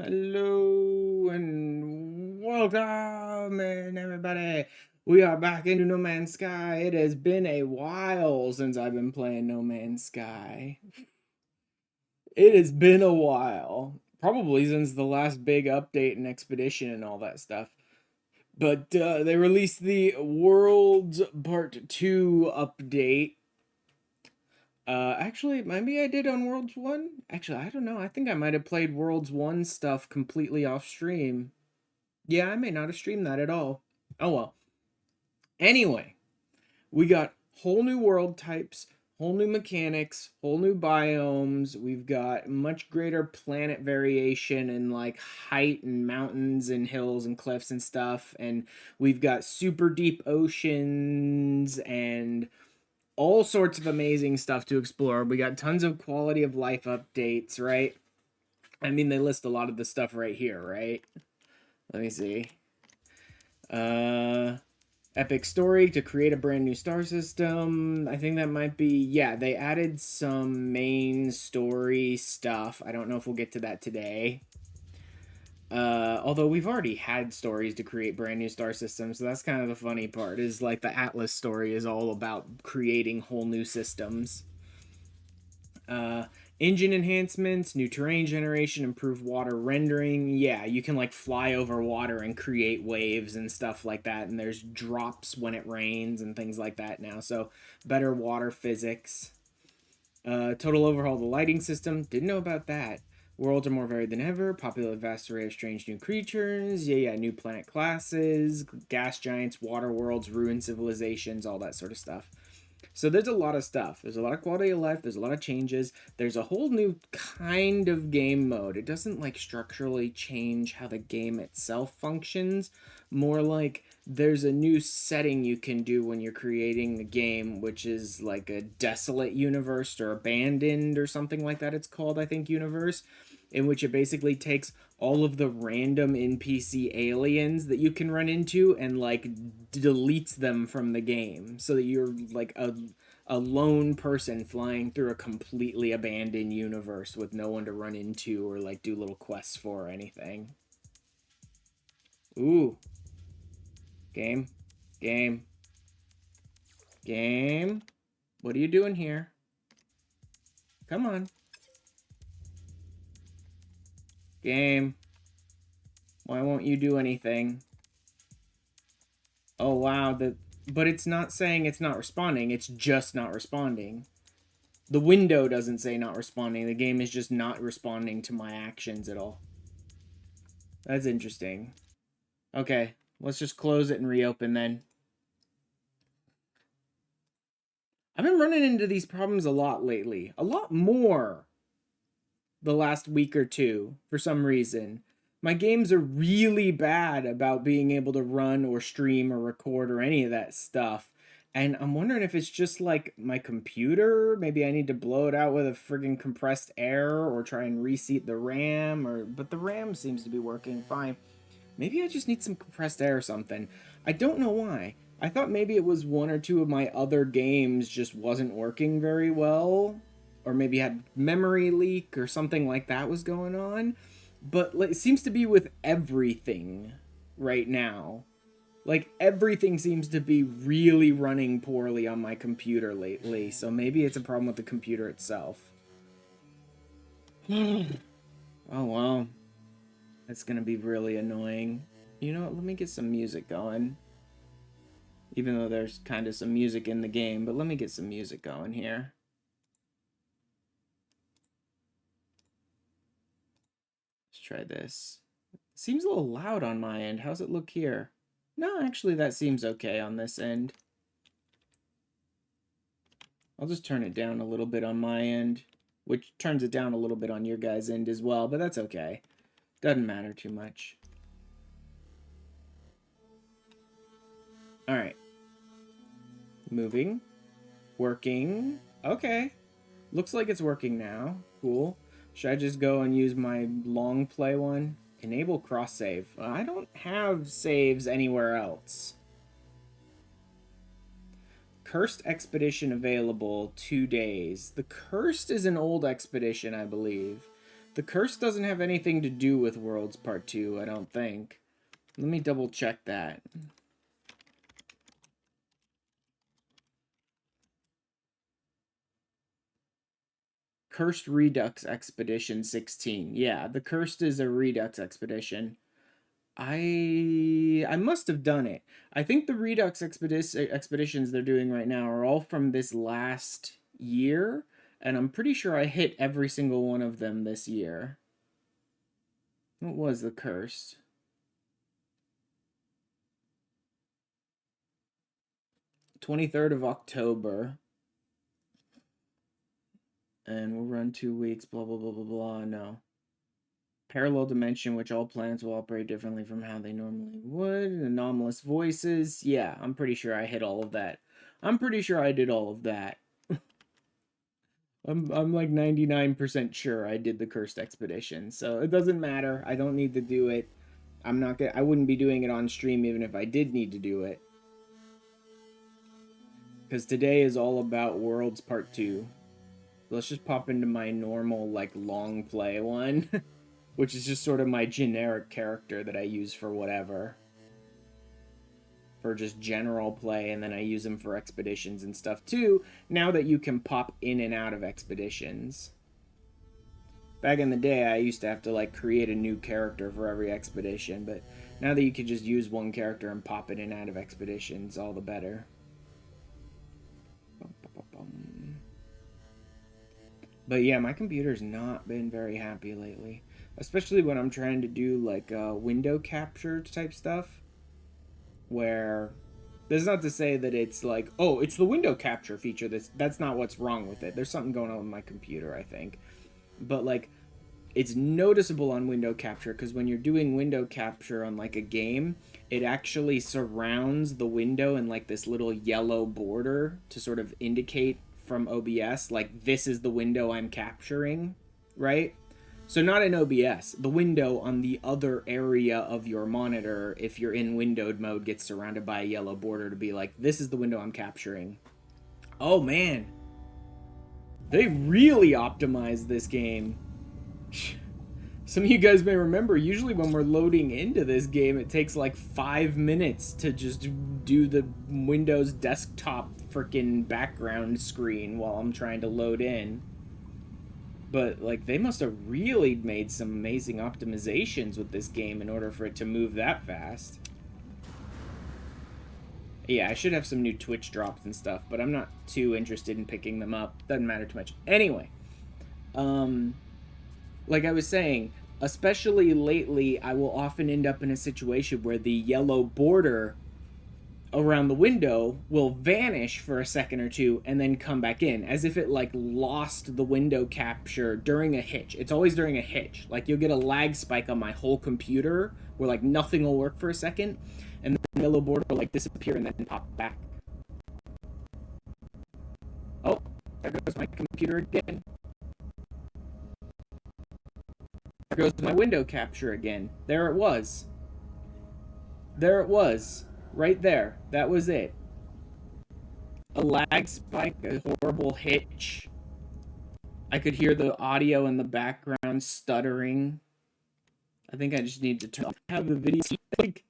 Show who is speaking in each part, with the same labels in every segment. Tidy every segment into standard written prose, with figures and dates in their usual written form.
Speaker 1: Hello and welcome, and everybody. We are back into No Man's Sky. It has been a while since I've been playing No Man's Sky. It has been a while. Probably since the last big update and expedition and all that stuff. But they released the Worlds Part 2 update. Actually, maybe I did on Worlds 1? Actually, I don't know. I think I might have played Worlds 1 stuff completely off stream. Yeah, I may not have streamed that at all. Oh well. Anyway, we got whole new world types, whole new mechanics, whole new biomes. We've got much greater planet variation and like height and mountains and hills and cliffs and stuff. And we've got super deep oceans and all sorts of amazing stuff to explore. We got tons of quality of life updates, right? I mean, they list a lot of the stuff right here, right? Let me see. Epic story to create a brand new star system. I think that might be, yeah, they added some main story stuff. I don't know if we'll get to that today. Although we've already had stories to create brand new star systems, so that's kind of the funny part, is like the Atlas story is all about creating whole new systems. Uh, Engine enhancements, new terrain generation, improved water rendering. Yeah, you can like fly over water and create waves and stuff like that. And there's drops when it rains and things like that now. So better water physics. Total overhaul of the lighting system. Didn't know about that. Worlds are more varied than ever. Popular vast array of strange new creatures. Yeah, new planet classes, gas giants, water worlds, ruined civilizations, all that sort of stuff. So there's a lot of stuff. There's a lot of quality of life. There's a lot of changes. There's a whole new kind of game mode. It doesn't like structurally change how the game itself functions. More like there's a new setting you can do when you're creating the game, which is like a desolate universe or abandoned or something like that. It's called, I think, universe, in which it basically takes all of the random NPC aliens that you can run into and like deletes them from the game so that you're like a lone person flying through a completely abandoned universe with no one to run into or like do little quests for or anything. Ooh. Game. Game. Game. What are you doing here? Come on. Game. Why won't you do anything? Oh wow, but it's not saying it's not responding, it's just not responding. The window doesn't say not responding, the game is just not responding to my actions at all. That's interesting. Okay, let's just close it and reopen then. I've been running into these problems a lot lately. A lot more the last week or two for some reason. My games are really bad about being able to run or stream or record or any of that stuff. And I'm wondering if it's just like my computer. Maybe I need to blow it out with a friggin' compressed air or try and reseat the RAM but the RAM seems to be working fine. Maybe I just need some compressed air or something. I don't know why. I thought maybe it was one or two of my other games just wasn't working very well, or maybe had memory leak or something like that was going on. But it seems to be with everything right now. Like everything seems to be really running poorly on my computer lately, so maybe it's a problem with the computer itself. Oh well. That's gonna be really annoying. You know what? Let me get some music going. Even though there's kind of some music in the game, but let me get some music going here. Let's try this. Seems a little loud on my end. How's it look here? No, actually that seems okay on this end. I'll just turn it down a little bit on my end, which turns it down a little bit on your guys' end as well, but that's okay. Doesn't matter too much. Alright. Moving. Working. Okay. Looks like it's working now. Cool. Should I just go and use my long play one? Enable cross save. I don't have saves anywhere else. Cursed expedition available 2 days. The cursed is an old expedition, I believe. The curse doesn't have anything to do with Worlds Part 2, I don't think. Let me double check that. Cursed Redux Expedition 16. Yeah, the Cursed is a Redux Expedition. I must have done it. I think the Redux expeditions they're doing right now are all from this last year, and I'm pretty sure I hit every single one of them this year. What was the Cursed? October 23rd. And we'll run 2 weeks, blah, blah, blah, blah, blah. No. Parallel dimension, which all planets will operate differently from how they normally would. Anomalous voices. Yeah, I'm pretty sure I hit all of that. I'm pretty sure I did all of that. I'm like 99% sure I did the Cursed Expedition. So it doesn't matter. I don't need to do it. I wouldn't be doing it on stream even if I did need to do it. Because today is all about Worlds Part 2. Let's just pop into my normal, like, long play one. Which is just sort of my generic character that I use for whatever. For just general play, and then I use them for expeditions and stuff too, now that you can pop in and out of expeditions. Back in the day, I used to have to, like, create a new character for every expedition, but now that you can just use one character and pop in and out of expeditions, all the better. But yeah, my computer's not been very happy lately. Especially when I'm trying to do, like, window capture type stuff. Where, that's not to say that it's like, oh, it's the window capture feature. That's not what's wrong with it. There's something going on with my computer, I think. But, like, it's noticeable on window capture, because when you're doing window capture on, like, a game, it actually surrounds the window in, like, this little yellow border to sort of indicate from OBS, like, this is the window I'm capturing, right? So not in OBS, the window on the other area of your monitor, if you're in windowed mode, gets surrounded by a yellow border to be like, this is the window I'm capturing. Oh man, they really optimized this game. Some of you guys may remember, usually when we're loading into this game, it takes like 5 minutes to just do the Windows desktop freaking background screen while I'm trying to load in. But, like, they must have really made some amazing optimizations with this game in order for it to move that fast. Yeah, I should have some new Twitch drops and stuff, but I'm not too interested in picking them up. Doesn't matter too much. Anyway, like I was saying, especially lately, I will often end up in a situation where the yellow border around the window will vanish for a second or two and then come back in, as if it, like, lost the window capture during a hitch. It's always during a hitch. Like, you'll get a lag spike on my whole computer where, like, nothing will work for a second, and then the yellow border will, like, disappear and then pop back. Oh, there goes my computer again. There goes my window capture again. There it was. There it was. Right there. That was it. A lag spike, a horrible hitch. I could hear the audio in the background stuttering. I think I just need to have the video like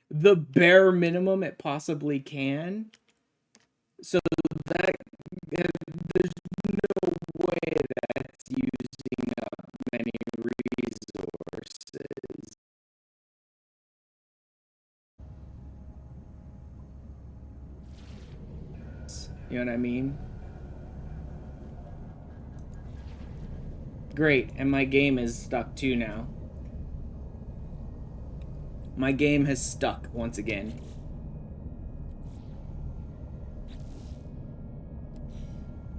Speaker 1: the bare minimum it possibly can. So that there's no way that's using up many resources. You know what I mean? Great, and my game is stuck too now. My game has stuck once again.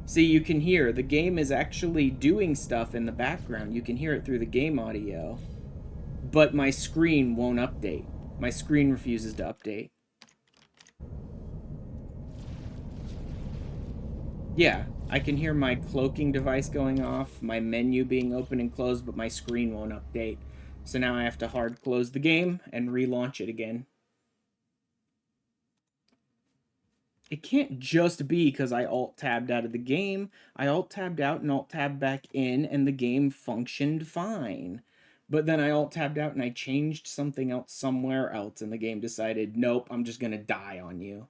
Speaker 1: See, you can hear the game is actually doing stuff in the background. You can hear it through the game audio. But my screen won't update. My screen refuses to update. Yeah, I can hear my cloaking device going off, my menu being open and closed, but my screen won't update. So now I have to hard close the game and relaunch it again. It can't just be because I alt-tabbed out of the game. I alt-tabbed out and alt-tabbed back in, and the game functioned fine. But then I alt-tabbed out and I changed something else somewhere else, and the game decided, nope, I'm just gonna die on you.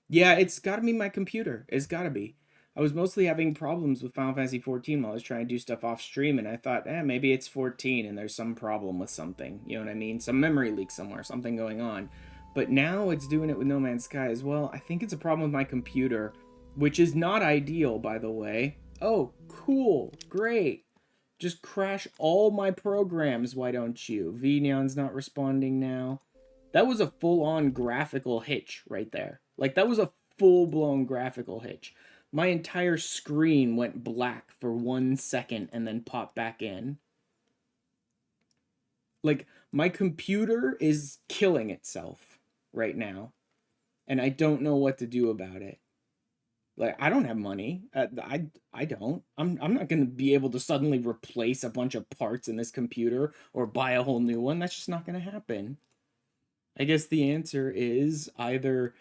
Speaker 1: Yeah, it's gotta be my computer. It's gotta be. I was mostly having problems with Final Fantasy 14 while I was trying to do stuff off stream, and I thought, maybe it's 14 and there's some problem with something. You know what I mean? Some memory leak somewhere, something going on. But now it's doing it with No Man's Sky as well. I think it's a problem with my computer, which is not ideal, by the way. Oh, cool. Great. Just crash all my programs, why don't you? VNeon's not responding now. That was a full-on graphical hitch right there. Like, that was a full-blown graphical hitch. My entire screen went black for 1 second and then popped back in. Like, my computer is killing itself right now, and I don't know what to do about it. Like, I don't have money. I don't. I'm not gonna be able to suddenly replace a bunch of parts in this computer or buy a whole new one. That's just not gonna happen. I guess the answer is either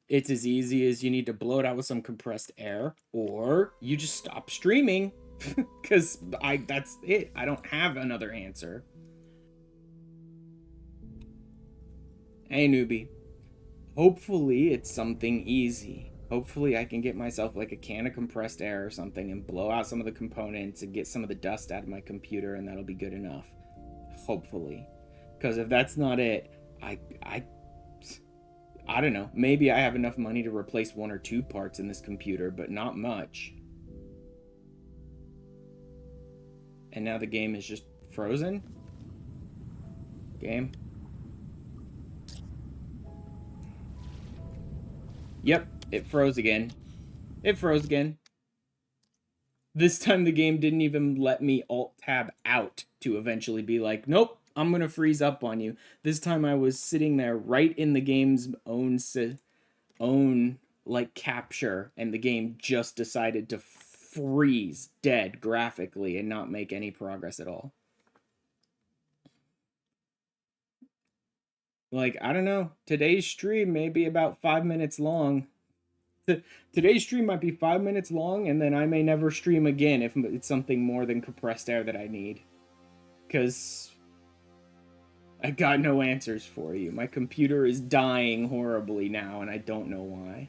Speaker 1: it's as easy as you need to blow it out with some compressed air, or you just stop streaming. Because that's it. I don't have another answer. Hey, newbie. Hopefully it's something easy. Hopefully I can get myself like a can of compressed air or something and blow out some of the components and get some of the dust out of my computer, and that'll be good enough. Hopefully. Because if that's not it, I don't know. Maybe I have enough money to replace 1 or 2 parts in this computer, but not much. And now the game is just frozen? Game? Yep, it froze again. It froze again. This time the game didn't even let me alt-tab out to eventually be like, nope, I'm gonna freeze up on you. This time I was sitting there right in the game's own like capture, and the game just decided to freeze dead graphically and not make any progress at all. Like, I don't know. Today's stream may be about 5 minutes long. Today's stream might be 5 minutes long, and then I may never stream again if it's something more than compressed air that I need. Because I got no answers for you. My computer is dying horribly now, and I don't know why.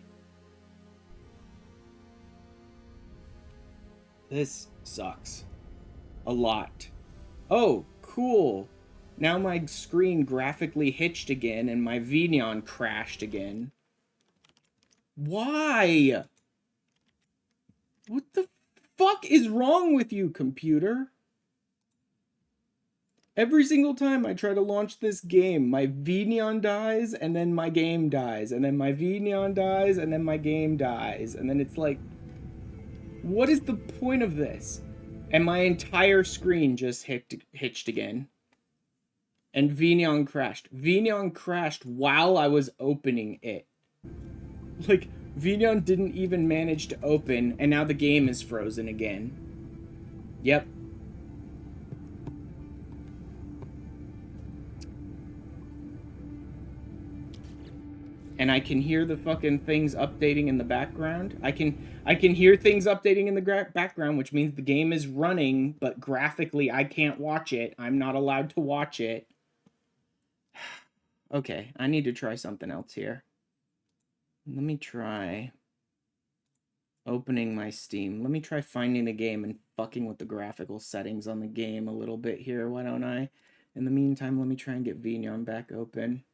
Speaker 1: This sucks. A lot. Oh, cool. Now my screen graphically hitched again, and my VNeon crashed again. Why? What the fuck is wrong with you, computer? Every single time I try to launch this game, my VNeon dies, and then my game dies, and then my VNeon dies, and then my game dies, and then it's like, what is the point of this? And my entire screen just hitched again. And VNeon crashed. VNeon crashed while I was opening it. Like, VNeon didn't even manage to open, and now the game is frozen again. Yep. And I can hear the fucking things updating in the background. I can hear things updating in the background, which means the game is running, but graphically I can't watch it. I'm not allowed to watch it. Okay, I need to try something else here. Let me try opening my Steam. Let me try finding the game and fucking with the graphical settings on the game a little bit here, why don't I? In the meantime, let me try and get VNeon back open.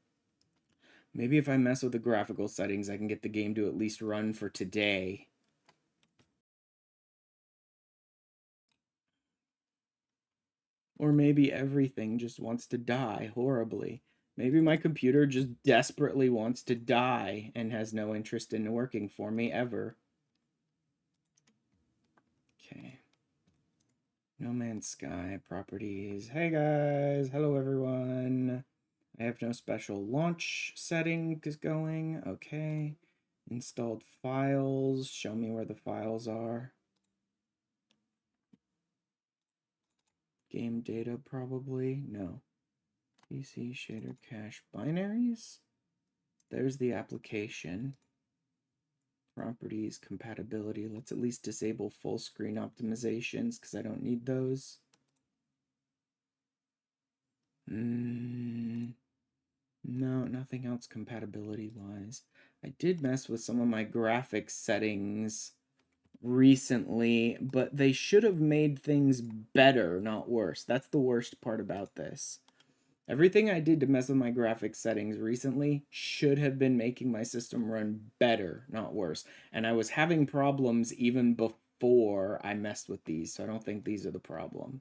Speaker 1: Maybe if I mess with the graphical settings, I can get the game to at least run for today. Or maybe everything just wants to die horribly. Maybe my computer just desperately wants to die and has no interest in working for me ever. Okay. No Man's Sky properties. Hey guys, hello everyone. I have no special launch setting going. Okay. Installed files. Show me where the files are. Game data, probably. No. PC shader cache binaries. There's the application. Properties, compatibility. Let's at least disable full screen optimizations because I don't need those. No, nothing else compatibility-wise. I did mess with some of my graphics settings recently, but they should have made things better, not worse. That's the worst part about this. Everything I did to mess with my graphics settings recently should have been making my system run better, not worse. And I was having problems even before I messed with these, so I don't think these are the problem.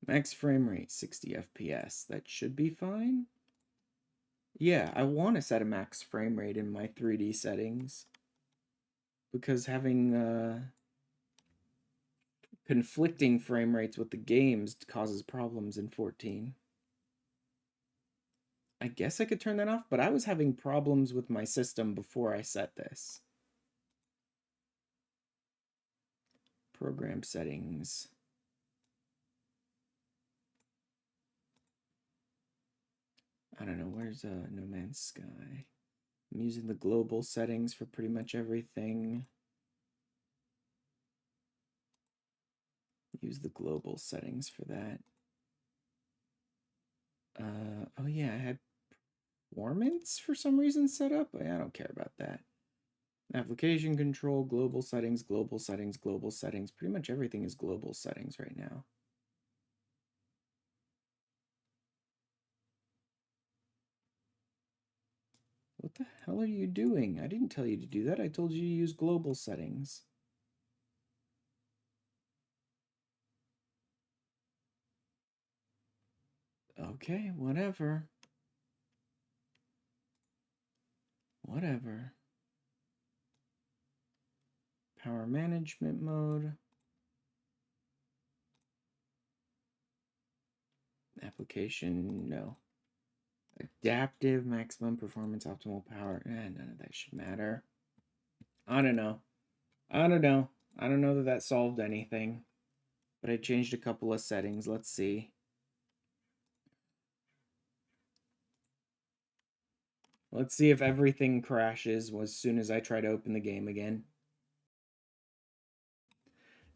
Speaker 1: Max frame rate, 60 FPS. That should be fine. Yeah, I want to set a max frame rate in my 3D settings. Because having conflicting frame rates with the games causes problems in 14. I guess I could turn that off, but I was having problems with my system before I set this. Program settings. I don't know, where's No Man's Sky? I'm using the global settings for pretty much everything. Use the global settings for that. Oh yeah, I had performance for some reason set up. I don't care about that. Application control, global settings, global settings, global settings. Pretty much everything is global settings right now. What the hell are you doing? I didn't tell you to do that. I told you to use global settings. Okay, whatever. Whatever. Power management mode. Application, no. Adaptive, maximum performance, optimal power. None of that should matter. I don't know. I don't know that that solved anything. But I changed a couple of settings. Let's see. Let's see if everything crashes as soon as I try to open the game again.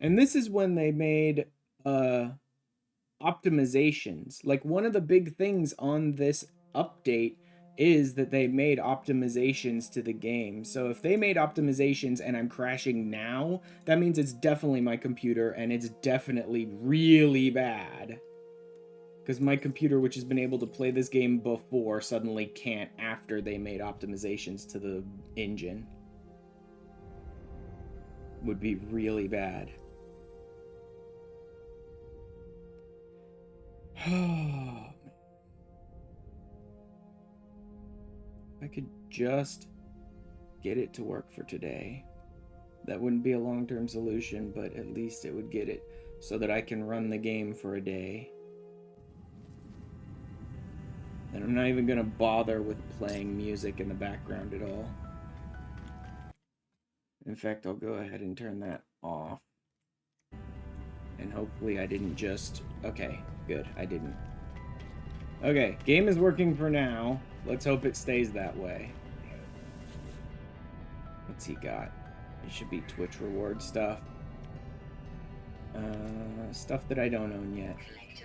Speaker 1: And this is when they made optimizations. Like, one of the big things on this update is that they made optimizations to the game. So if they made optimizations and I'm crashing now, that means it's definitely my computer and it's definitely really bad. Because my computer, which has been able to play this game before, suddenly can't after they made optimizations to the engine. Would be really bad. Oh, I could just get it to work for today. That wouldn't be a long-term solution, but at least it would get it so that I can run the game for a day. And I'm not even going to bother with playing music in the background at all. In fact, I'll go ahead and turn that off. And hopefully I didn't just... Okay, good, I didn't. Okay, game is working for now. Let's hope it stays that way. What's he got? It should be Twitch reward stuff. Stuff that I don't own yet.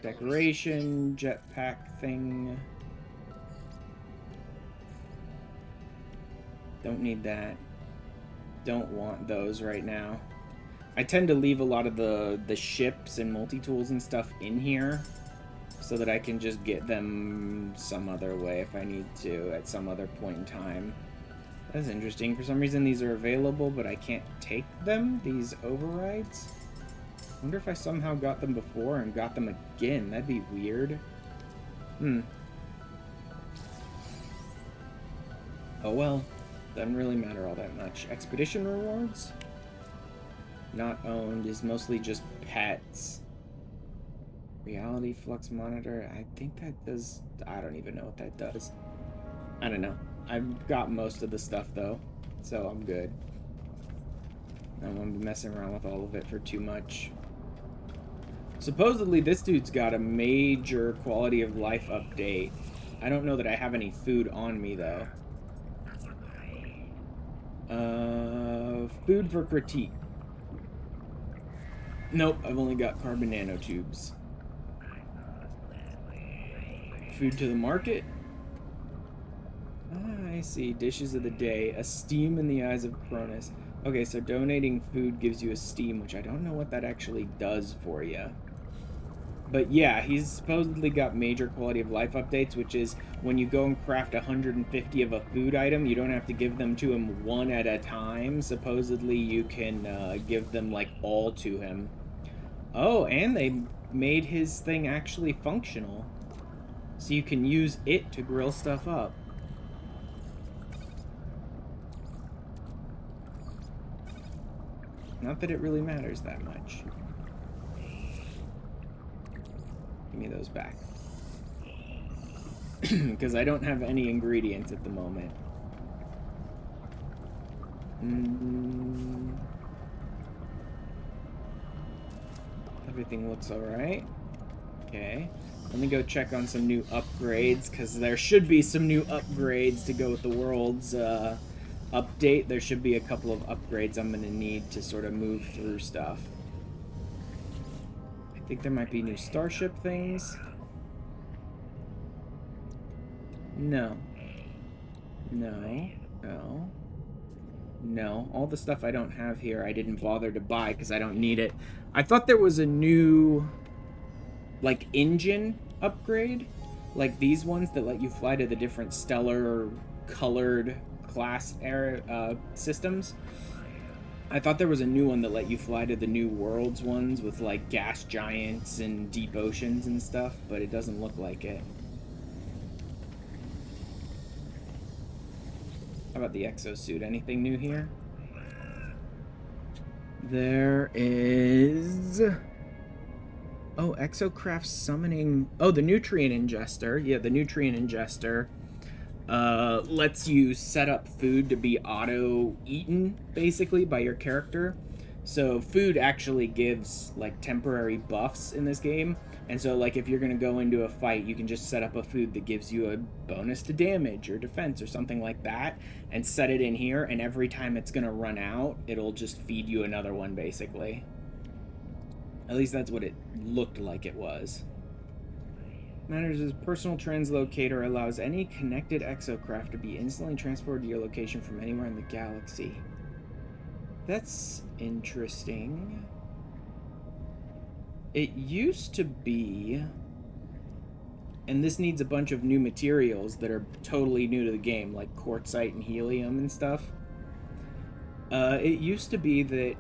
Speaker 1: Decoration, jetpack thing. Don't need that. Don't want those right now. I tend to leave a lot of the ships and multi-tools and stuff in here so that I can just get them some other way if I need to at some other point in time. That's interesting. For some reason these are available, but I can't take them, these overrides. I wonder if I somehow got them before and got them again. That'd be weird. Oh well. Doesn't really matter all that much. Expedition rewards? Not owned, is mostly just pets. Reality flux monitor, I think that does... I don't even know what that does. I don't know. I've got most of the stuff though, so I'm good. I don't want to be messing around with all of it for too much. Supposedly this dude's got a major quality of life update. I don't know that I have any food on me though. Food for critique. Nope, I've only got carbon nanotubes. Food to the market. Ah, I see. Dishes of the day. Esteem in the eyes of Cronus. Okay, so donating food gives you esteem, which I don't know what that actually does for you. But yeah, he's supposedly got major quality of life updates, which is when you go and craft 150 of a food item, you don't have to give them to him one at a time. Supposedly you can give them like all to him. Oh, and they made his thing actually functional. So you can use it to grill stuff up. Not that it really matters that much. Give me those back. Because I don't have any ingredients at the moment. Everything looks alright. Okay. Let me go check on some new upgrades, because there should be some new upgrades to go with the world's update. There should be a couple of upgrades I'm going to need to sort of move through stuff. I think there might be new starship things. No. No. No. No. All the stuff I don't have here I didn't bother to buy because I don't need it. I thought there was a new, like, engine upgrade. Like these ones that let you fly to the different stellar colored class air systems. I thought there was a new one that let you fly to the new worlds ones with like gas giants and deep oceans and stuff, but it doesn't look like it. How about the exosuit? Anything new here? There is... Oh, Exocraft summoning... Oh, the nutrient ingester. Yeah, the nutrient ingester lets you set up food to be auto-eaten, basically, by your character. So food actually gives, like, temporary buffs in this game. And so, like, if you're going to go into a fight, you can just set up a food that gives you a bonus to damage or defense or something like that, and set it in here, and every time it's going to run out, it'll just feed you another one, basically. At least that's what it looked like it was. Matters is personal translocator allows any connected exocraft to be instantly transported to your location from anywhere in the galaxy. That's interesting. It used to be, and this needs a bunch of new materials that are totally new to the game, like quartzite and helium and stuff. It used to be that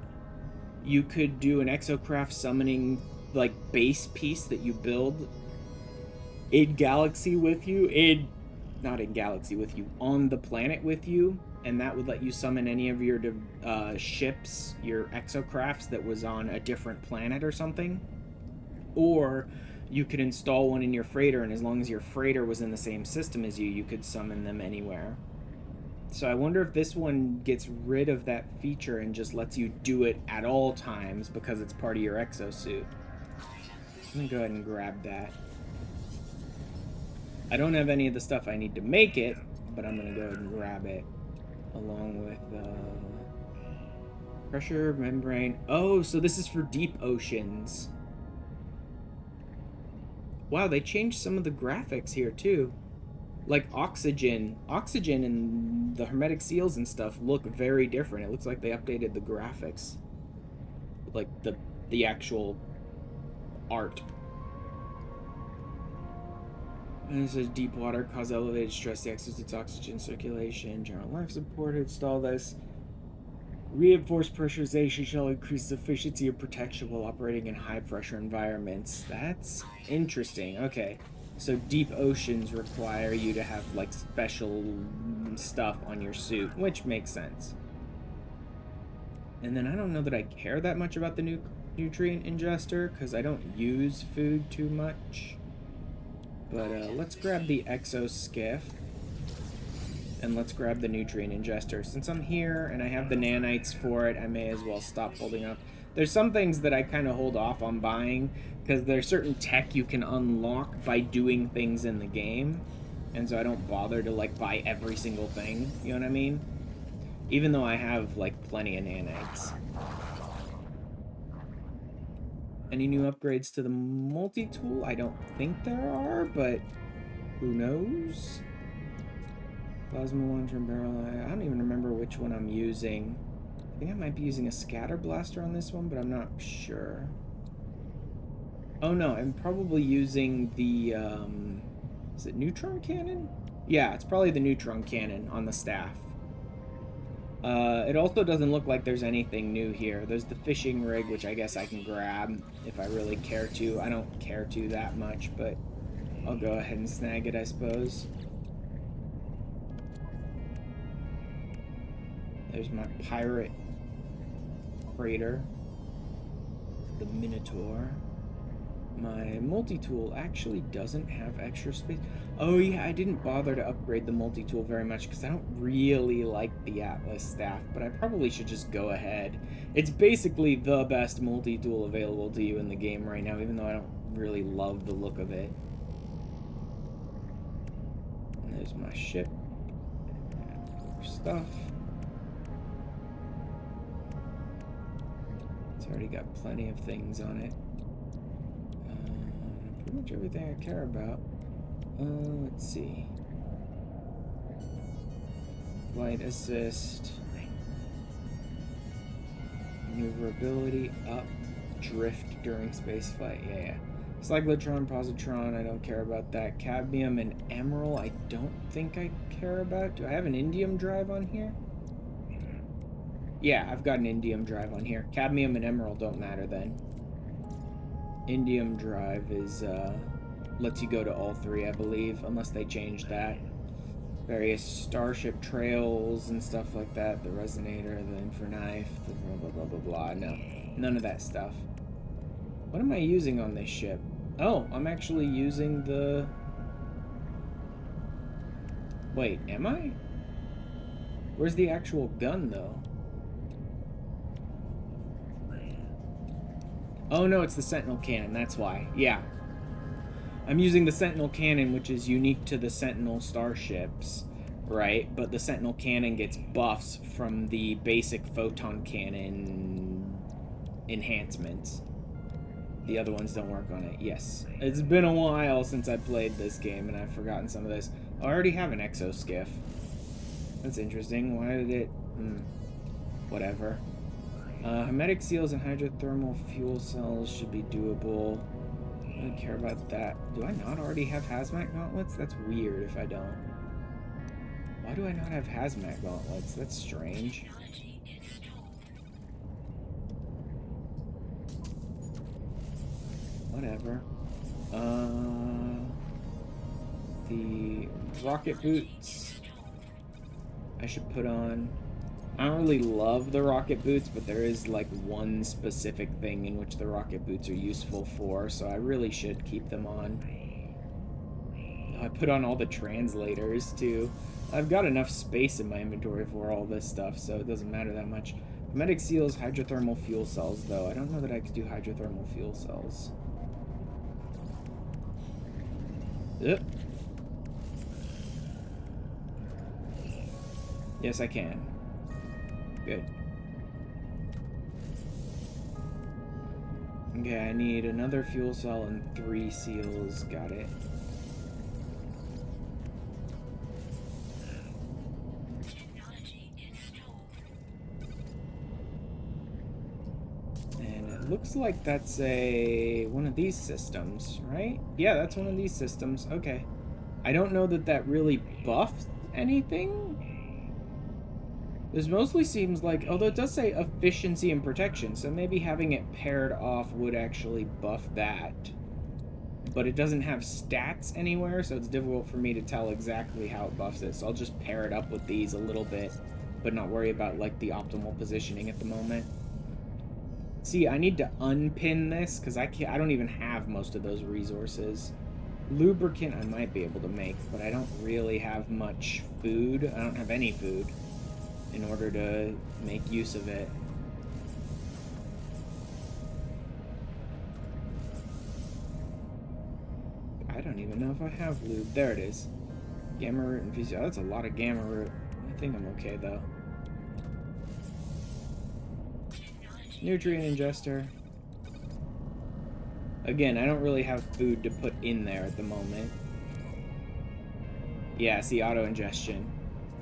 Speaker 1: you could do an exocraft summoning, like, base piece that you build in galaxy with you, not in galaxy with you, on the planet with you, and that would let you summon any of your ships, your exocrafts that was on a different planet or something. Or you could install one in your freighter, and as long as your freighter was in the same system as you, you could summon them anywhere. So I wonder if this one gets rid of that feature and just lets you do it at all times because it's part of your exosuit. I'm gonna go ahead and grab that. I don't have any of the stuff I need to make it, but I'm gonna go ahead and grab it. Along with pressure, membrane. Oh, so this is for deep oceans. Wow, they changed some of the graphics here too. Like oxygen and the hermetic seals and stuff look very different. It looks like they updated the graphics, like the actual art. And this is deep water, cause elevated stress, the exosuit's oxygen circulation, general life support, install this. Reinforced pressurization shall increase the efficiency of protection while operating in high pressure environments. That's interesting. Okay. So deep oceans require you to have, like, special stuff on your suit, which makes sense. And then I don't know that I care that much about the nutrient ingester, because I don't use food too much. But let's grab the exoskiff, and let's grab the nutrient ingester. Since I'm here and I have the nanites for it, I may as well stop holding up. There's some things that I kind of hold off on buying, because there's certain tech you can unlock by doing things in the game, and so I don't bother to, like, buy every single thing, you know what I mean? Even though I have, like, plenty of nanites. Any new upgrades to the multi-tool? I don't think there are, but who knows? Plasma launcher, barrel eye. I don't even remember which one I'm using. I think I might be using a scatter blaster on this one, but I'm not sure. Oh no, I'm probably using the, is it neutron cannon? Yeah, it's probably the neutron cannon on the staff. It also doesn't look like there's anything new here. There's the fishing rig, which I guess I can grab if I really care to. I don't care to that much, but I'll go ahead and snag it, I suppose. There's my pirate freighter, the Minotaur. My multi-tool actually doesn't have extra space. Oh yeah, I didn't bother to upgrade the multi-tool very much because I don't really like the Atlas staff, but I probably should just go ahead. It's basically the best multi-tool available to you in the game right now, even though I don't really love the look of it. And there's my ship. More stuff. It's already got plenty of things on it. Pretty much everything I care about. Let's see. Flight assist. Maneuverability up. Drift during spaceflight. Yeah. Cyclotron, positron, I don't care about that. Cadmium and emerald, I don't think I care about. Do I have an indium drive on here? Yeah, I've got an indium drive on here. Cadmium and emerald don't matter then. Indium drive is, lets you go to all three, I believe, unless they change that. Various starship trails and stuff like that. The resonator, the infraknife, the blah, blah, blah, blah, blah. No, none of that stuff. What am I using on this ship? Oh, I'm actually using the... Wait, am I? Where's the actual gun, though? Oh no, it's the Sentinel cannon, that's why. Yeah. I'm using the Sentinel cannon, which is unique to the Sentinel starships, right? But the Sentinel cannon gets buffs from the basic photon cannon enhancements. The other ones don't work on it. Yes. It's been a while since I played this game, and I've forgotten some of this. I already have an exoskiff. That's interesting. Why did it... whatever. Hermetic seals and hydrothermal fuel cells should be doable. I don't care about that. Do I not already have hazmat gauntlets? That's weird if I don't. Why do I not have hazmat gauntlets? That's strange. Whatever. The rocket boots I should put on. I don't really love the rocket boots, but there is like one specific thing in which the rocket boots are useful for, so I really should keep them on. I put on all the translators too. I've got enough space in my inventory for all this stuff, so it doesn't matter that much. Hermetic seals, hydrothermal fuel cells, though. I don't know that I could do hydrothermal fuel cells. Ugh. Yes, I can. Good. Okay, I need another fuel cell and 3 seals. Got it. And it looks like that's one of these systems, right? Yeah, that's one of these systems. Okay. I don't know that that really buffs anything. This mostly seems like, although it does say efficiency and protection, so maybe having it paired off would actually buff that. But it doesn't have stats anywhere, so it's difficult for me to tell exactly how it buffs it. So I'll just pair it up with these a little bit, but not worry about like the optimal positioning at the moment. See, I need to unpin this because I don't even have most of those resources. Lubricant I might be able to make, but I don't really have much food. I don't have any food in order to make use of it. I don't even know if I have lube. There it is. Gamma root and VC. Oh, that's a lot of gamma root. I think I'm okay though. Nutrient ingester. Again, I don't really have food to put in there at the moment. Yeah, see, auto-ingestion.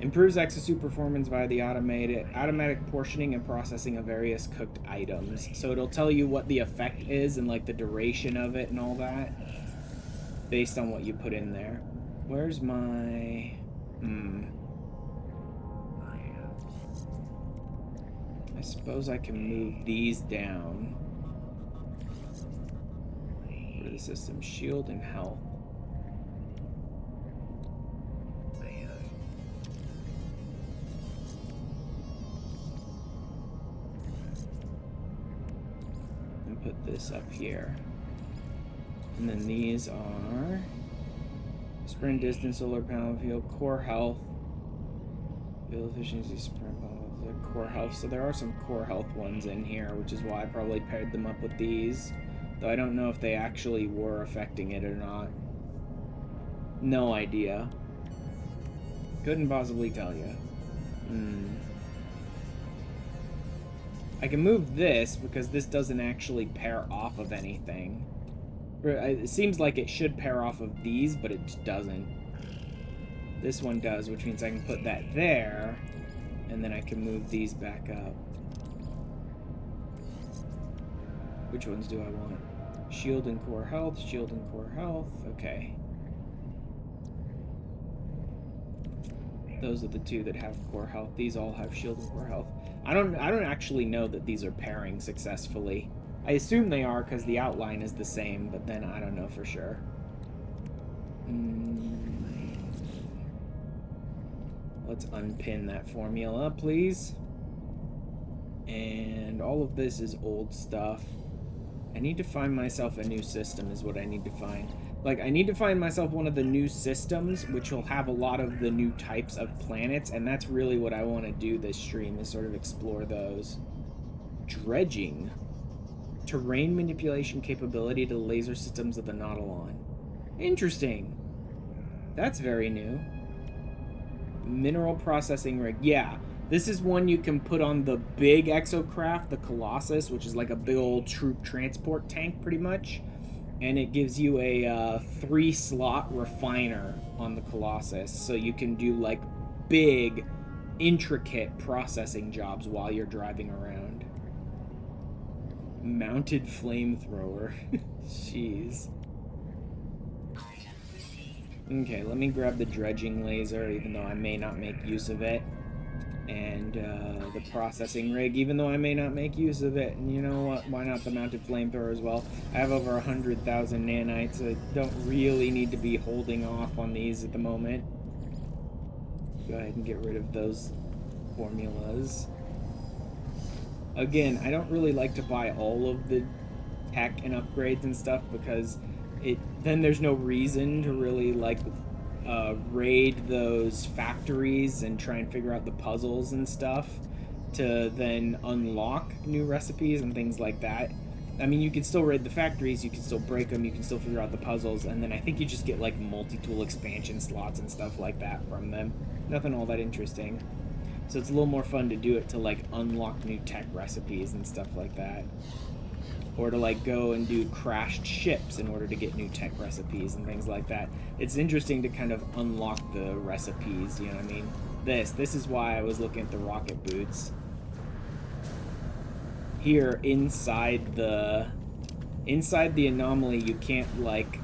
Speaker 1: Improves exosuit performance via the automatic portioning and processing of various cooked items. So it'll tell you what the effect is and like the duration of it and all that, based on what you put in there. Where's my... I suppose I can move these down. Go to the system. Shield and health. And put this up here. And then these are sprint distance, solar panel field, core health, field efficiency, sprint panel, core health. So there are some core health ones in here, which is why I probably paired them up with these. Though I don't know if they actually were affecting it or not. No idea. Couldn't possibly tell you. I can move this because this doesn't actually pair off of anything. It seems like it should pair off of these, but it doesn't. This one does, which means I can put that there, and then I can move these back up. Which ones do I want? Shield and core health, shield and core health. Okay. Those are the two that have core health. These all have shield and core health. I don't actually know that these are pairing successfully. I assume they are because the outline is the same, but then I don't know for sure. Let's unpin that formula, please. And all of this is old stuff. I need to find myself a new system is what I need to find. Like, I need to find myself one of the new systems, which will have a lot of the new types of planets, and that's really what I want to do this stream, is sort of explore those. Dredging. Terrain manipulation capability to the laser systems of the Nautilon. Interesting. That's very new. Mineral processing rig. Yeah, this is one you can put on the big exocraft, the Colossus, which is like a big old troop transport tank, pretty much. And it gives you a 3-slot refiner on the Colossus, so you can do like big, intricate processing jobs while you're driving around. Mounted flamethrower. Jeez. Okay, let me grab the dredging laser, even though I may not make use of it. And the processing rig, even though I may not make use of it. And you know what? Why not the mounted flamethrower as well? I have over 100,000 nanites, so I don't really need to be holding off on these at the moment. Go ahead and get rid of those formulas. Again, I don't really like to buy all of the tech and upgrades and stuff because then there's no reason to really like raid those factories and try and figure out the puzzles and stuff to then unlock new recipes and things like that. I mean, you can still raid the factories, you can still break them, you can still figure out the puzzles, and then I think you just get like multi-tool expansion slots and stuff like that from them. Nothing all that interesting. So it's a little more fun to do it to like unlock new tech recipes and stuff like that. Or to like go and do crashed ships in order to get new tech recipes and things like that. It's interesting to kind of unlock the recipes, you know what I mean? This is why I was looking at the rocket boots. Here inside the anomaly, you can't like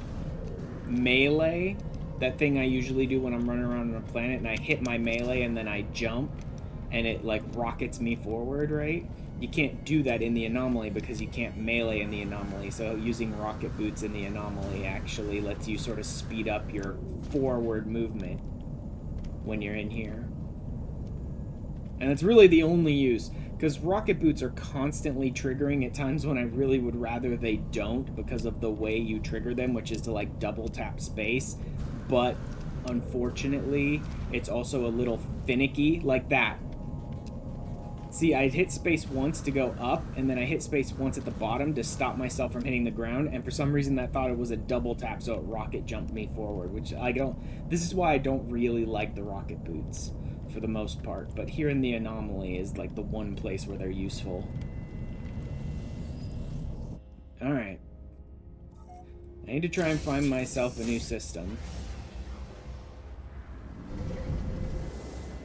Speaker 1: melee. That thing I usually do when I'm running around on a planet and I hit my melee and then I jump and it like rockets me forward, right? You can't do that in the anomaly because you can't melee in the anomaly. So using rocket boots in the anomaly actually lets you sort of speed up your forward movement when you're in here. And it's really the only use, because rocket boots are constantly triggering at times when I really would rather they don't because of the way you trigger them, which is to like double tap space. But unfortunately, it's also a little finicky like that. See, I hit space once to go up, and then I hit space once at the bottom to stop myself from hitting the ground, and for some reason that thought it was a double tap, so it rocket jumped me forward, which I don't... This is why I don't really like the rocket boots, for the most part, but here in the anomaly is like the one place where they're useful. Alright. I need to try and find myself a new system.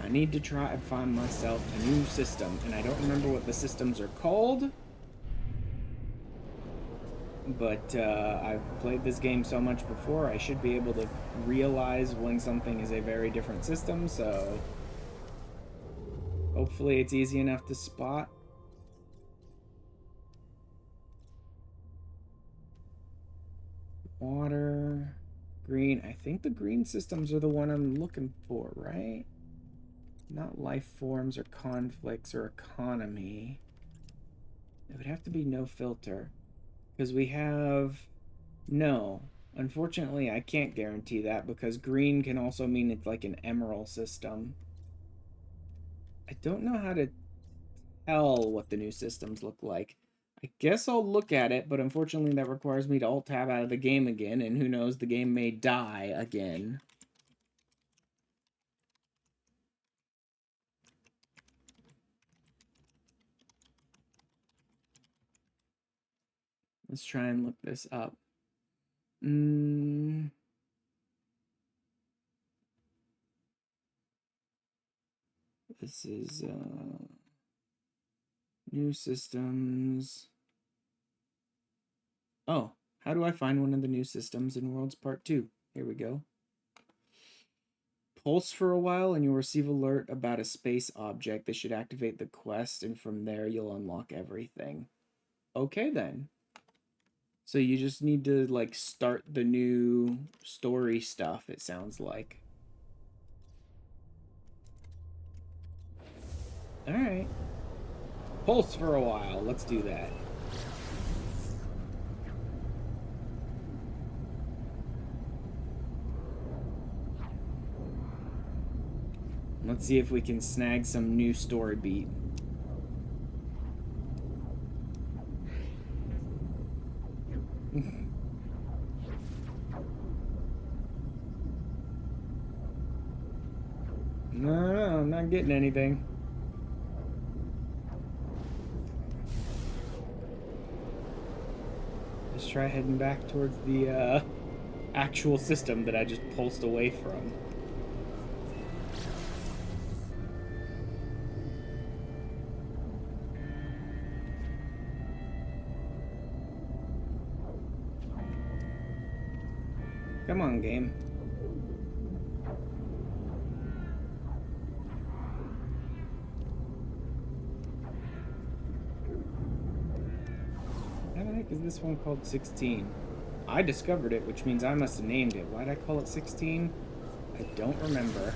Speaker 1: I need to try and find myself a new system, and I don't remember what the systems are called. But I've played this game so much before, I should be able to realize when something is a very different system, so hopefully it's easy enough to spot. Water, green. I think the green systems are the one I'm looking for, right? Not life forms or conflicts or economy. It would have to be no filter. Because we have... No. Unfortunately, I can't guarantee that because green can also mean it's like an emerald system. I don't know how to tell what the new systems look like. I guess I'll look at it, but unfortunately that requires me to alt-tab out of the game again, and who knows, the game may die again. Let's try and look this up. This is new systems. Oh, how do I find one of the new systems in Worlds Part 2? Here we go. Pulse for a while and you'll receive alert about a space object. This should activate the quest, and from there you'll unlock everything. Okay then. So you just need to like start the new story stuff, it sounds like. Alright. Pulse for a while. Let's do that. Let's see if we can snag some new story beat. No, I'm not getting anything. Let's try heading back towards the actual system that I just pulsed away from. Come on, game. How the heck is this one called 16? I discovered it, which means I must have named it. Why'd I call it 16? I don't remember.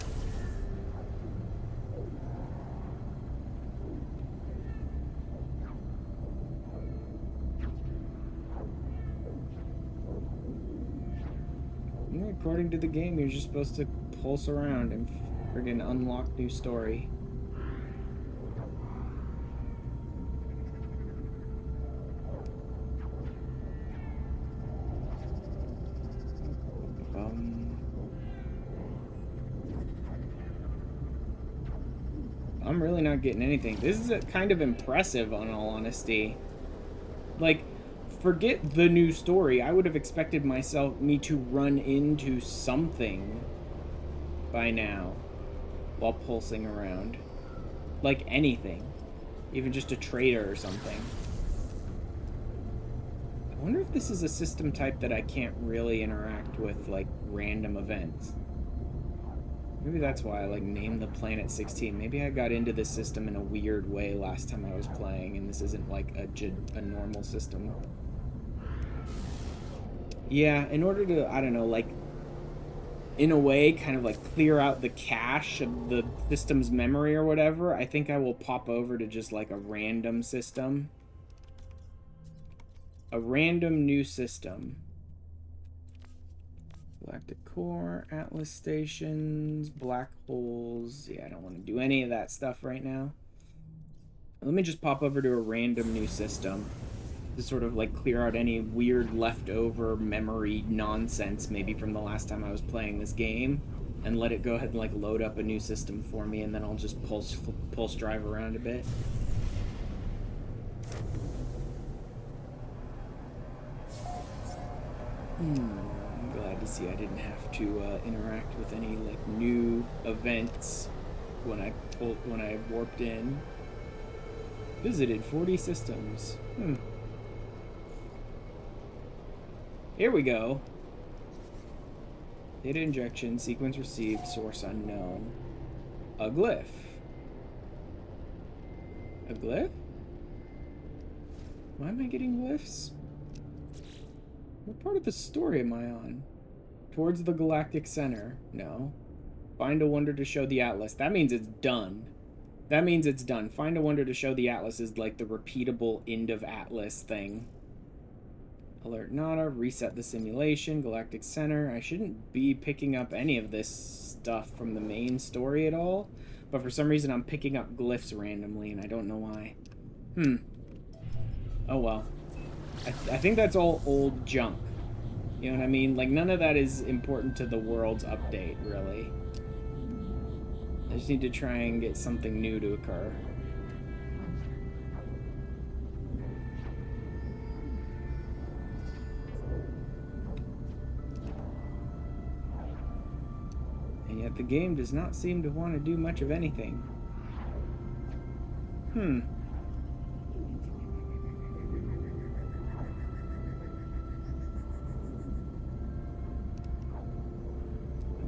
Speaker 1: According to the game, you're just supposed to pulse around and friggin' unlock new story. I'm really not getting anything. This is kind of impressive, in all honesty. Like, forget the new story. I would have expected me to run into something by now while pulsing around. Like anything. Even just a trader or something. I wonder if this is a system type that I can't really interact with, like, random events. Maybe that's why I, like, named the planet 16. Maybe I got into this system in a weird way last time I was playing, and this isn't, like, a normal system. Yeah, in order to, I don't know, like, in a way, kind of, like, clear out the cache of the system's memory or whatever, I think I will pop over to just, like, a random system. A random new system. Galactic core, Atlas stations, black holes. Yeah, I don't want to do any of that stuff right now. Let me just pop over to a random new system to sort of like clear out any weird leftover memory nonsense maybe from the last time I was playing this game, and let it go ahead and like load up a new system for me, and then I'll just pulse drive around a bit. I'm glad to see I didn't have to interact with any like new events when I warped in. Visited 40 systems. Here we go. Data injection, sequence received, source unknown. A glyph. A glyph? Why am I getting glyphs? What part of the story am I on? Towards the galactic center. No. Find a wonder to show the atlas. That means it's done. That means it's done. Find a wonder to show the atlas is like the repeatable end of atlas thing. Alert Nada, reset the simulation, galactic center. I shouldn't be picking up any of this stuff from the main story at all, but for some reason I'm picking up glyphs randomly and I don't know why. Oh well. I think that's all old junk. You know what I mean? Like, none of that is important to the world's update, really. I just need to try and get something new to occur. And yet the game does not seem to want to do much of anything. I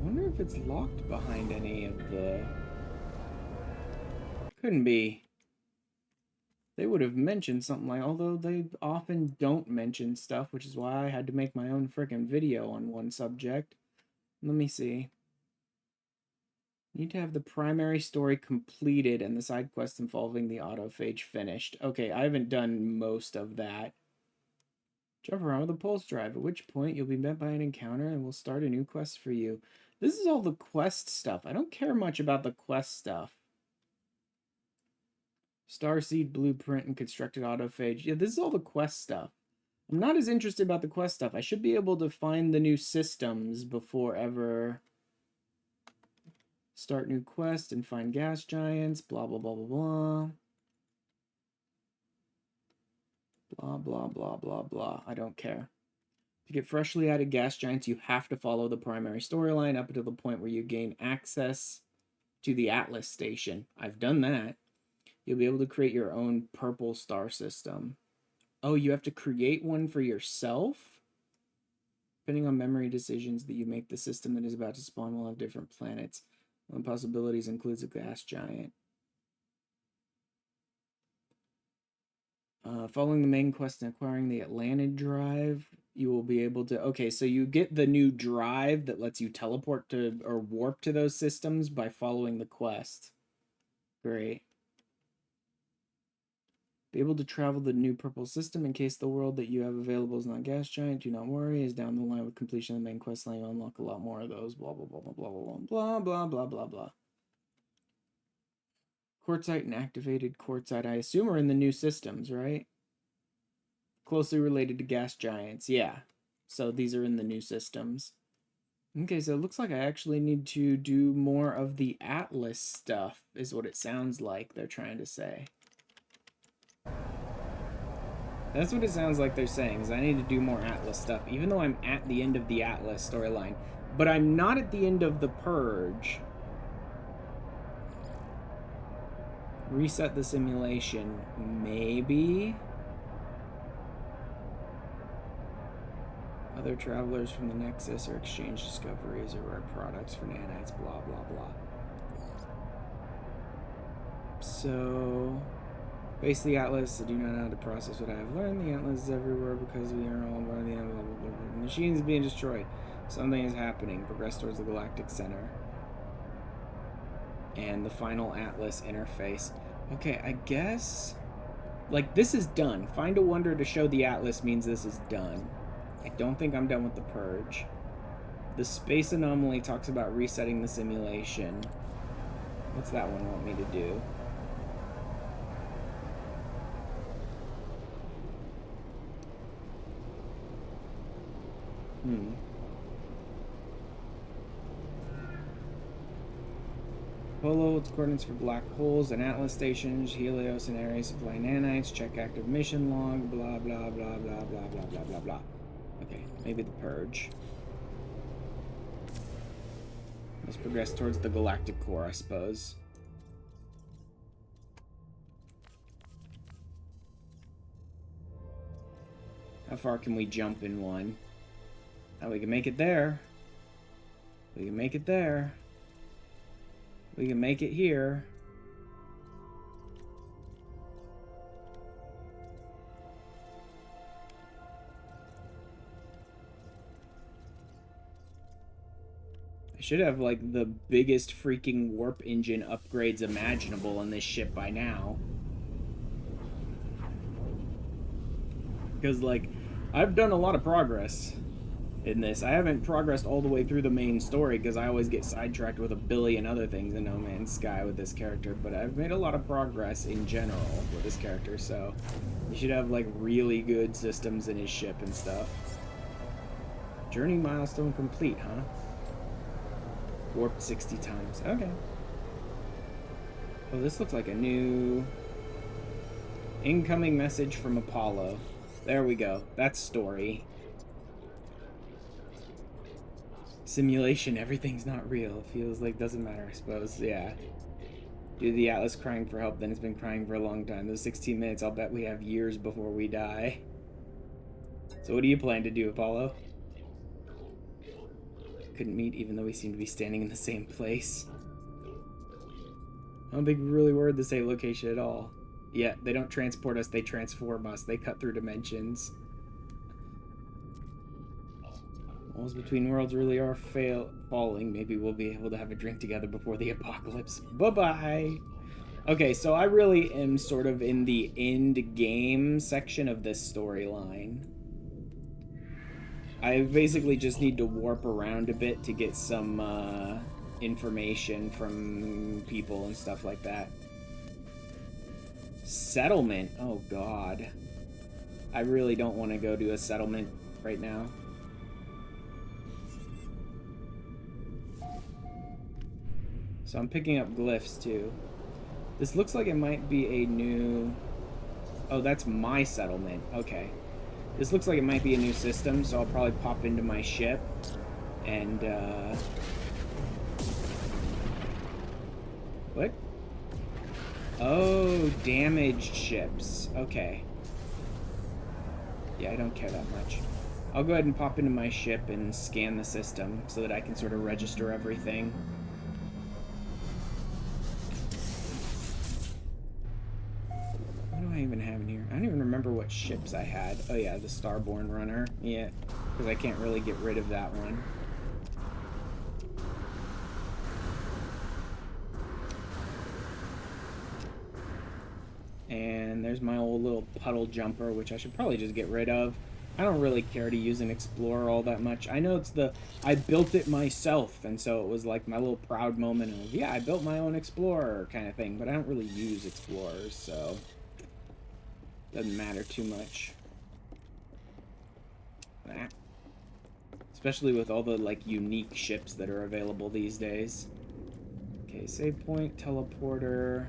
Speaker 1: wonder if it's locked behind any of the... Couldn't be. They would have mentioned something like... Although they often don't mention stuff, which is why I had to make my own freaking video on one subject. Let me see. Need to have the primary story completed and the side quest involving the autophage finished. Okay, I haven't done most of that. Jump around with a pulse drive, at which point you'll be met by an encounter and we'll start a new quest for you. This is all the quest stuff. I don't care much about the quest stuff. Starseed blueprint and constructed autophage. Yeah, this is all the quest stuff. I'm not as interested about the quest stuff. I should be able to find the new systems before ever... Start new quest and find gas giants, blah, blah, blah, blah, blah. Blah, blah, blah, blah, blah. I don't care. To get freshly added gas giants, you have to follow the primary storyline up until the point where you gain access to the Atlas station. I've done that. You'll be able to create your own purple star system. Oh, you have to create one for yourself? Depending on memory decisions that you make, the system that is about to spawn will have different planets. One possibilities includes a gas giant. Following the main quest and acquiring the Atlantid drive, you will be able to... Okay, so you get the new drive that lets you teleport to or warp to those systems by following the quest. Great. Be able to travel the new purple system in case the world that you have available is not gas giant. Do not worry, as down the line with completion of the main quest line, you'll unlock a lot more of those. Blah, blah, blah, blah, blah, blah, blah, blah, blah, blah, blah. Quartzite and activated quartzite, I assume, are in the new systems, right? Closely related to gas giants, yeah. So these are in the new systems. Okay, so it looks like I actually need to do more of the Atlas stuff, is what it sounds like they're trying to say. That's what it sounds like they're saying, is I need to do more Atlas stuff, even though I'm at the end of the Atlas storyline. But I'm not at the end of the Purge. Reset the simulation. Maybe? Other travelers from the Nexus or exchange discoveries or rare products for nanites, blah, blah, blah. So... Face the Atlas. I do not know how to process what I have learned. The Atlas is everywhere because we are all part of the end. Blah, blah, blah, blah. The machine is being destroyed. Something is happening. Progress towards the galactic center. And the final Atlas interface. Okay, I guess... Like, this is done. Find a wonder to show the Atlas means this is done. I don't think I'm done with the Purge. The space anomaly talks about resetting the simulation. What's that one want me to do? Polo holds coordinates for black holes and Atlas stations. Helios and Ares supply nanites. Check active mission log. Blah, blah, blah, blah, blah, blah, blah, blah, blah. Okay, maybe the Purge. Let's progress towards the Galactic Core, I suppose. How far can we jump in one? Oh, we can make it there. We can make it there. We can make it here. I should have, like, the biggest freaking warp engine upgrades imaginable on this ship by now. Because, like, I've done a lot of progress in this. I haven't progressed all the way through the main story because I always get sidetracked with a billion other things in No Man's Sky with this character, but I've made a lot of progress in general with this character, so he should have, like, really good systems in his ship and stuff. Journey milestone complete, huh? Warped 60 times. Okay. Oh, this looks like a new incoming message from Apollo. There we go. That's story. Simulation, everything's not real. Feels like doesn't matter, I suppose. Yeah. Due to the Atlas crying for help, then it's been crying for a long time. Those 16 minutes, I'll bet we have years before we die. So what do you plan to do, Apollo? Couldn't meet even though we seem to be standing in the same place. I don't think we really word the same location at all. Yeah, they don't transport us, they transform us. They cut through dimensions. Walls between worlds really are falling. Maybe we'll be able to have a drink together before the apocalypse. Bye-bye! Okay, so I really am sort of in the end game section of this storyline. I basically just need to warp around a bit to get some information from people and stuff like that. Settlement? Oh god. I really don't want to go to a settlement right now. So I'm picking up glyphs too. This looks like it might be a new... Oh, that's my settlement. Okay. This looks like it might be a new system, so I'll probably pop into my ship and, What? Oh, damaged ships. Okay. Yeah, I don't care that much. I'll go ahead and pop into my ship and scan the system so that I can sort of register everything. What do I even have in here? I don't even remember what ships I had. Oh yeah, the Starborn Runner. Yeah, because I can't really get rid of that one. And there's my old little puddle jumper, which I should probably just get rid of. I don't really care to use an Explorer all that much. I know it's I built it myself, and so it was like my little proud moment of, yeah, I built my own Explorer kind of thing, but I don't really use Explorers, so doesn't matter too much. Especially with all the, like, unique ships that are available these days. Okay, save point, teleporter.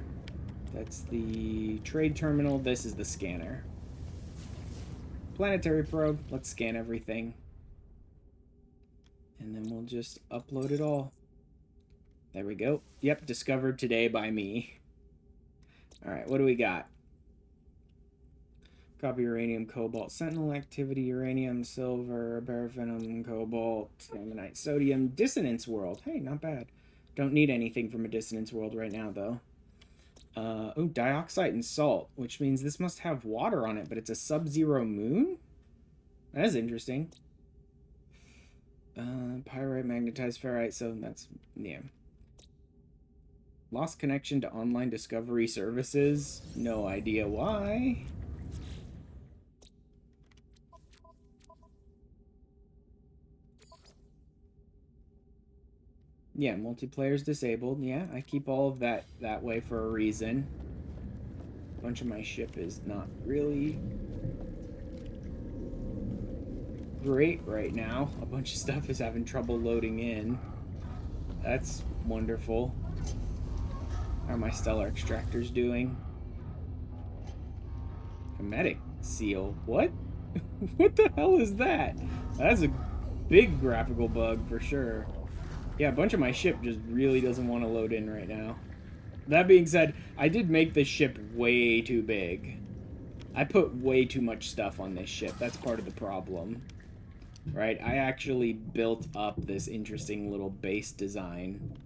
Speaker 1: That's the trade terminal. This is the scanner. Planetary probe. Let's scan everything. And then we'll just upload it all. There we go. Yep, discovered today by me. Alright, what do we got? Copy uranium, cobalt, sentinel activity, uranium, silver, paraffin, cobalt, ammonite, sodium, dissonance world. Hey, not bad. Don't need anything from a dissonance world right now, though. Oh, dioxide and salt, which means this must have water on it, but it's a sub-zero moon? That is interesting. Pyrite, magnetized ferrite, so that's, yeah. Lost connection to online discovery services. No idea why. Yeah, multiplayer's disabled. Yeah, I keep all of that way for a reason. A bunch of my ship is not really great right now. A bunch of stuff is having trouble loading in. That's wonderful. How are my stellar extractors doing? Hermetic seal. What? What the hell is that? That's a big graphical bug for sure. Yeah, a bunch of my ship just really doesn't want to load in right now. That being said, I did make this ship way too big. I put way too much stuff on this ship. That's part of the problem. Right? I actually built up this interesting little base design.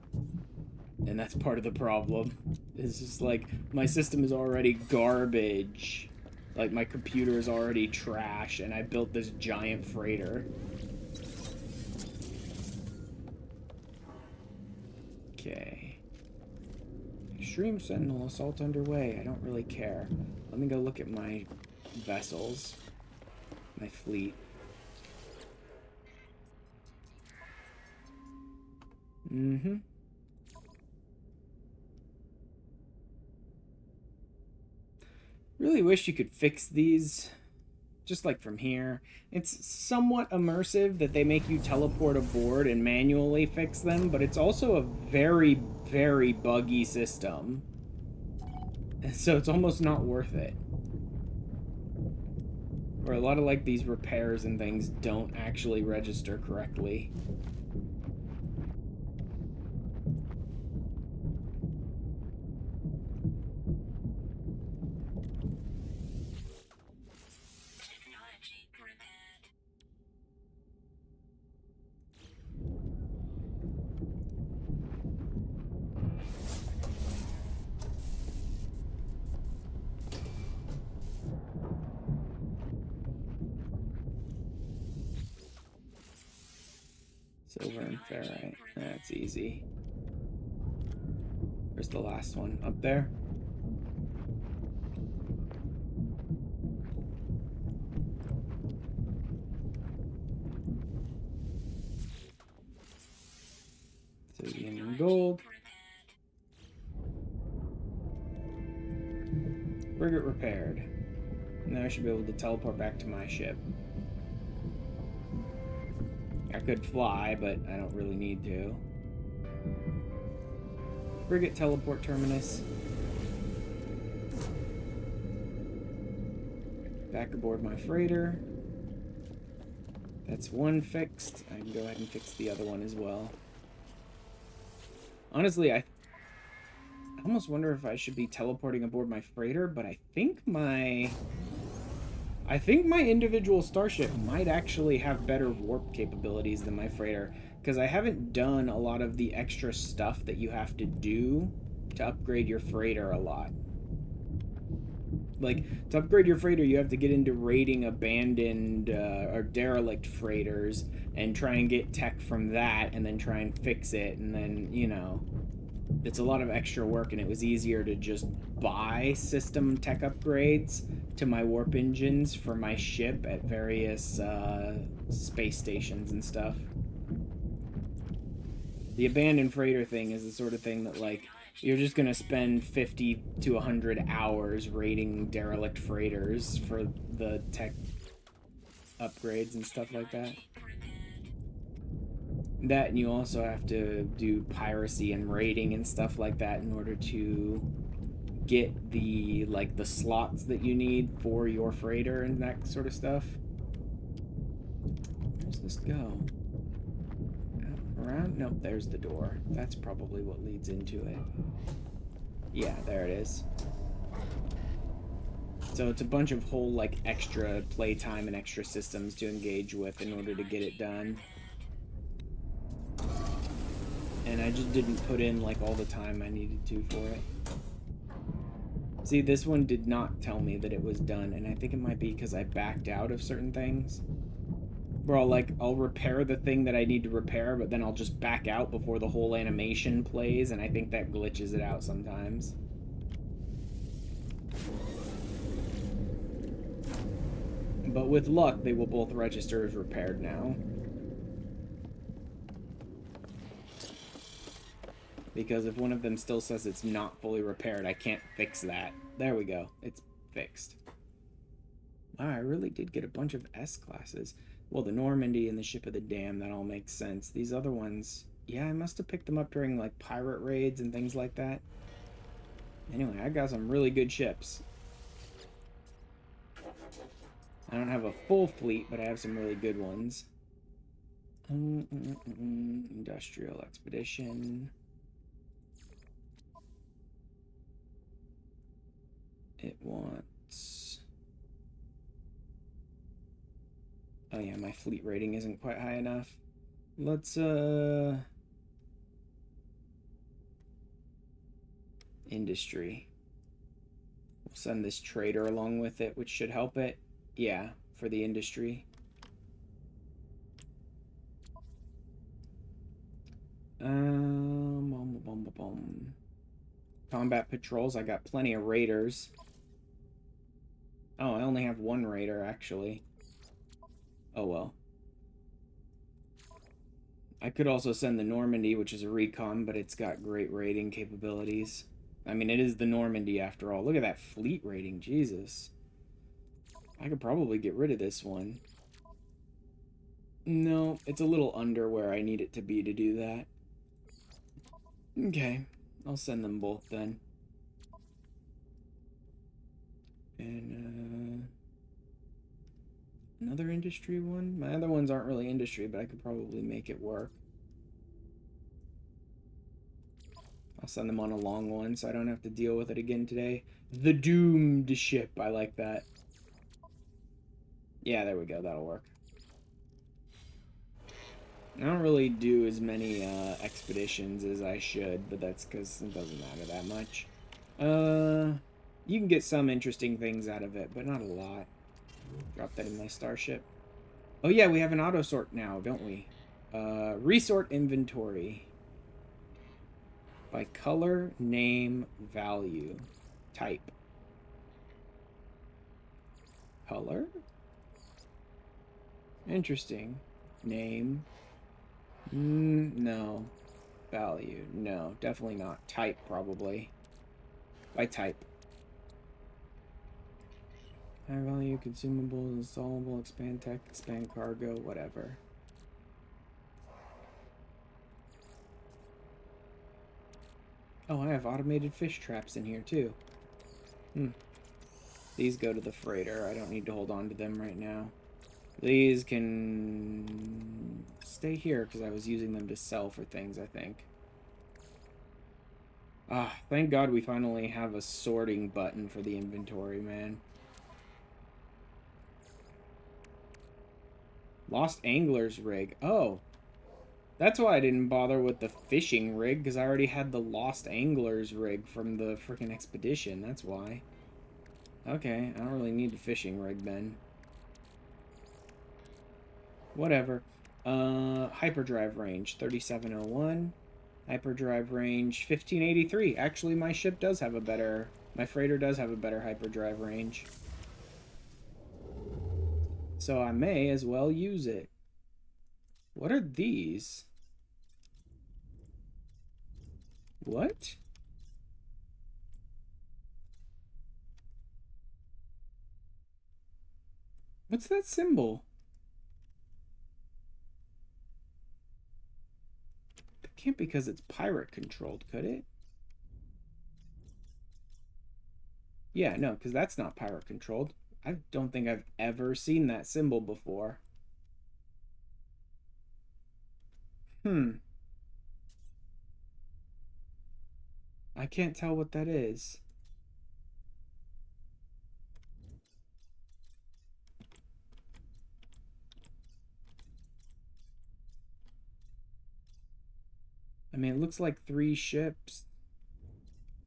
Speaker 1: And that's part of the problem. It's just like, my system is already garbage. Like, my computer is already trash, and I built this giant freighter. Okay. Extreme Sentinel assault underway. I don't really care. Let me go look at my vessels. My fleet. Mm-hmm. Really wish you could fix these just like from here. It's somewhat immersive that they make you teleport aboard and manually fix them, but it's also a very, very buggy system. So it's almost not worth it. Or a lot of like these repairs and things don't actually register correctly. Silver and ferrite. That's easy. Where's the last one? Up there? Sodium and gold. Frigate repaired. Now I should be able to teleport back to my ship. I could fly, but I don't really need to. Frigate teleport terminus. Back aboard my freighter. That's one fixed. I can go ahead and fix the other one as well. Honestly, I almost wonder if I should be teleporting aboard my freighter, but I think my individual starship might actually have better warp capabilities than my freighter, because I haven't done a lot of the extra stuff that you have to do to upgrade your freighter a lot. Like, to upgrade your freighter, you have to get into raiding abandoned or derelict freighters and try and get tech from that and then try and fix it, and then, you know, it's a lot of extra work, and it was easier to just buy system tech upgrades to my warp engines for my ship at various space stations and stuff. The abandoned freighter thing is the sort of thing that, like, you're just gonna spend 50 to 100 hours raiding derelict freighters for the tech upgrades and stuff like that. That, and you also have to do piracy and raiding and stuff like that in order to get the, like, the slots that you need for your freighter and that sort of stuff. Where's this go? Around? Nope, there's the door. That's probably what leads into it. Yeah, there it is. So it's a bunch of whole, like, extra playtime and extra systems to engage with in order to get it done. And I just didn't put in, like, all the time I needed to for it. See, this one did not tell me that it was done, and I think it might be because I backed out of certain things. Where I'll repair the thing that I need to repair, but then I'll just back out before the whole animation plays, and I think that glitches it out sometimes. But with luck, they will both register as repaired now. Because if one of them still says it's not fully repaired, I can't fix that. There we go. It's fixed. Wow, I really did get a bunch of S-classes. Well, the Normandy and the Ship of the Dam, that all makes sense. These other ones, yeah, I must have picked them up during, like, pirate raids and things like that. Anyway, I got some really good ships. I don't have a full fleet, but I have some really good ones. Industrial expedition. It wants... Oh yeah, my fleet rating isn't quite high enough. Let's, industry. We'll send this trader along with it, which should help it. Yeah, for the industry. Combat patrols, I got plenty of raiders. Oh, I only have one raider, actually. Oh well. I could also send the Normandy, which is a recon, but it's got great raiding capabilities. I mean, it is the Normandy after all. Look at that fleet rating, Jesus. I could probably get rid of this one. No, it's a little under where I need it to be to do that. Okay, I'll send them both then. And, another industry one? My other ones aren't really industry, but I could probably make it work. I'll send them on a long one so I don't have to deal with it again today. The Doomed Ship. I like that. Yeah, there we go. That'll work. I don't really do as many expeditions as I should, but that's because it doesn't matter that much. You can get some interesting things out of it, but not a lot. Drop that in my starship. Oh yeah, we have an auto sort now, don't we? Resort inventory. By color, name, value, type. Color? Interesting. Name. No. Value. No, definitely not. Type, probably. By type. High value, consumable, installable, expand tech, expand cargo, whatever. Oh, I have automated fish traps in here, too. These go to the freighter. I don't need to hold on to them right now. These can stay here because I was using them to sell for things, I think. Ah, thank God we finally have a sorting button for the inventory, man. Lost Angler's rig. Oh. That's why I didn't bother with the fishing rig, because I already had the Lost Angler's rig from the freaking expedition. That's why. Okay, I don't really need the fishing rig then. Whatever. Hyperdrive range, 3701. Hyperdrive range, 1583. Actually, my ship does have a better... My freighter does have a better hyperdrive range. So I may as well use it. What are these? What? What's that symbol? It can't be because it's pirate controlled, could it? Yeah, no, because that's not pirate controlled. I don't think I've ever seen that symbol before. I can't tell what that is. I mean, it looks like 3 ships.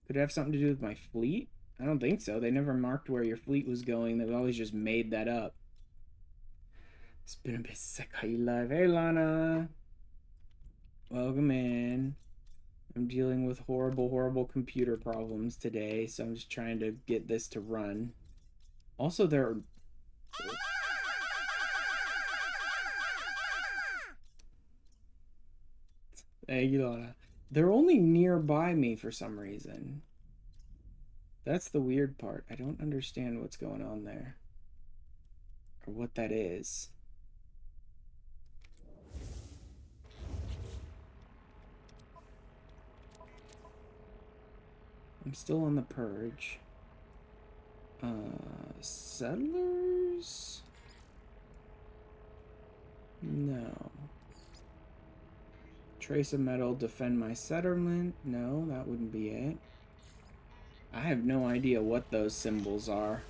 Speaker 1: Could it have something to do with my fleet? I don't think so. They never marked where your fleet was going. They've always just made that up. It's been a bit Sekai live. Hey, Lana. Welcome in. I'm dealing with horrible, horrible computer problems today, so I'm just trying to get this to run. Also, there are... Hey, Lana. They're only nearby me for some reason. That's the weird part. I don't understand what's going on there. Or what that is. I'm still on the purge. Settlers? No. Trace a metal, defend my settlement. No, that wouldn't be it. I have no idea what those symbols are.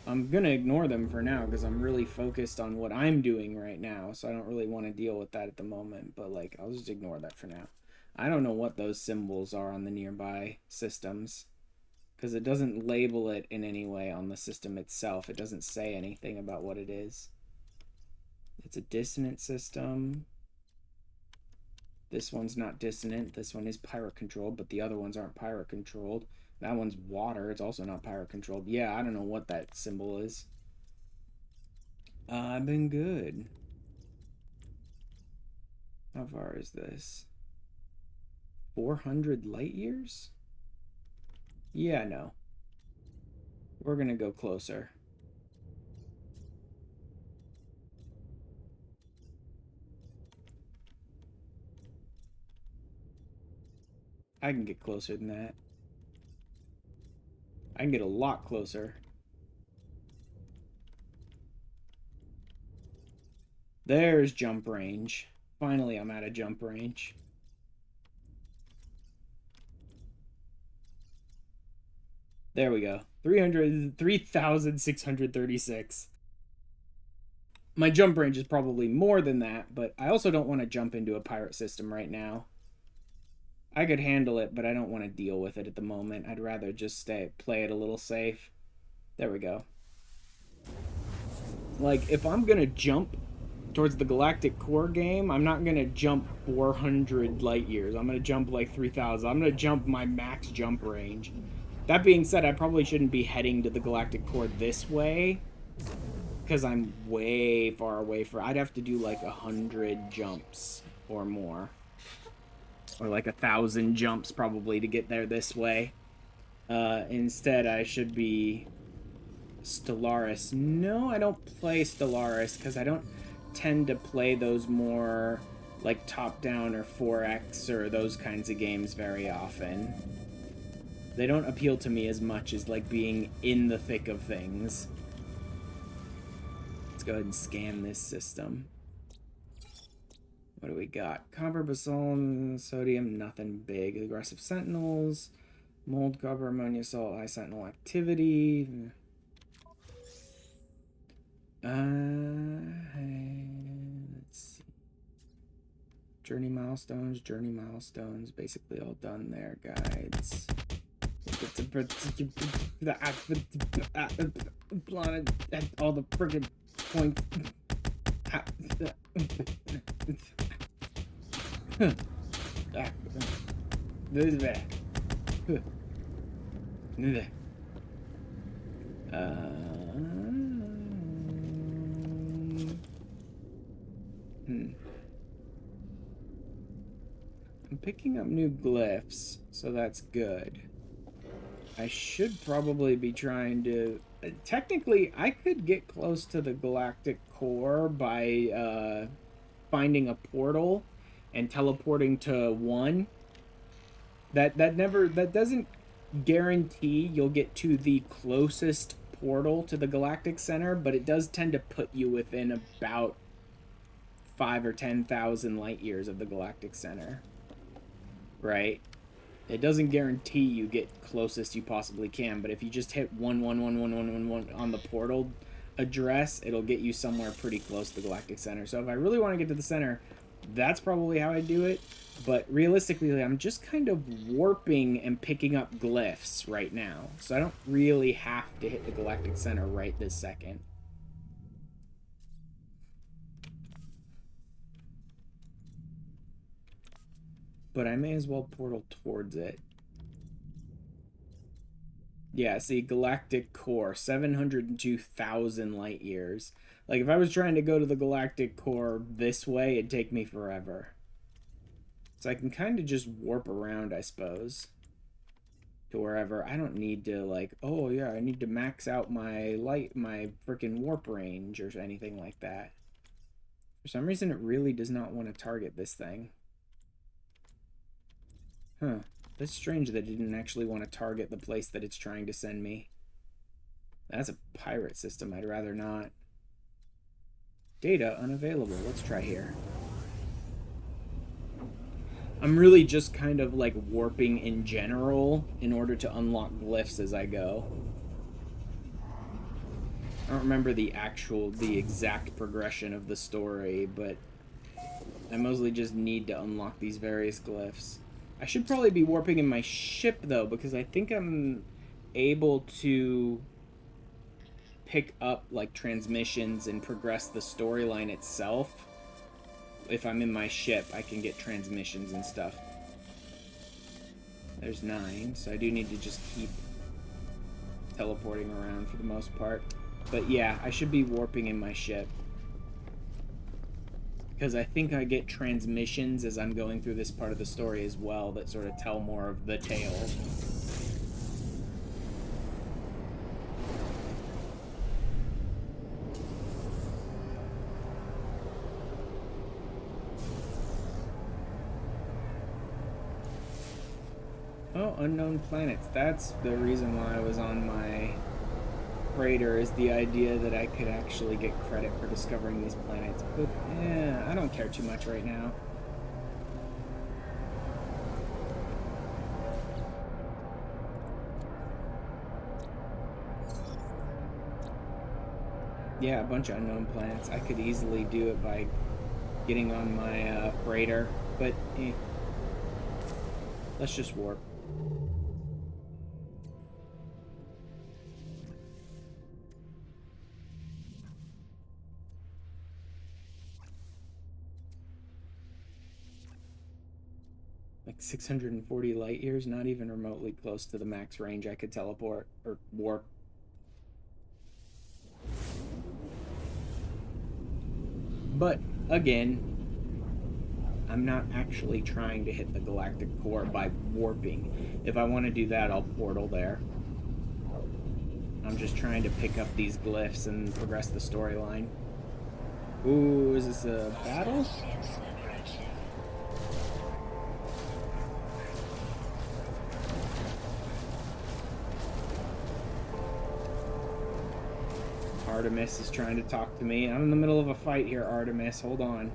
Speaker 1: I'm gonna ignore them for now because I'm really focused on what I'm doing right now, so I don't really want to deal with that at the moment, but like I'll just ignore that for now. I don't know what those symbols are on the nearby systems because it doesn't label it in any way on the system itself. It doesn't say anything about what it is. It's a dissonant system. This one's not dissonant. This one is pirate controlled, but the other ones aren't pirate controlled. That one's water. It's also not pirate controlled. Yeah, I don't know what that symbol is. I've been good. How far is this? 400 light years? Yeah, no. We're gonna go closer. I can get closer than that. I can get a lot closer. There's jump range. Finally, I'm at a jump range. There we go. 3,636. My jump range is probably more than that, but I also don't want to jump into a pirate system right now. I could handle it, but I don't want to deal with it at the moment. I'd rather just play it a little safe. There we go. Like, if I'm going to jump towards the Galactic Core game, I'm not going to jump 400 light years. I'm going to jump like 3,000. I'm going to jump my max jump range. That being said, I probably shouldn't be heading to the Galactic Core this way because I'm way far away from. I'd have to do like 100 jumps or more, or like 1,000 jumps probably to get there this way. Instead, I should be Stellaris. No, I don't play Stellaris because I don't tend to play those more like top-down or 4X or those kinds of games very often. They don't appeal to me as much as like being in the thick of things. Let's go ahead and scan this system. What do we got? Copper, basalt, sodium, nothing big. Aggressive sentinels, mold, copper, ammonia, salt, high sentinel activity. Let's see. Journey milestones, basically all done there, guides. All the friggin' points. I'm picking up new glyphs, so that's good. I should probably be trying to... Technically, I could get close to the Galactic Core by finding a portal and teleporting to 1. That doesn't guarantee you'll get to the closest portal to the Galactic Center, but it does tend to put you within about 5 or 10,000 light years of the Galactic Center. Right? It doesn't guarantee you get closest you possibly can, but if you just hit 1111111 on the portal address, it'll get you somewhere pretty close to the Galactic Center. So if I really want to get to the center, that's probably how I do it. But realistically, I'm just kind of warping and picking up glyphs right now. So I don't really have to hit the Galactic Center right this second. But I may as well portal towards it. Yeah, see, Galactic Core, 702,000 light years. Like, if I was trying to go to the Galactic Core this way, it'd take me forever. So I can kind of just warp around, I suppose, to wherever. I don't need to, like, oh, yeah, I need to max out my freaking warp range or anything like that. For some reason, it really does not want to target this thing. Huh. That's strange that it didn't actually want to target the place that it's trying to send me. That's a pirate system. I'd rather not. Data unavailable. Let's try here. I'm really just kind of like warping in general in order to unlock glyphs as I go. I don't remember the exact progression of the story, but I mostly just need to unlock these various glyphs. I should probably be warping in my ship, though, because I think I'm able to pick up, like, transmissions and progress the storyline itself. If I'm in my ship, I can get transmissions and stuff. There's 9, so I do need to just keep teleporting around for the most part. But yeah, I should be warping in my ship. Because I think I get transmissions as I'm going through this part of the story as well that sort of tell more of the tale. Oh, unknown planets. That's the reason why I was on my freighter, is the idea that I could actually get credit for discovering these planets. But, yeah, I don't care too much right now. Yeah, a bunch of unknown planets. I could easily do it by getting on my freighter, but let's just warp. Like 640 light years, not even remotely close to the max range I could teleport or warp. But again, I'm not actually trying to hit the galactic core by warping. If I want to do that, I'll portal there. I'm just trying to pick up these glyphs and progress the storyline. Ooh, is this a battle? Artemis is trying to talk to me. I'm in the middle of a fight here, Artemis. Hold on.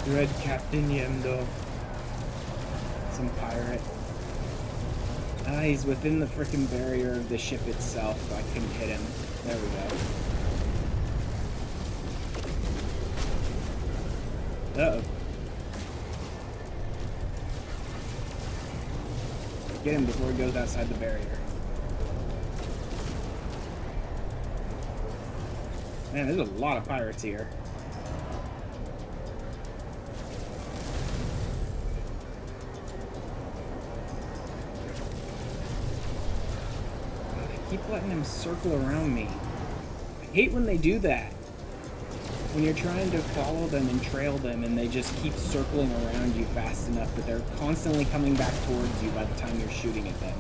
Speaker 1: Red Captain Yendo. Some pirate. Ah, he's within the frickin' barrier of the ship itself, so I couldn't hit him. There we go. Uh-oh. Get him before he goes outside the barrier. Man, there's a lot of pirates here. Keep letting them circle around me. I hate when they do that. When you're trying to follow them and trail them and they just keep circling around you fast enough that they're constantly coming back towards you by the time you're shooting at them.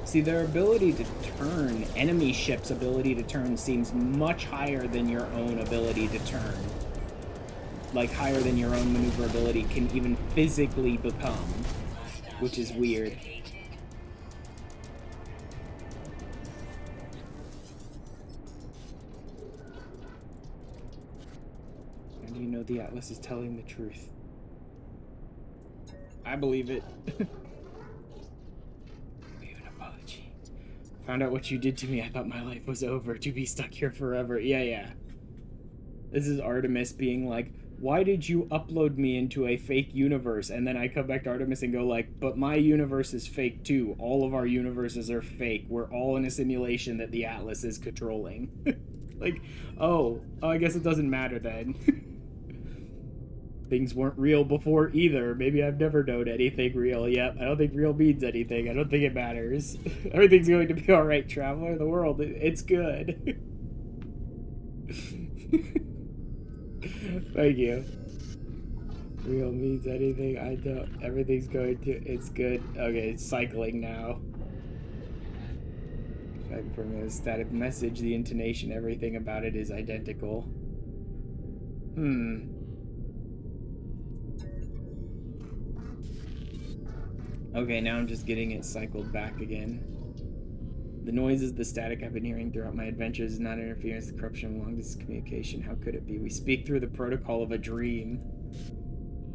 Speaker 1: See, their ability to turn, enemy ships' ability to turn, seems much higher than your own ability to turn. Like, higher than your own maneuverability can even physically become, which is weird. How do you know the Atlas is telling the truth? I believe it. Found out what you did to me. I thought my life was over. To be stuck here forever. Yeah. This is Artemis being like, why did you upload me into a fake universe? And then I come back to Artemis and go like, but my universe is fake too. All of our universes are fake. We're all in a simulation that the Atlas is controlling. Like, oh, I guess it doesn't matter then. Things weren't real before either. Maybe I've never known anything real. Yep, I don't think real means anything. I don't think it matters. Everything's going to be alright, traveler. The world, it's good. Thank you. Real means anything. I don't. Everything's going to. It's good. Okay, it's cycling now. Aside from a static message, the intonation, everything about it is identical. Okay, now I'm just getting it cycled back again. The noise is the static I've been hearing throughout my adventures is not interference, corruption, long distance communication. How could it be? We speak through the protocol of a dream.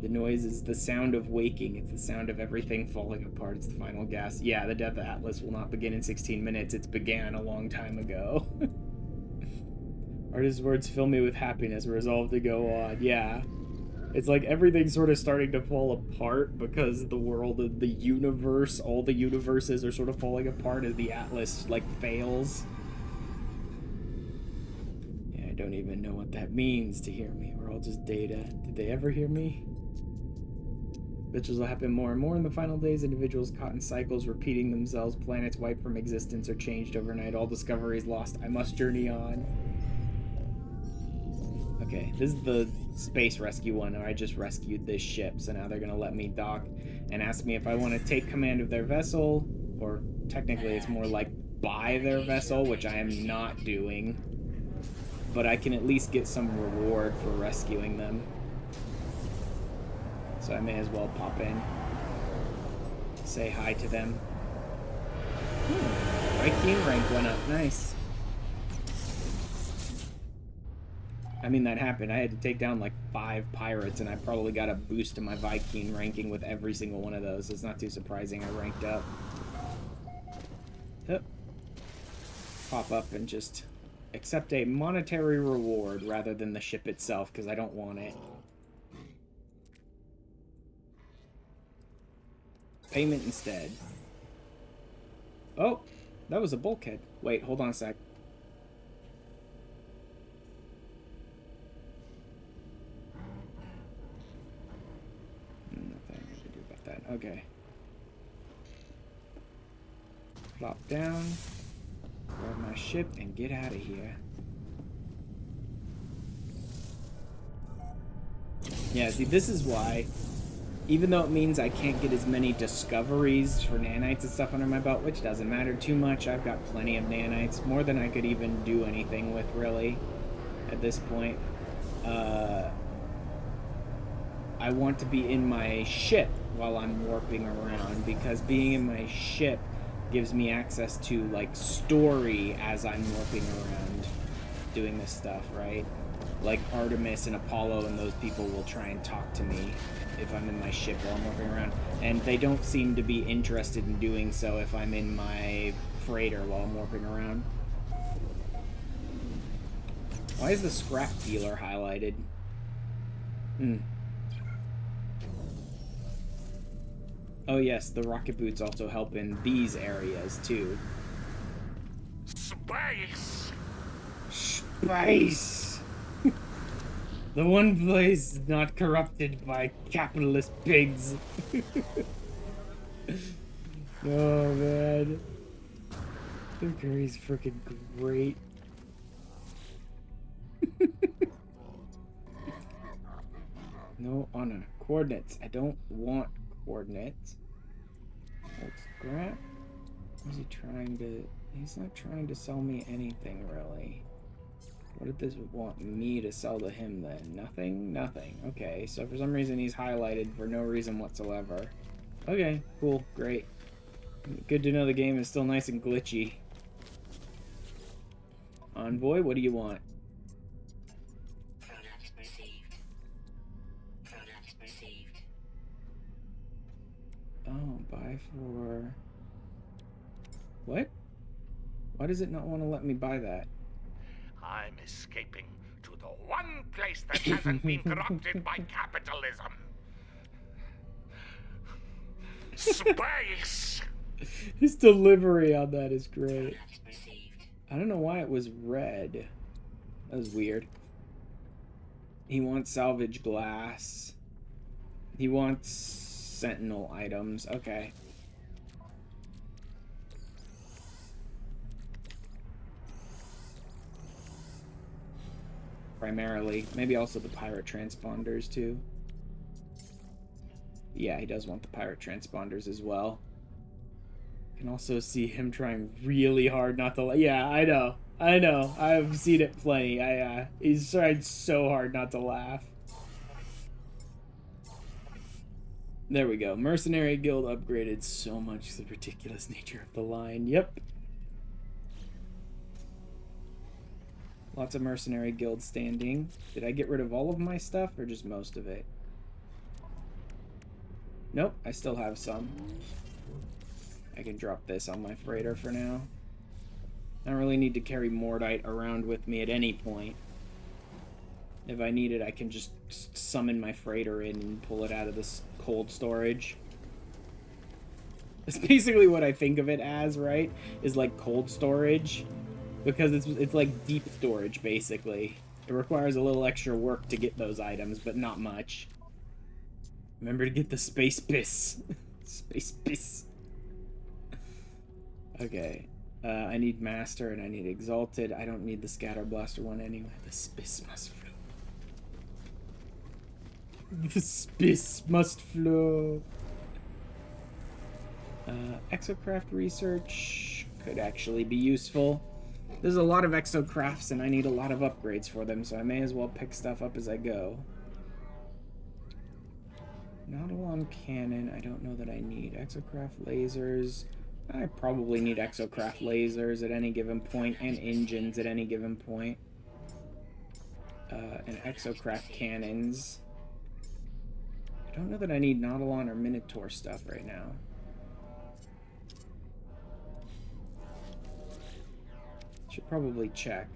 Speaker 1: The noise is the sound of waking. It's the sound of everything falling apart. It's the final gasp. Yeah, the death of Atlas will not begin in 16 minutes. It's began a long time ago. Artist's words fill me with happiness, resolve to go on. Yeah. It's like everything's sort of starting to fall apart because the world of the universe, all the universes are sort of falling apart as the Atlas, like, fails. Yeah, I don't even know what that means to hear me. We're all just data. Did they ever hear me? Bitches will happen more and more in the final days. Individuals caught in cycles repeating themselves. Planets wiped from existence or changed overnight. All discoveries lost. I must journey on. Okay, this is the space rescue one where I just rescued this ship, so now they're gonna let me dock and ask me if I want to take command of their vessel, or technically it's more like buy their vessel, which I am not doing, but I can at least get some reward for rescuing them. So I may as well pop in, say hi to them. Viking rank went up, nice. I mean, that happened. I had to take down like 5 pirates, and I probably got a boost to my Viking ranking with every single one of those. It's not too surprising I ranked up. Hup. Pop up and just accept a monetary reward rather than the ship itself, because I don't want it. Payment instead. Oh, that was a bulkhead. Wait, hold on a sec. Nothing I can do about that. Okay. Plop down. Grab my ship and get out of here. Yeah, see, this is why, even though it means I can't get as many discoveries for nanites and stuff under my belt, which doesn't matter too much, I've got plenty of nanites, more than I could even do anything with, really, at this point. I want to be in my ship while I'm warping around, because being in my ship gives me access to, like, story as I'm warping around doing this stuff, right? Like Artemis and Apollo and those people will try and talk to me if I'm in my ship while I'm warping around, and they don't seem to be interested in doing so if I'm in my freighter while I'm warping around. Why is the scrap dealer highlighted? Oh yes, the rocket boots also help in these areas too.
Speaker 2: Space!
Speaker 1: Space! The one place not corrupted by capitalist pigs. Oh man. The Curry's freaking great. No honor. Coordinates. I don't want coordinates. Let's scrap. Is he trying to... He's not trying to sell me anything, really. What did this want me to sell to him, then? Nothing? Nothing. Okay, so for some reason he's highlighted for no reason whatsoever. Okay, cool, great. Good to know the game is still nice and glitchy. Envoy, what do you want?
Speaker 3: Product received. Product received.
Speaker 1: Oh, buy for... What? Why does it not want to let me buy that?
Speaker 2: I'm escaping to the one place that hasn't been corrupted by capitalism. Space!
Speaker 1: His delivery on that is great. I don't know why it was red. That was weird. He wants salvage glass. He wants sentinel items. Okay. primarily. Maybe also the pirate transponders, too. Yeah, he does want the pirate transponders as well. You can also see him trying really hard not to... Yeah, I know. I know. I've seen it plenty. He's trying so hard not to laugh. There we go. Mercenary Guild upgraded so much. The ridiculous nature of the line. Yep. Lots of Mercenary Guild standing. Did I get rid of all of my stuff or just most of it? Nope, I still have some. I can drop this on my freighter for now. I don't really need to carry Mordite around with me at any point. If I need it, I can just summon my freighter in and pull it out of this cold storage. It's basically what I think of it as, right? Is like cold storage. Because it's like deep storage, basically. It requires a little extra work to get those items, but not much. Remember to get the space piss. Space piss. Okay. I need Master and I need Exalted. I don't need the Scatter Blaster one anyway. The Spiss must flow. The Spiss must flow. Exocraft research could actually be useful. There's a lot of exocrafts and I need a lot of upgrades for them, so I may as well pick stuff up as I go. Nautilon cannon, I don't know that I need. Exocraft lasers. I probably need exocraft lasers at any given point, and engines at any given point. And exocraft cannons. I don't know that I need Nautilon or Minotaur stuff right now. Should probably check.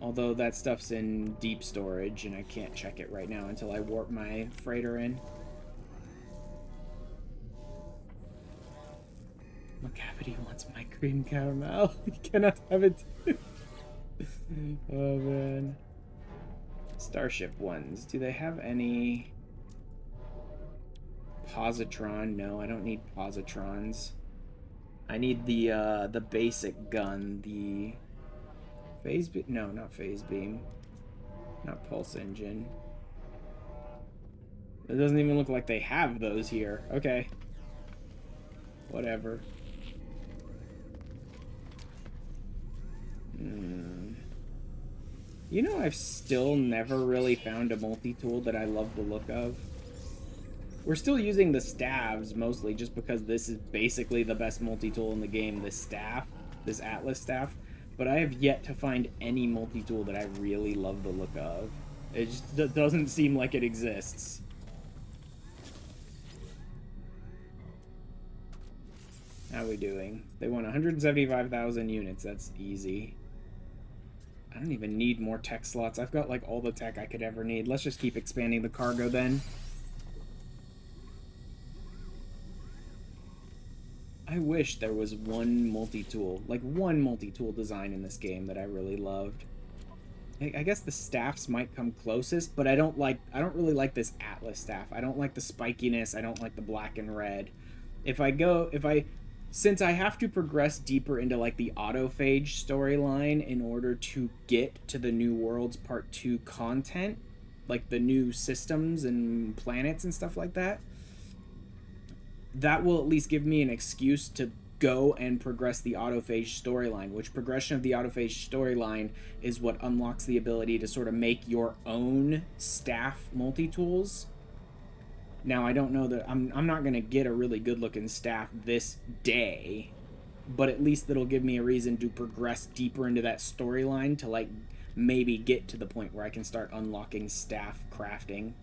Speaker 1: Although that stuff's in deep storage, and I can't check it right now until I warp my freighter in. Macavity wants my cream caramel. You cannot have it. Oh, man. Starship ones. Do they have any... Positron? No, I don't need positrons. I need the basic gun, the phase beam. No, not phase beam. Not pulse engine. It doesn't even look like they have those here. Okay. Whatever. You know, I've still never really found a multi-tool that I love the look of. We're still using the staves mostly just because this is basically the best multi-tool in the game, this staff, this Atlas staff. But I have yet to find any multi-tool that I really love the look of. It just doesn't seem like it exists. How are we doing? They want 175,000 units. That's easy. I don't even need more tech slots. I've got like all the tech I could ever need. Let's just keep expanding the cargo then. I wish there was one multi-tool, like one multi-tool design in this game that I really loved. I guess the staffs might come closest, but I don't really like this Atlas staff. I don't like the spikiness. I don't like the black and red. Since I have to progress deeper into like the autophage storyline in order to get to the New Worlds Part 2 content, like the new systems and planets and stuff like that, that will at least give me an excuse to go and progress the autophage storyline, which progression of the autophage storyline is what unlocks the ability to sort of make your own staff multi-tools. Now, I don't know that I'm not going to get a really good looking staff this day, but at least it'll give me a reason to progress deeper into that storyline to like maybe get to the point where I can start unlocking staff crafting.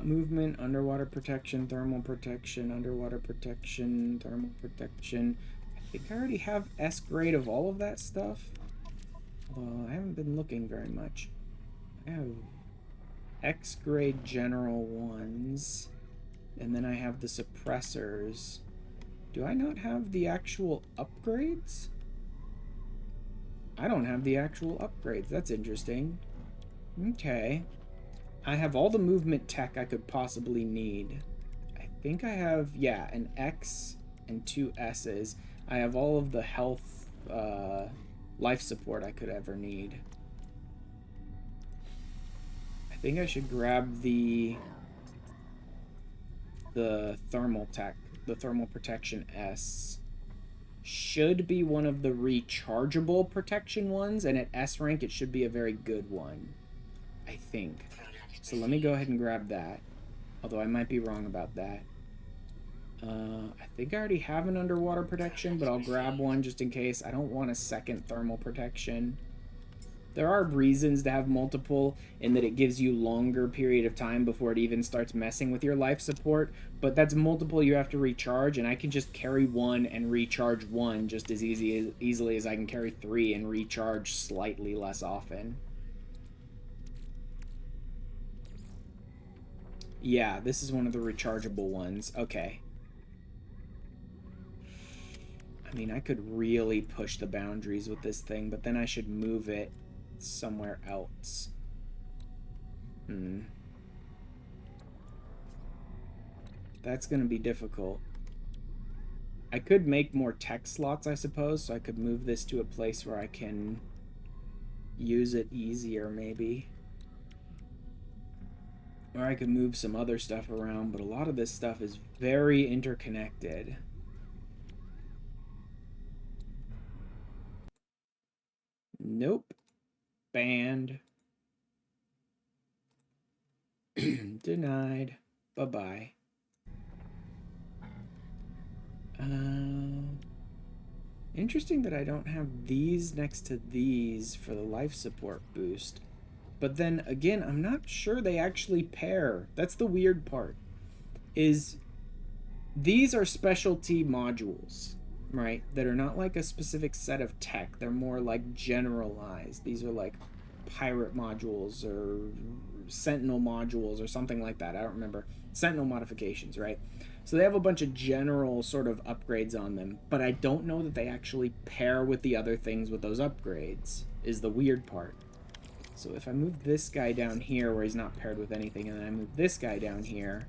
Speaker 1: Movement, underwater protection, thermal protection, underwater protection, thermal protection. I think I already have S grade of all of that stuff. Although I haven't been looking very much. I have X grade general ones. And then I have the suppressors. Do I not have the actual upgrades? I don't have the actual upgrades. That's interesting. Okay. I have all the movement tech I could possibly need. I think I have, yeah, an X and 2 S's. I have all of the health, life support I could ever need. I think I should grab the thermal tech, the thermal protection S. Should be one of the rechargeable protection ones, and at S rank it should be a very good one, I think. So let me go ahead and grab that, although I might be wrong about that. I think I already have an underwater protection, but I'll grab one just in case. I don't want a second thermal protection. There are reasons to have multiple in that it gives you longer period of time before it even starts messing with your life support, but that's multiple you have to recharge, and I can just carry one and recharge one just as easily as I can carry 3 and recharge slightly less often. Yeah, this is one of the rechargeable ones. Okay. I mean, I could really push the boundaries with this thing, but then I should move it somewhere else. That's going to be difficult. I could make more tech slots, I suppose, so I could move this to a place where I can use it easier, maybe. Or I could move some other stuff around, but a lot of this stuff is very interconnected. Nope. Banned. Denied. Bye-bye. Interesting that I don't have these next to these for the life support boost. But then, again, I'm not sure they actually pair. That's the weird part. Is these are specialty modules, right? That are not like a specific set of tech. They're more like generalized. These are like pirate modules or sentinel modules or something like that. I don't remember. Sentinel modifications, right? So they have a bunch of general sort of upgrades on them, but I don't know that they actually pair with the other things with those upgrades, is the weird part. So if I move this guy down here where he's not paired with anything, and then I move this guy down here,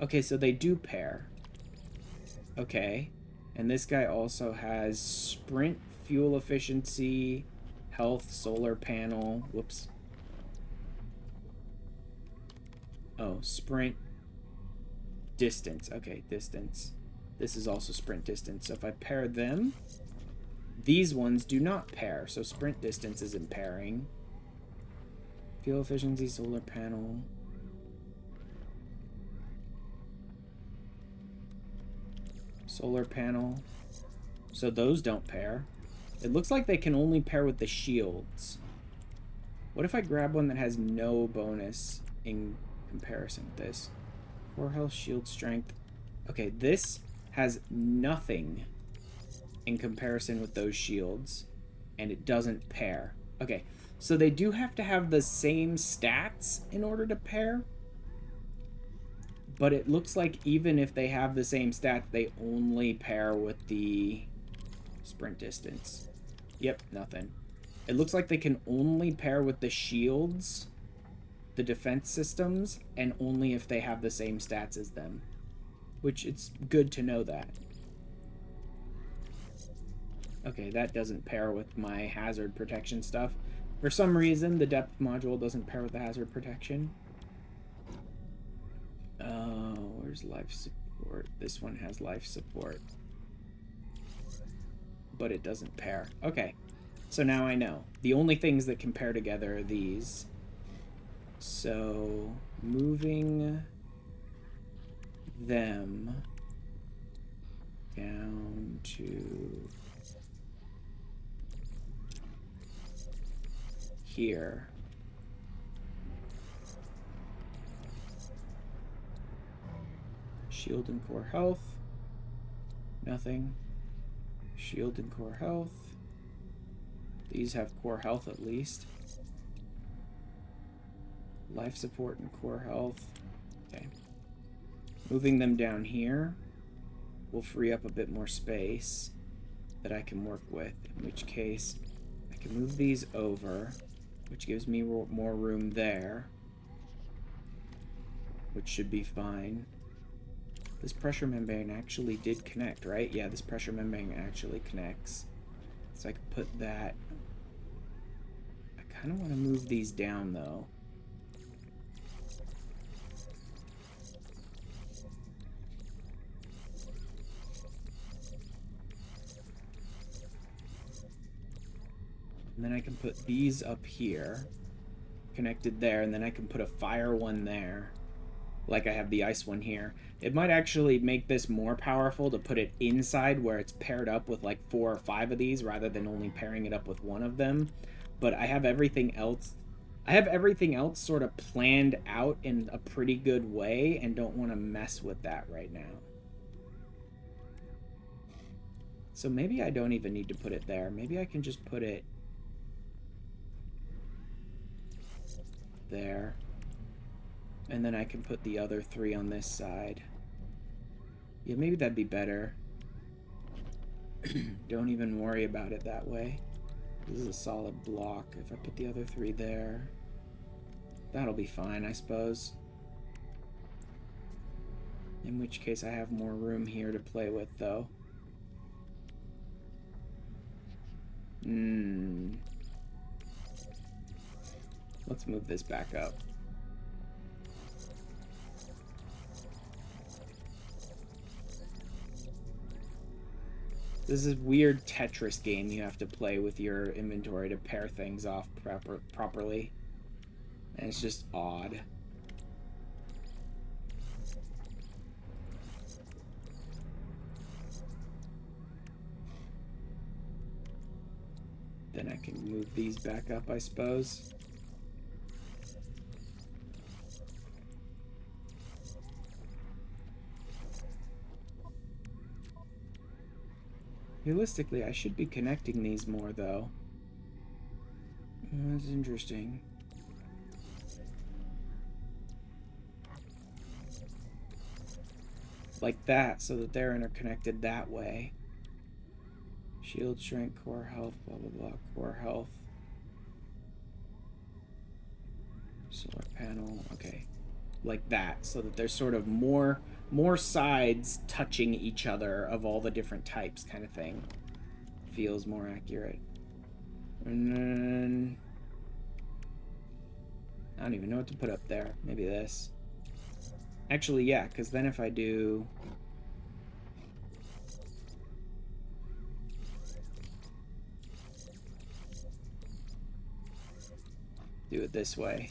Speaker 1: okay, so they do pair. Okay, and this guy also has sprint, fuel efficiency, health, solar panel, whoops. Oh, sprint, distance, okay, distance. This is also sprint distance, so if I pair them, these ones do not pair, so sprint distance isn't pairing. Fuel efficiency, solar panel. Solar panel. So those don't pair. It looks like they can only pair with the shields. What if I grab one that has no bonus in comparison with this? Core health, shield strength. Okay, this has nothing in comparison with those shields, and it doesn't pair. Okay, so they do have to have the same stats in order to pair, but it looks like even if they have the same stats, they only pair with the sprint distance. Yep, nothing. It looks like they can only pair with the shields, the defense systems, and only if they have the same stats as them, which it's good to know that. Okay, that doesn't pair with my hazard protection stuff. For some reason, the depth module doesn't pair with the hazard protection. Where's life support? This one has life support, but it doesn't pair. Okay, so now I know. The only things that can pair together are these. So, moving them down to here. Shield and core health. Nothing. Shield and core health. These have core health at least. Life support and core health. Okay. Moving them down here will free up a bit more space that I can work with, in which case I can move these over, which gives me more room there, which should be fine. This pressure membrane actually did connect, right? Yeah, this pressure membrane actually connects. So I can put that kind of want to move these down, though. And then I can put these up here, connected there, and then I can put a fire one there, like I have the ice one here. It might actually make this more powerful to put it inside where it's paired up with like 4 or 5 of these rather than only pairing it up with one of them. But I have everything else. I have everything else sort of planned out in a pretty good way and don't want to mess with that right now. So maybe I don't even need to put it there. Maybe I can just put it there. And then I can put the other 3 on this side. Yeah, maybe that'd be better. Don't even worry about it that way. This is a solid block. If I put the other 3 there, that'll be fine, I suppose. In which case I have more room here to play with, though. Let's move this back up. This is a weird Tetris game you have to play with your inventory to pair things off properly. And it's just odd. Then I can move these back up, I suppose. Realistically, I should be connecting these more, though. That's interesting. Like that, so that they're interconnected that way. Shield, strength, core health, blah, blah, blah. Core health. Solar panel, okay. Like that, so that there's sort of more sides touching each other of all the different types kind of thing. Feels more accurate. And then I don't even know what to put up there. Maybe this. Actually, yeah, because then if I do it this way.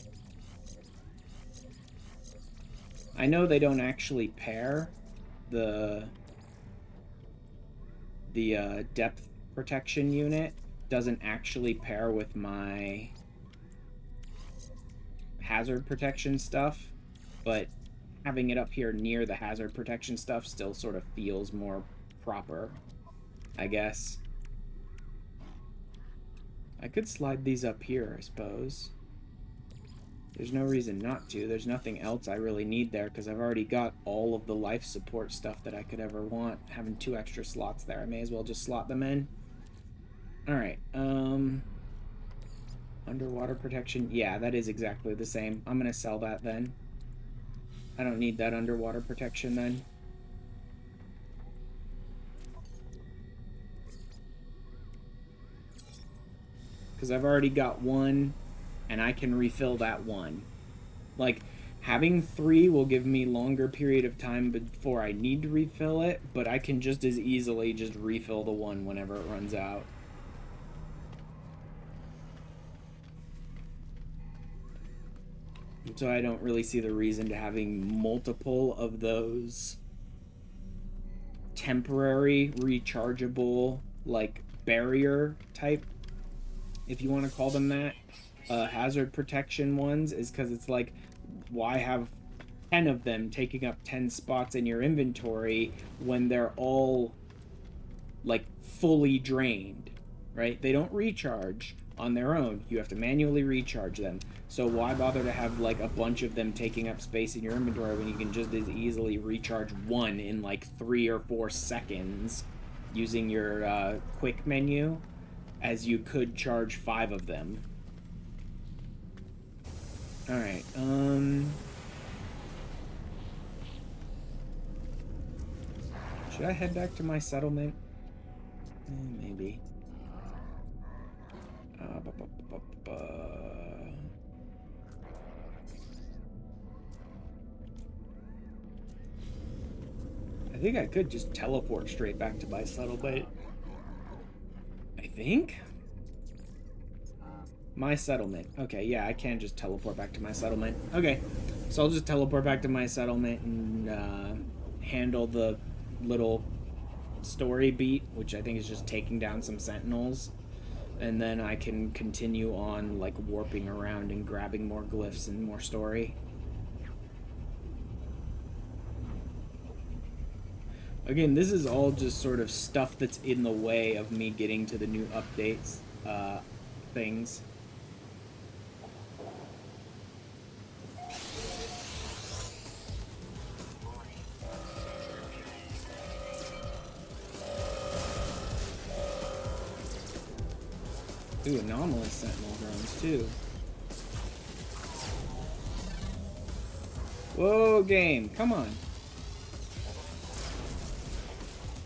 Speaker 1: I know they don't actually pair. The depth protection unit doesn't actually pair with my hazard protection stuff, but having it up here near the hazard protection stuff still sort of feels more proper, I guess. I could slide these up here, I suppose. There's no reason not to. There's nothing else I really need there because I've already got all of the life support stuff that I could ever want. Having 2 extra slots there, I may as well just slot them in. Alright, underwater protection. Yeah, that is exactly the same. I'm gonna sell that then. I don't need that underwater protection then. Because I've already got 1, and I can refill that 1. Like, having 3 will give me longer period of time before I need to refill it, but I can just as easily just refill the 1 whenever it runs out. So I don't really see the reason to having multiple of those temporary rechargeable, like, barrier type, if you want to call them that, hazard protection ones, is because it's like, why have 10 of them taking up 10 spots in your inventory when they're all like fully drained, right? They don't recharge on their own. You have to manually recharge them. So why bother to have like a bunch of them taking up space in your inventory when you can just as easily recharge 1 in like 3 or 4 seconds using your quick menu as you could charge 5 of them. Alright, should I head back to my settlement? Maybe. I think I could just teleport straight back to my settlement. I think? My settlement. Okay, yeah, I can just teleport back to my settlement. Okay, so I'll just teleport back to my settlement and handle the little story beat, which I think is just taking down some sentinels. And then I can continue on, like, warping around and grabbing more glyphs and more story. Again, this is all just sort of stuff that's in the way of me getting to the new updates, things. Ooh, anomalous sentinel drones, too. Whoa, game, come on.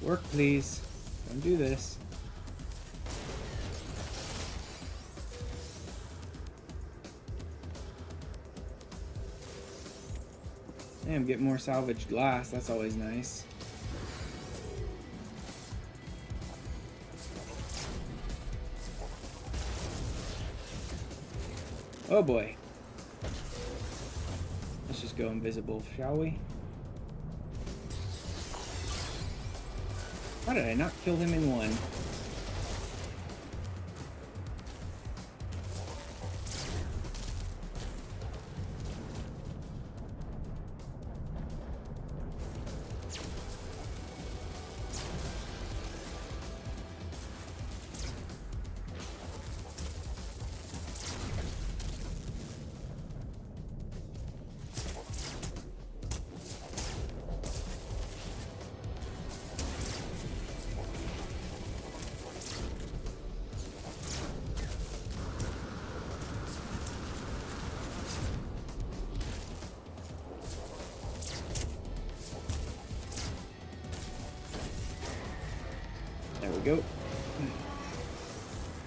Speaker 1: Work, please. Don't do this. Damn, get more salvaged glass. That's always nice. Oh boy. Let's just go invisible, shall we? How did I not kill him in one? There we go.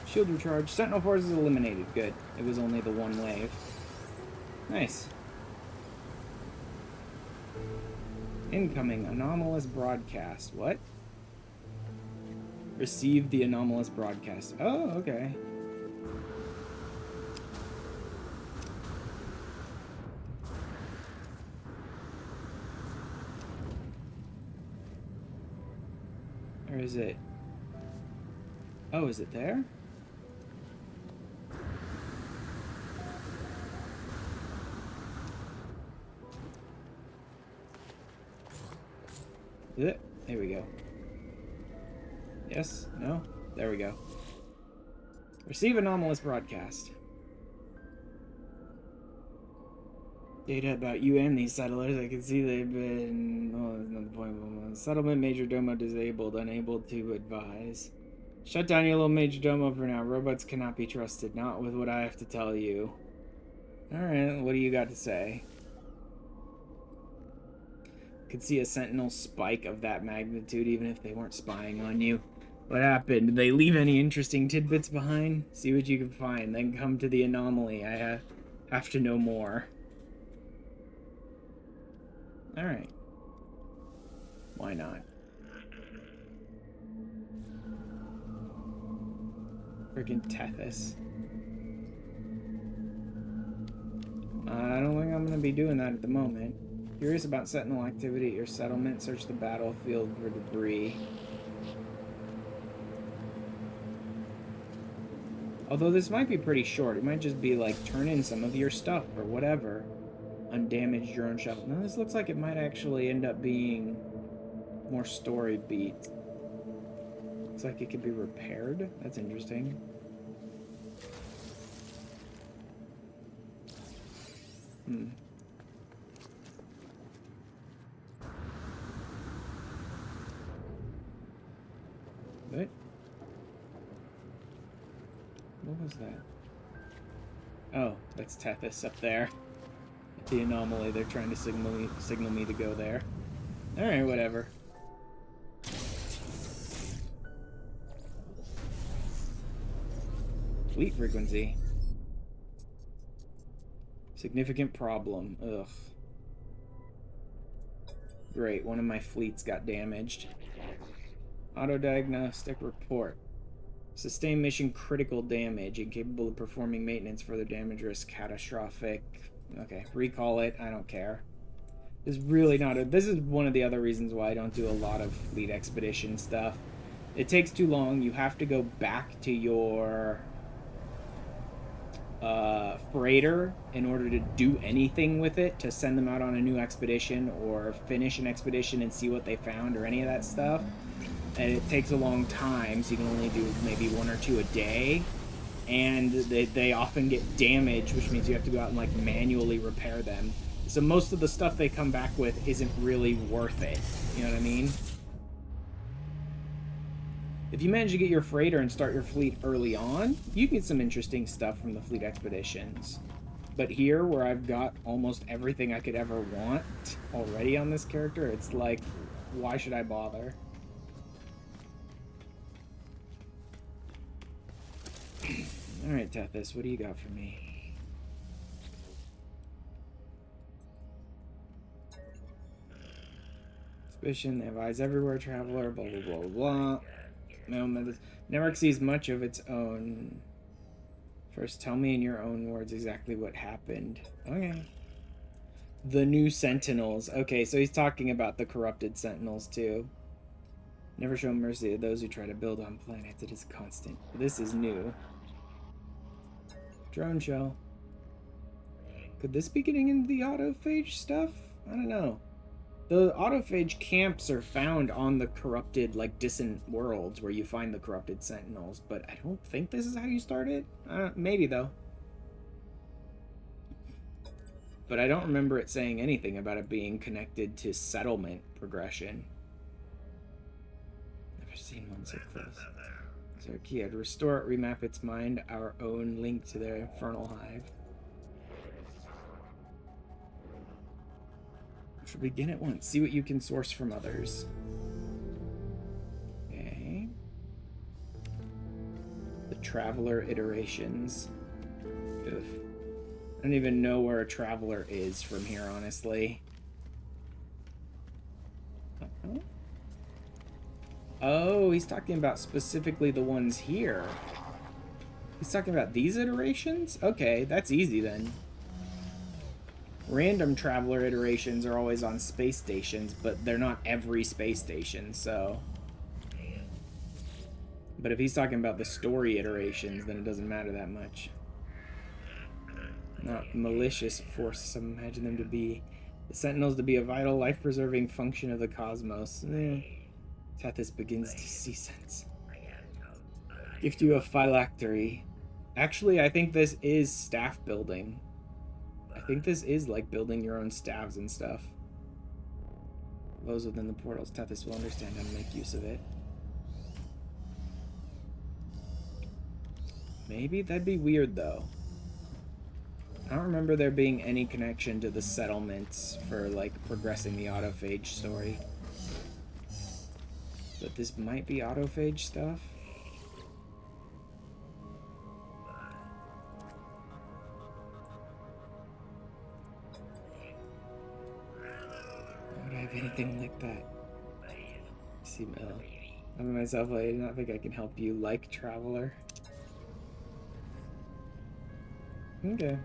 Speaker 1: Shield recharge. Sentinel Force is eliminated. Good. It was only the one wave. Nice. Incoming anomalous broadcast. What? Received the anomalous broadcast. Oh, okay. Or is it? Oh, is it there? Is it? There we go. Yes? No? There we go. Receive anomalous broadcast. Data about you and these settlers. I can see they've been... Oh, there's another point. Settlement Major Domo disabled. Unable to advise. Shut down your little Major Domo for now. Robots cannot be trusted. Not with what I have to tell you. Alright, what do you got to say? Could see a sentinel spike of that magnitude even if they weren't spying on you. What happened? Did they leave any interesting tidbits behind? See what you can find, then come to the anomaly. I have to know more. Alright. Why not? Freaking Tethys. I don't think I'm going to be doing that at the moment. Curious about sentinel activity at your settlement. Search the battlefield for debris. Although this might be pretty short. It might just be like, turn in some of your stuff or whatever. Undamaged drone shuttle. Now this looks like it might actually end up being more story beat. Looks like it could be repaired. That's interesting. What? What was that? Oh, that's Tethys up there. The anomaly. They're trying to signal me to go there. Alright, whatever. Fleet frequency. Significant problem. Ugh. Great, one of my fleets got damaged. Auto-diagnostic report. Sustained mission critical damage. Incapable of performing maintenance. Further damage risk catastrophic. Okay, recall it. I don't care. It's really not a... This is one of the other reasons why I don't do a lot of fleet expedition stuff. It takes too long. You have to go back to your freighter in order to do anything with it, to send them out on a new expedition or finish an expedition and see what they found or any of that stuff. And it takes a long time, so you can only do maybe 1 or 2 a day. And they often get damaged, which means you have to go out and like manually repair them. So most of the stuff they come back with isn't really worth it. You know what I mean? If you manage to get your freighter and start your fleet early on, you get some interesting stuff from the fleet expeditions. But here, where I've got almost everything I could ever want already on this character, it's like, why should I bother? Alright, Tethys, what do you got for me? Suspicion, they have eyes everywhere, traveler, blah, blah, blah, blah. No, network sees much of its own. First, tell me in your own words exactly what happened. Okay. The new Sentinels. Okay, so he's talking about the corrupted Sentinels, too. Never show mercy to those who try to build on planets. It is constant. This is new. Drone show. Could this be getting into the autophage stuff? I don't know. The autophage camps are found on the corrupted, like, distant worlds where you find the corrupted sentinels, but I don't think this is how you start it. Maybe, though. But I don't remember it saying anything about it being connected to settlement progression. Never seen one so close. So our key, I'd restore it, remap its mind, our own link to their infernal hive. Should begin at once. See what you can source from others. Okay. The Traveler iterations. Ugh. I don't even know where a Traveler is from here, honestly. Uh-oh. Oh, he's talking about specifically the ones here. He's talking about these iterations? Okay, that's easy then. Random Traveler iterations are always on space stations, but they're not every space station, so... But if he's talking about the story iterations, then it doesn't matter that much. Not malicious force, some imagine them to be... The Sentinels to be a vital, life-preserving function of the cosmos. Tethys begins to see sense. Gift you a phylactery. Actually, I think this is staff building. I think this is like building your own staves and stuff. Those within the portals, Tethys will understand how to make use of it. Maybe? That'd be weird, though. I don't remember there being any connection to the settlements for, like, progressing the autophage story. But this might be autophage stuff. Would I have anything like that? See, I myself, I do not think I can help you, like Traveler. Okay.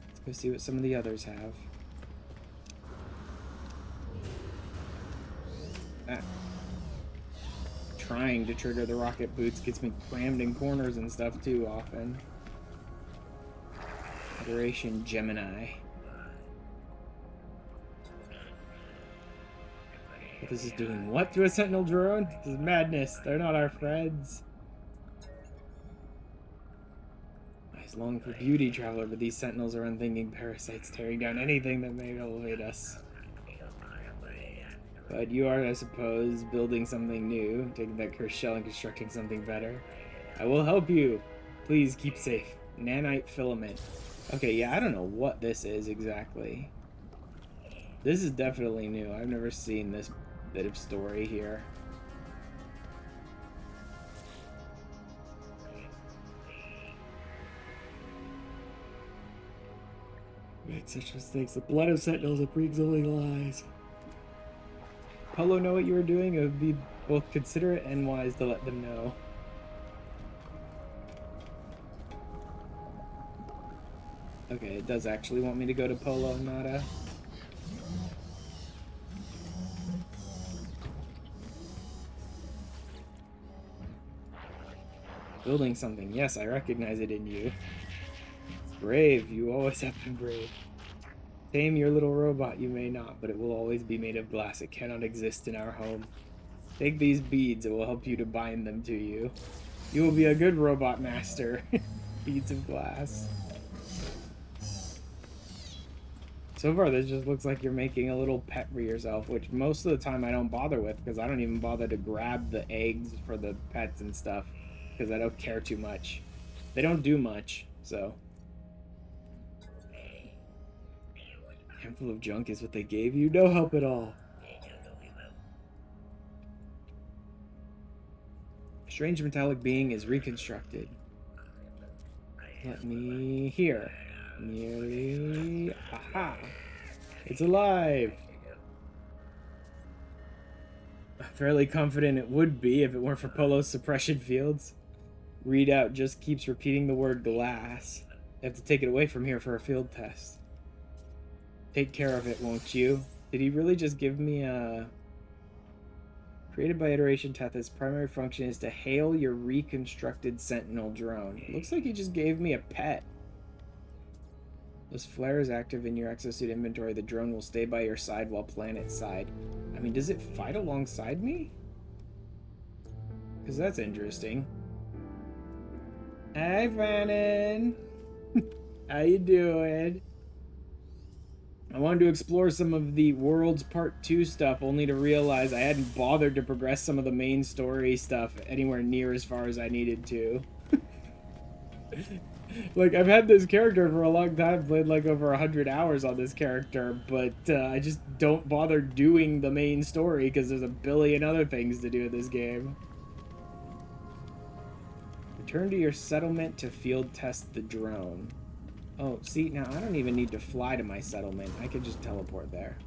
Speaker 1: Let's go see what some of the others have. Ah. Trying to trigger the rocket boots gets me crammed in corners and stuff too often. Federation Gemini. But this is doing what to a Sentinel drone? This is madness. They're not our friends. Eyes long for beauty, Traveler, but these Sentinels are unthinking parasites tearing down anything that may elevate us. But you are, I suppose, building something new, taking that cursed shell and constructing something better. I will help you. Please keep safe. Nanite filament. Okay, yeah, I don't know what this is exactly. This is definitely new. I've never seen this bit of story here. make such mistakes. The blood of sentinels, it brings only lies. Polo know what you were doing? It would be both considerate and wise to let them know. Okay, it does actually want me to go to Polo, Nada. Building something. Yes, I recognize it in you. Brave. You always have been brave. Tame your little robot you may not, but it will always be made of glass. It cannot exist in our home. Take these beads. It will help you to bind them to you. You will be a good robot master. Beads of glass. So far, this just looks like you're making a little pet for yourself, which most of the time I don't bother with, because I don't even bother to grab the eggs for the pets and stuff, because I don't care too much. They don't do much, so. Handful of junk is what they gave you. No help at all. A strange metallic being is reconstructed. Let me hear. Nearly. Aha! It's alive! I'm fairly confident it would be if it weren't for Polo's suppression fields. Readout just keeps repeating the word glass. I have to take it away from here for a field test. Take care of it, won't you? Did he really just give me a... Created by Iteration Teth, its primary function is to hail your reconstructed Sentinel drone. It looks like he just gave me a pet. This flare is active in your exosuit inventory. The drone will stay by your side while planetside. I mean, does it fight alongside me? Because that's interesting. Hi, Fannin. How you doing? I wanted to explore some of the Worlds Part 2 stuff, only to realize I hadn't bothered to progress some of the main story stuff anywhere near as far as I needed to. Like, I've had this character for a long time, played like over 100 hours on this character, but I just don't bother doing the main story because there's a billion other things to do in this game. Return to your settlement to field test the drone. Oh, see, now I don't even need to fly to my settlement. I can just teleport there.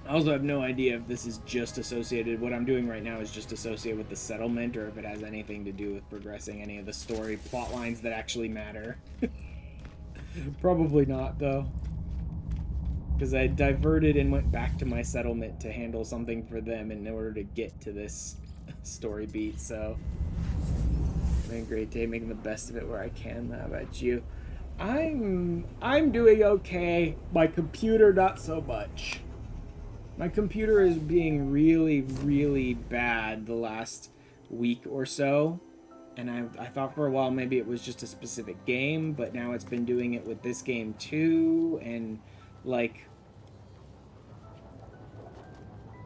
Speaker 1: I also have no idea if this is just associated, what I'm doing right now is just associated with the settlement, or if it has anything to do with progressing any of the story plot lines that actually matter. Probably not, though. Because I diverted and went back to my settlement to handle something for them in order to get to this story beat, so... Having a great day, making the best of it where I can. How about you? I'm doing okay. My computer, not so much. My computer is being really, really bad the last week or so. And I thought for a while maybe it was just a specific game, but now it's been doing it with this game too. And, like,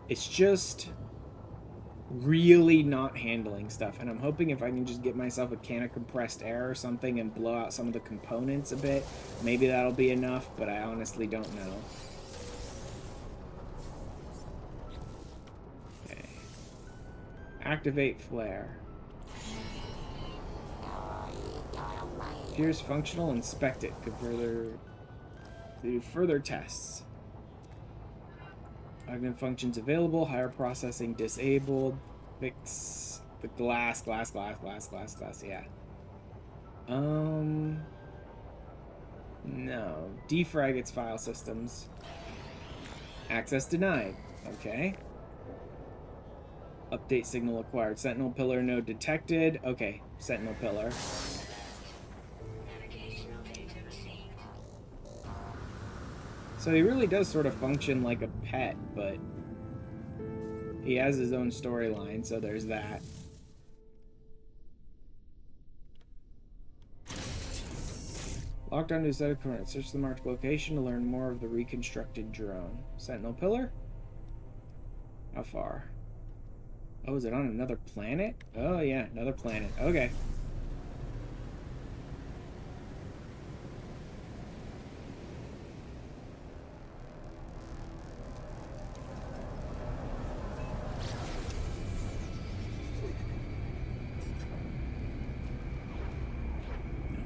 Speaker 1: it's just really not handling stuff. And I'm hoping if I can just get myself a can of compressed air or something and blow out some of the components a bit, maybe that'll be enough, but I honestly don't know. Activate flare. Appears functional. Inspect it. Could do further tests. Augment functions available. Higher processing disabled. Fix the glass. Yeah. No. Defrag its file systems. Access denied. Okay. Update signal acquired. Sentinel pillar node detected. Okay, Sentinel pillar.
Speaker 3: Navigational data received.
Speaker 1: So he really does sort of function like a pet, but he has his own storyline, so there's that. Locked onto a set of coordinates. Search the marked location to learn more of the reconstructed drone. Sentinel pillar? How far? Oh, is it on another planet? Oh, yeah, another planet. Okay.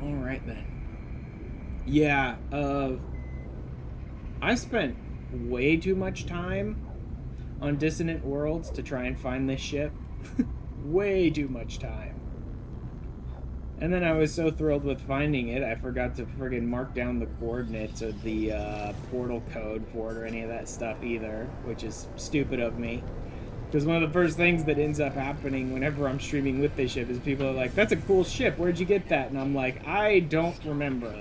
Speaker 1: All right, then. Yeah, I spent way too much time on Dissonant Worlds to try and find this ship. Way too much time. And then I was so thrilled with finding it, I forgot to friggin' mark down the coordinates or the portal code for it or any of that stuff either, which is stupid of me. Because one of the first things that ends up happening whenever I'm streaming with this ship is people are like, that's a cool ship, where'd you get that? And I'm like, I don't remember.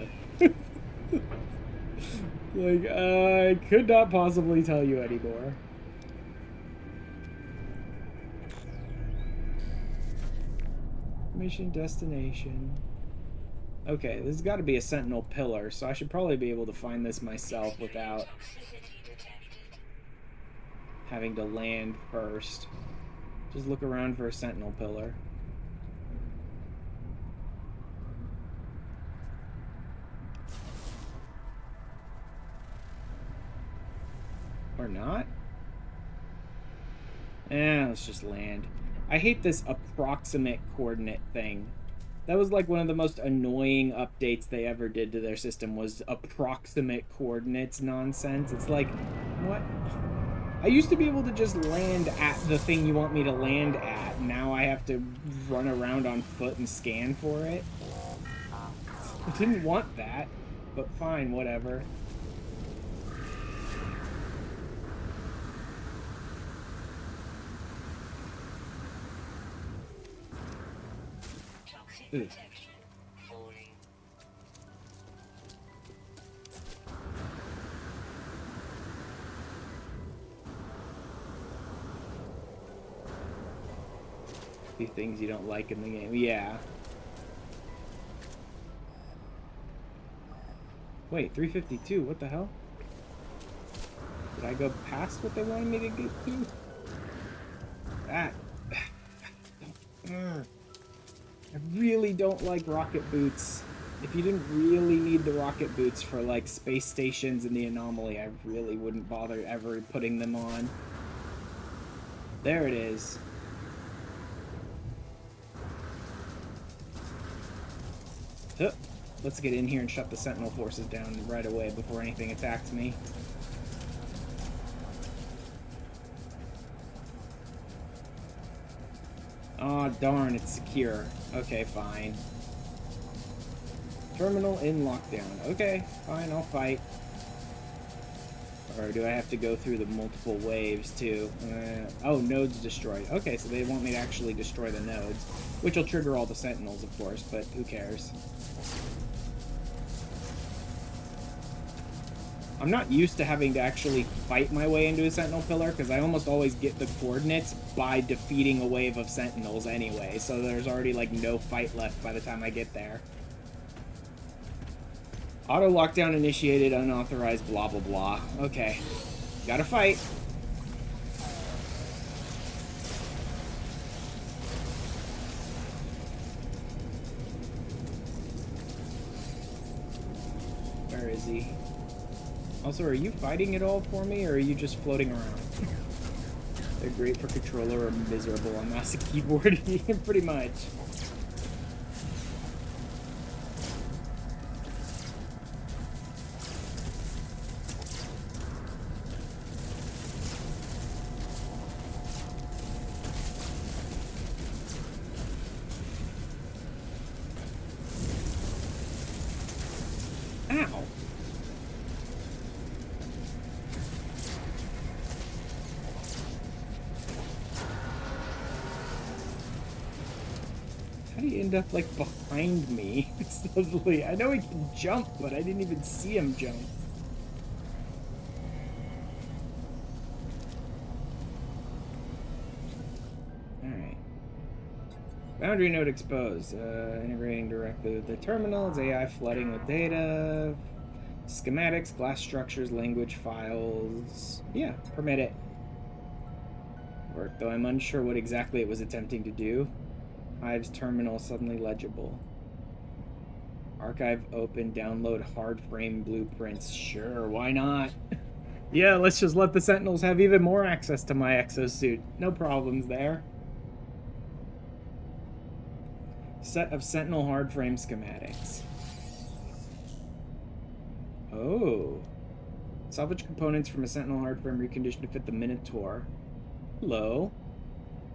Speaker 1: Like, I could not possibly tell you anymore. Mission destination. Okay, this has got to be a sentinel pillar, so I should probably be able to find this myself without having to land first. Just look around for a sentinel pillar. Or not? Let's just land. I hate this approximate coordinate thing. That was like one of the most annoying updates they ever did to their system was approximate coordinates nonsense. It's like, what? I used to be able to just land at the thing you want me to land at. Now I have to run around on foot and scan for it. I didn't want that, but fine, whatever. Ooh. The things you don't like in the game. Yeah. Wait, 352, what the hell? Did I go past what they wanted me to get to? That. I really don't like rocket boots. If you didn't really need the rocket boots for like space stations and the anomaly, I really wouldn't bother ever putting them on. There it is. Huh. Let's get in here and shut the Sentinel forces down right away before anything attacks me. Aw, darn, it's secure. Okay, fine. Terminal in lockdown. Okay, fine, I'll fight. Or do I have to go through the multiple waves, too? Oh, nodes destroyed. Okay, so they want me to actually destroy the nodes. Which will trigger all the Sentinels, of course, but who cares? I'm not used to having to actually fight my way into a Sentinel pillar, because I almost always get the coordinates by defeating a wave of Sentinels anyway, so there's already, like, no fight left by the time I get there. Auto lockdown initiated, unauthorized, blah, blah, blah. Okay. Gotta fight. Where is he? Also, are you fighting at all for me, or are you just floating around? They're great for controller or miserable on mouse and keyboard. Pretty much. Ow! How do you end up, like, behind me? Suddenly, I know he can jump, but I didn't even see him jump. Alright. Boundary node exposed. Integrating directly with the terminals. AI flooding with data. Schematics, glass structures, language files. Yeah, permit it. Work, though I'm unsure what exactly it was attempting to do. Hive's terminal suddenly legible. Archive open, download hard frame blueprints. Sure, why not? Yeah, let's just let the Sentinels have even more access to my exosuit. No problems there. Set of Sentinel hard frame schematics. Oh. Salvage components from a Sentinel hardframe reconditioned to fit the Minotaur. Hello.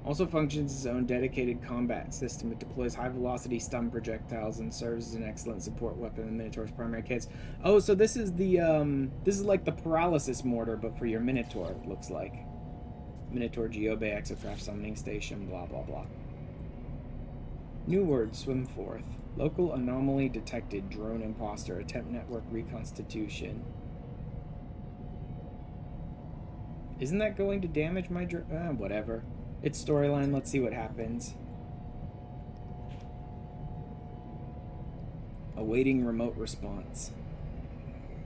Speaker 1: Also functions as its own dedicated combat system. It deploys high-velocity stun projectiles and serves as an excellent support weapon in the Minotaur's primary kits. Oh, so this is the, this is like the paralysis mortar, but for your Minotaur, it looks like. Minotaur Geobe Exocraft Summoning Station, blah, blah, blah. New word, swim forth. Local anomaly detected. Drone imposter. Attempt network reconstitution. Isn't that going to damage my drone? Whatever. It's storyline. Let's see what happens. Awaiting remote response.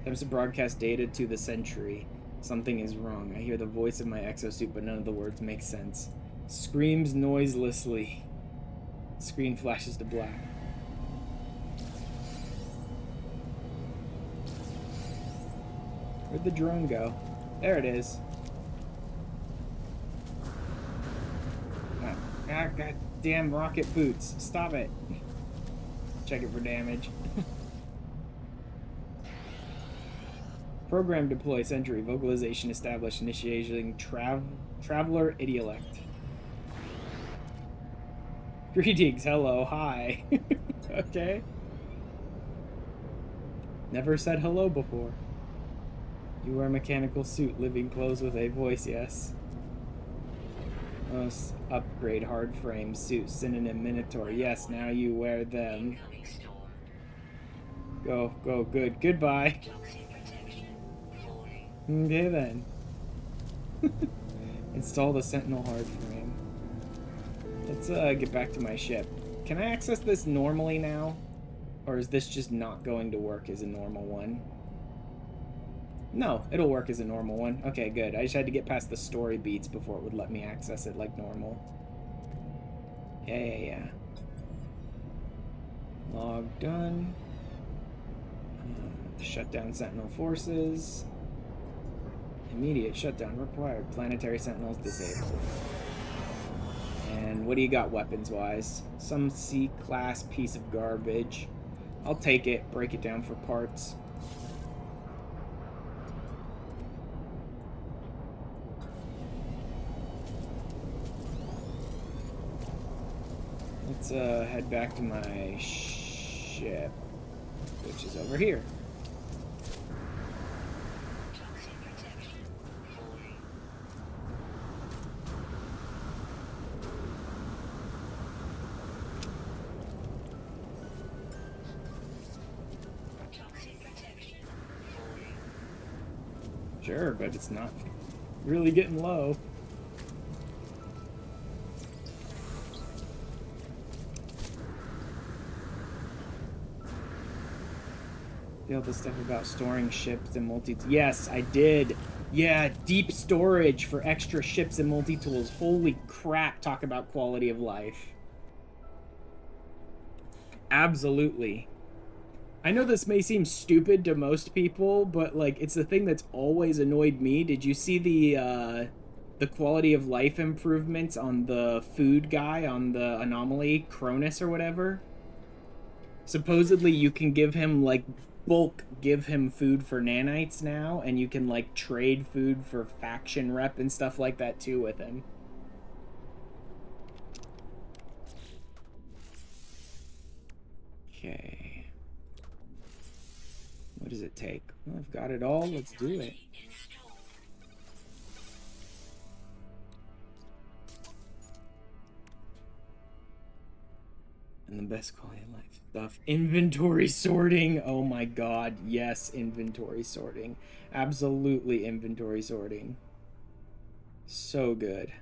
Speaker 1: Attempts to broadcast data to the Sentry. Something is wrong. I hear the voice of my exosuit, but none of the words make sense. Screams noiselessly. Screen flashes to black. Where'd the drone go? There it is. Ah, goddamn rocket boots. Stop it. Check it for damage. Program deploy Sentry. Vocalization established. Initiating Traveler Idiolect. Greetings, hello, hi. Okay. Never said hello before. You wear a mechanical suit, living clothes with a voice, yes. Most upgrade hard frame suit, synonym Minotaur. Yes, now you wear them. Go, good. Goodbye. Okay then. Install the Sentinel hard frame. Let's get back to my ship. Can I access this normally now? Or is this just not going to work as a normal one? No, it'll work as a normal one. Okay, good. I just had to get past the story beats before it would let me access it like normal. Yeah. Log done. Shut down Sentinel forces. Immediate shutdown required. Planetary Sentinels disabled. And what do you got weapons-wise? Some C-class piece of garbage. I'll take it. Break it down for parts. Let's head back to my ship, which is over here. Sure, but it's not really getting low. Feel the stuff about storing ships and multi-tools. Yes, I did. Yeah, deep storage for extra ships and multi-tools. Holy crap, talk about quality of life. Absolutely. I know this may seem stupid to most people, but like it's the thing that's always annoyed me. Did you see the quality of life improvements on the food guy on the anomaly, Cronus or whatever? Supposedly you can give him like give him food for nanites now, and you can like trade food for faction rep and stuff like that too with him. Okay. What does it take? Well, I've got it all. Let's do it. And the best quality of life stuff. Inventory sorting. Oh my god. Yes, inventory sorting. Absolutely inventory sorting. So good.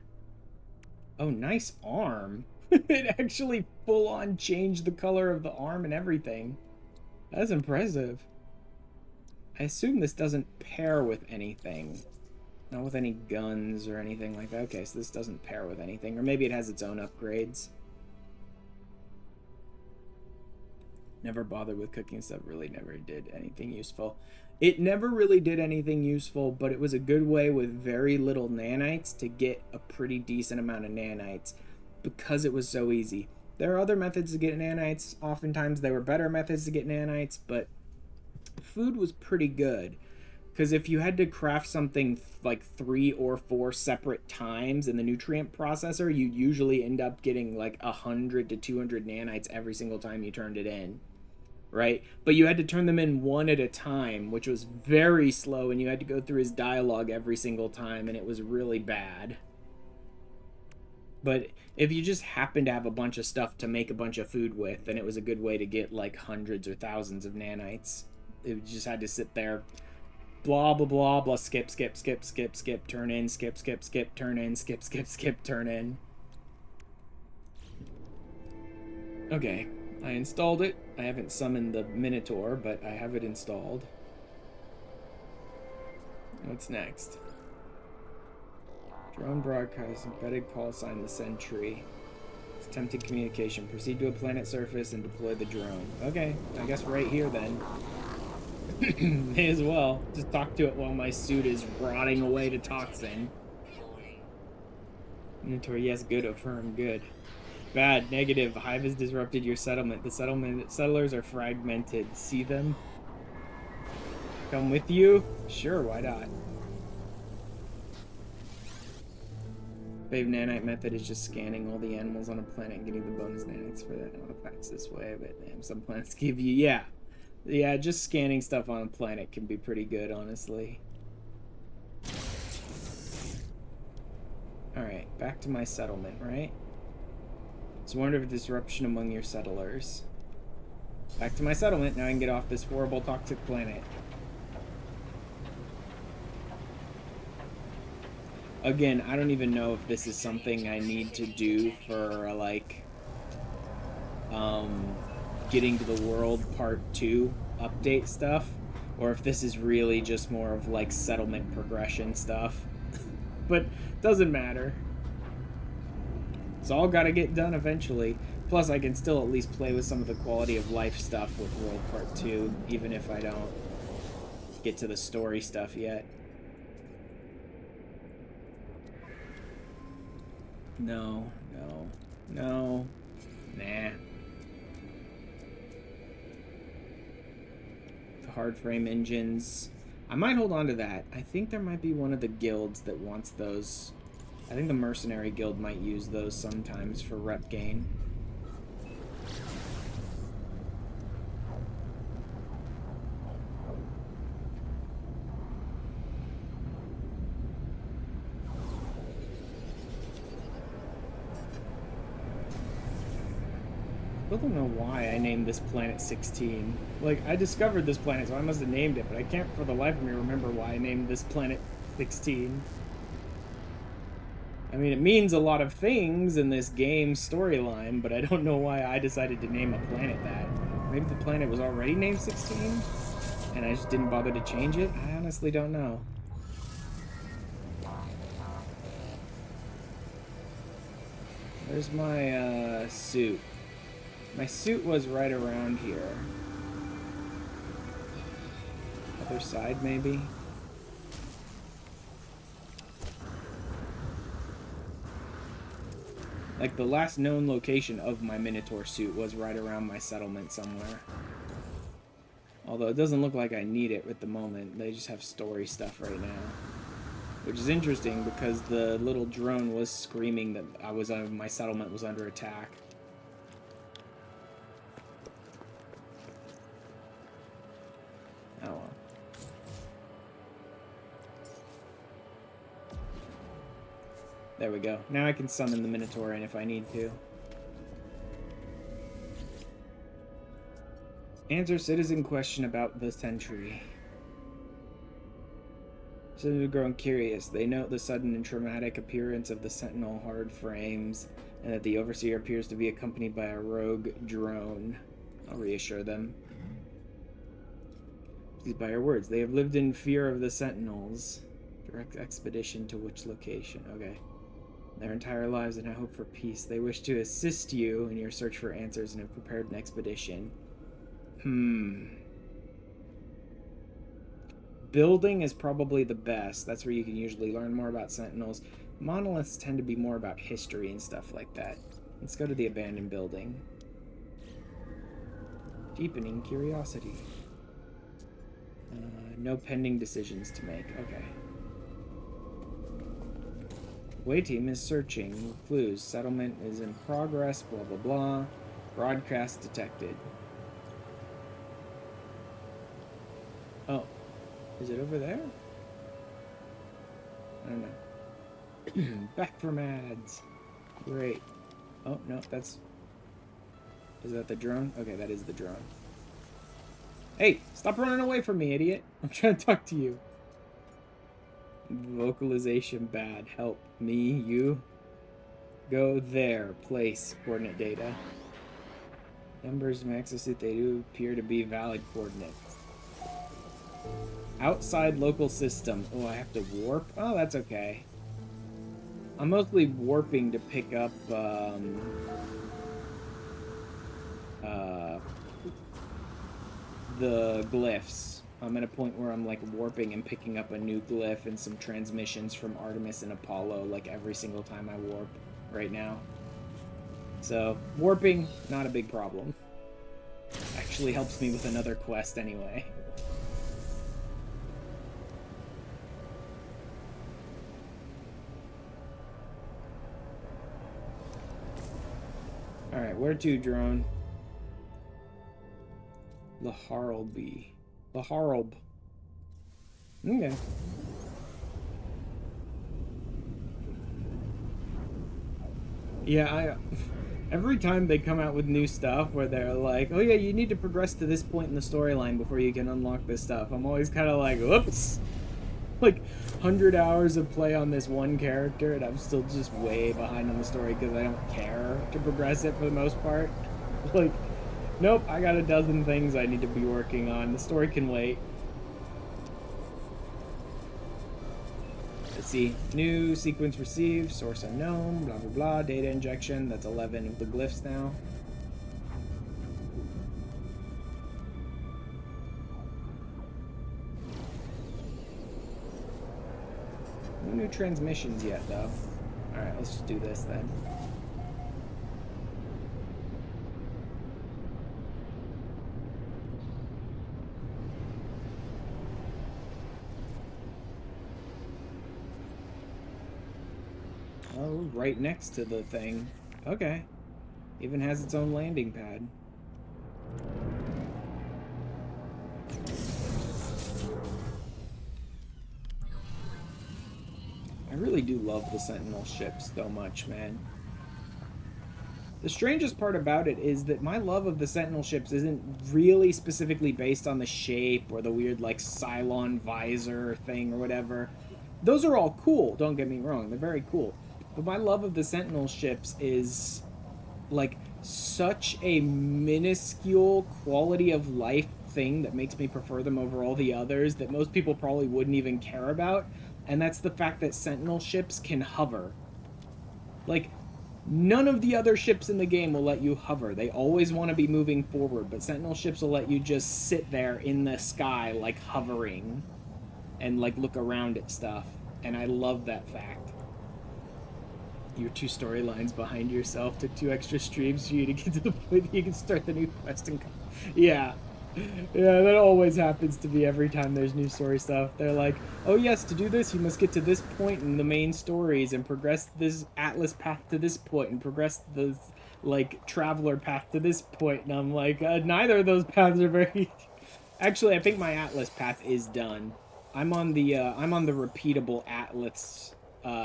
Speaker 1: Oh, nice arm. It actually full on changed the color of the arm and everything. That's impressive. I assume this doesn't pair with anything. Not with any guns or anything like that. Okay, so this doesn't pair with anything. Or maybe it has its own upgrades. Never bothered with cooking stuff. Really never did anything useful. It never really did anything useful, but it was a good way with very little nanites to get a pretty decent amount of nanites because it was so easy. There are other methods to get nanites. Oftentimes they were better methods to get nanites, but food was pretty good. Because if you had to craft something like 3 or 4 separate times in the nutrient processor, you'd usually end up getting like 100 to 200 nanites every single time you turned it in. Right? But you had to turn them in one at a time, which was very slow, and you had to go through his dialogue every single time, and it was really bad. But if you just happened to have a bunch of stuff to make a bunch of food with, then it was a good way to get like hundreds or thousands of nanites. It just had to sit there, blah blah blah blah, skip skip skip skip skip, turn in, skip skip skip, turn in, skip skip skip, turn in. Okay, I installed it. I haven't summoned the Minotaur, but I have it installed. What's next? Drone broadcast, embedded call sign the sentry. It's attempted communication. Proceed to a planet surface and deploy the drone. Okay, I guess right here then. May as well. Just talk to it while my suit is rotting away to toxin. Minotaur, yes, good. Affirm, good. Bad, negative. Hive has disrupted your settlement. The settlers are fragmented. See them? Come with you? Sure, why not? Fave nanite method is just scanning all the animals on a planet and getting the bonus nanites for the artifacts this way, but some planets give you, yeah, just scanning stuff on a planet can be pretty good, honestly. Alright, back to my settlement, right? It's warned of a disruption among your settlers. Back to my settlement, now I can get off this horrible toxic planet. Again, I don't even know if this is something I need to do for, like, getting to the world part 2 update stuff, or if this is really just more of, like, settlement progression stuff. But, doesn't matter. It's all gotta get done eventually. Plus, I can still at least play with some of the quality of life stuff with World Part 2, even if I don't get to the story stuff yet. No. Nah. The hard frame engines. I might hold on to that. I think there might be one of the guilds that wants those. I think the Mercenary Guild might use those sometimes for rep gain. I don't know why I named this planet 16. Like, I discovered this planet, so I must have named it, but I can't for the life of me remember why I named this planet 16. I mean, it means a lot of things in this game storyline, but I don't know why I decided to name a planet that. Maybe the planet was already named 16, and I just didn't bother to change it? I honestly don't know. Where's my, suit? My suit was right around here. Other side, maybe? Like, the last known location of my Minotaur suit was right around my settlement somewhere. Although it doesn't look like I need it at the moment. They just have story stuff right now. Which is interesting because the little drone was screaming that my settlement was under attack. Oh well. There we go. Now I can summon the Minotaur in if I need to. Answer citizen question about the sentry. Citizens have grown curious. They note the sudden and traumatic appearance of the sentinel hard frames, and that the overseer appears to be accompanied by a rogue drone. I'll reassure them. Please, by your words, they have lived in fear of the sentinels. Direct expedition to which location? Okay. Their entire lives and a hope for peace. They wish to assist you in your search for answers and have prepared an expedition. Building is probably the best. That's where you can usually learn more about sentinels. Monoliths tend to be more about history and stuff like that. Let's go to the abandoned building. Deepening curiosity. No pending decisions to make. Okay. Way team is searching. Clues. Settlement is in progress. Blah, blah, blah. Broadcast detected. Oh. Is it over there? I don't know. Back from ads. Great. Oh, no, that's... Is that the drone? Okay, that is the drone. Hey, stop running away from me, idiot. I'm trying to talk to you. Vocalization bad. Help me, you. Go there. Place. Coordinate data. Numbers maxes it. They do appear to be valid coordinates. Outside local system. Oh, I have to warp? Oh, that's okay. I'm mostly warping to pick up, the glyphs. I'm at a point where I'm like warping and picking up a new glyph and some transmissions from Artemis and Apollo like every single time I warp right now. So warping, not a big problem. Actually helps me with another quest anyway. Alright, where to, drone? Laharlby. Laharlb. Okay. Yeah, every time they come out with new stuff where they're like, oh yeah, you need to progress to this point in the storyline before you can unlock this stuff, I'm always kind of like, whoops. Like, 100 hours of play on this one character, and I'm still just way behind on the story because I don't care to progress it for the most part. Like, nope, I got a dozen things I need to be working on. The story can wait. Let's see. New sequence received, source unknown, blah, blah, blah. Data injection. That's 11 of the glyphs now. No new transmissions yet, though. Alright, let's just do this then. Oh, right next to the thing. Okay. Even has its own landing pad. I really do love the Sentinel ships so much, man. The strangest part about it is that my love of the Sentinel ships isn't really specifically based on the shape or the weird, like, Cylon visor thing or whatever. Those are all cool, don't get me wrong. They're very cool. But my love of the Sentinel ships is, like, such a minuscule quality of life thing that makes me prefer them over all the others that most people probably wouldn't even care about. And that's the fact that Sentinel ships can hover. Like, none of the other ships in the game will let you hover. They always want to be moving forward, but Sentinel ships will let you just sit there in the sky, like, hovering. And, like, look around at stuff. And I love that fact. You're 2 storylines behind yourself. Took 2 extra streams for you to get to the point that you can start the new quest and... Yeah. Yeah, that always happens to me every time there's new story stuff. They're like, oh yes, to do this, you must get to this point in the main stories and progress this Atlas path to this point and progress the, like, Traveler path to this point. And I'm like, neither of those paths are very... Actually, I think my Atlas path is done. I'm on the repeatable Atlas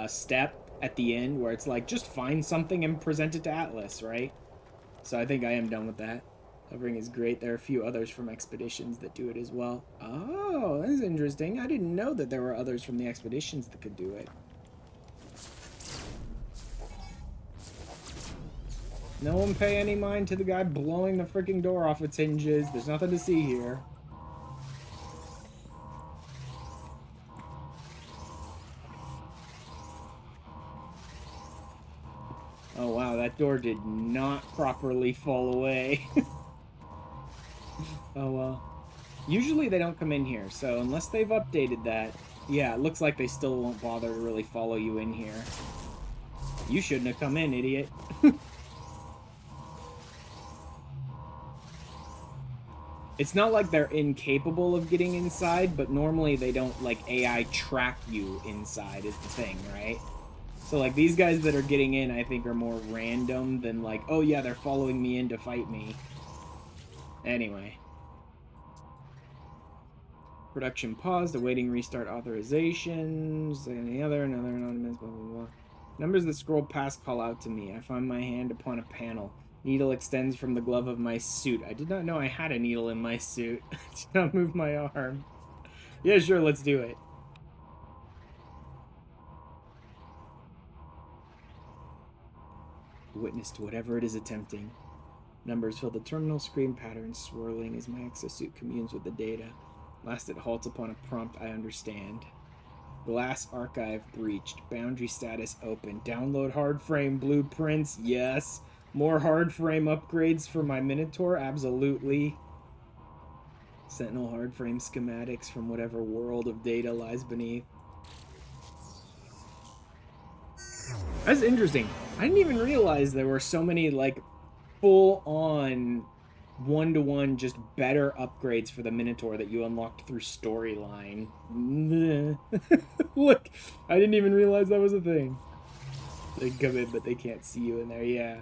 Speaker 1: step at the end where it's like, just find something and present it to Atlas, right? So I think I am done with that. Hovering is great. There are a few others from Expeditions that do it as well. Oh, that's interesting. I didn't know that there were others from the Expeditions that could do it. No one pay any mind to the guy blowing the freaking door off its hinges. There's nothing to see here. Oh wow, that door did not properly fall away. Oh well. Usually they don't come in here, so unless they've updated that, yeah, it looks like they still won't bother to really follow you in here. You shouldn't have come in, idiot. It's not like they're incapable of getting inside, but normally they don't, like, AI track you inside is the thing, right? So, like, these guys that are getting in, I think, are more random than, like, oh, yeah, they're following me in to fight me. Anyway. Production paused, awaiting restart authorizations. Any other, another anonymous, blah, blah, blah. Numbers that scroll past call out to me. I find my hand upon a panel. Needle extends from the glove of my suit. I did not know I had a needle in my suit. I did not move my arm. Yeah, sure, let's do it. Witness to whatever it is attempting. Numbers fill the terminal screen, patterns swirling as my exosuit communes with the data. Last it halts upon a prompt I understand. Glass archive breached. Boundary status open. Download hard frame blueprints. Yes. More hard frame upgrades for my Minotaur. Absolutely. Sentinel hard frame schematics from whatever world of data lies beneath. That's interesting. I didn't even realize there were so many, like, full-on one-to-one just better upgrades for the Minotaur that you unlocked through storyline. Look, I didn't even realize that was a thing. They come in, but they can't see you in there, yeah.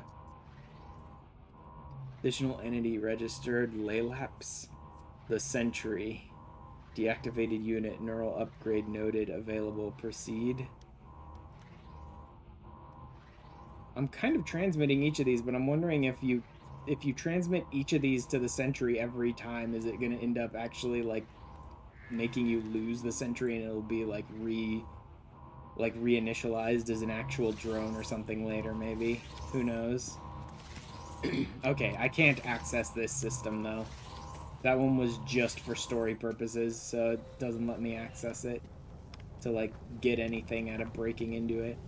Speaker 1: Additional entity registered, Laylaps, the Sentry. Deactivated unit, neural upgrade noted, available, proceed. I'm kind of transmitting each of these, but I'm wondering if you transmit each of these to the Sentry every time, is it going to end up actually, like, making you lose the Sentry and it'll be, like, reinitialized as an actual drone or something later, maybe? Who knows? Okay, I can't access this system, though. That one was just for story purposes, so it doesn't let me access it to, like, get anything out of breaking into it.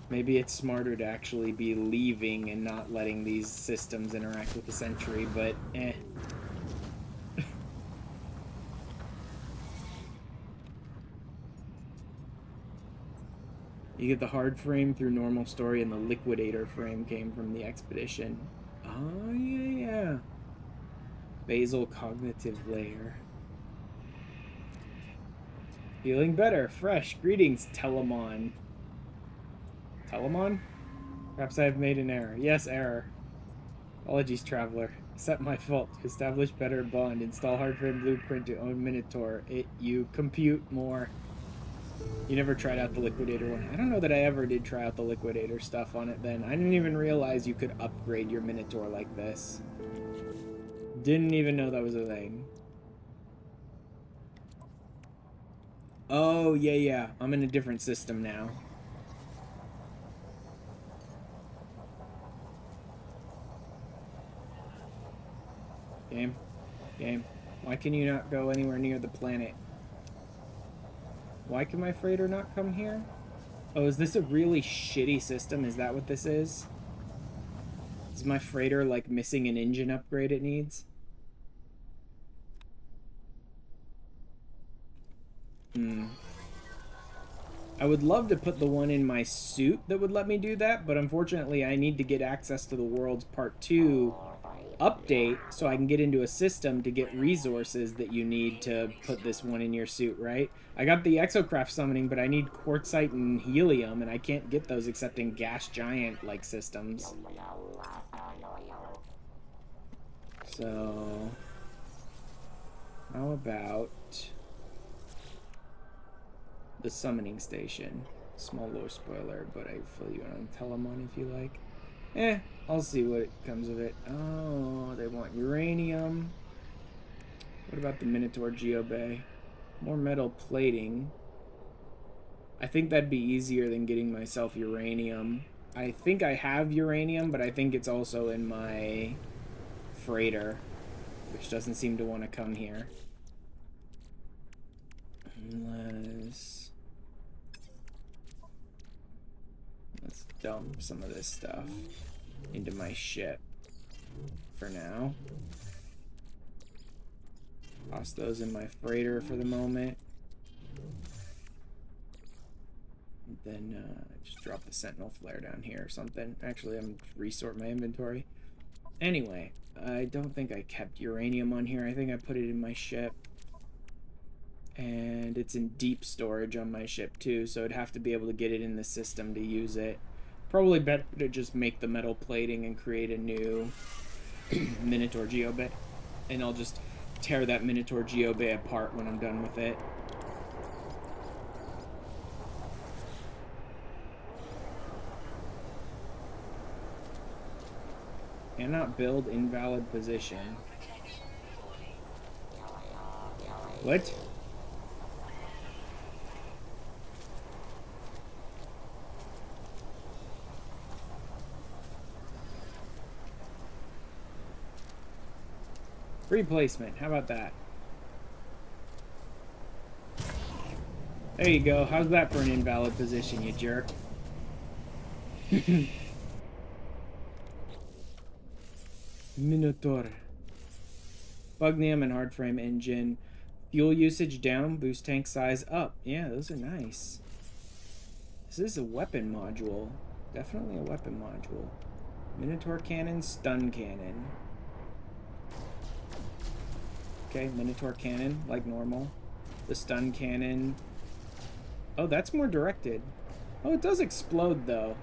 Speaker 1: Maybe it's smarter to actually be leaving and not letting these systems interact with the Sentry, but eh. You get the hard frame through normal story, and the liquidator frame came from the expedition. Oh, yeah. Basal cognitive layer. Feeling better, fresh. Greetings, Telemon. Telemon? Perhaps I have made an error. Yes, error. Apologies, traveler. Except my fault. Establish better bond. Install hardframe blueprint to own Minotaur. You compute more. You never tried out the Liquidator one. I don't know that I ever did try out the Liquidator stuff on it then. I didn't even realize you could upgrade your Minotaur like this. Didn't even know that was a thing. Oh, yeah. I'm in a different system now. Game. Why can you not go anywhere near the planet? Why can my freighter not come here? Oh, is this a really shitty system? Is that what this is? Is my freighter, like, missing an engine upgrade it needs? I would love to put the one in my suit that would let me do that, but unfortunately I need to get access to the World's Part 2 update so I can get into a system to get resources that you need to put this one in your suit, right? I got the exocraft summoning, but I need quartzite and helium, and I can't get those except in gas giant-like systems. So, how about the summoning station? Small low spoiler, but I fill you in on Telemon if you like. I'll see what comes of it. Oh, they want uranium. What about the Minotaur Geobay? More metal plating. I think that'd be easier than getting myself uranium. I think I have uranium, but I think it's also in my freighter, which doesn't seem to want to come here. Let's dump some of this stuff into my ship for now. Toss those in my freighter for the moment. And then just drop the Sentinel Flare down here or something. Actually, I'm resort my inventory. Anyway, I don't think I kept uranium on here. I think I put it in my ship. And it's in deep storage on my ship too, so I'd have to be able to get it in the system to use it. Probably better to just make the metal plating and create a new Minotaur Geobay. And I'll just tear that Minotaur Geobay apart when I'm done with it. Cannot build, invalid position. What? Free placement. How about that? There you go. How's that for an invalid position, you jerk? Minotaur. Bugnium and hardframe engine. Fuel usage down, boost tank size up. Yeah, those are nice. This is a weapon module. Definitely a weapon module. Minotaur cannon, stun cannon. Okay, Minotaur cannon, like normal. The stun cannon. Oh, that's more directed. Oh, it does explode, though.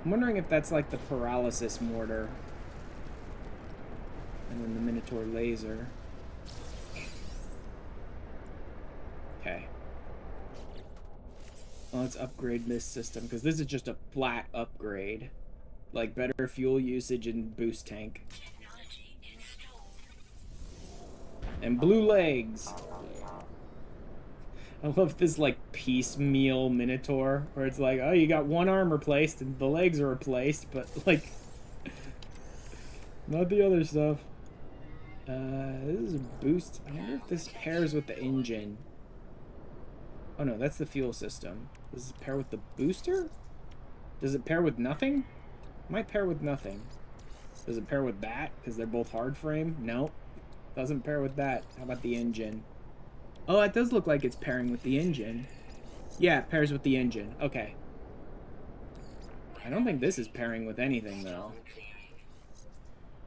Speaker 1: I'm wondering if that's like the paralysis mortar. And then the Minotaur laser. Okay. Well, let's upgrade this system, because this is just a flat upgrade. Like, better fuel usage and boost tank. And blue legs. I love this, like, piecemeal Minotaur, where it's like, oh, you got one arm replaced, and the legs are replaced, but, like, not the other stuff. This is a boost. I wonder if this pairs with the engine. Oh no, that's the fuel system. Does it pair with the booster? Does it pair with nothing? It might pair with nothing. Does it pair with that? Because they're both hard frame? No. Doesn't pair with that. How about the engine? Oh, it does look like it's pairing with the engine. Yeah, it pairs with the engine. Okay. I don't think this is pairing with anything, though.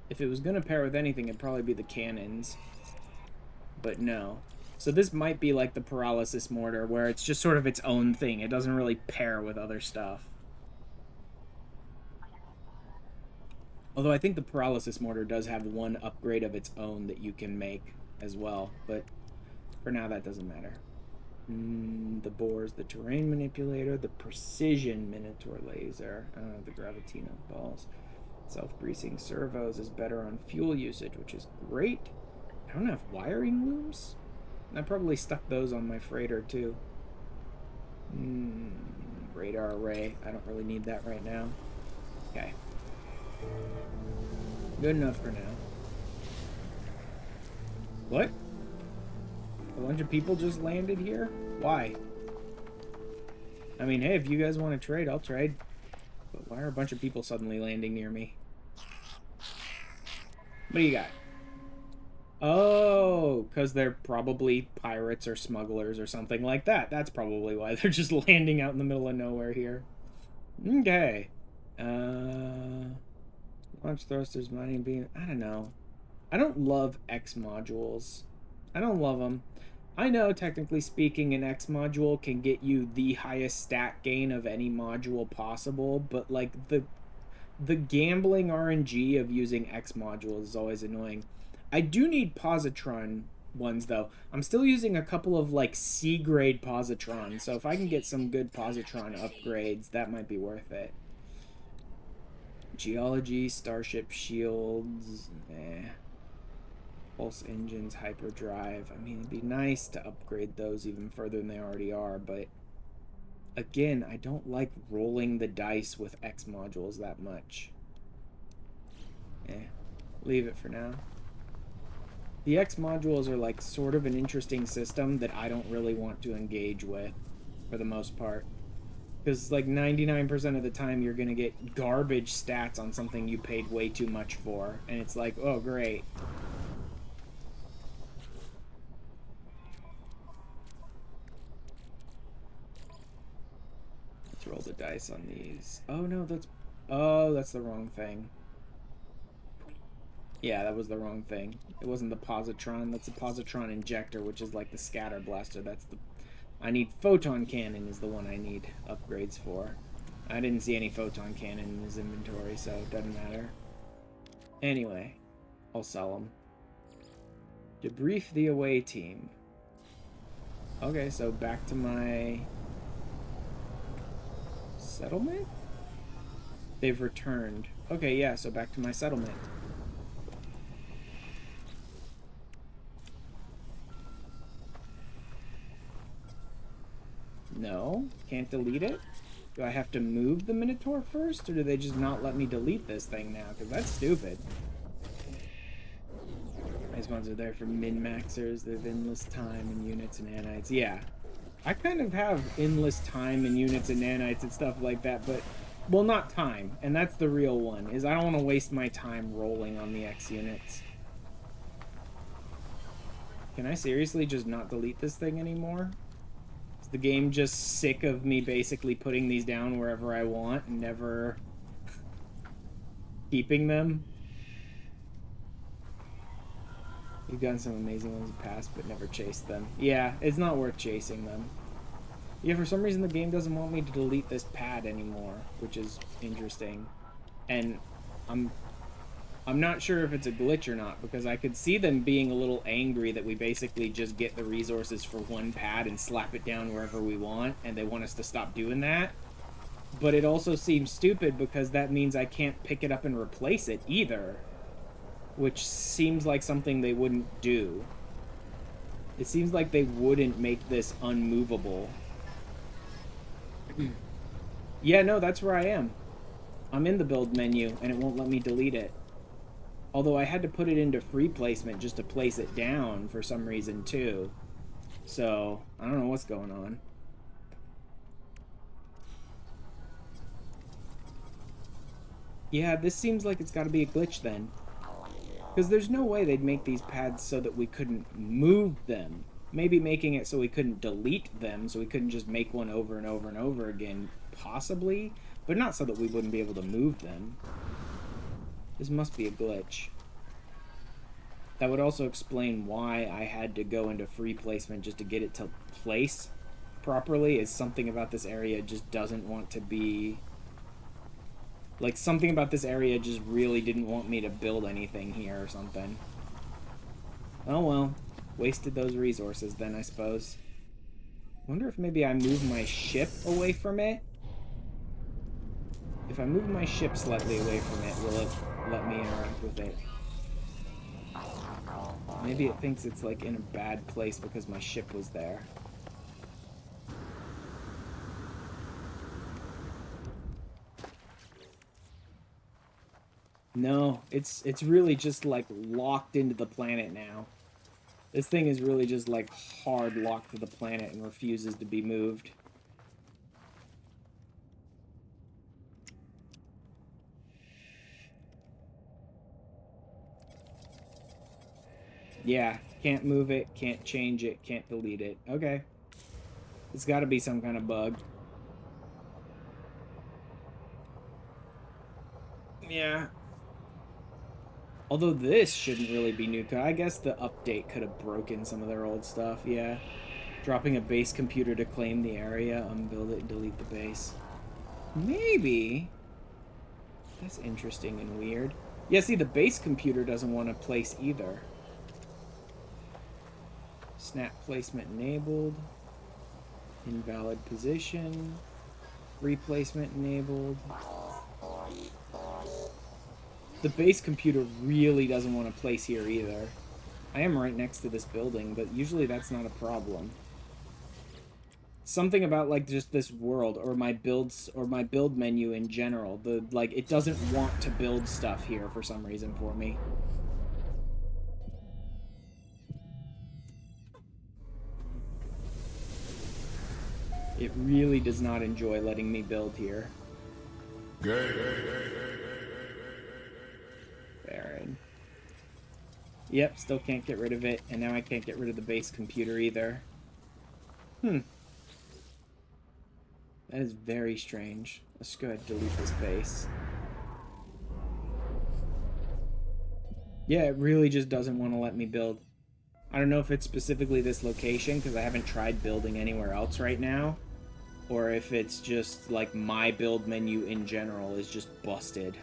Speaker 1: If it was going to pair with anything, it'd probably be the cannons. But no. So this might be like the paralysis mortar, where it's just sort of its own thing. It doesn't really pair with other stuff. Although I think the paralysis mortar does have one upgrade of its own that you can make as well. But for now, that doesn't matter. The bores, the terrain manipulator, the precision Minotaur laser. I don't know, the gravitino balls. Self-greasing servos is better on fuel usage, which is great. I don't have wiring looms. I probably stuck those on my freighter too. Radar array. I don't really need that right now. Okay. Good enough for now. What? A bunch of people just landed here? Why? I mean, hey, if you guys want to trade, I'll trade. But why are a bunch of people suddenly landing near me? What do you got? Oh, because they're probably pirates or smugglers or something like that. That's probably why they're just landing out in the middle of nowhere here. Okay. Launch thrusters, mining beam. I don't know. I don't love X modules. I don't love them. I know, technically speaking, an X module can get you the highest stat gain of any module possible, but, like, the gambling RNG of using X modules is always annoying. I do need positron ones, though. I'm still using a couple of, like, C-grade positrons, so if I can get some good positron upgrades, that might be worth it. Geology, starship shields, Pulse engines, hyperdrive. I mean, it'd be nice to upgrade those even further than they already are, but again, I don't like rolling the dice with X modules that much. Leave it for now. The X modules are like sort of an interesting system that I don't really want to engage with for the most part. Because like 99% of the time you're going to get garbage stats on something you paid way too much for. And it's like, oh great. Let's roll the dice on these. Oh no, that's the wrong thing. Yeah, that was the wrong thing. It wasn't the positron. That's the positron injector, which is like the scatter blaster. That's the... I need photon cannon is the one I need upgrades for. I didn't see any photon cannon in his inventory, so it doesn't matter. Anyway, I'll sell them. Debrief the away team. Okay, so back to my settlement? They've returned. Okay, yeah, so back to my settlement. No, can't delete it? Do I have to move the Minotaur first, or do they just not let me delete this thing now? Because that's stupid. These ones are there for min-maxers. They have endless time and units and nanites. Yeah. I kind of have endless time and units and nanites and stuff like that, but... Well, not time. And that's the real one, is I don't want to waste my time rolling on the X units. Can I seriously just not delete this thing anymore? Is the game just sick of me basically putting these down wherever I want and never keeping them? You've gotten some amazing ones in the past, but never chased them. Yeah, it's not worth chasing them. Yeah, for some reason the game doesn't want me to delete this pad anymore, which is interesting. And I'm not sure if it's a glitch or not, because I could see them being a little angry that we basically just get the resources for one pad and slap it down wherever we want, and they want us to stop doing that. But it also seems stupid because that means I can't pick it up and replace it either. Which seems like something they wouldn't do. It seems like they wouldn't make this unmovable. Yeah, no, that's where I am. I'm in the build menu, and it won't let me delete it. Although I had to put it into free placement just to place it down for some reason, too. So, I don't know what's going on. Yeah, this seems like it's got to be a glitch then. Because there's no way they'd make these pads so that we couldn't move them. Maybe making it so we couldn't delete them, so we couldn't just make one over and over and over again, possibly, but not so that we wouldn't be able to move them. This must be a glitch. That would also explain why I had to go into free placement just to get it to place properly, is something about this area just doesn't want to be... Like, something about this area just really didn't want me to build anything here or something. Oh well. Wasted those resources then, I suppose. Wonder if maybe I move my ship away from it? If I move my ship slightly away from it, will it let me interact with it? Maybe it thinks it's, like, in a bad place because my ship was there. No, it's really just, like, locked into the planet now. This thing is really just, like, hard locked to the planet and refuses to be moved. Yeah, can't move it, can't change it, can't delete it. Okay. It's gotta be some kind of bug. Yeah. Although this shouldn't really be new. I guess the update could have broken some of their old stuff, yeah. Dropping a base computer to claim the area, unbuild it, and delete the base. Maybe. That's interesting and weird. Yeah, see, the base computer doesn't want to place either. Snap placement enabled. Invalid position. Replacement enabled. The base computer really doesn't want to place here either. I am right next to this building, but usually that's not a problem. Something about, like, just this world, or my builds, or my build menu in general. Like, it doesn't want to build stuff here for some reason for me. It really does not enjoy letting me build here. Baron. Yep, still can't get rid of it, and now I can't get rid of the base computer either. That is very strange. Let's go ahead and delete this base. Yeah, it really just doesn't want to let me build. I don't know if it's specifically this location, because I haven't tried building anywhere else right now, or if it's just, like, my build menu in general is just busted.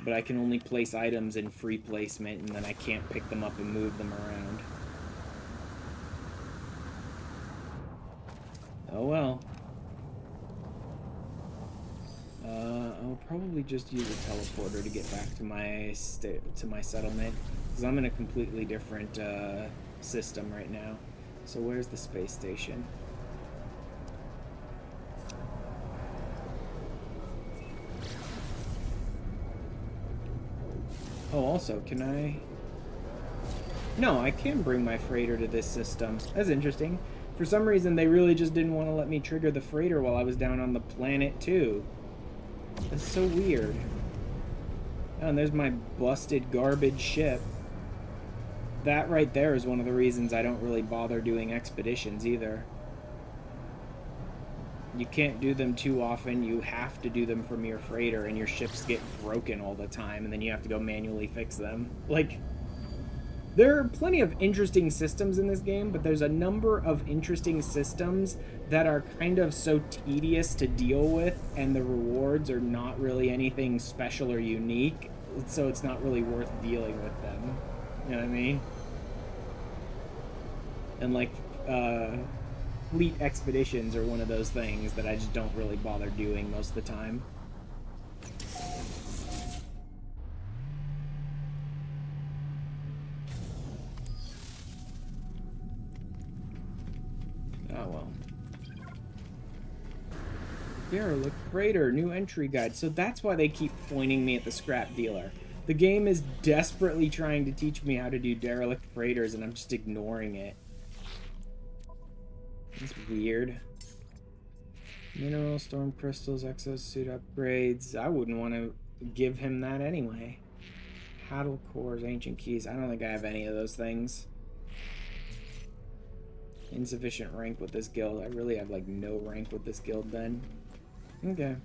Speaker 1: But I can only place items in free placement, and then I can't pick them up and move them around. Oh well. I'll probably just use a teleporter to get back to my settlement, because I'm in a completely different system right now. So where's the space station? Oh, also, can I... No, I can bring my freighter to this system. That's interesting. For some reason, they really just didn't want to let me trigger the freighter while I was down on the planet, too. That's so weird. Oh, and there's my busted garbage ship. That right there is one of the reasons I don't really bother doing expeditions, either. You can't do them too often. You have to do them from your freighter, and your ships get broken all the time, and then you have to go manually fix them. Like... There are plenty of interesting systems in this game, but there's a number of interesting systems that are kind of so tedious to deal with, and the rewards are not really anything special or unique, so it's not really worth dealing with them. You know what I mean? And like, fleet expeditions are one of those things that I just don't really bother doing most of the time. Oh well. Derelict Freighter, new entry guide. So that's why they keep pointing me at the scrap dealer. The game is desperately trying to teach me how to do derelict freighters, and I'm just ignoring it. It's weird. Mineral, storm crystals, exosuit upgrades. I wouldn't want to give him that anyway. Paddle cores, ancient keys. I don't think I have any of those things. Insufficient rank with this guild. I really have like no rank with this guild then. Okay.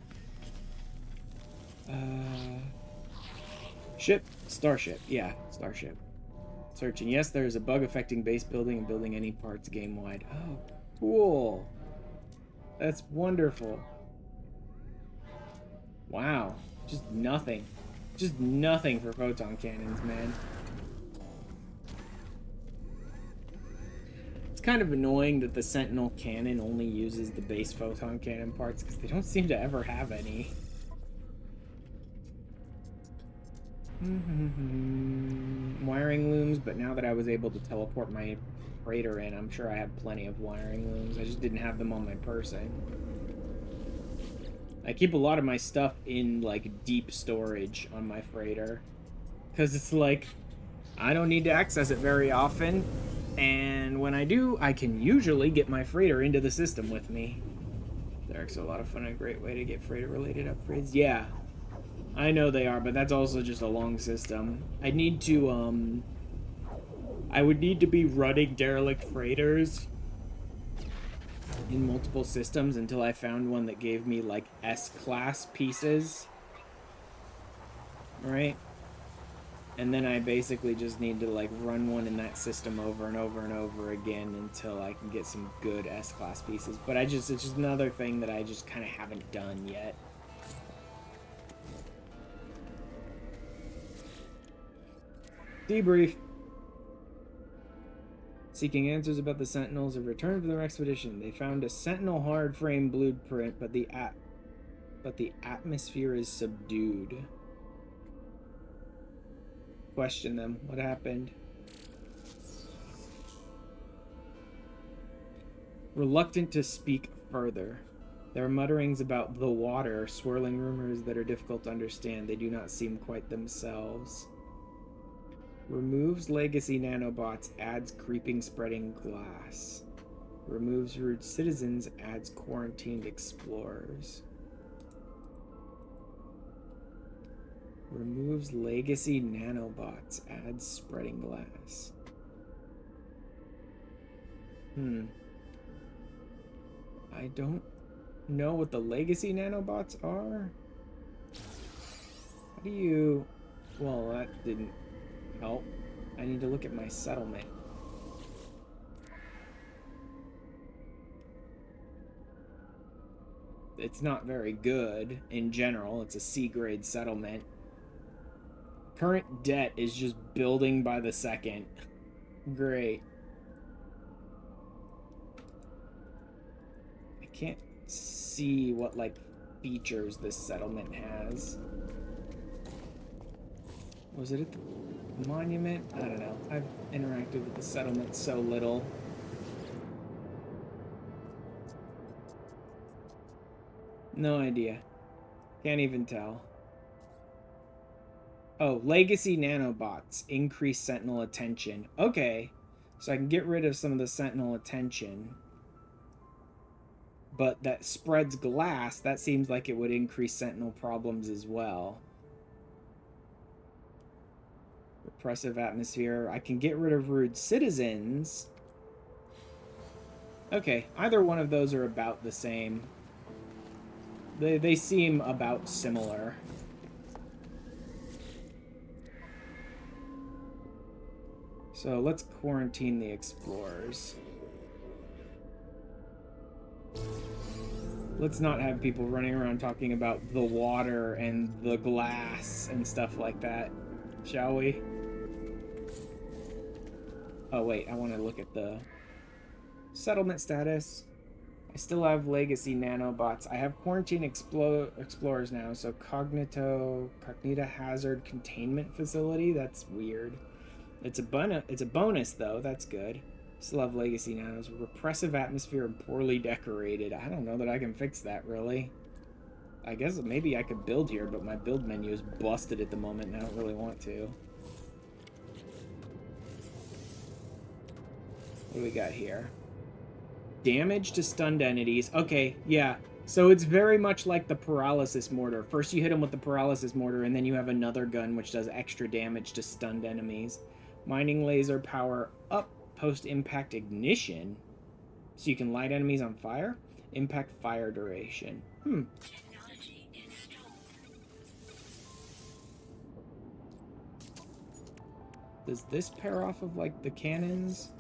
Speaker 1: Ship. Starship. Yeah, starship. Searching. Yes, there is a bug affecting base building and building any parts game-wide. Oh, cool. That's wonderful. Wow. Just nothing. Just nothing for photon cannons, man. It's kind of annoying that the Sentinel cannon only uses the base photon cannon parts, because they don't seem to ever have any. Wiring looms, but now that I was able to teleport my freighter in, I'm sure I have plenty of wiring looms. I just didn't have them on my person. I keep a lot of my stuff in, like, deep storage on my freighter, because it's like, I don't need to access it very often, and when I do, I can usually get my freighter into the system with me. Derek's a lot of fun and a great way to get freighter-related upgrades. Yeah, I know they are, but that's also just a long system. I need to, I would need to be running derelict freighters in multiple systems until I found one that gave me, like, S-class pieces. Right? And then I basically just need to, like, run one in that system over and over and over again until I can get some good S-class pieces. But it's just another thing that I just kind of haven't done yet. Debrief. Seeking answers about the Sentinels have returned from their expedition. They found a Sentinel hard frame blueprint, but the atmosphere is subdued. Question them. What happened? Reluctant to speak further. There are mutterings about the water, swirling rumors that are difficult to understand. They do not seem quite themselves. Removes legacy nanobots, adds creeping spreading glass. Removes rude citizens, adds quarantined explorers. Removes legacy nanobots, adds spreading glass. I don't know what the legacy nanobots are. How do you... Well, that didn't help. I need to look at my settlement. It's not very good in general. It's a C-grade settlement. Current debt is just building by the second. Great. I can't see what, like, features this settlement has. Was it at the monument? I don't know. I've interacted with the settlement so little. No idea. Can't even tell. Oh, legacy nanobots. Increase sentinel attention. Okay. So I can get rid of some of the sentinel attention. But that spreads glass. That seems like it would increase sentinel problems as well. Repressive atmosphere. I can get rid of rude citizens. Okay, either one of those are about the same. They seem about similar. So let's quarantine the explorers. Let's not have people running around talking about the water and the glass and stuff like that, shall we? Oh wait, I want to look at the settlement status. I still have legacy nanobots. I have quarantine explorers now, so cognita hazard containment facility. That's weird. It's a bonus though. That's good. Still have legacy nanos. Repressive atmosphere and poorly decorated. I don't know that I can fix that really. I guess maybe I could build here, but my build menu is busted at the moment and I don't really want to. What do we got here? Damage to stunned entities. Okay, yeah. So it's very much like the paralysis mortar. First you hit them with the paralysis mortar, and then you have another gun which does extra damage to stunned enemies. Mining laser power up. Post-impact ignition. So you can light enemies on fire? Impact fire duration.
Speaker 3: Technology installed.
Speaker 1: Does this pair off of, like, the cannons?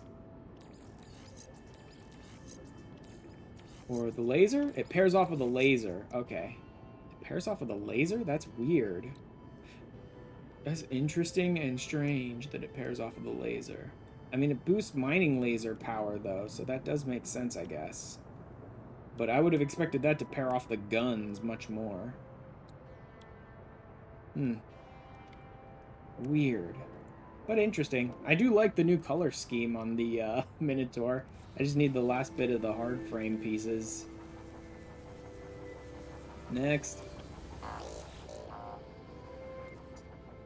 Speaker 1: Or the laser? It pairs off of the laser. Okay. It pairs off of the laser? That's weird. That's interesting and strange that it pairs off of the laser. I mean, it boosts mining laser power, though, so that does make sense, I guess. But I would have expected that to pair off the guns much more. Weird. But interesting. I do like the new color scheme on the Minotaur. I just need the last bit of the hard frame pieces. Next.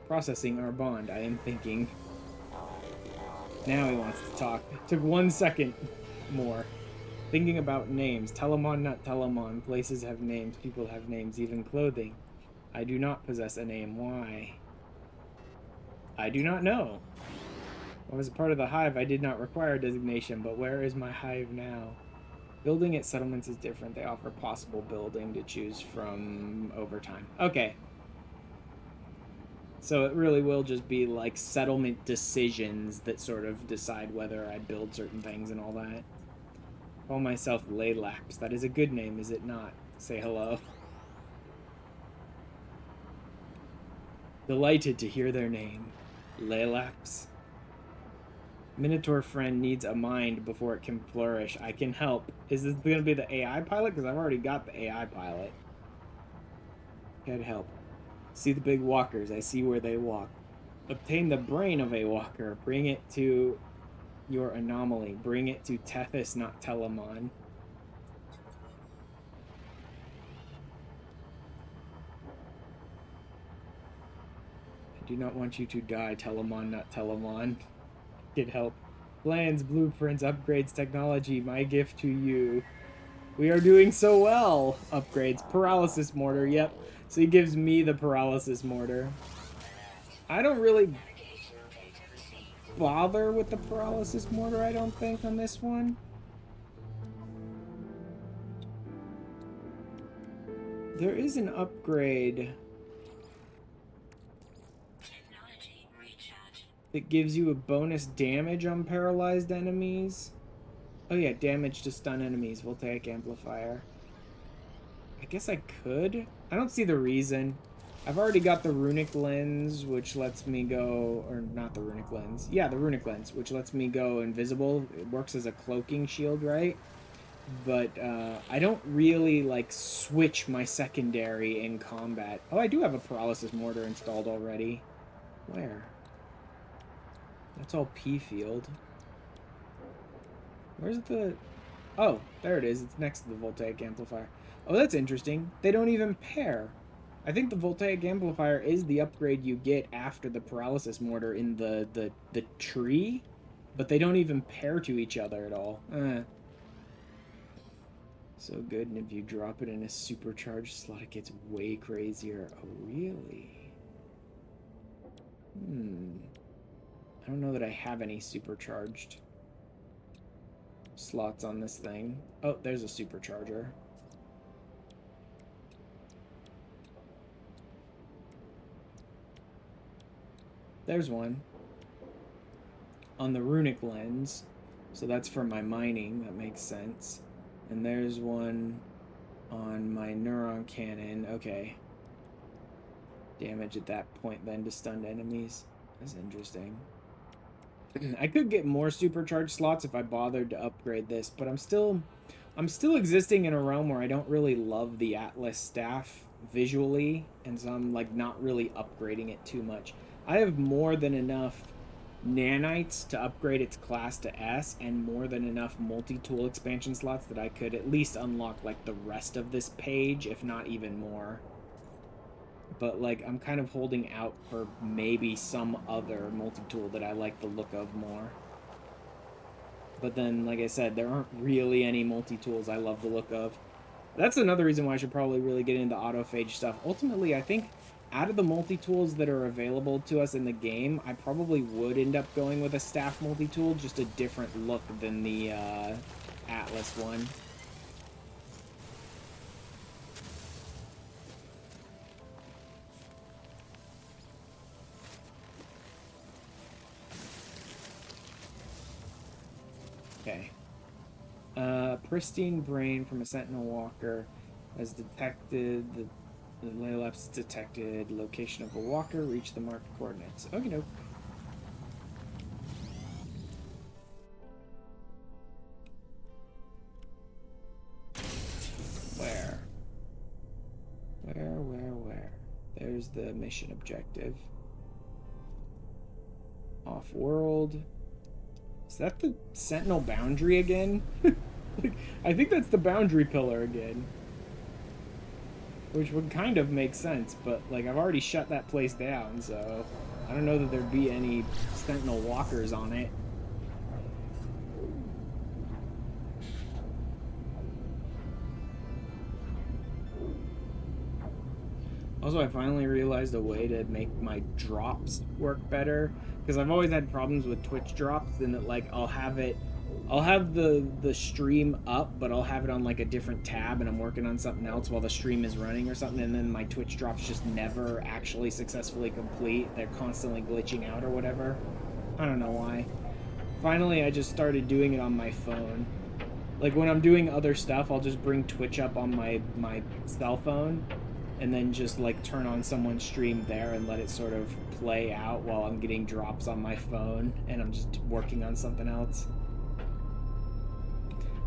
Speaker 1: Processing our bond, I am thinking. Now he wants to talk. It took 1 second more. Thinking about names. Telemon, not Telemon. Places have names. People have names. Even clothing. I do not possess a name. Why? I do not know. When I was a part of the hive, I did not require a designation, but where is my hive now? Building at settlements is different. They offer possible building to choose from over time. Okay. So it really will just be like settlement decisions that sort of decide whether I build certain things and all that. Call myself Laylaps. That is a good name, is it not? Say hello. Delighted to hear their name. Laylaps. Minotaur friend needs a mind before it can flourish. I can help. Is this going to be the AI pilot? Because I've already got the AI pilot. Can't help. See the big walkers. I see where they walk. Obtain the brain of a walker. Bring it to your anomaly. Bring it to Tethys, not Telemon. I do not want you to die, Telemon, not Telemon. Get help. Plans, blueprints, upgrades, technology. My gift to you. We are doing so well. Upgrades. Paralysis mortar. Yep. So he gives me the paralysis mortar. I don't really bother with the paralysis mortar, I don't think, on this one. There is an upgrade. It gives you a bonus damage on paralyzed enemies. Oh yeah, damage to stun enemies, voltaic amplifier. I guess I could. I don't see the reason. I've already got the runic lens, which lets me go, or not the runic lens. Yeah, the runic lens, which lets me go invisible. It works as a cloaking shield, right? But I don't really like switch my secondary in combat. Oh, I do have a paralysis mortar installed already. Where? That's all P field. Where's the... Oh, there it is. It's next to the voltaic amplifier. Oh, that's interesting. They don't even pair. I think the voltaic amplifier is the upgrade you get after the paralysis mortar in the tree, but they don't even pair to each other at all. So good, and if you drop it in a supercharged slot, it gets way crazier. Oh, really? I don't know that I have any supercharged slots on this thing. Oh, there's a supercharger. There's one. On the runic lens. So that's for my mining. That makes sense. And there's one on my neuron cannon. Okay. Damage at that point then to stunned enemies. That's interesting. I could get more supercharged slots if I bothered to upgrade this, but I'm still existing in a realm where I don't really love the Atlas staff visually, and so I'm like not really upgrading it too much. I have more than enough nanites to upgrade its class to S, and more than enough multi-tool expansion slots that I could at least unlock like the rest of this page, if not even more. But like I'm kind of holding out for maybe some other multi-tool that I like the look of more. But then, like I said, there aren't really any multi-tools I love the look of. That's another reason why I should probably really get into autophage stuff. Ultimately, I think out of the multi-tools that are available to us in the game, I probably would end up going with a staff multi-tool, just a different look than the Atlas one. Okay. Pristine brain from a sentinel walker has detected the Laylap's detected location of a walker. Reach the marked coordinates. Okay, nope. Where? Where? There's the mission objective. Off-world. Is that the Sentinel boundary again? I think that's the boundary pillar again. Which would kind of make sense, but like I've already shut that place down, so I don't know that there'd be any Sentinel walkers on it. Also, I finally realized a way to make my drops work better, because I've always had problems with Twitch drops, in that like I'll have the stream up, but I'll have it on like a different tab, and I'm working on something else while the stream is running or something, and then my Twitch drops just never actually successfully complete. They're constantly glitching out or whatever. I don't know why. Finally, I just started doing it on my phone. Like when I'm doing other stuff, I'll just bring Twitch up on my cell phone, and then just like turn on someone's stream there and let it sort of play out while I'm getting drops on my phone and I'm just working on something else.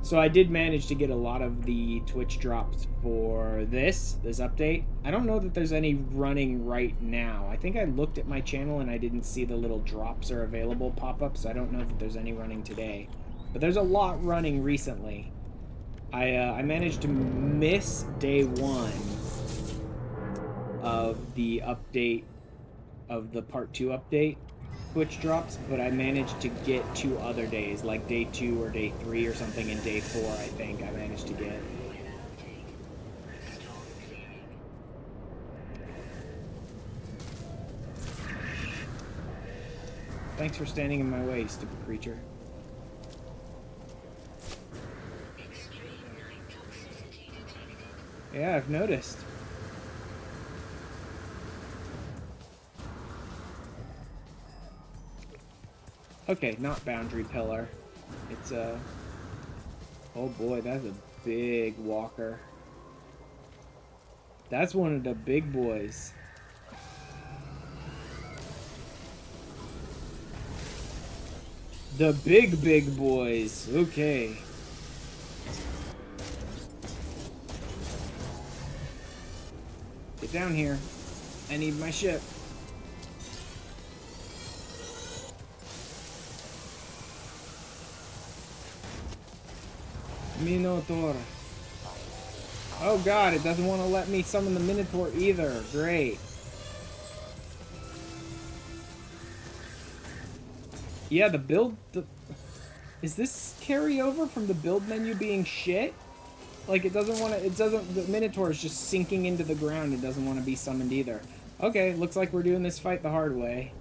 Speaker 1: So I did manage to get a lot of the Twitch drops for this update. I don't know that there's any running right now. I think I looked at my channel and I didn't see the little drops are available pop up, so I don't know that there's any running today. But there's a lot running recently. I managed to miss day 1 of the update, of the part 2 update Twitch drops, but I managed to get 2 other days, like day 2 or day 3 or something, and day 4 I think I managed to get. Thanks for standing in my way, stupid creature. Yeah, I've noticed. Okay, not boundary pillar. It's a... Oh boy, that's a big walker. That's one of the big boys. The big boys. Okay. Get down here. I need my ship. Minotaur. Oh god, it doesn't want to let me summon the Minotaur either. Great. Yeah, the build... Is this carryover from the build menu being shit? Like, it doesn't want to... It doesn't... The Minotaur is just sinking into the ground. It doesn't want to be summoned either. Okay, looks like we're doing this fight the hard way.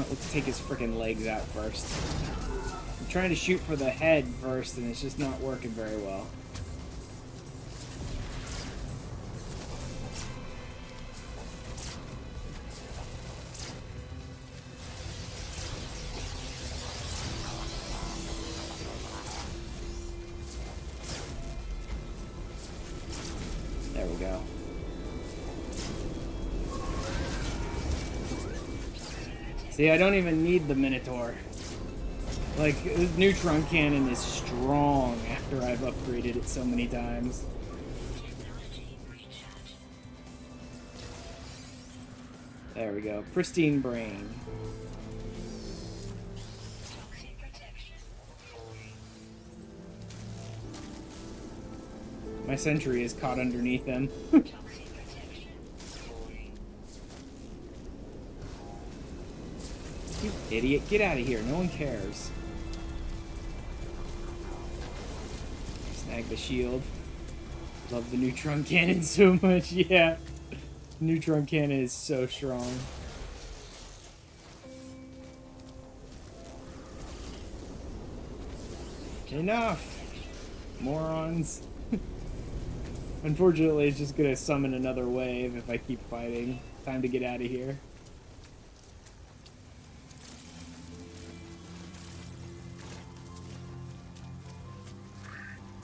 Speaker 1: Let's take his freaking legs out first. I'm trying to shoot for the head first, and it's just not working very well. There we go. See, I don't even need the Minotaur. Like, this neutron cannon is strong after I've upgraded it so many times. There we go. Pristine brain. My sentry is caught underneath him. You idiot, get out of here. No one cares. Snag the shield. Love the neutron cannon so much, yeah. Neutron cannon is so strong. Enough! Morons. Unfortunately, it's just gonna summon another wave if I keep fighting. Time to get out of here.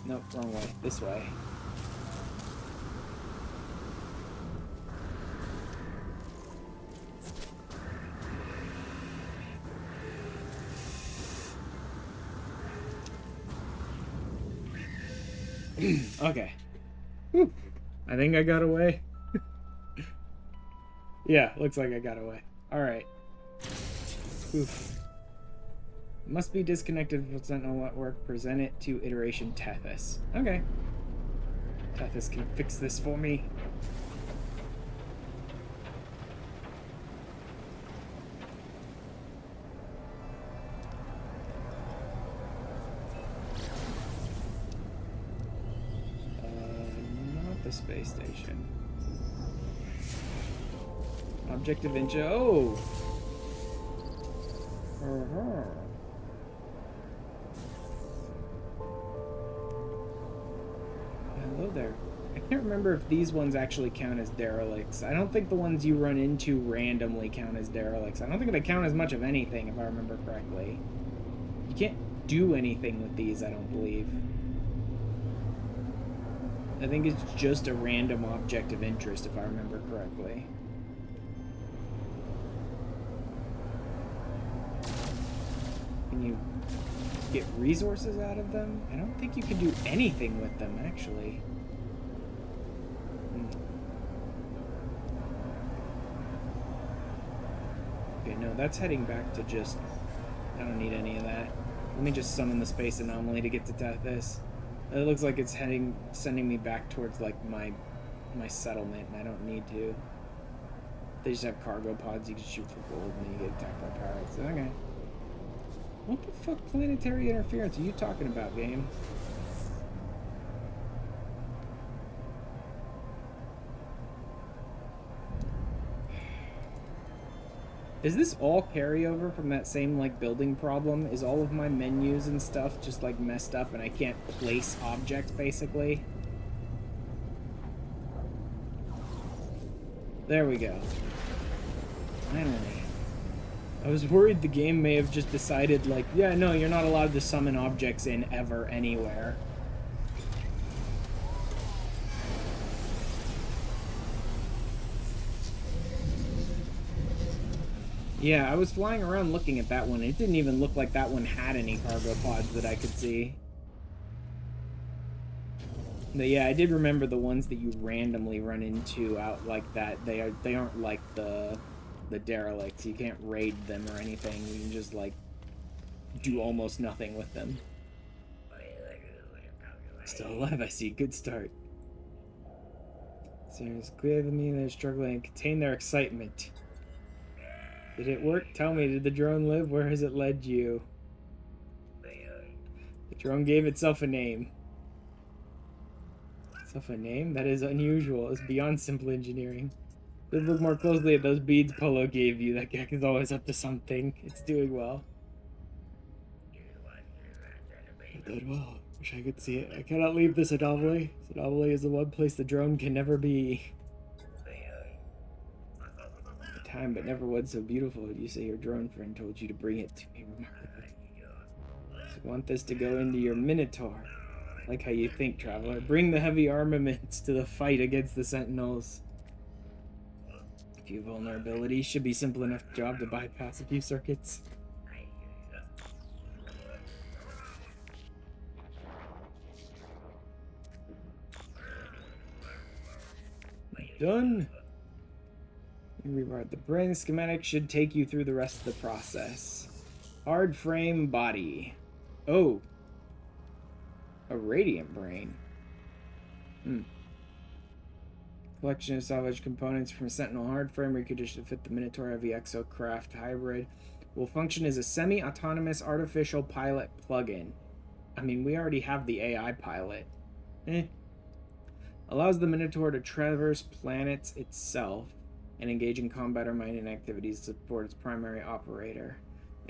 Speaker 1: Nope, wrong way. This way. Okay. Whew. I think I got away. Yeah, looks like I got away. Alright. Oof. Must be disconnected from Sentinel network. Present it to iteration Tethys. Okay. Tethys can fix this for me. Not the space station. Objective inch. Oh! Hello there. I can't remember if these ones actually count as derelicts. I don't think the ones you run into randomly count as derelicts. I don't think they count as much of anything, if I remember correctly. You can't do anything with these, I don't believe. I think it's just a random object of interest, if I remember correctly. Can you get resources out of them? I don't think you can do anything with them, actually. Okay, no, that's heading back to just... I don't need any of that. Let me just summon the space anomaly to get to Tethys. It looks like it's sending me back towards, like, my settlement, and I don't need to. They just have cargo pods you can shoot for gold and then you get attacked by pirates. Okay. What the fuck planetary interference are you talking about, game? Is this all carryover from that same, like, building problem? Is all of my menus and stuff just, like, messed up and I can't place objects, basically? There we go. Finally. I was worried the game may have just decided, like, yeah, no, you're not allowed to summon objects in ever anywhere. Yeah, I was flying around looking at that one. It didn't even look like that one had any cargo pods that I could see. But yeah, I did remember the ones that you randomly run into out like that. They aren't like the derelicts. You can't raid them or anything. You can just like do almost nothing with them. Still alive, I see. Good start. So it's clear to me they're struggling and contain their excitement. Did it work? Tell me, did the drone live? Where has it led you? The drone gave itself a name. Itself a name? That is unusual. It's beyond simple engineering. Let's look more closely at those beads Polo gave you. That gek is always up to something. It's doing well. It did well. Wish I could see it. I cannot leave this anomaly. This anomaly is the one place the drone can never be. Time, but never was so beautiful. You say your drone friend told you to bring it to me. Remarkable. So you want this to go into your Minotaur. I like how you think, traveler. Bring the heavy armaments to the fight against the Sentinels. A few vulnerabilities should be simple enough job to bypass a few circuits. Done. Rewrite the brain schematic should take you through the rest of the process. Hard frame body. Oh. A radiant brain. Collection of salvaged components from Sentinel hard frame reconditioned to fit the Minotaur Heavy Exocraft hybrid. Will function as a semi-autonomous artificial pilot plugin. I mean, we already have the AI pilot. Allows the Minotaur to traverse planets itself and engage in combat or mining activities to support its primary operator.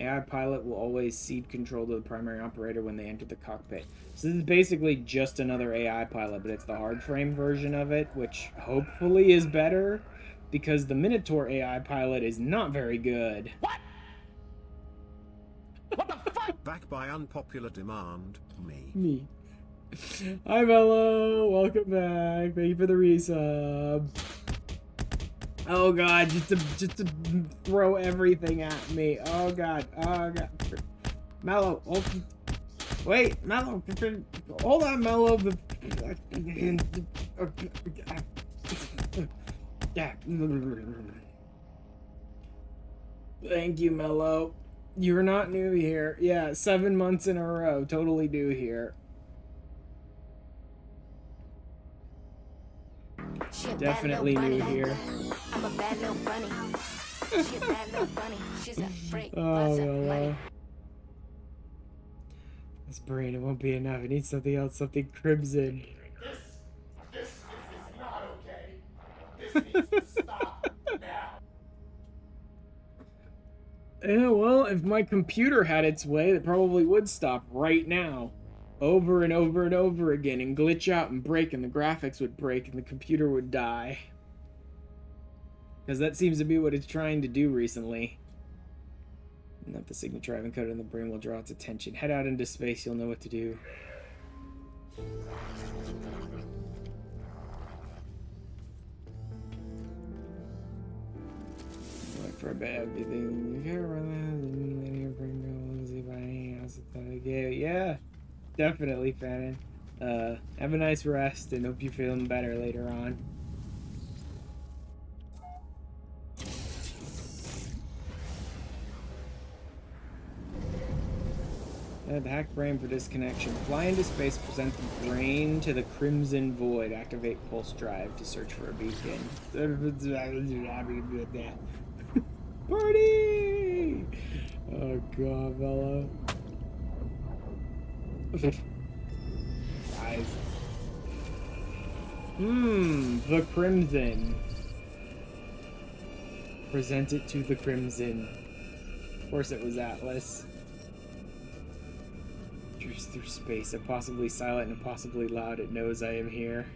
Speaker 1: AI pilot will always cede control to the primary operator when they enter the cockpit. So this is basically just another AI pilot, but it's the hard frame version of it, which hopefully is better, because the Minotaur AI pilot is not very good.
Speaker 2: What? What the fuck?
Speaker 4: Back by unpopular demand, me.
Speaker 1: Me. Hi, Mello. Welcome back. Thank you for the resub. Oh god, just to throw everything at me. Oh god. Mello, wait, Mello, hold on, Mello. Thank you, Mello. You're not new here. Yeah, 7 months in a row. Totally new here. Definitely new here.
Speaker 3: I'm a bad little bunny. She a bad little bunny. She's a freak.
Speaker 1: Oh, Mello. This brain, it won't be enough. It needs something else, something crimson.
Speaker 2: This is not okay. This needs to stop now.
Speaker 1: Yeah, well, if my computer had its way, it probably would stop right now. Over and over and over again, and glitch out and break, and the graphics would break, and the computer would die. Because that seems to be what it's trying to do recently. Not the signature I've encoded in the brain will draw its attention. Head out into space, you'll know what to do. Look for a bad everything. You care about that? Linear brain goes if I else. Yeah. Definitely, Fannin. Have a nice rest and hope you're feeling better later on. The hack brain for disconnection. Fly into space, present the brain to the Crimson Void. Activate pulse drive to search for a beacon. Party! Oh god, Bella. Guys. The Crimson. Present it to the Crimson. Of course it was Atlas. Drifts through space, impossibly silent and impossibly loud. It knows I am here.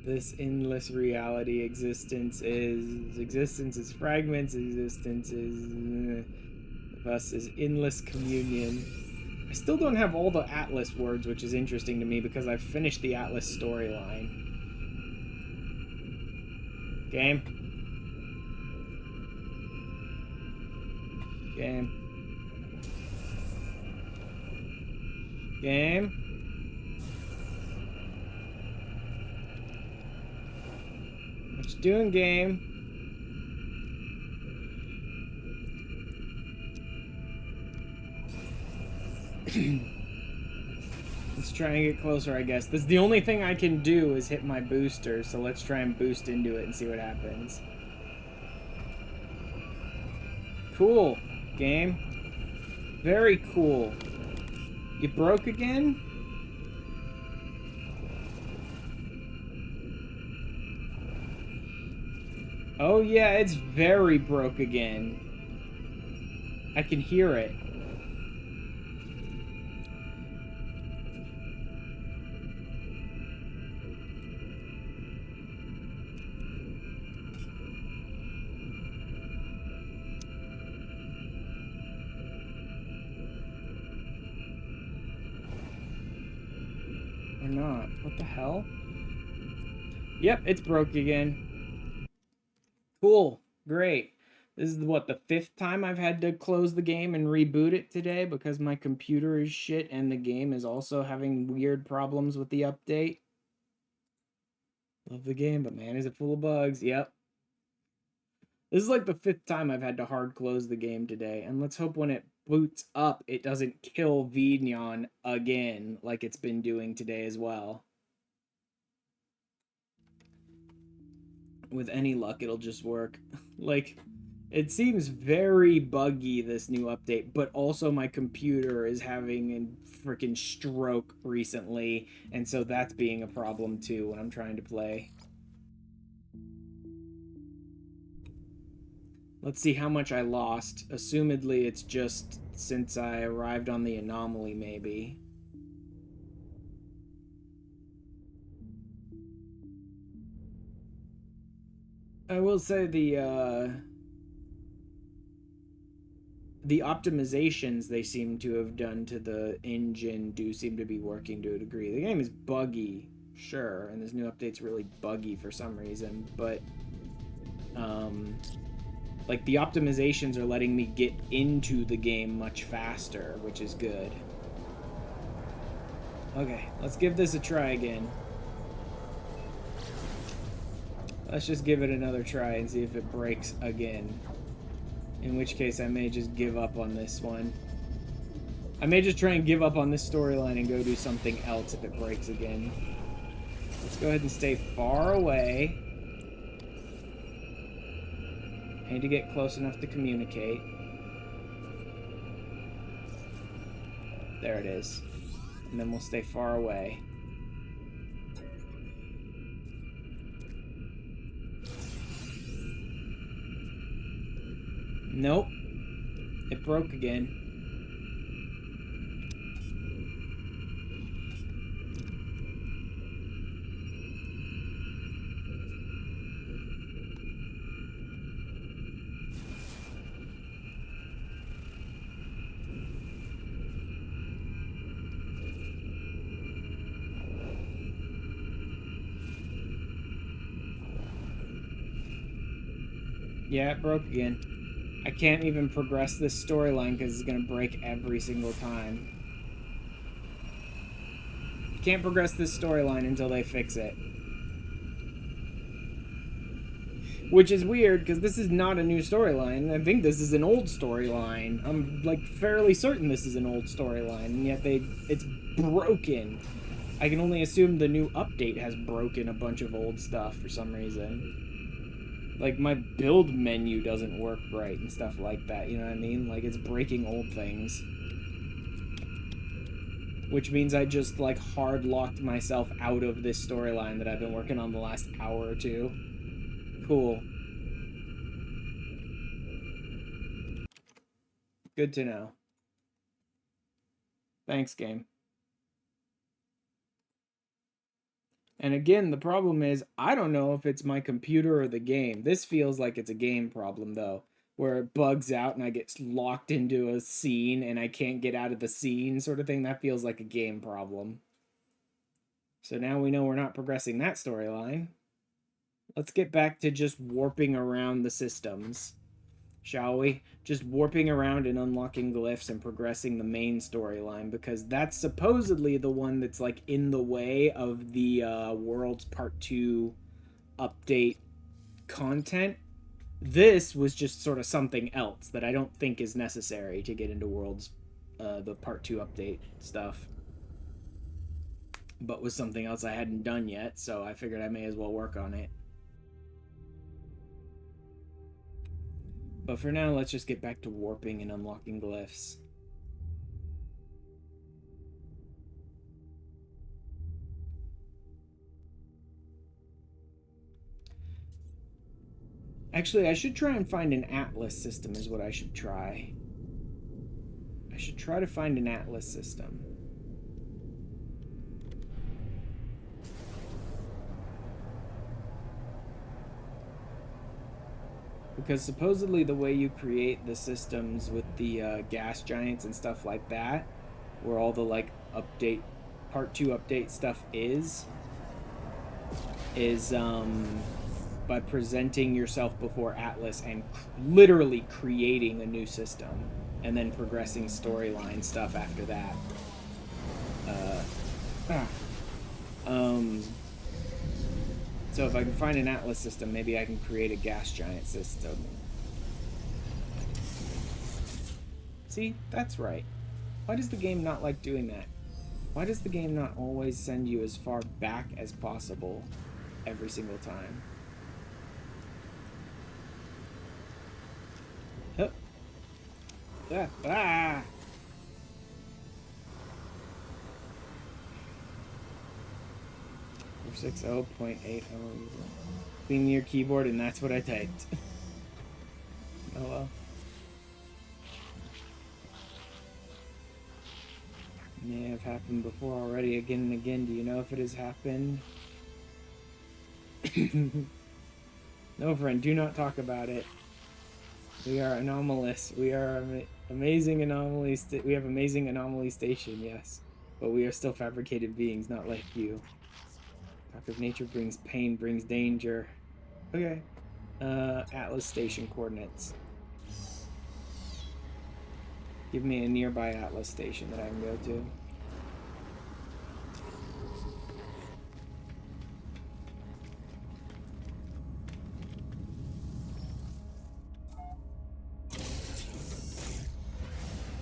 Speaker 1: This endless reality existence is fragments, existence is thus is endless communion. I still don't have all the Atlas words, which is interesting to me because I've finished the Atlas storyline. Game. Game. Game. What you doing, game? Let's try and get closer, I guess. This is the only thing I can do is hit my booster, so let's try and boost into it and see what happens. Cool, game. Very cool. You broke again? Oh yeah, it's very broke again. I can hear it. Or not. What the hell? Yep, it's broke again. Cool. Great. This is what, the 5th time I've had to close the game and reboot it today because my computer is shit and the game is also having weird problems with the update. Love the game, but man, is it full of bugs. Yep. This is like the 5th time I've had to hard close the game today, and let's hope when it boots up, it doesn't kill Vignon again, like it's been doing today as well. With any luck, it'll just work. Like, it seems very buggy, this new update, but also my computer is having a freaking stroke recently, and so that's being a problem too when I'm trying to play. Let's see how much I lost. Assumedly, it's just since I arrived on the anomaly, maybe. I will say the optimizations they seem to have done to the engine do seem to be working to a degree. The game is buggy, sure, and this new update's really buggy for some reason, but like, the optimizations are letting me get into the game much faster, which is good. Okay, let's give this a try again. Let's just give it another try and see if it breaks again. In which case, I may just give up on this one. I may just try and give up on this storyline and go do something else if it breaks again. Let's go ahead and stay far away. I need to get close enough to communicate. There it is. And then we'll stay far away. Nope. It broke again. Yeah, it broke again. I can't even progress this storyline because it's going to break every single time. Can't progress this storyline until they fix it. Which is weird, because this is not a new storyline. I think this is an old storyline. I'm, like, fairly certain this is an old storyline, and yet it's broken. I can only assume the new update has broken a bunch of old stuff for some reason. Like, my build menu doesn't work right and stuff like that, you know what I mean? Like, it's breaking old things. Which means I just, like, hard-locked myself out of this storyline that I've been working on the last hour or two. Cool. Good to know. Thanks, game. And again, the problem is, I don't know if it's my computer or the game. This feels like it's a game problem, though, where it bugs out and I get locked into a scene and I can't get out of the scene sort of thing. That feels like a game problem. So now we know we're not progressing that storyline. Let's get back to just warping around the systems, shall we? Just warping around and unlocking glyphs and progressing the main storyline, because that's supposedly the one that's, like, in the way of the World's Part 2 update content. This was just sort of something else that I don't think is necessary to get into World's, the Part 2 update stuff. But was something else I hadn't done yet, so I figured I may as well work on it. But for now, let's just get back to warping and unlocking glyphs. Actually, I should try and find an atlas system is what I should try. I should try to find an atlas system. Because supposedly the way you create the systems with the gas giants and stuff like that, where all the, like, update, part 2 update stuff is by presenting yourself before Atlas and literally creating a new system and then progressing storyline stuff after that. So if I can find an Atlas system, maybe I can create a gas giant system. See? That's right. Why does the game not like doing that? Why does the game not always send you as far back as possible every single time? Hup. Ah! 460.80. Clean your keyboard, and that's what I typed. Oh well. May have happened before already, again and again. Do you know if it has happened? No, friend, do not talk about it. We are anomalous. We are amazing anomalies. We have amazing anomaly station, yes. But we are still fabricated beings, not like you. Talk of nature brings pain, brings danger. Okay. Atlas station coordinates. Give me a nearby Atlas station that I can go to.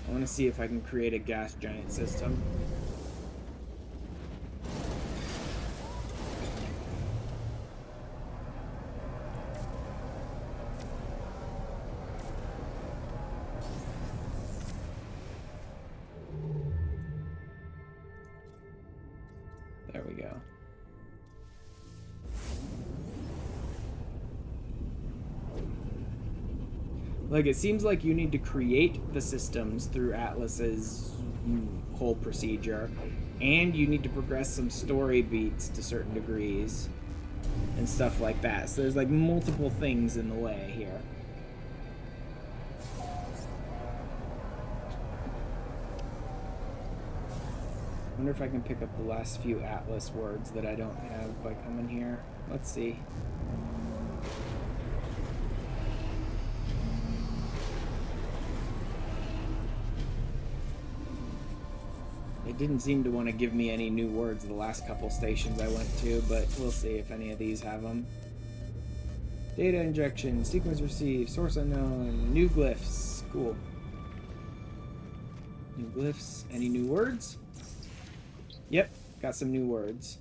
Speaker 1: I want to see if I can create a gas giant system. There we go. Like, it seems like you need to create the systems through Atlas's whole procedure, and you need to progress some story beats to certain degrees and stuff like that. So there's, like, multiple things in the way here. I wonder if I can pick up the last few Atlas words that I don't have by coming here. Let's see. It didn't seem to want to give me any new words the last couple stations I went to, but we'll see if any of these have them. Data injection, sequence received, source unknown, new glyphs. Cool. New glyphs. Any new words? Yep, got some new words.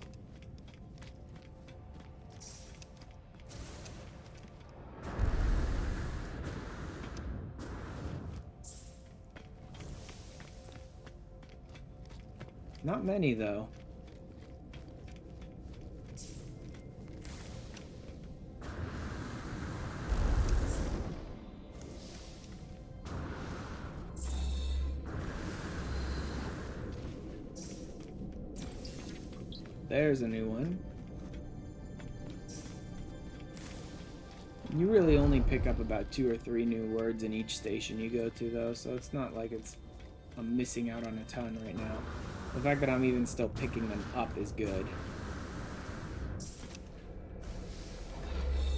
Speaker 1: Not many, though. There's a new one. You really only pick up about 2 or 3 new words in each station you go to, though, so it's not like I'm missing out on a ton right now. The fact that I'm even still picking them up is good.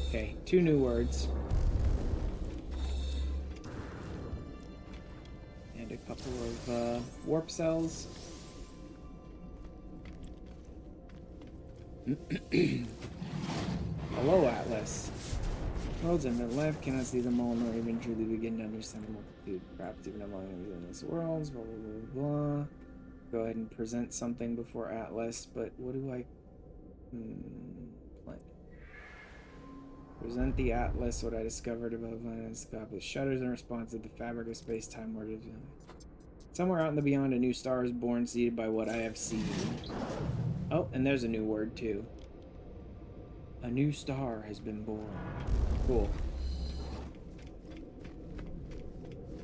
Speaker 1: Okay, 2 new words. And a couple of warp cells. Hello, Atlas. Worlds in the left, cannot see them all, nor even truly begin to understand the multitude. Perhaps even among them in this world, blah, blah, blah, blah. Go ahead and present something before Atlas, but what do I... plan? Present the Atlas, what I discovered above my scope with shudders in response to the fabric of space-time word. Somewhere out in the beyond, a new star is born, seeded by what I have seen. Oh, and there's a new word, too. A new star has been born. Cool.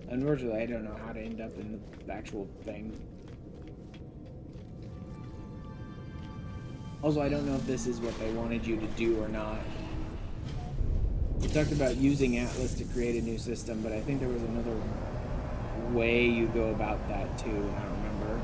Speaker 1: Unfortunately, I don't know how to end up in the actual thing. Also, I don't know if this is what they wanted you to do or not. We talked about using Atlas to create a new system, but I think there was another way you go about that, too, and I don't remember.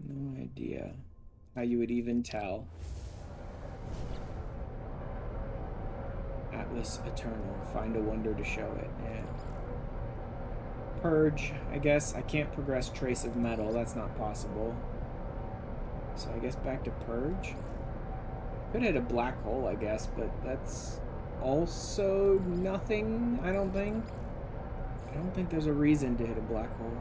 Speaker 1: No idea how you would even tell. Atlas Eternal. Find a wonder to show it. Yeah. Purge, I guess. I can't progress Trace of Metal. That's not possible. So I guess back to Purge. Could hit a black hole, I guess, but that's also nothing, I don't think. I don't think there's a reason to hit a black hole.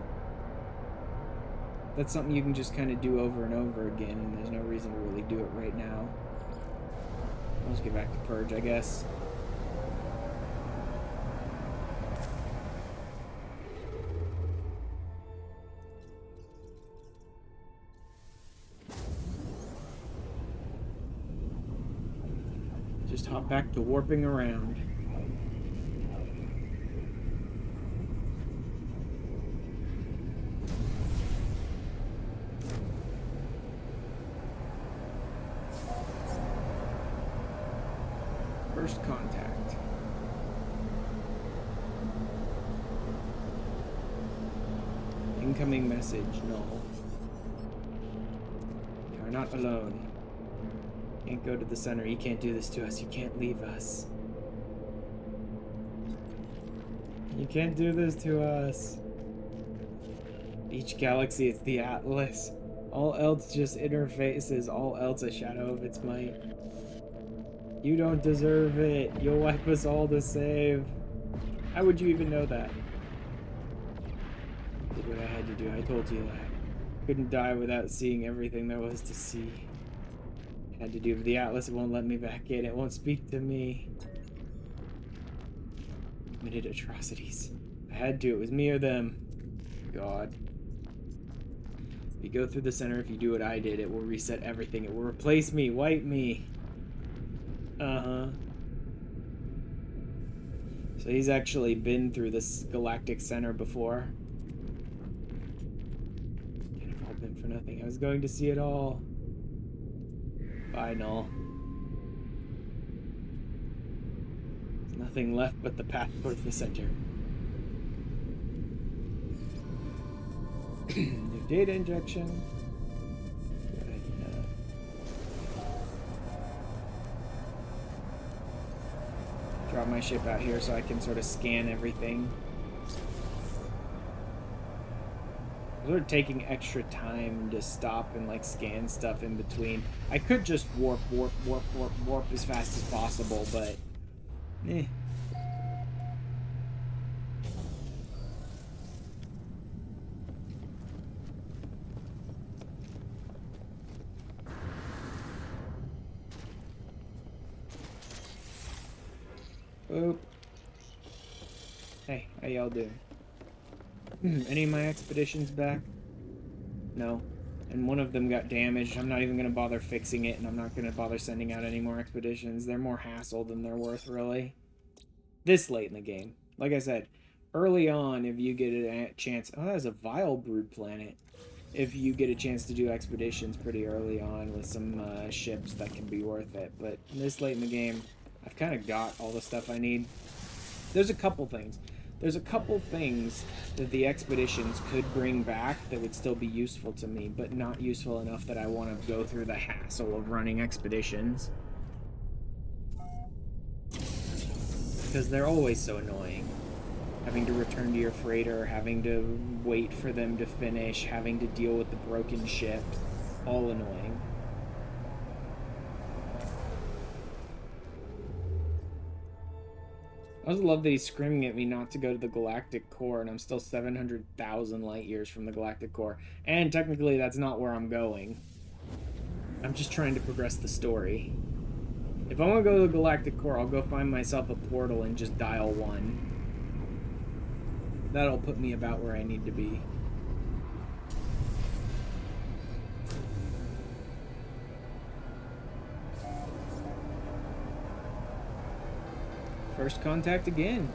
Speaker 1: That's something you can just kind of do over and over again, and there's no reason to really do it right now. Let's get back to Purge, I guess. Just hop back to warping around. First contact. Incoming message, null. You are not alone. Can't go to the center. You can't do this to us. You can't leave us. You can't do this to us. Each galaxy, it's the Atlas. All else just interfaces. All else a shadow of its might. You don't deserve it. You'll wipe us all to save. How would you even know that? Did what I had to do. I told you that. Couldn't die without seeing everything there was to see. Had to do, but the Atlas won't let me back in. It won't speak to me. Committed atrocities. I had to. It was me or them. God. If you go through the center, if you do what I did, it will reset everything. It will replace me. Wipe me. Uh-huh. So he's actually been through this galactic center before. Can't have all been for nothing. I was going to see it all. Bye, Null. There's nothing left but the path towards the center. New data injection. Go ahead and, drop my ship out here so I can sort of scan everything. I'm sort of taking extra time to stop and like scan stuff in between. I could just warp as fast as possible, but eh. Boop. Hey, how y'all doing? Any of my expeditions back? No. And one of them got damaged. I'm not even going to bother fixing it, and I'm not going to bother sending out any more expeditions. They're more hassle than they're worth, really. This late in the game. Like I said, early on, if you get a chance... Oh, that's a vile brood planet. If you get a chance to do expeditions pretty early on with some ships, that can be worth it. But this late in the game, I've kind of got all the stuff I need. There's a couple things. There's a couple things that the expeditions could bring back that would still be useful to me, but not useful enough that I want to go through the hassle of running expeditions. Because they're always so annoying. Having to return to your freighter, having to wait for them to finish, having to deal with the broken ship. All annoying. I also love that he's screaming at me not to go to the galactic core, and I'm still 700,000 light years from the galactic core. And technically, that's not where I'm going. I'm just trying to progress the story. If I want to go to the galactic core, I'll go find myself a portal and just dial 1. That'll put me about where I need to be. First contact again.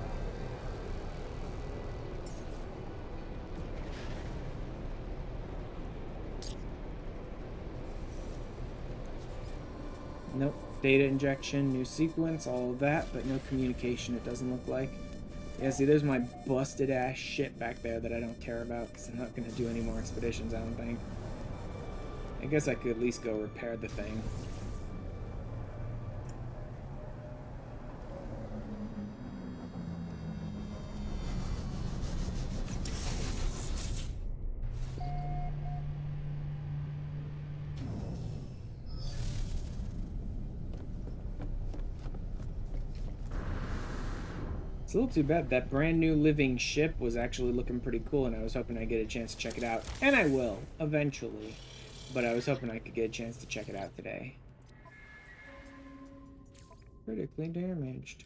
Speaker 1: Nope. Data injection, new sequence, all of that, but no communication, it doesn't look like. Yeah, see, there's my busted ass shit back there that I don't care about because I'm not going to do any more expeditions, I don't think. I guess I could at least go repair the thing. It's a little too bad. That brand new living ship was actually looking pretty cool, and I was hoping I'd get a chance to check it out. And I will, eventually. But I was hoping I could get a chance to check it out today. Critically damaged.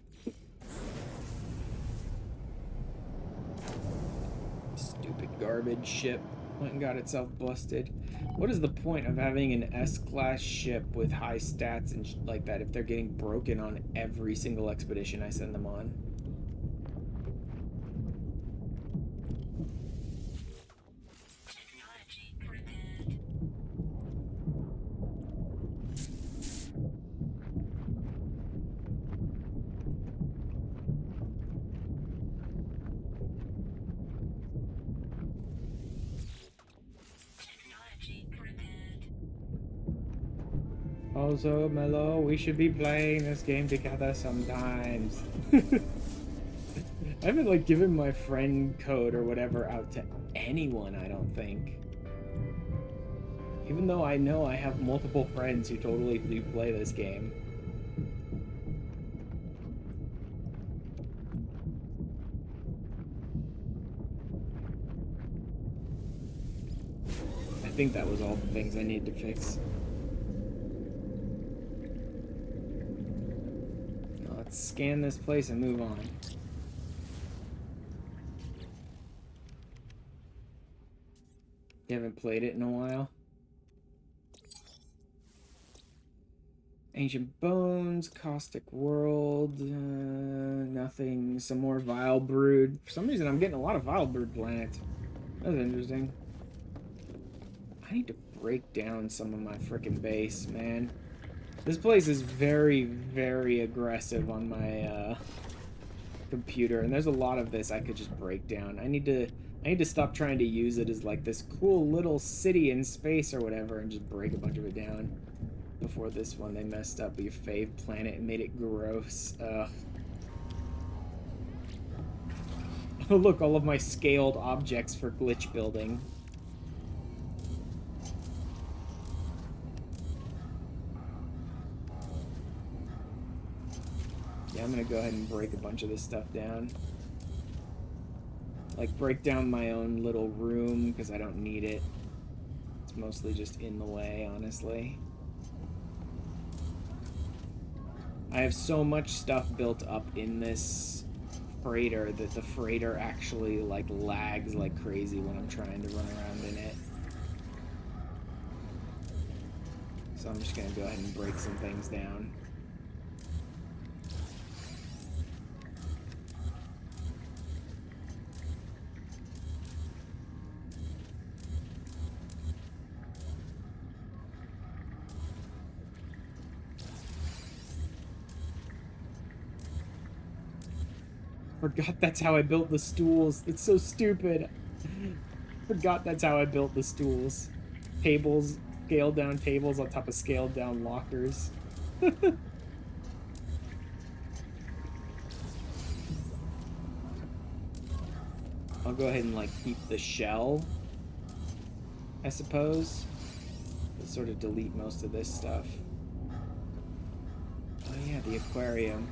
Speaker 1: Stupid garbage ship. Went and got itself busted. What is the point of having an S-class ship with high stats and like that if they're getting broken on every single expedition I send them on? Also, Mello, we should be playing this game together sometimes. I haven't, like, given my friend code or whatever out to anyone, I don't think. Even though I know I have multiple friends who totally do play this game. I think that was all the things I needed to fix. Let's scan this place and move on. You haven't played it in a while? Ancient Bones, Caustic World, nothing. Some more Vile Brood. For some reason, I'm getting a lot of Vile Brood planets. That's interesting. I need to break down some of my frickin' base, man. This place is very, very aggressive on my computer, and there's a lot of this I could just break down. I need to stop trying to use it as like this cool little city in space or whatever, and just break a bunch of it down. Before this one, they messed up your fave planet and made it gross. Ugh. Oh, look, all of my scaled objects for glitch building. Yeah, I'm gonna go ahead and break a bunch of this stuff down. Like, break down my own little room, because I don't need it. It's mostly just in the way, honestly. I have so much stuff built up in this freighter that the freighter actually, like, lags like crazy when I'm trying to run around in it. So I'm just gonna go ahead and break some things down. Forgot that's how I built the stools. That's so stupid. Forgot that's how I built the stools. Tables, scaled down tables on top of scaled down lockers. I'll go ahead and, like, keep the shell, I suppose. But sort of delete most of this stuff. Oh yeah, the aquarium.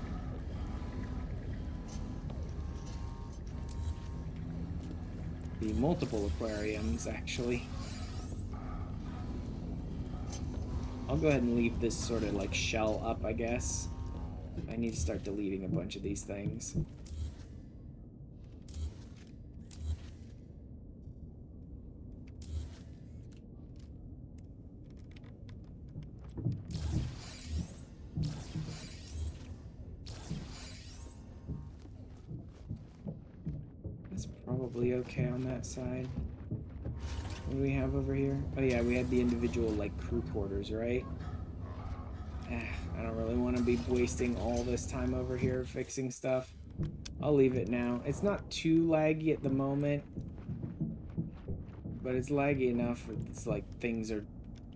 Speaker 1: The multiple aquariums, actually. I'll go ahead and leave this sort of, like, shell up, I guess. I need to start deleting a bunch of these things. That's probably okay on that side. What do we have over here? Oh yeah, we had the individual, like, crew quarters, right? I don't really want to be wasting all this time over here fixing stuff. I'll leave it now. It's not too laggy at the moment, but it's laggy enough where it's like things are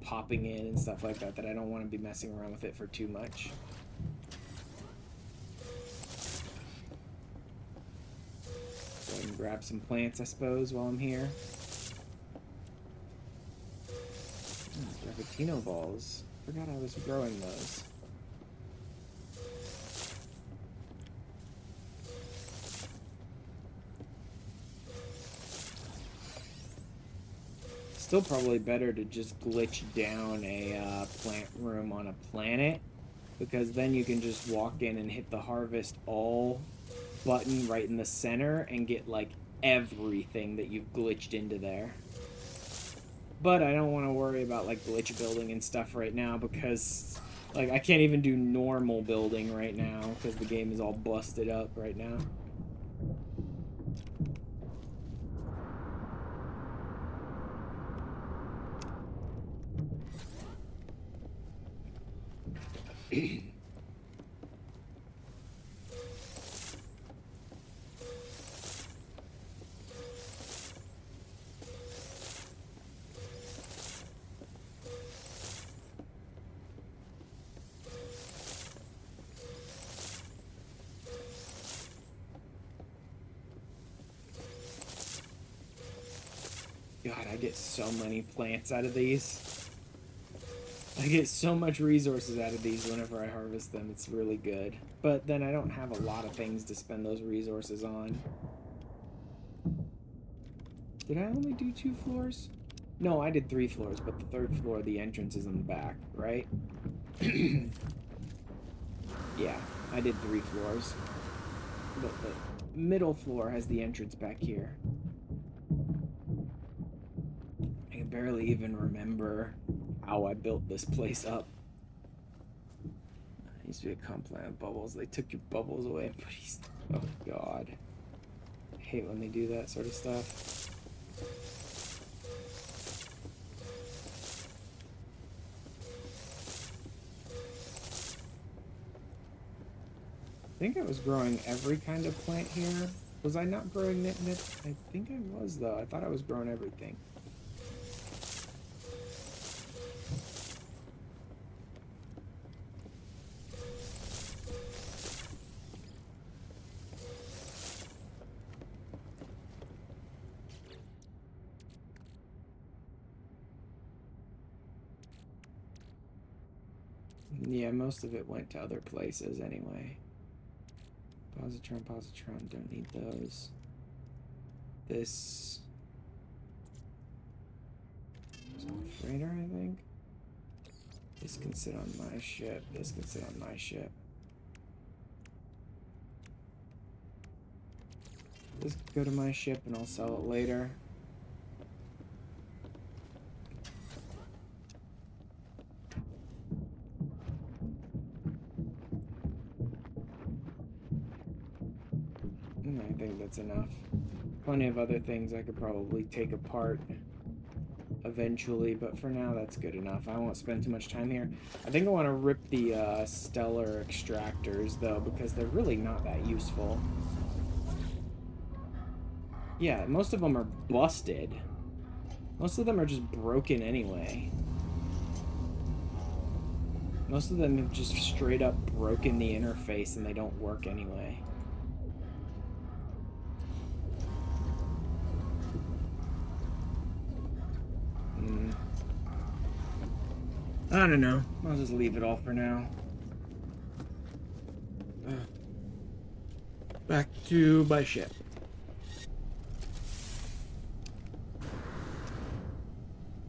Speaker 1: popping in and stuff like that that I don't want to be messing around with it for too much. Go ahead and grab some plants, I suppose, while I'm here. Gravitino balls. Forgot I was growing those. Still probably better to just glitch down a plant room on a planet, because then you can just walk in and hit the harvest all button right in the center and get, like, everything that you've glitched into there. But I don't want to worry about, like, glitch building and stuff right now, because, like, I can't even do normal building right now because the game is all busted up right now. God, I get so many plants out of these. I get so much resources out of these whenever I harvest them. It's really good. But then I don't have a lot of things to spend those resources on. Did I only do 2 floors? No, I did 3 floors, but the 3rd floor, the entrance is in the back, right? Yeah, I did 3 floors. But the middle floor has the entrance back here. I can barely even remember how I built this place up. It used to be a compound of bubbles. They took your bubbles away and put these... Oh, God. I hate when they do that sort of stuff. I think I was growing every kind of plant here. Was I not growing nip? I think I was, though. I thought I was growing everything. Yeah, most of it went to other places anyway. Positron, don't need those. This is on a freighter, I think. This can sit on my ship. This can sit on my ship. This can go to my ship and I'll sell it later. I think that's enough. Plenty of other things I could probably take apart eventually, but for now that's good enough. I won't spend too much time here. I think I want to rip the stellar extractors though, because they're really not that useful. Yeah, most of them are busted. Most of them are just broken anyway. Most of them have just straight up broken the interface and they don't work anyway. I don't know. I'll just leave it all for now. Back to my ship.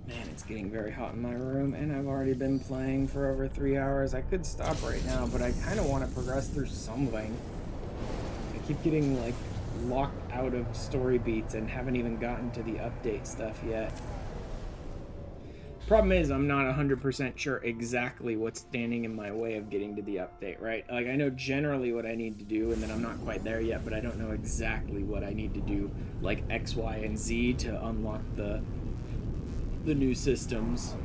Speaker 1: Man, it's getting very hot in my room, and I've already been playing for over 3 hours. I could stop right now, but I kind of want to progress through something. I keep getting, like, locked out of story beats and haven't even gotten to the update stuff yet. Problem is, I'm not 100% sure exactly what's standing in my way of getting to the update, right? Like, I know generally what I need to do, and then I'm not quite there yet, but I don't know exactly what I need to do, like X, Y, and Z to unlock the new systems.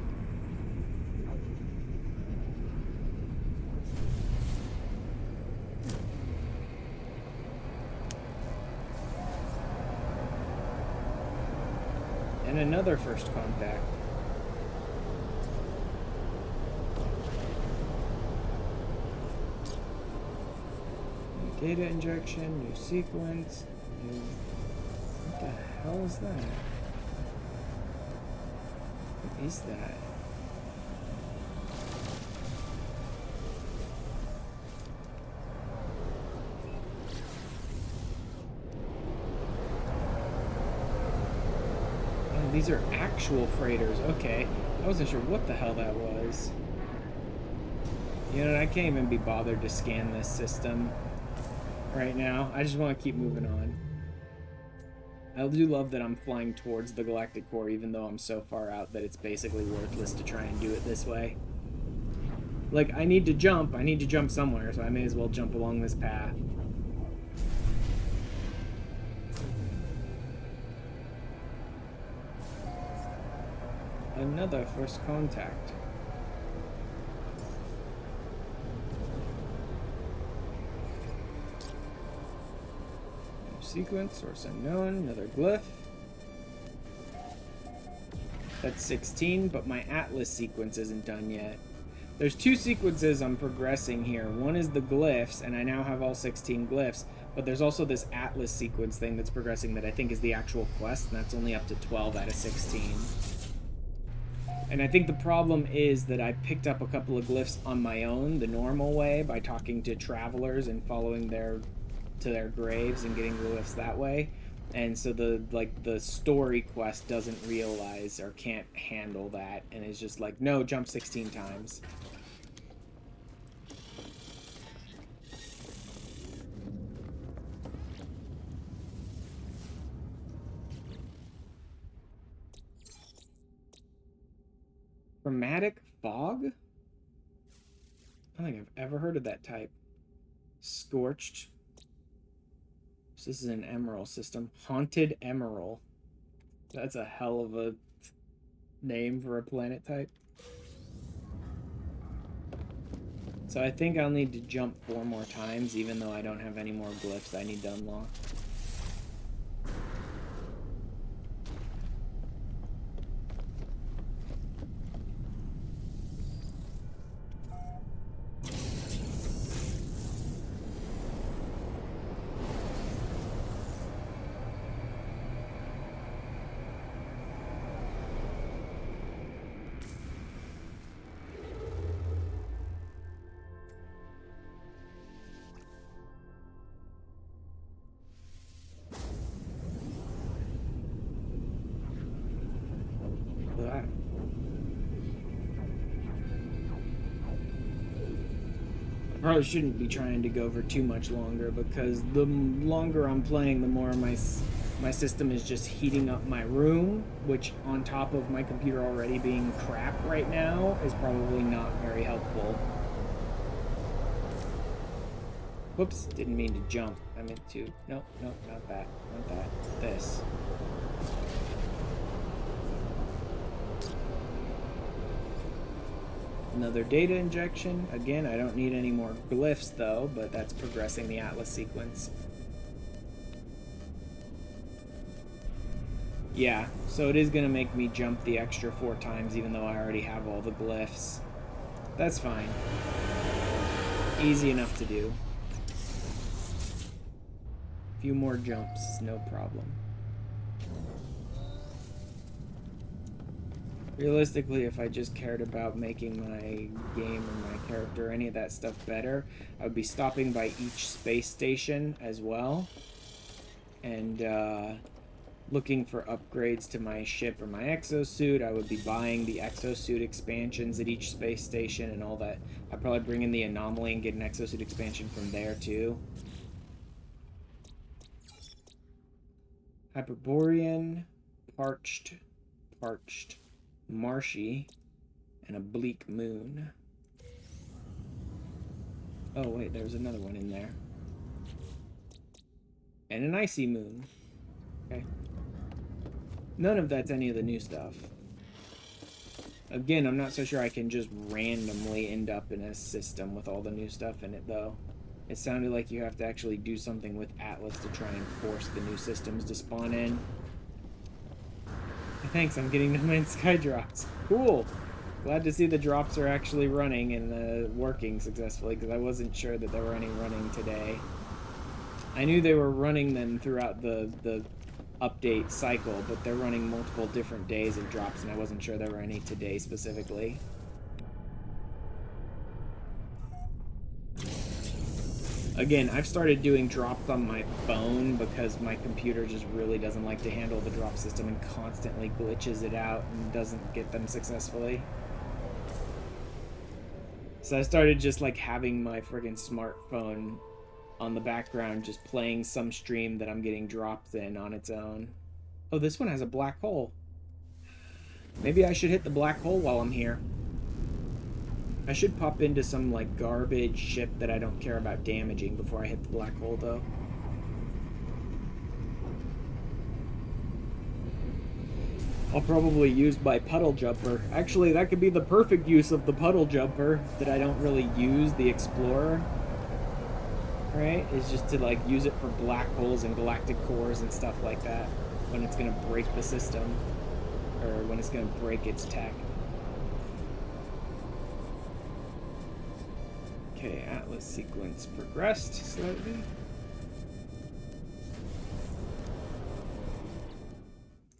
Speaker 1: And another first contact. Data injection, new sequence, new... What the hell is that? What is that? Oh, these are actual freighters. Okay. I wasn't sure what the hell that was. You know, I can't even be bothered to scan this system right now. I just want to keep moving on. I do love that I'm flying towards the galactic core, even though I'm so far out that it's basically worthless to try and do it this way. Like, I need to jump somewhere, so I may as well jump along this path. Another first contact. Sequence, source unknown, another glyph. That's 16, but my Atlas sequence isn't done yet. There's two sequences I'm progressing here. One is the glyphs, and I now have all 16 glyphs, but there's also this Atlas sequence thing that's progressing that I think is the actual quest, and that's only up to 12 out of 16. And I think the problem is that I picked up a couple of glyphs on my own, the normal way, by talking to travelers and following their graves and getting glyphs that way, and so the story quest doesn't realize or can't handle that, and is just like, no, jump 16 times. Chromatic fog? I don't think I've ever heard of that type. Scorched. So this is an emerald system. Haunted Emerald. That's a hell of a name for a planet type. So I think I'll need to jump 4 more times, even though I don't have any more glyphs I need to unlock. Ah. I probably shouldn't be trying to go for too much longer, because the longer I'm playing, the more my system is just heating up my room, which on top of my computer already being crap right now is probably not very helpful. Whoops, didn't mean to jump. I meant to. Nope, nope, not that. Not that. This. Another data injection. Again, I don't need any more glyphs though, but that's progressing the Atlas sequence. Yeah, so it is going to make me jump the extra 4 times even though I already have all the glyphs. That's fine. Easy enough to do. A few more jumps is no problem. Realistically, if I just cared about making my game or my character, any of that stuff better, I would be stopping by each space station as well. And looking for upgrades to my ship or my exosuit. I would be buying the exosuit expansions at each space station and all that. I'd probably bring in the anomaly and get an exosuit expansion from there too. Hyperborean, parched, marshy, and a bleak moon. Oh wait, there's another one in there. And an icy moon. Okay. None of that's any of the new stuff. Again, I'm not so sure I can just randomly end up in a system with all the new stuff in it, though. It sounded like you have to actually do something with Atlas to try and force the new systems to spawn in. Thanks, I'm getting No Man's Sky drops. Cool! Glad to see the drops are actually running and working successfully, because I wasn't sure that there were any running today. I knew they were running them throughout the update cycle, but they're running multiple different days of drops, and I wasn't sure there were any today specifically. Again, I've started doing drops on my phone because my computer just really doesn't like to handle the drop system and constantly glitches it out and doesn't get them successfully. So I started just like having my friggin' smartphone on the background just playing some stream that I'm getting dropped in on its own. Oh, this one has a black hole. Maybe I should hit the black hole while I'm here. I should pop into some, like, garbage ship that I don't care about damaging before I hit the black hole, though. I'll probably use my puddle jumper. Actually, that could be the perfect use of the puddle jumper that I don't really use, the Explorer. Right? Is just to, like, use it for black holes and galactic cores and stuff like that when it's going to break the system. Or when it's going to break its tech. Okay, Atlas sequence progressed slightly.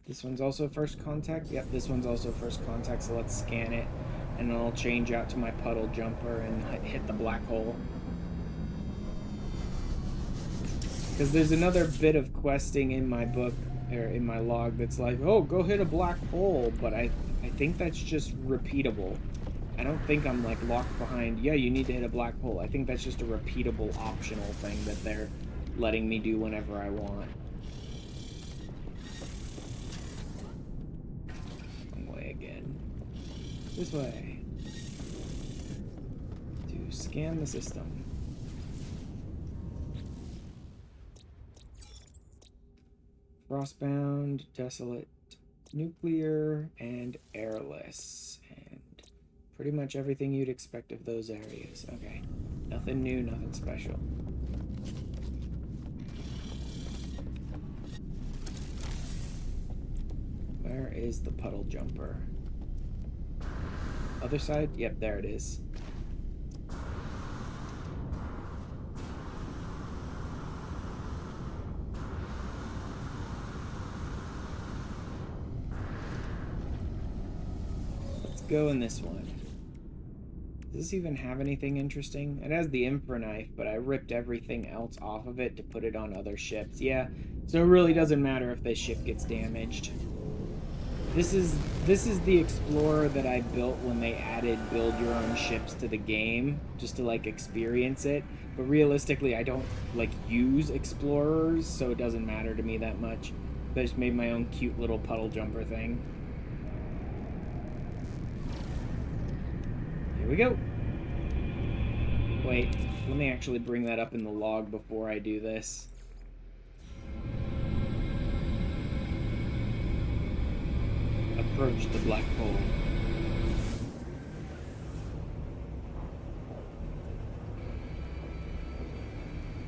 Speaker 1: This one's also first contact. Yep, this one's also first contact, so let's scan it. And then I'll change out to my puddle jumper and hit the black hole. Because there's another bit of questing in my book, or in my log, that's like, oh, go hit a black hole, but I think that's just repeatable. I don't think I'm, like, locked behind, yeah, you need to hit a black hole. I think that's just a repeatable, optional thing that they're letting me do whenever I want. Wrong way again. This way. To scan the system. Frostbound, desolate, nuclear, and airless. And pretty much everything you'd expect of those areas. Okay. Nothing new, nothing special. Where is the puddle jumper? Other side? Yep, there it is. Let's go in this one. Does this even have anything interesting? It has the infra knife, but I ripped everything else off of it to put it on other ships. Yeah, so it really doesn't matter if this ship gets damaged. This is the explorer that I built when they added build your own ships to the game, just to like experience it. But realistically, I don't like use explorers, so it doesn't matter to me that much. I just made my own cute little puddle jumper thing. Here we go. Wait, let me actually bring that up in the log before I do this. Approach the black hole.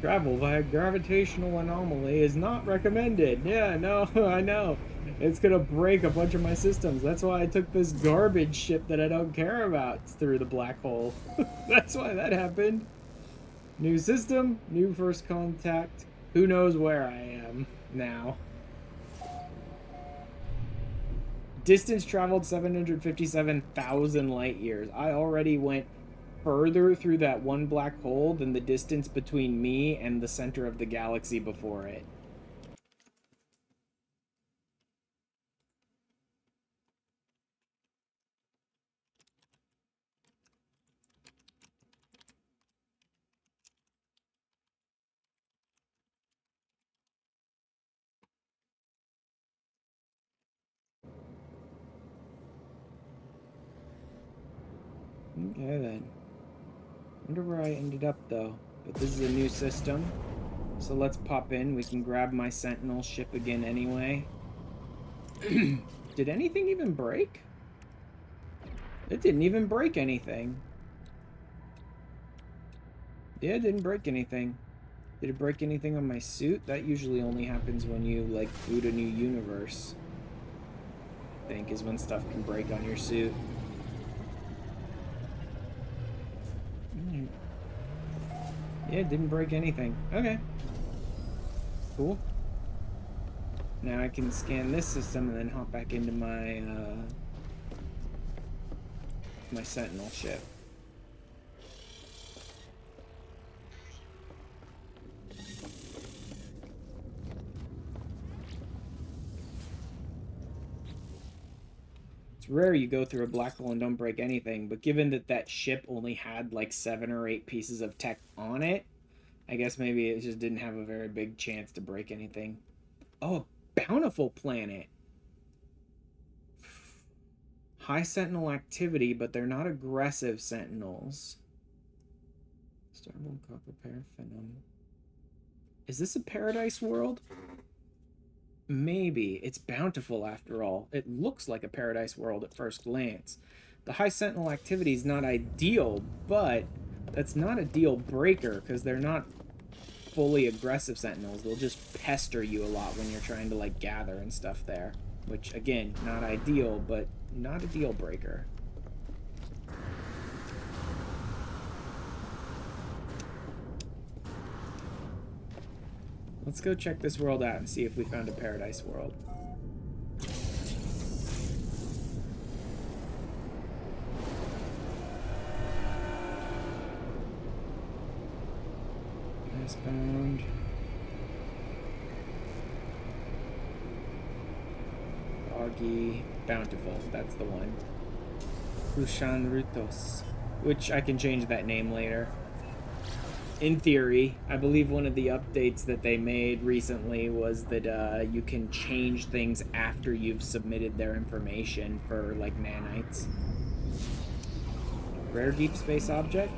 Speaker 1: Travel via gravitational anomaly is not recommended. Yeah, no, I know. It's gonna break a bunch of my systems. That's why I took this garbage ship that I don't care about through the black hole. That's why that happened. New system, new first contact. Who knows where I am now? Distance traveled 757,000 light years. I already went further through that one black hole than the distance between me and the center of the galaxy before it. Okay then. Wonder where I ended up though. But this is a new system. So let's pop in. We can grab my Sentinel ship again anyway. Did anything even break? It didn't even break anything. Yeah, it didn't break anything. Did it break anything on my suit? That usually only happens when you, like, boot a new universe. I think is when stuff can break on your suit. Yeah, it didn't break anything. Okay. Cool. Now I can scan this system and then hop back into my, my Sentinel ship. It's rare you go through a black hole and don't break anything, but given that that ship only had like 7 or 8 pieces of tech on it, I guess maybe it just didn't have a very big chance to break anything. Oh, a bountiful planet. High sentinel activity, but they're not aggressive sentinels. Starborn copper paraphenum. Is this a paradise world? Maybe. It's bountiful after all. It looks like a paradise world at first glance. The high sentinel activity is not ideal, but that's not a deal breaker because they're not fully aggressive sentinels. They'll just pester you a lot when you're trying to like gather and stuff there. Which again, not ideal, but not a deal breaker. Let's go check this world out and see if we found a paradise world. Bound. Augie. Bountiful. That's the one. Rushan Rutos. Which I can change that name later. In theory, I believe one of the updates that they made recently was that you can change things after you've submitted their information for, like, nanites. Rare deep space object?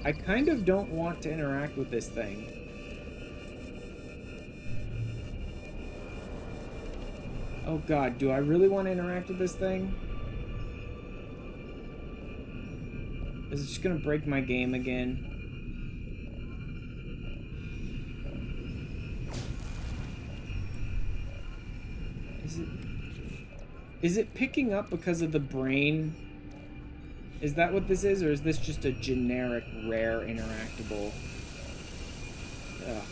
Speaker 1: I kind of don't want to interact with this thing. Oh god, do I really want to interact with this thing? Is it just gonna break my game again? Is it picking up because of the brain? Is that what this is, or is this just a generic rare interactable? Ugh.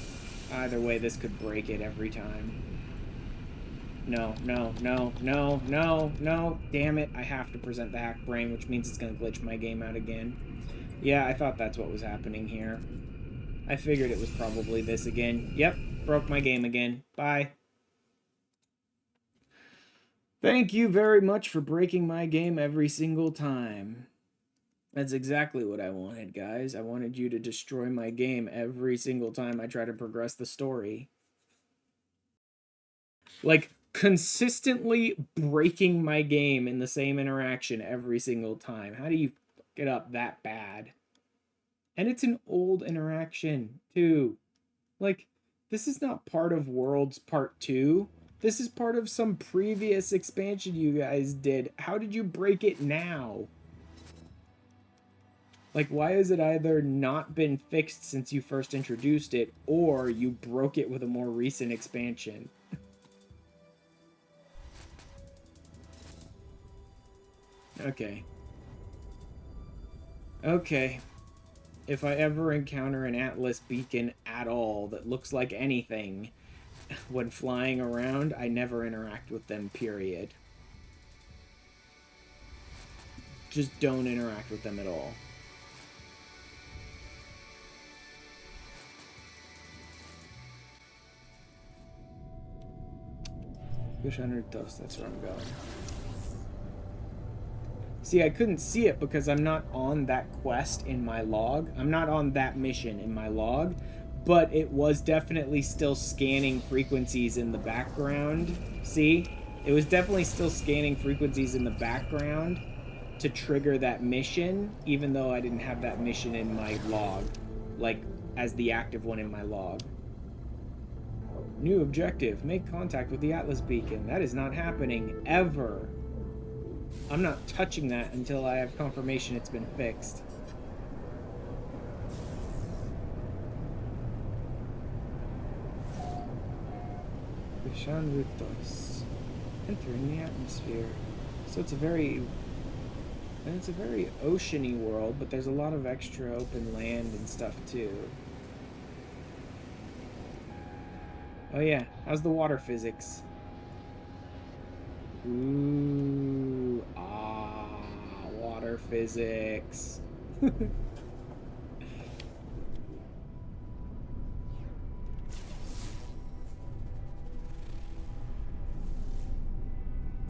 Speaker 1: Either way, this could break it every time. No, no, no, no, no, no. Damn it, I have to present the hack brain, which means it's gonna glitch my game out again. Yeah, I thought that's what was happening here. I figured it was probably this again. Yep, broke my game again. Bye. Thank you very much for breaking my game every single time. That's exactly what I wanted, guys. I wanted you to destroy my game every single time I try to progress the story. Like, consistently breaking my game in the same interaction every single time. How do you get up that bad? And it's an old interaction, too. Like, this is not part of Worlds Part 2. This is part of some previous expansion you guys did. How did you break it now? Like, why has it either not been fixed since you first introduced it, or you broke it with a more recent expansion? Okay. Okay. If I ever encounter an Atlas beacon at all that looks like anything when flying around, I never interact with them, period. Just don't interact with them at all. Push 100 toast, that's where I'm going. See, I couldn't see it because I'm not on that quest in my log. I'm not on that mission in my log, but it was definitely still scanning frequencies in the background. See? It was definitely still scanning frequencies in the background to trigger that mission, even though I didn't have that mission in my log, like, as the active one in my log. New objective, make contact with the Atlas beacon. That is not happening, ever. I'm not touching that until I have confirmation it's been fixed. Vishanrutos. Entering the atmosphere. So it's a very oceany world, but there's a lot of extra open land and stuff too. Oh yeah, how's the water physics? Ooh, water physics.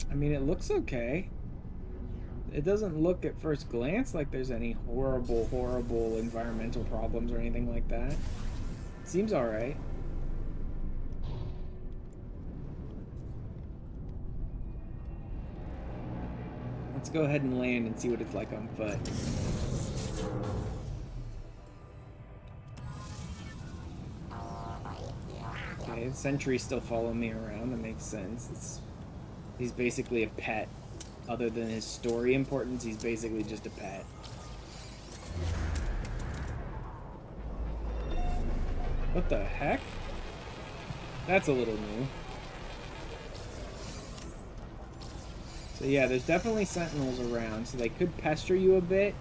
Speaker 1: I mean, it looks okay. It doesn't look at first glance like there's any horrible environmental problems or anything like that. It seems alright. Let's go ahead and land and see what it's like on foot. Okay, the sentry's still following me around. That makes sense. He's basically a pet. Other than his story importance, he's basically just a pet. What the heck? That's a little new. So yeah, there's definitely sentinels around, so they could pester you a bit,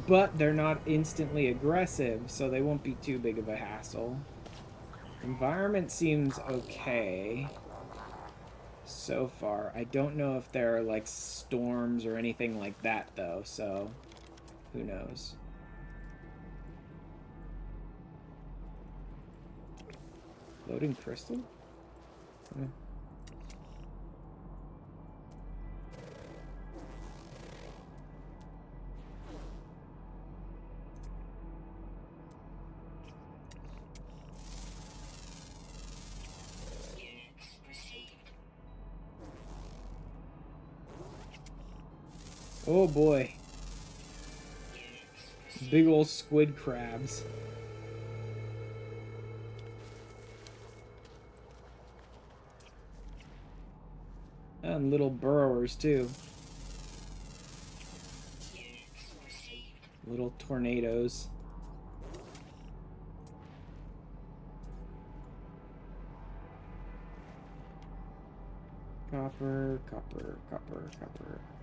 Speaker 1: but they're not instantly aggressive, so they won't be too big of a hassle. Environment seems okay so far. I don't know if there are like storms or anything like that though, so who knows. Loading crystal? Yeah. Oh boy. Big old squid crabs. And little burrowers too. Little tornadoes. Copper.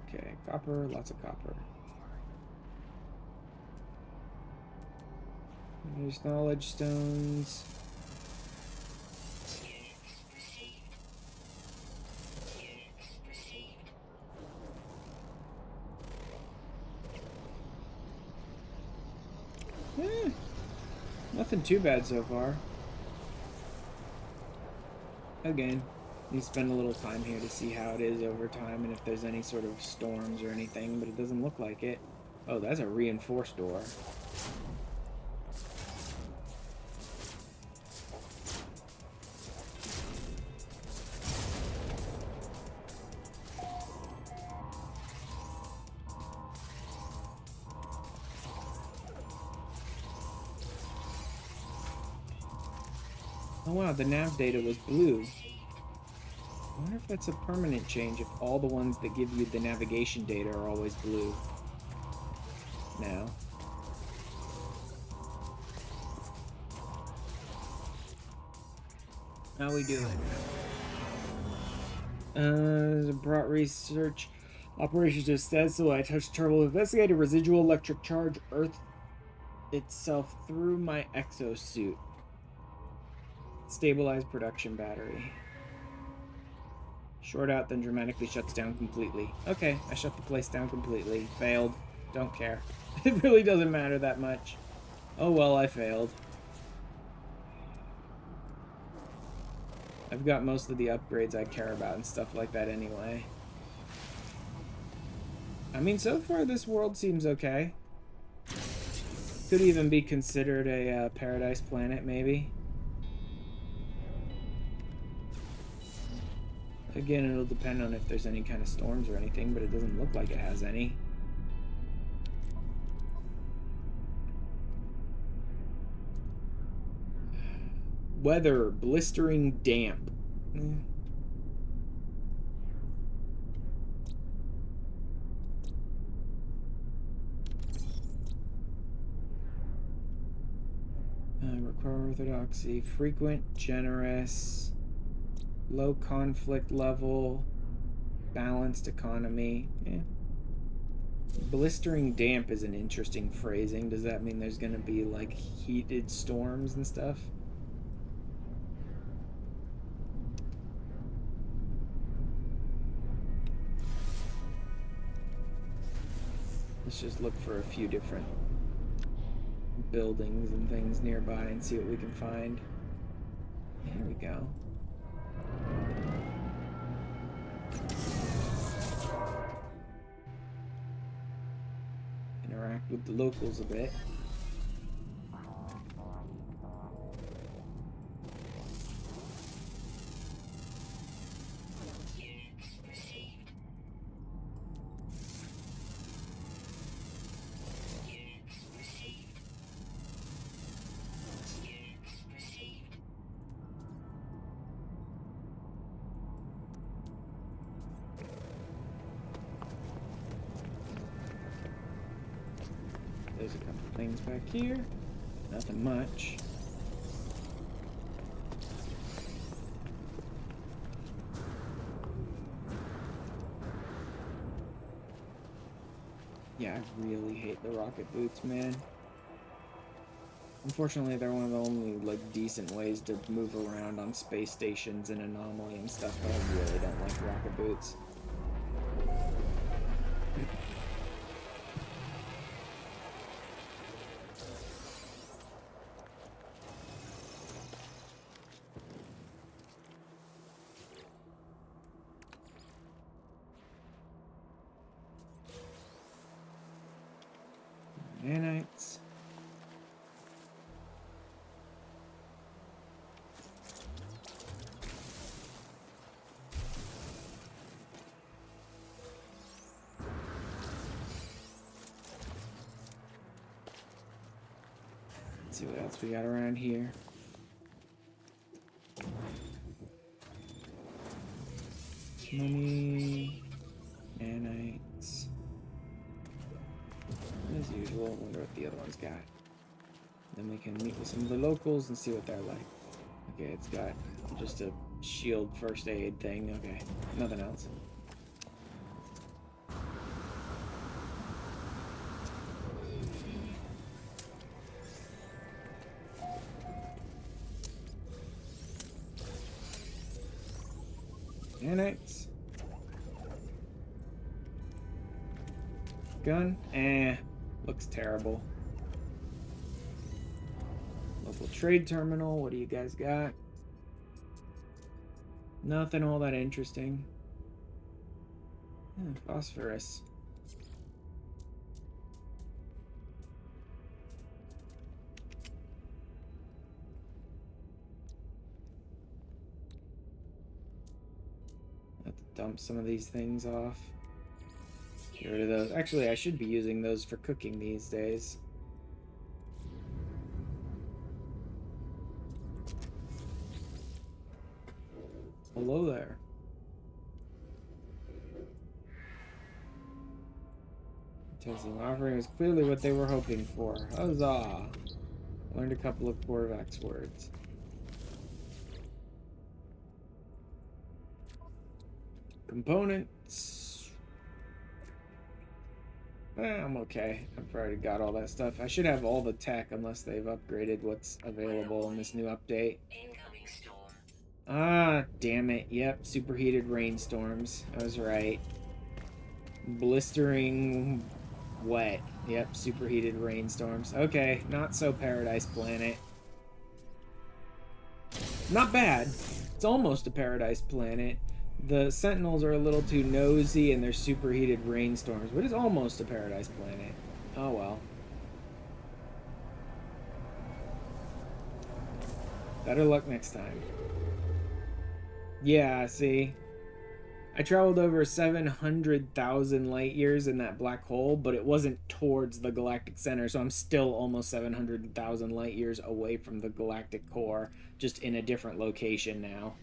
Speaker 1: Okay, copper, lots of copper. There's knowledge stones. Nothing too bad so far. Again. You spend a little time here to see how it is over time and if there's any sort of storms or anything, but it doesn't look like it. Oh, that's a reinforced door. Oh wow, the nav data was blue. I wonder if that's a permanent change, if all the ones that give you the navigation data are always blue. Now. How we doing? Brought research operations to a standstill. I touched turbo. Investigated residual electric charge Earth itself through my exosuit. Stabilized production battery. Short out, then dramatically shuts down completely. Okay, I shut the place down completely. Failed. Don't care. It really doesn't matter that much. Oh well, I failed. I've got most of the upgrades I care about and stuff like that anyway. I mean, so far this world seems okay. Could even be considered a paradise planet, maybe. Again, it'll depend on if there's any kind of storms or anything, but it doesn't look like it has any. Weather, blistering damp. Require orthodoxy, frequent, generous, low conflict level, balanced economy. Yeah. Blistering damp is an interesting phrasing. Does that mean there's gonna be like heated storms and stuff? Let's just look for a few different buildings and things nearby and see what we can find. Here we go. Interact with the locals a bit. There's a couple things back here. Nothing much. Yeah, I really hate the rocket boots, man. Unfortunately, they're one of the only, like, decent ways to move around on space stations and anomaly and stuff, but I really don't like rocket boots. Nanites. Let's see what else we got around here. Money. Nanites. As usual, wonder what the other one's got. Then we can meet with some of the locals and see what they're like. Okay, it's got just a shield first aid thing. Okay, nothing else. Nanites. Gun? Looks terrible. Local trade terminal, what do you guys got? Nothing all that interesting. Phosphorus. Have to dump some of these things off. Get rid of those. Actually, I should be using those for cooking these days. Hello there. Testing offering is clearly what they were hoping for. Huzzah! Learned a couple of Korvax words. Components. I'm okay. I've already got all that stuff. I should have all the tech unless they've upgraded what's available in this new update. Ah, damn it. Yep, superheated rainstorms. I was right. Blistering wet. Yep, superheated rainstorms. Okay, not so Paradise Planet. Not bad. It's almost a Paradise Planet. The Sentinels are a little too nosy and they're superheated rainstorms, but it's almost a Paradise Planet. Oh well. Better luck next time. Yeah, see? I traveled over 700,000 light years in that black hole, but it wasn't towards the galactic center, so I'm still almost 700,000 light years away from the galactic core, just in a different location now.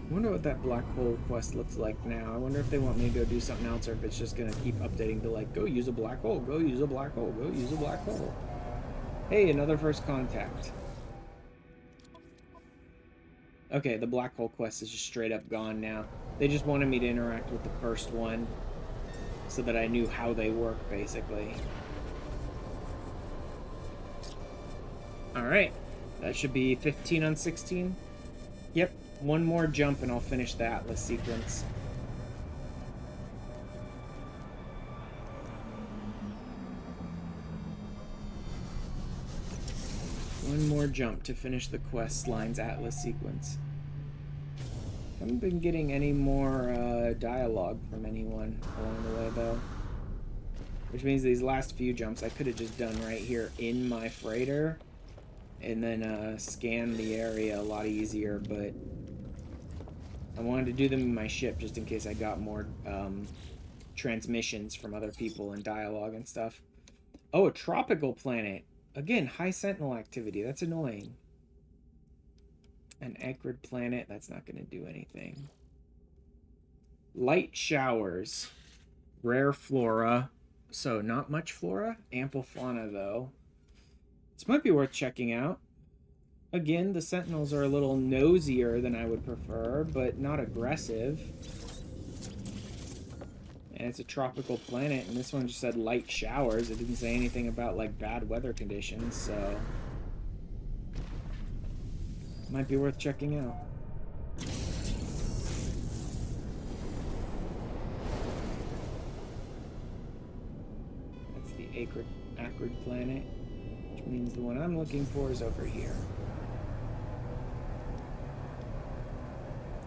Speaker 1: I wonder what that black hole quest looks like now. I wonder if they want me to go do something else or if it's just going to keep updating to like, go use a black hole, go use a black hole, go use a black hole. Hey, another first contact. Okay, the black hole quest is just straight up gone now. They just wanted me to interact with the first one so that I knew how they work, basically. Alright, that should be 15 on 16. Yep. One more jump and I'll finish the Atlas sequence. One more jump to finish the quest line's Atlas sequence. Haven't been getting any more dialogue from anyone along the way though. Which means these last few jumps I could have just done right here in my freighter. And then scan the area a lot easier, but I wanted to do them in my ship just in case I got more transmissions from other people and dialogue and stuff. Oh, a tropical planet. Again, high sentinel activity. That's annoying. An acrid planet. That's not going to do anything. Light showers. Rare flora. So, not much flora. Ample fauna, though. This might be worth checking out. Again, the Sentinels are a little nosier than I would prefer, but not aggressive. And it's a tropical planet, and this one just said light showers. It didn't say anything about, like, bad weather conditions, so... might be worth checking out. That's the acrid planet, which means the one I'm looking for is over here.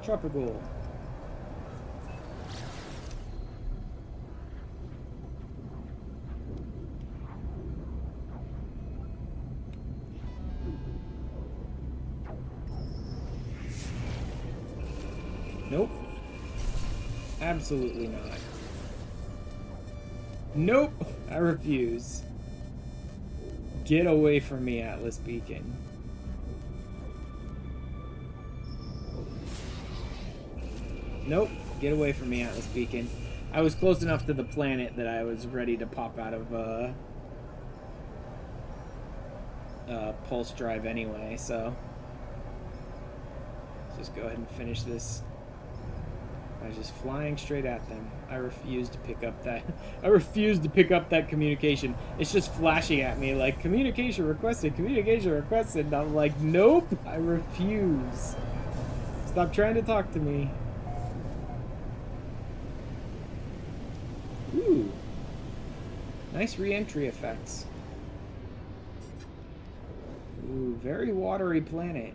Speaker 1: Tropical. Nope. Absolutely not. Nope. I refuse. Get away from me, Atlas Beacon. Nope. Get away from me, Atlas Beacon. I was close enough to the planet that I was ready to pop out of pulse drive anyway, so let's just go ahead and finish this. I was just flying straight at them. I refuse to pick up that I refuse to pick up that communication. It's just flashing at me like communication requested, communication requested. And I'm like, nope, I refuse. Stop trying to talk to me. Ooh, Nice re-entry effects. Ooh, very watery planet.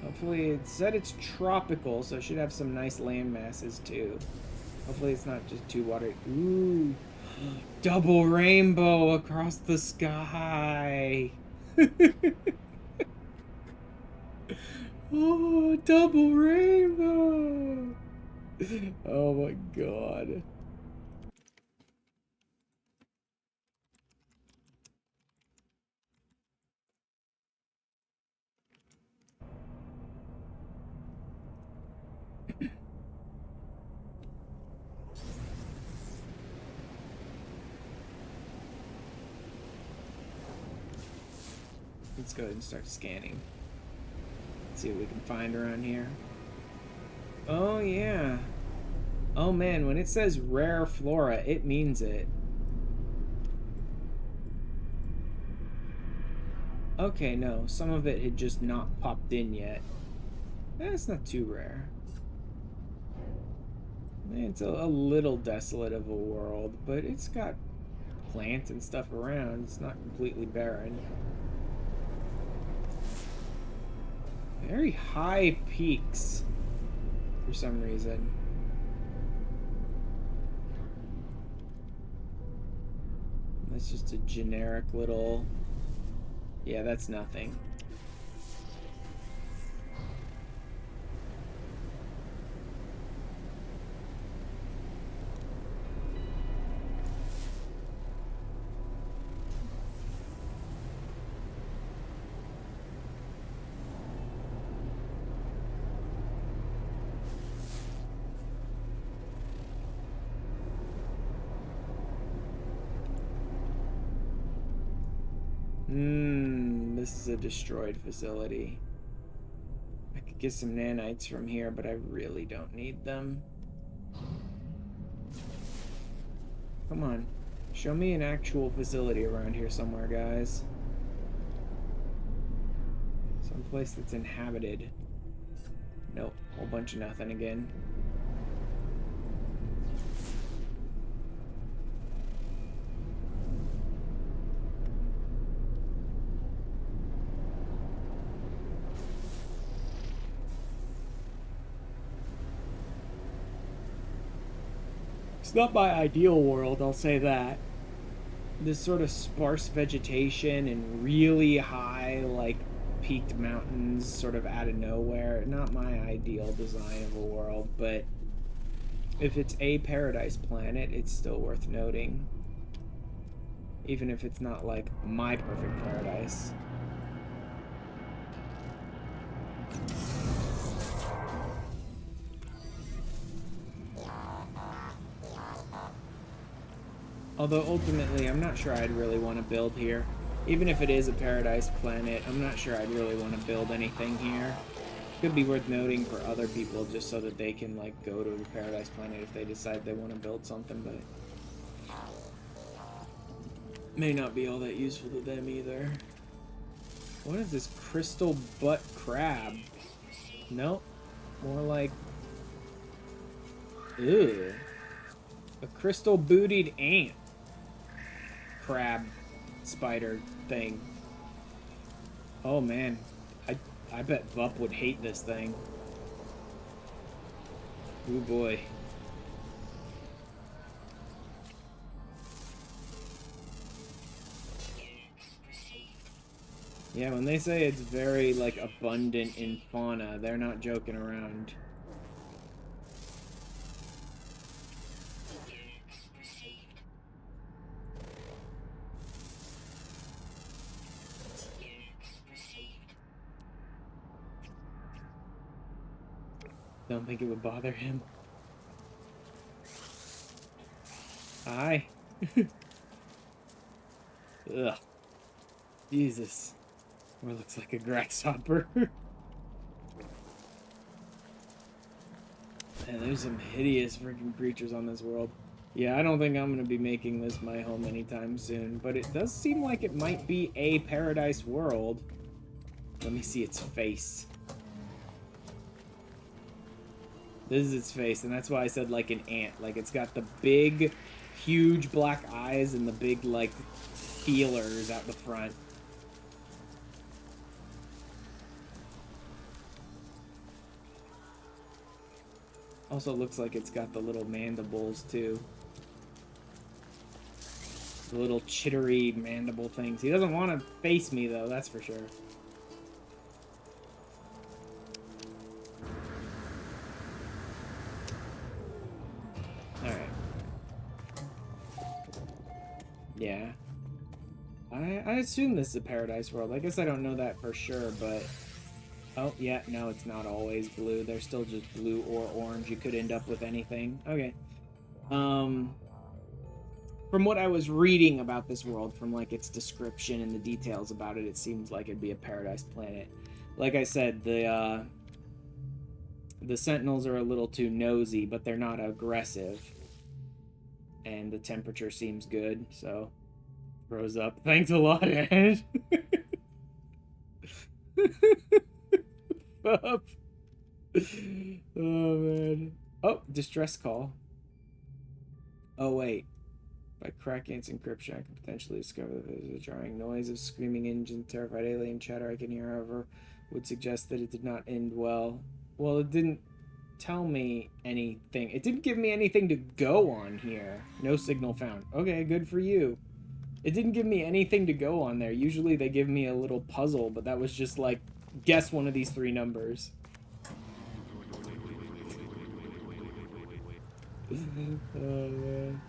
Speaker 1: Hopefully, it said it's tropical, so it should have some nice land masses too. Hopefully it's not just too watery. Ooh, double rainbow across the sky. Oh, double rainbow. Oh my god. Let's go ahead and start scanning. Let's see what we can find around here. Oh, yeah. Oh, man, when it says rare flora, it means it. Okay, no, some of it had just not popped in yet. That's not too rare. It's a little desolate of a world, but it's got plants and stuff around. It's not completely barren. Very high peaks for some reason. That's just a generic little... Yeah, that's nothing. This is a destroyed facility. I could get some nanites from here, but I really don't need them. Come on. Show me an actual facility around here somewhere, guys. Someplace that's inhabited. Nope. Whole bunch of nothing again. It's not my ideal world, I'll say that. This sort of sparse vegetation and really high, like, peaked mountains sort of out of nowhere. Not my ideal design of a world, but if it's a paradise planet, it's still worth noting. Even if it's not, like, my perfect paradise. Although ultimately, I'm not sure I'd really want to build here. Even if it is a paradise planet, I'm not sure I'd really want to build anything here. Could be worth noting for other people just so that they can, like, go to the paradise planet if they decide they want to build something, but may not be all that useful to them either. What is this crystal butt crab? Nope. More like... Ew. A crystal bootied ant. Crab spider thing. Oh man, I bet Vup would hate this thing. Ooh boy. Yeah, when they say it's very like abundant in fauna, they're not joking around. Don't think it would bother him. Hi. Ugh. Jesus. Or looks like a grasshopper. Man, there's some hideous freaking creatures on this world. Yeah, I don't think I'm going to be making this my home anytime soon, but it does seem like it might be a paradise world. Let me see its face. This is its face, and that's why I said like an ant. Like, it's got the big, huge black eyes and the big, like, feelers out the front. Also looks like it's got the little mandibles, too. The little chittery mandible things. He doesn't want to face me, though, that's for sure. Alright. Yeah. I assume this is a paradise world. I guess I don't know that for sure, but... Oh, yeah, no, it's not always blue. They're still just blue or orange. You could end up with anything. Okay. From what I was reading about this world, from, like, its description and the details about it, it seems like it'd be a paradise planet. Like I said, the Sentinels are a little too nosy, but they're not aggressive. And the temperature seems good, so... Rose up. Thanks a lot, Ed. Up. Oh, man. Oh, distress call. Oh, wait. By cracking its encryption, I can potentially discover that there's a jarring noise of screaming engine, terrified alien chatter I can hear, however, would suggest that it did not end well. Well, it didn't tell me anything. It didn't give me anything to go on here. No signal found. Okay, good for you. It didn't give me anything to go on there. Usually they give me a little puzzle, but that was just like, guess one of these 3 numbers. Oh, man.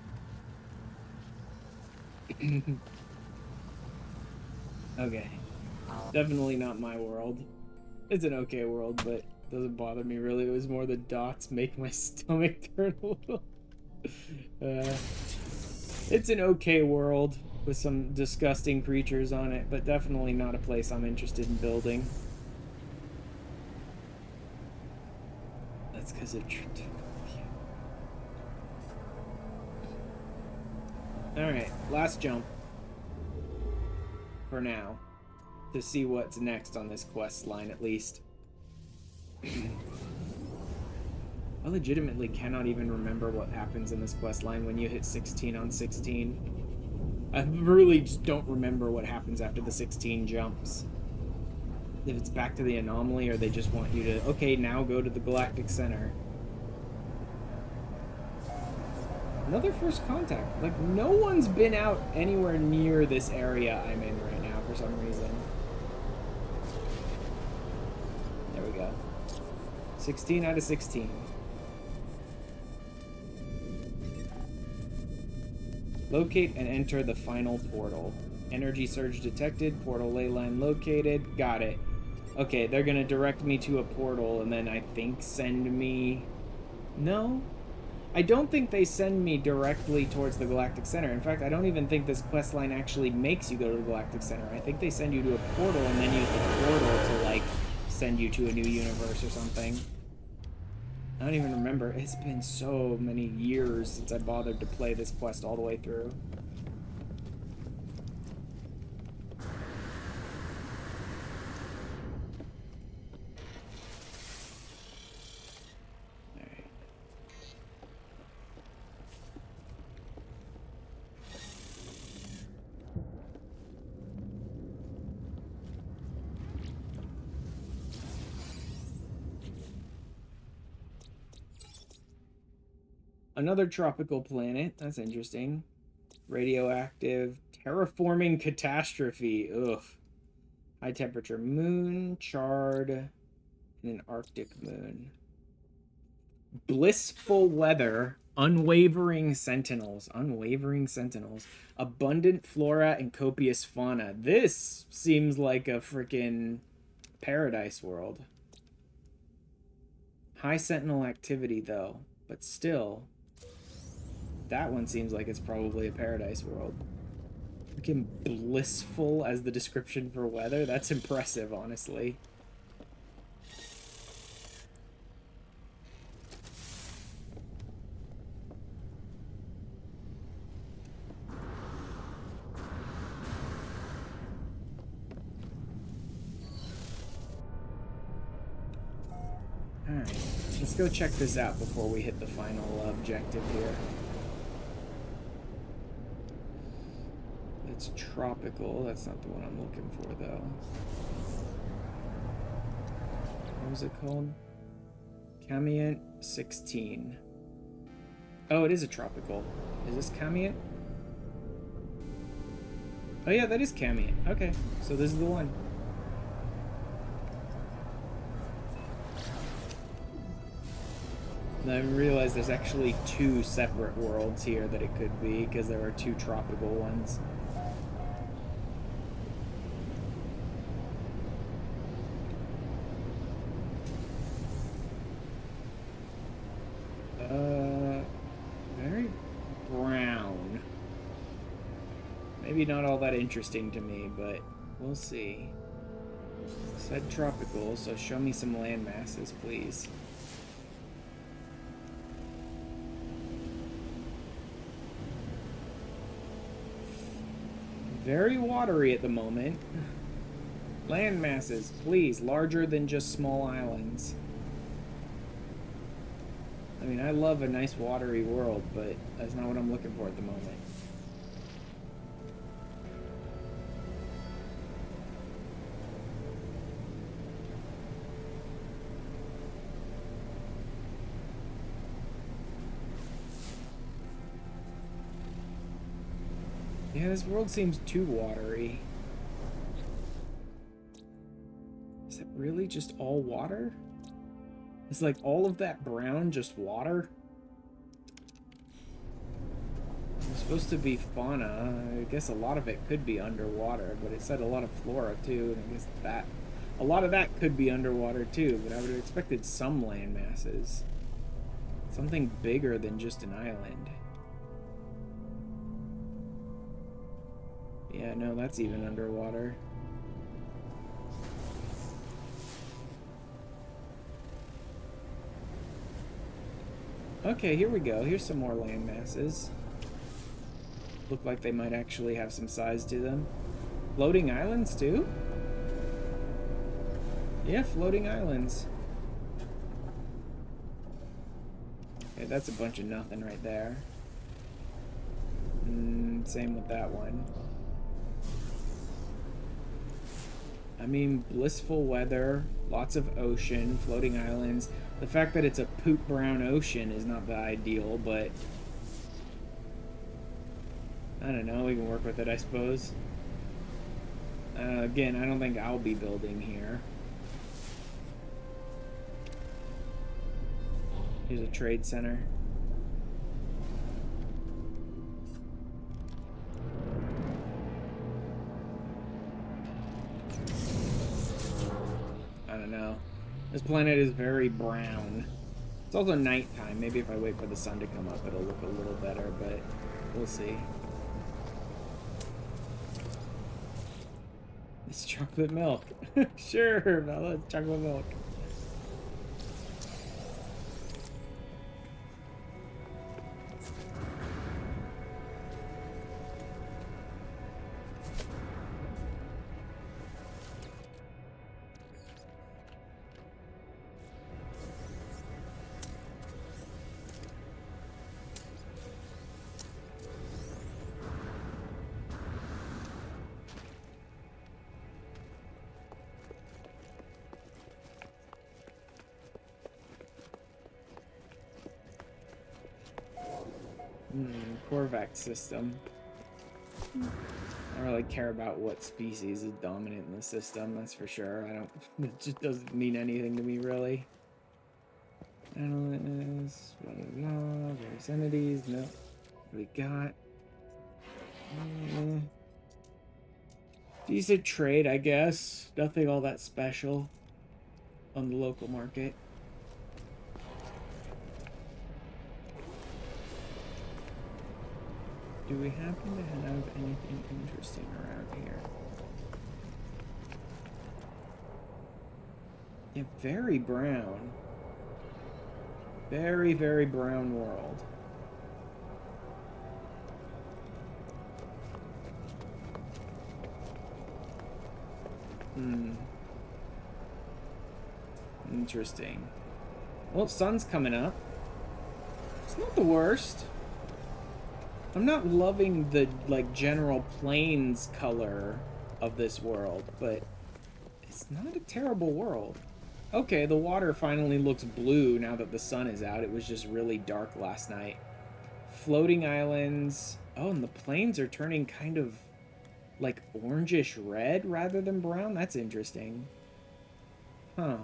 Speaker 1: Okay. Definitely not my world. It's an okay world, but it doesn't bother me really. It was more the dots make my stomach turn a little. It's an okay world with some disgusting creatures on it, but definitely not a place I'm interested in building. That's because of... Alright, last jump. For now. To see what's next on this quest line, at least. I legitimately cannot even remember what happens in this quest line when you hit 16 on 16. I really just don't remember what happens after the 16 jumps. If it's back to the anomaly, or they just want you to, okay, now go to the Galactic Center. Another first contact. Like, no one's been out anywhere near this area I'm in right now for some reason. There we go. 16 out of 16. Locate and enter the final portal. Energy surge detected. Portal ley line located. Got it. Okay, they're gonna direct me to a portal and then I think send me... No? I don't think they send me directly towards the Galactic Center. In fact, I don't even think this quest line actually makes you go to the Galactic Center. I think they send you to a portal and then use the portal to, like, send you to a new universe or something. I don't even remember. It's been so many years since I bothered to play this quest all the way through. Alright. Another tropical planet. That's interesting. Radioactive. Terraforming catastrophe. Ugh. High temperature moon. Charred. And an Arctic moon. Blissful weather. Unwavering sentinels. Unwavering sentinels. Abundant flora and copious fauna. This seems like a freaking paradise world. High sentinel activity, though. But still... That one seems like it's probably a paradise world. Freaking blissful as the description for weather. That's impressive, honestly. Alright, let's go check this out before we hit the final objective here. That's tropical. That's not the one I'm looking for, though. What was it called? Camient 16. Oh, it is a tropical. Is this Camient? Oh yeah, that is Camient. Okay, so this is the one. And I realized there's actually 2 separate worlds here that it could be, because there are 2 tropical ones. Very brown. Maybe not all that interesting to me, but we'll see. Said tropical, so show me some land masses, please. Very watery at the moment. Land masses, please, larger than just small islands. I mean, I love a nice watery world, but that's not what I'm looking for at the moment. Yeah, this world seems too watery. Is it really just all water? Is like all of that brown just water? It's supposed to be fauna. I guess a lot of it could be underwater, but it said a lot of flora too, and I guess that a lot of that could be underwater too, but I would have expected some land masses. Something bigger than just an island. Yeah, no, that's even underwater. Okay, here we go. Here's some more land masses. Look like they might actually have some size to them. Floating islands, too? Yeah, floating islands. Okay, that's a bunch of nothing right there. Same with that one. I mean, blissful weather, lots of ocean, floating islands. The fact that it's a poop brown ocean is not the ideal, but I don't know, we can work with it, I suppose. Again, I don't think I'll be building here. Here's a trade center. I don't know. This planet is very brown. It's also nighttime. Maybe if I wait for the sun to come up, it'll look a little better, but we'll see. It's chocolate milk. Sure, Bella, it's chocolate milk. Corvax system. I don't really care about what species is dominant in the system, that's for sure. It just doesn't mean anything to me, really. Analysts, blah, blah, blah, various entities, no. What we got? Decent trade, I guess. Nothing all that special on the local market. Do we happen to have anything interesting around here? Yeah, very brown. Very, very brown world. Interesting. Well, sun's coming up. It's not the worst. I'm not loving the, like, general plains color of this world, but it's not a terrible world. Okay, the water finally looks blue now that the sun is out. It was just really dark last night. Floating islands. Oh, and the plains are turning kind of like orangish red rather than brown. That's interesting. Huh.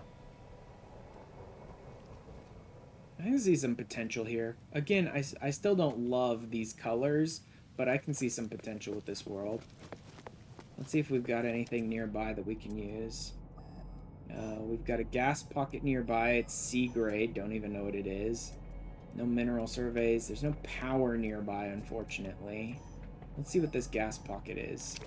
Speaker 1: I can see some potential here. Again, I still don't love these colors, but I can see some potential with this world. Let's see if we've got anything nearby that we can use. We've got a gas pocket nearby. It's C grade. Don't even know what it is. No mineral surveys. There's no power nearby, unfortunately. Let's see what this gas pocket is.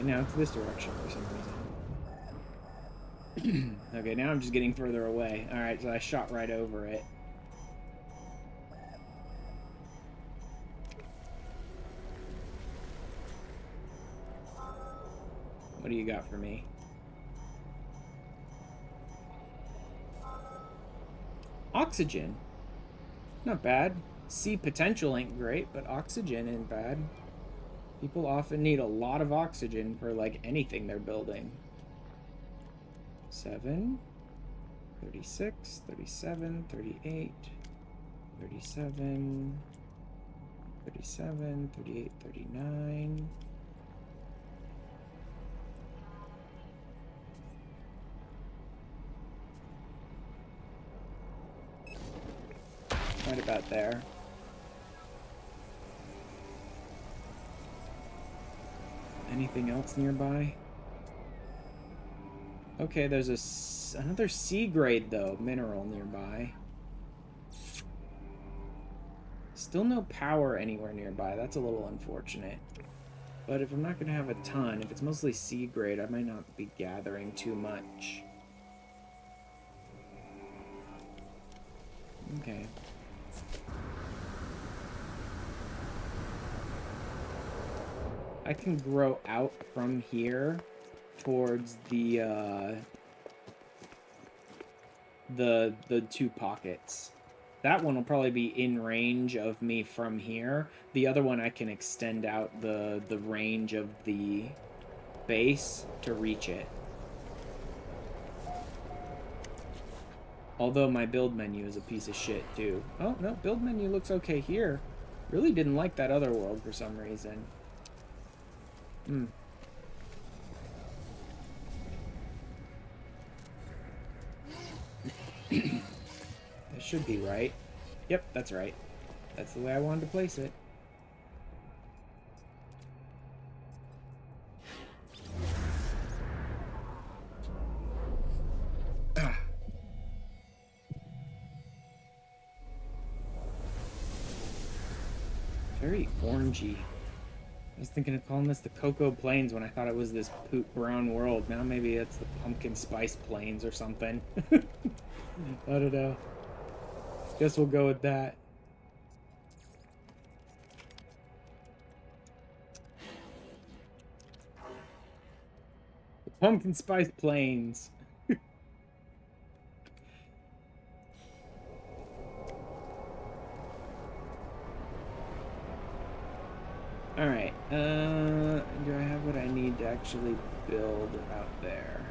Speaker 1: Now it's this direction for some reason. Okay, now I'm just getting further away. Alright, so I shot right over it. What do you got for me? Oxygen. Not bad. Sea potential ain't great, but oxygen ain't bad. People often need a lot of oxygen for, like, anything they're building. 7, 36, 37, 38, 37, 37, 38, 39. Right about there. Anything else nearby? Okay, there's another C grade though, mineral nearby. Still no power anywhere nearby. That's a little unfortunate. But if I'm not gonna have a ton, if it's mostly C grade, I might not be gathering too much. Okay. I can grow out from here towards the two pockets. That one will probably be in range of me from here. The other one I can extend out the range of the base to reach it. Although my build menu is a piece of shit too. Oh no, build menu looks okay here. Really didn't like that other world for some reason. That should be right. Yep, that's right. That's the way I wanted to place it. Very orangey. I was thinking of calling this the Cocoa Plains when I thought it was this poop brown world. Now maybe it's the Pumpkin Spice Plains or something. I don't know. Guess we'll go with that. The Pumpkin Spice Plains. Alright, do I have what I need to actually build out there?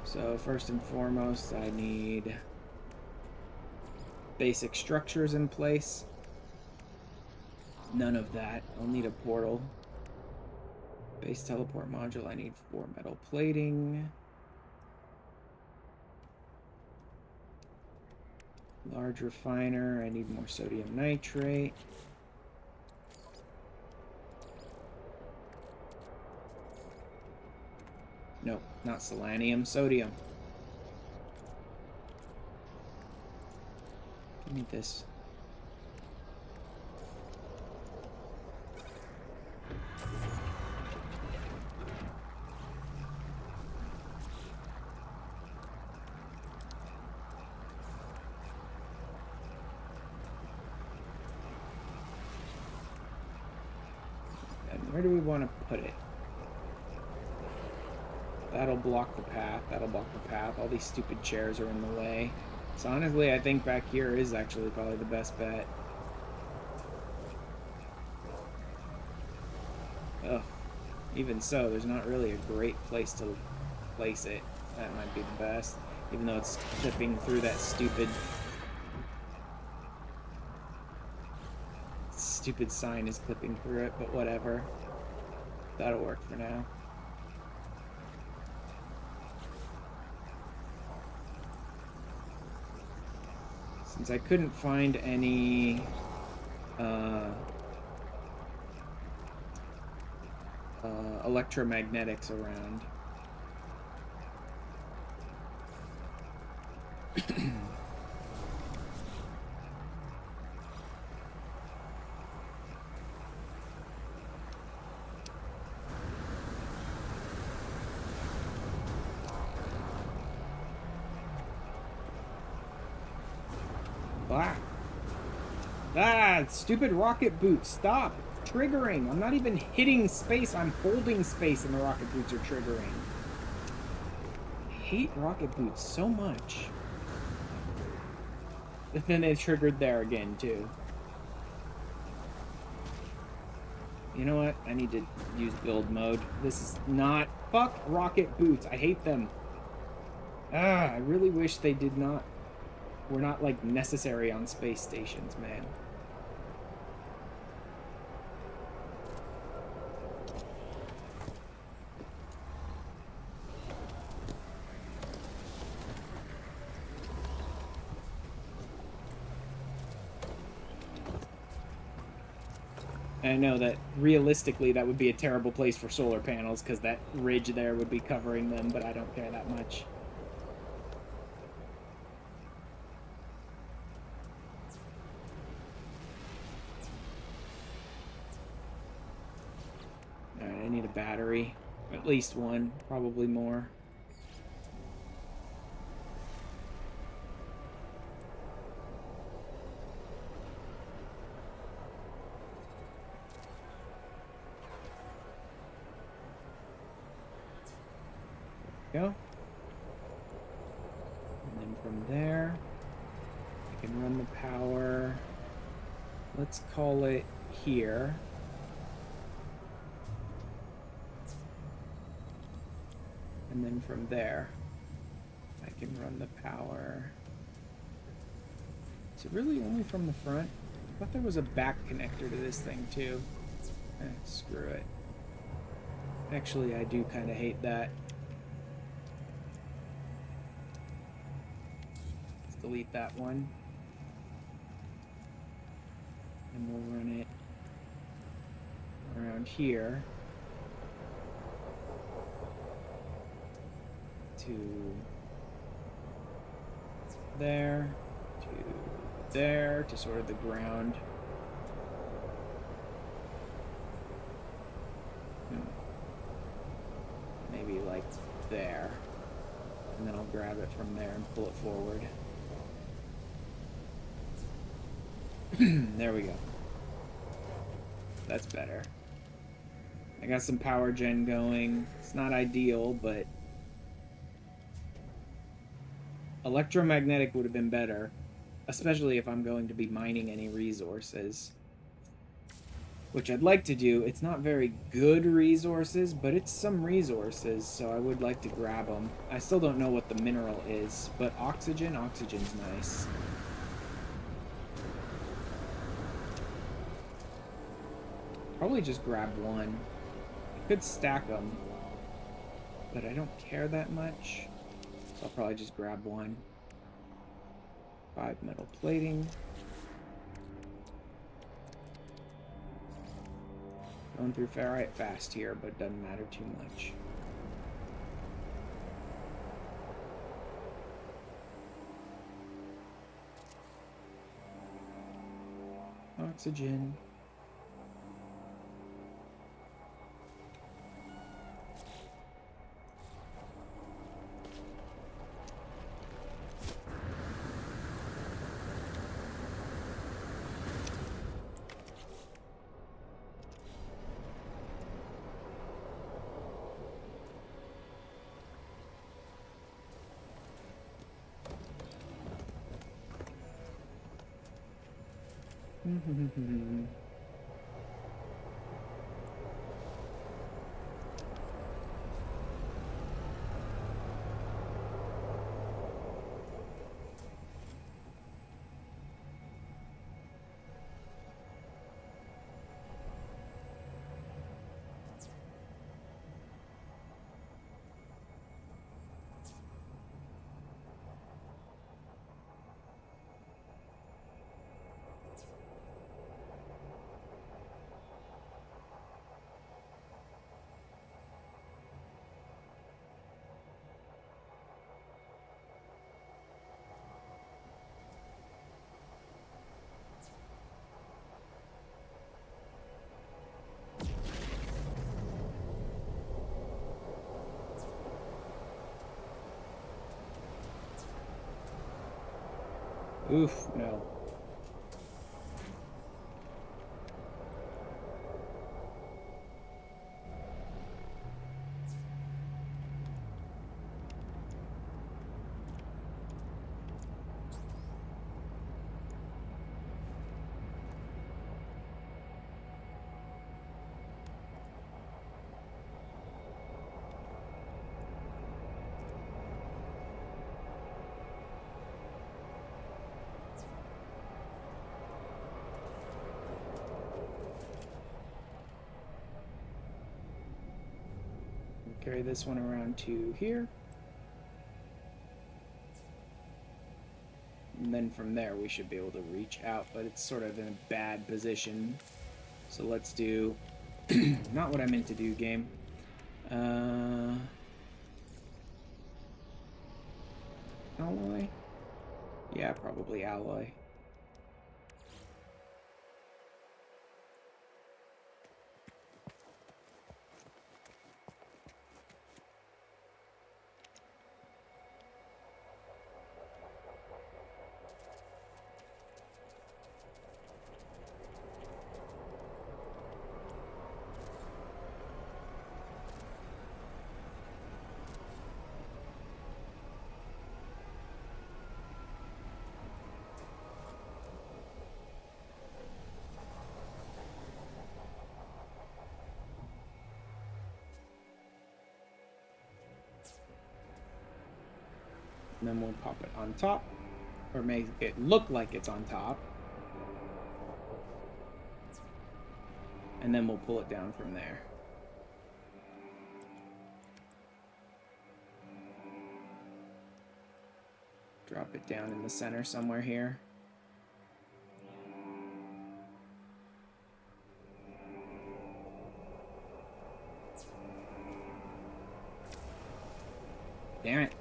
Speaker 1: So first and foremost, I need basic structures in place. None of that. I'll need a portal. Base teleport module, I need 4 metal plating. Large refiner, I need more sodium nitrate. Nope, not selenium, sodium. Give me this. Where do we want to put it? That'll block the path. That'll block the path. All these stupid chairs are in the way. So honestly, I think back here is actually probably the best bet. Ugh. Even so, there's not really a great place to place it. That might be the best. Even though it's clipping through that stupid sign is clipping through it, but whatever. That'll work for now. Since I couldn't find any electromagnetics around. Stupid rocket boots, stop triggering. I'm not even hitting space, I'm holding space and the rocket boots are triggering. I hate rocket boots so much. And then they triggered there again too. You know what? I need to use build mode. This is not... Fuck rocket boots. I hate them. I really wish they did not... were not, like, necessary on space stations, man. I know that realistically that would be a terrible place for solar panels because that ridge there would be covering them, but I don't care that much. Alright, I need a battery. At least one, probably more. Go. And then from there, I can run the power. Let's call it here. And then from there, I can run the power. Is it really only from the front? I thought there was a back connector to this thing too. Screw it. Actually, I do kind of hate that. Delete that one, and we'll run it around here to there to there to sort of the ground. Maybe like there, and then I'll grab it from there and pull it forward. There we go. That's better. I got some power gen going. It's not ideal, but electromagnetic would have been better, especially if I'm going to be mining any resources, which I'd like to do. It's not very good resources, but it's some resources, so I would like to grab them. I still don't know what the mineral is, but oxygen's nice. Probably just grab one. I could stack them, but I don't care that much. So I'll probably just grab one. 5 metal plating. Going through ferrite fast here, but doesn't matter too much. Oxygen. Oof, no. Carry this one around to here. And then from there we should be able to reach out, but it's sort of in a bad position. So let's do not what I meant to do, game. Alloy? Yeah, probably alloy. And then we'll pop it on top, or make it look like it's on top. And then we'll pull it down from there. Drop it down in the center somewhere here. Damn it.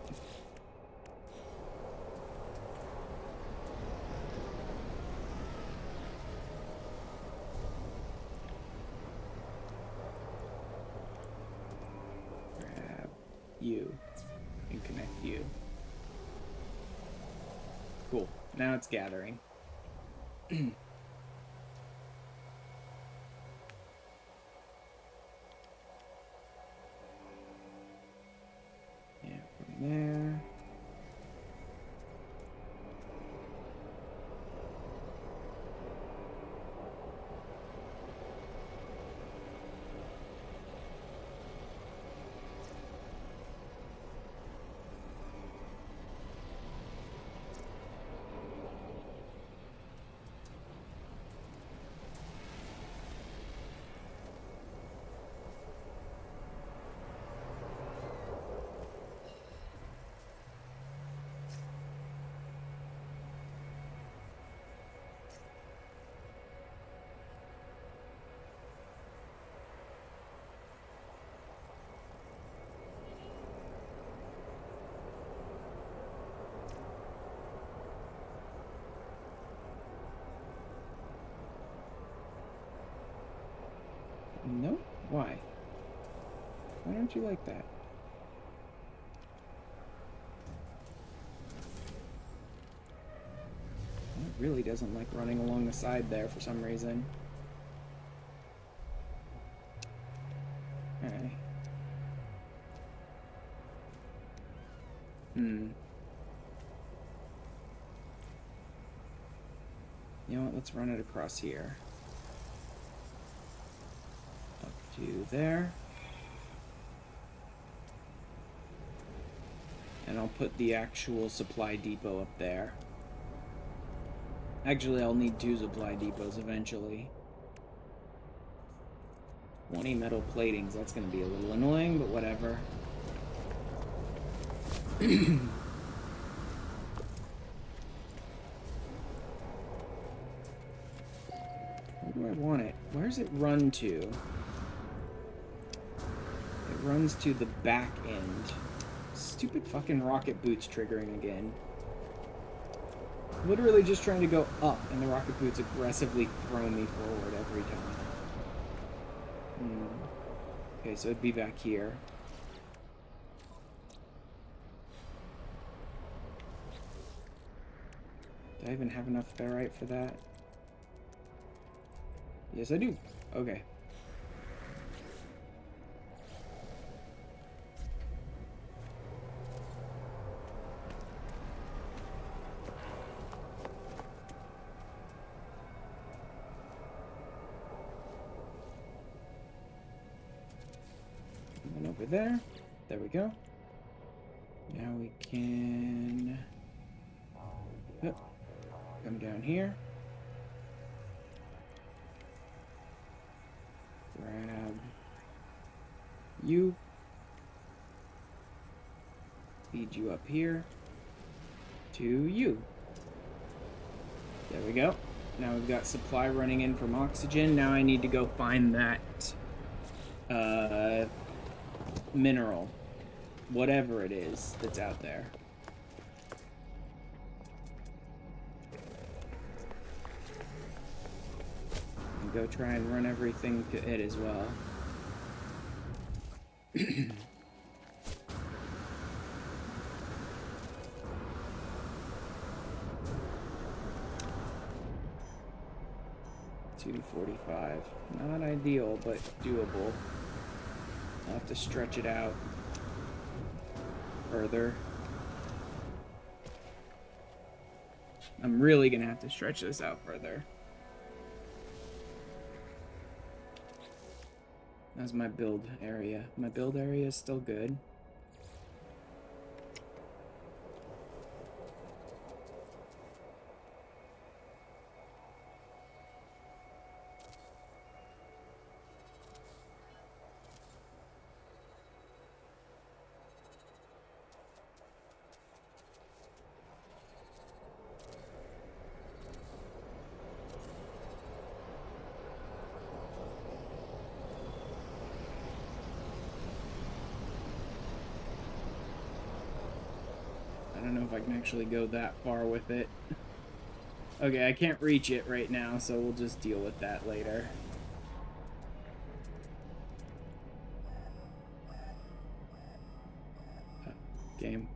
Speaker 1: Grab you and connect you. Cool. Now it's gathering. Yeah, from there. Nope. Why? Why don't you like that? It really doesn't like running along the side there for some reason. Okay. You know what? Let's run it across here. Up to there. And I'll put the actual supply depot up there. Actually, I'll need 2 supply depots eventually. 20 metal platings. That's going to be a little annoying, but whatever. Where do I want it? Where's it run to? It runs to the back end. Stupid fucking rocket boots triggering again. Literally just trying to go up, and the rocket boots aggressively throw me forward every time. Okay, so it'd be back here. Do I even have enough ferrite for that? Yes, I do. Okay. One over there. There we go. Now we can come down here. Grab you. Feed you up here to you. There we go. Now we've got supply running in from oxygen. Now I need to go find that mineral. Whatever it is that's out there. And go try and run everything to it as well. $2.45. Not ideal, but doable. I'll have to stretch it out further. I'm really gonna have to stretch this out further. That's my build area. My build area is still good. I don't know if I can actually go that far with it. Okay, I can't reach it right now, so we'll just deal with that later. Game.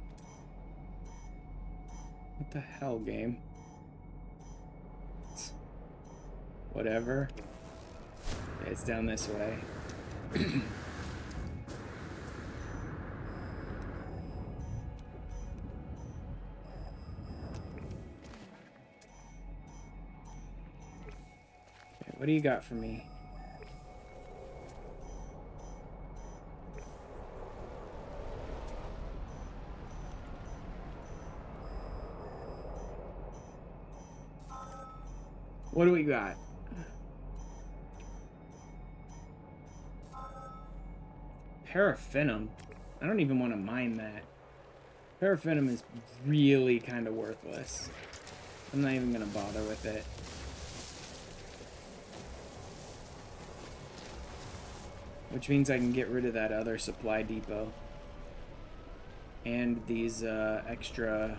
Speaker 1: What the hell, game? Whatever. Okay, it's down this way. What do you got for me? What do we got? Paraffinum. I don't even want to mine that. Paraffinum is really kind of worthless. I'm not even going to bother with it. Which means I can get rid of that other supply depot. And these extra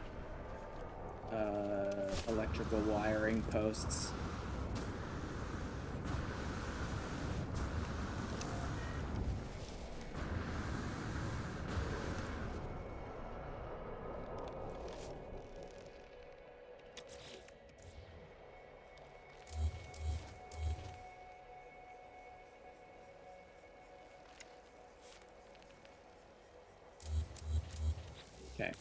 Speaker 1: electrical wiring posts. Okay.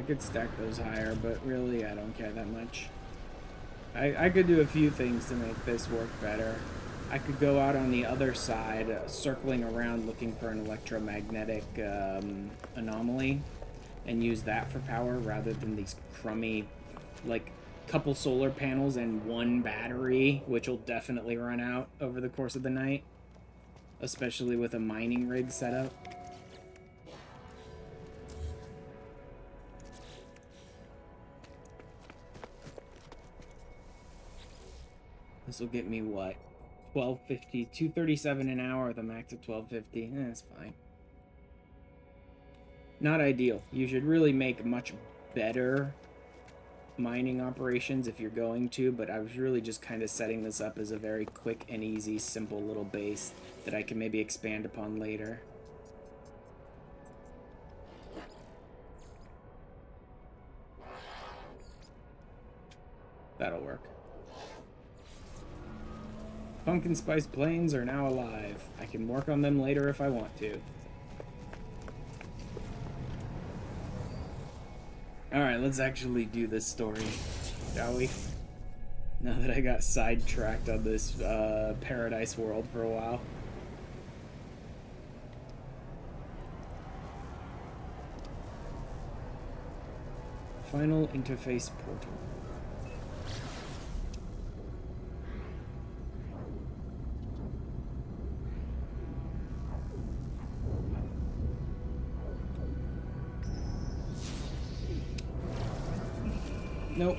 Speaker 1: could stack those higher, but really I don't care that much. I could do a few things to make this work better. I could go out on the other side, circling around looking for an electromagnetic anomaly, and use that for power rather than these crummy, like, couple solar panels and one battery, which will definitely run out over the course of the night, especially with a mining rig set up. This will get me what? 1250, 237 an hour with a max of 1250. That's fine. Not ideal. You should really make much better mining operations if you're going to, but I was really just kind of setting this up as a very quick and easy, simple little base that I can maybe expand upon later. That'll work. Pumpkin spice plains are now alive. I can work on them later if I want to. Alright, let's actually do this story, shall we? Now that I got sidetracked on this paradise world for a while. Final interface portal. Nope.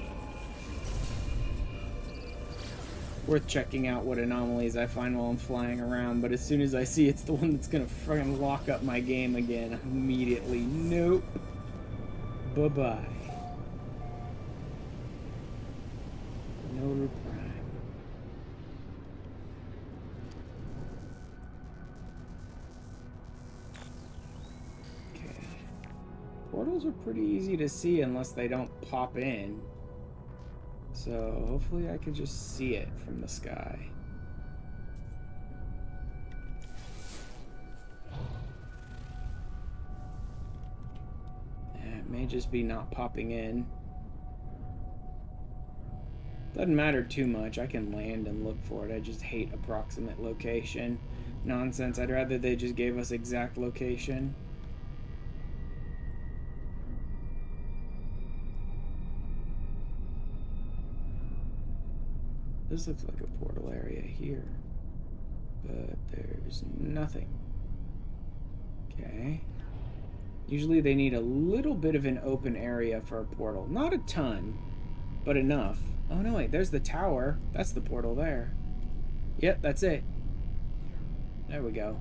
Speaker 1: Worth checking out what anomalies I find while I'm flying around, but as soon as I see it's the one that's gonna fucking lock up my game again, immediately, nope. Bye-bye. No reply. Okay. Portals are pretty easy to see unless they don't pop in. So hopefully I can just see it from the sky. It may just be not popping in. Doesn't matter too much. I can land and look for it. I just hate approximate location nonsense. I'd rather they just gave us exact location. This looks like a portal area here, but there's nothing. Okay. Usually they need a little bit of an open area for a portal. Not a ton, but enough. Oh no, wait, there's the tower. That's the portal there. Yep, that's it. There we go.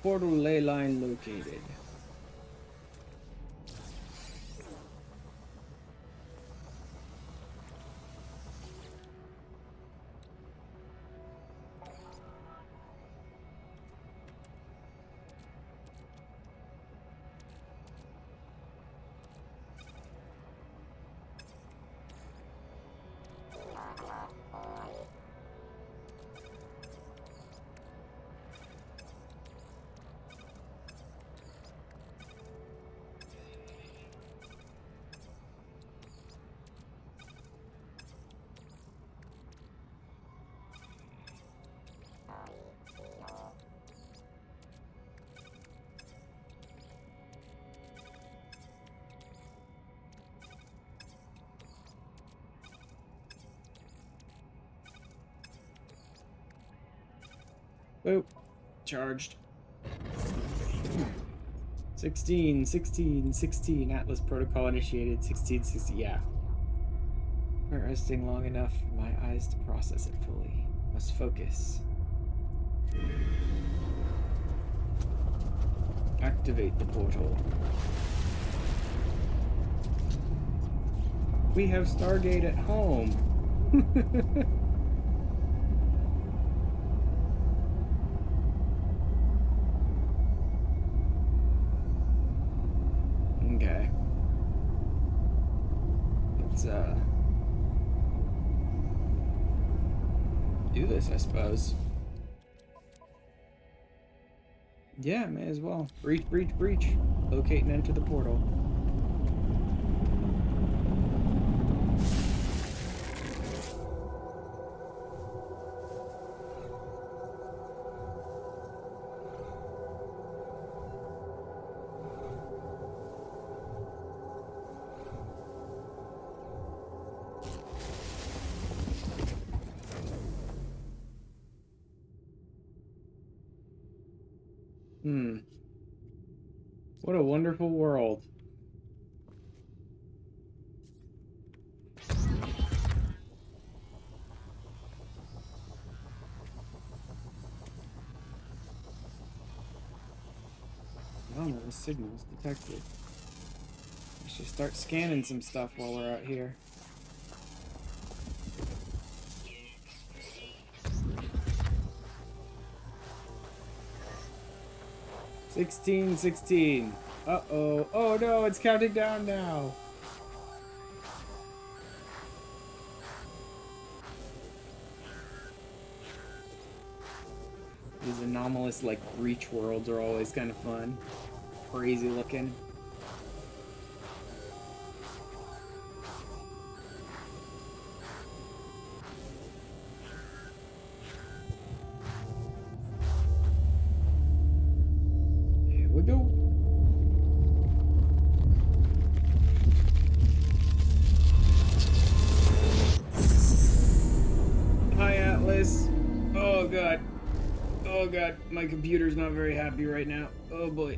Speaker 1: Portal ley line located. Boop. Charged. 16, 16, 16. Atlas protocol initiated. 16, 16. Yeah. We're resting long enough for my eyes to process it fully. Must focus. Activate the portal. We have Stargate at home. Okay. Let's do this, I suppose. Yeah, may as well. Breach, breach, breach. Locate and enter the portal. What a wonderful world. Oh, no signals detected. We should start scanning some stuff while we're out here. $16. Uh-oh. Oh no, it's counting down now. These anomalous, like, breach worlds are always kind of fun. Crazy looking. Here we go. Hi, Atlas. Oh, God. Oh, God. My computer's not very happy right now. Oh, boy.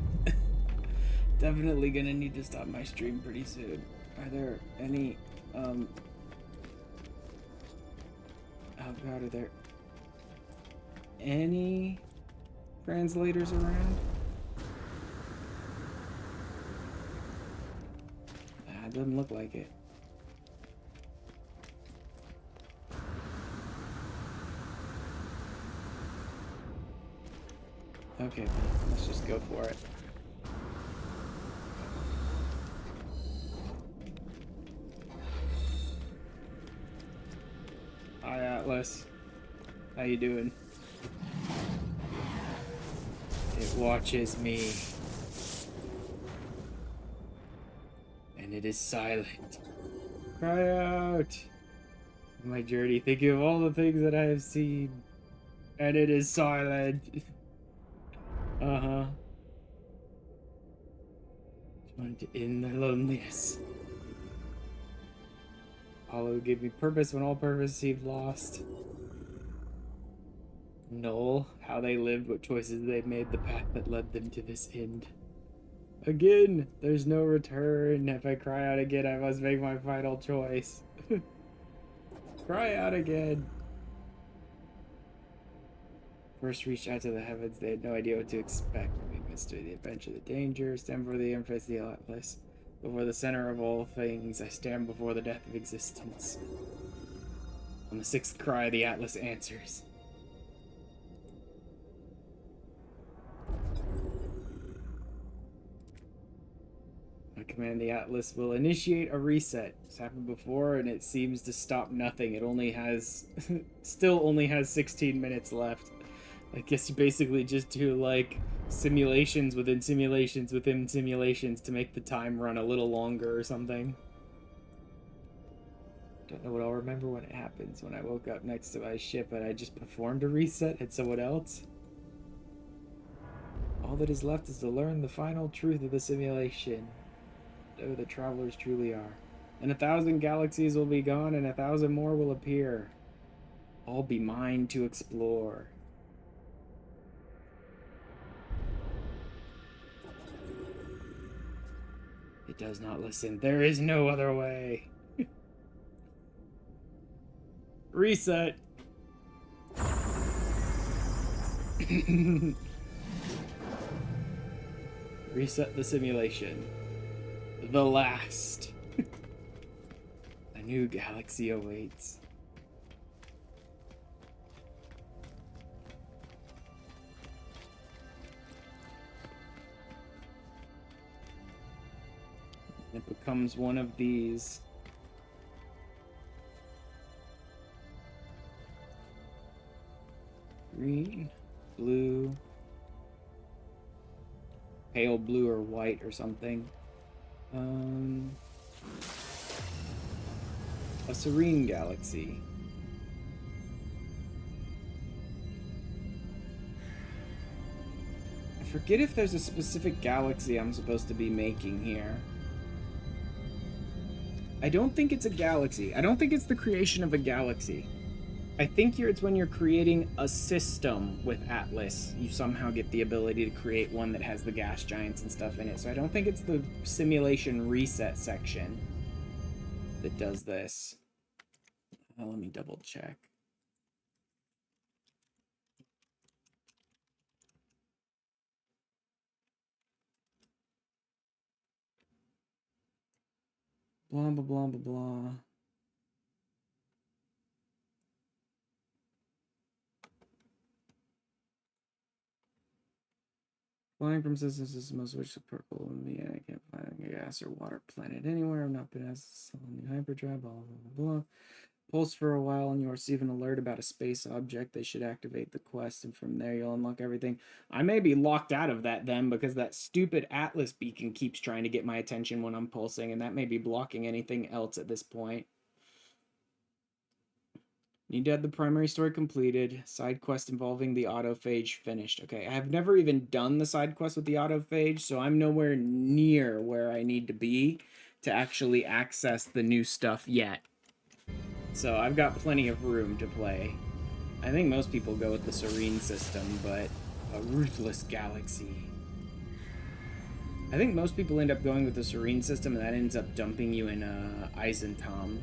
Speaker 1: Definitely gonna need to stop my stream pretty soon. Are there any, oh, God, are there any translators around? It doesn't look like it. Okay, let's just go for it. Hi, Atlas. How you doing? It watches me. And it is silent. Cry out! My journey, thinking of all the things that I have seen. And it is silent. Uh-huh. Trying to end the loneliness. Apollo gave me purpose when all purpose seemed lost. Null, how they lived, what choices they made, the path that led them to this end. Again, there's no return. If I cry out again, I must make my final choice. Cry out again. First reached out to the heavens, they had no idea what to expect. The mystery, the adventure, the danger, stand before the empress, the Atlas. Before the center of all things, I stand before the death of existence. On the sixth cry, the Atlas answers. I command the Atlas will initiate a reset. It's happened before and it seems to stop nothing. It only has, still only has 16 minutes left. I guess you basically just do like simulations within simulations within simulations to make the time run a little longer or something. Don't know what I'll remember when it happens. When I woke up next to my ship and I just performed a reset at someone else. All that is left is to learn the final truth of the simulation. Though the travelers truly are. And 1,000 galaxies will be gone and 1,000 more will appear. All be mine to explore. It does not listen. There is no other way. Reset. Reset the simulation. The last. I New galaxy awaits. It becomes one of these. Green, blue, pale blue or white or something. A serene galaxy. I forget if there's a specific galaxy I'm supposed to be making here. I don't think it's a galaxy. I don't think it's the creation of a galaxy. I think it's when you're creating a system with Atlas, you somehow get the ability to create one that has the gas giants and stuff in it. So I don't think it's the simulation reset section that does this. Let me double check. Blah, blah, blah, blah, blah. Flying from systems is the most which purple. Yeah, I can't find a gas or water planet anywhere. I've not been asked to sell a new hyperdrive. Blah, blah, blah, blah. Pulse for a while and you'll receive an alert about a space object. They should activate the quest, and from there you'll unlock everything. I may be locked out of that then because that stupid Atlas beacon keeps trying to get my attention when I'm pulsing, and that may be blocking anything else at this point. Need to have the primary story completed. Side quest involving the autophage finished. Okay, I have never even done the side quest with the autophage, so I'm nowhere near where I need to be to actually access the new stuff yet. So I've got plenty of room to play. I think most people go with the Serene system, but a ruthless galaxy. I think most people end up going with the Serene system, and that ends up dumping you in Eisentom.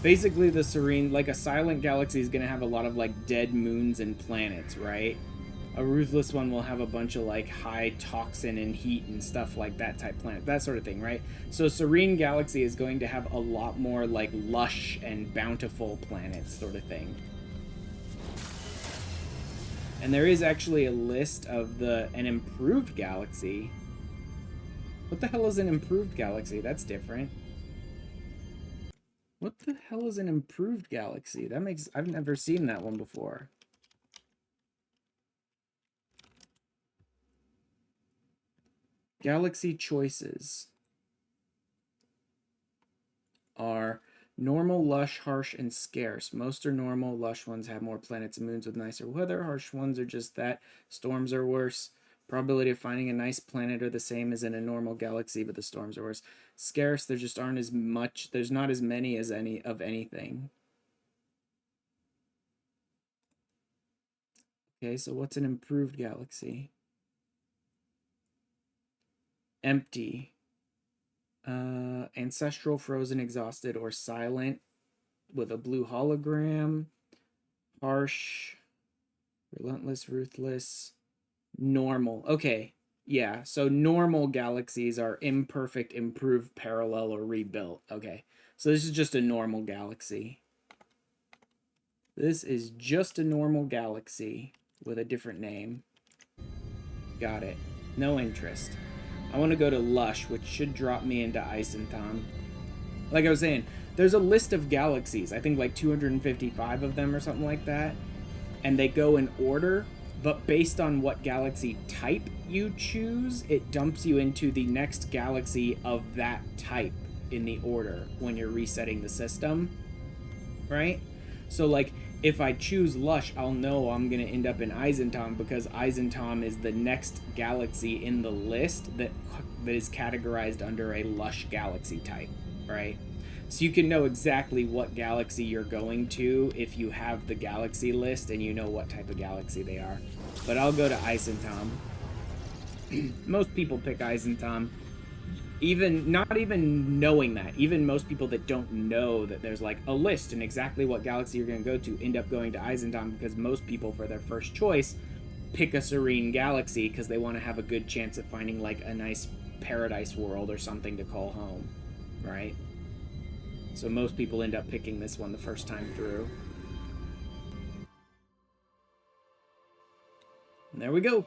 Speaker 1: Basically, the Serene, like a silent galaxy, is going to have a lot of like dead moons and planets, right? A ruthless one will have a bunch of like high toxin and heat and stuff like that type planet, that sort of thing, right? So Serene Galaxy is going to have a lot more like lush and bountiful planets sort of thing. And there is actually a list of an improved galaxy. What the hell is an improved galaxy? That's different. What the hell is an improved galaxy? I've never seen that one before. Galaxy choices are normal, lush, harsh, and scarce. Most are normal. Lush ones have more planets and moons with nicer weather. Harsh ones are just that. Storms are worse. Probability of finding a nice planet are the same as in a normal galaxy, but the storms are worse. Scarce, there just aren't as much. There's not as many as any of anything. Okay, so what's an improved galaxy? Empty. Ancestral, frozen, exhausted, or silent with a blue hologram. Harsh, relentless, ruthless, normal. Okay, yeah, so normal galaxies are imperfect, improved, parallel, or rebuilt. Okay, so this is just a normal galaxy. This is just a normal galaxy with a different name. Got it. No interest. I want to go to Lush, which should drop me into Eisentom. Like I was saying, there's a list of galaxies. I think like 255 of them or something like that. And they go in order, but based on what galaxy type you choose, it dumps you into the next galaxy of that type in the order when you're resetting the system, right? So like, if I choose Lush, I'll know I'm going to end up in Eisentom because Eisentom is the next galaxy in the list that is categorized under a Lush galaxy type, right? So you can know exactly what galaxy you're going to if you have the galaxy list and you know what type of galaxy they are. But I'll go to Eisentom. Most people pick Eisentom. Not even knowing that, even most people that don't know that there's like a list and exactly what galaxy you're going to go to end up going to Eisentom because most people for their first choice pick a serene galaxy because they want to have a good chance of finding like a nice paradise world or something to call home, right? So most people end up picking this one the first time through. And there we go.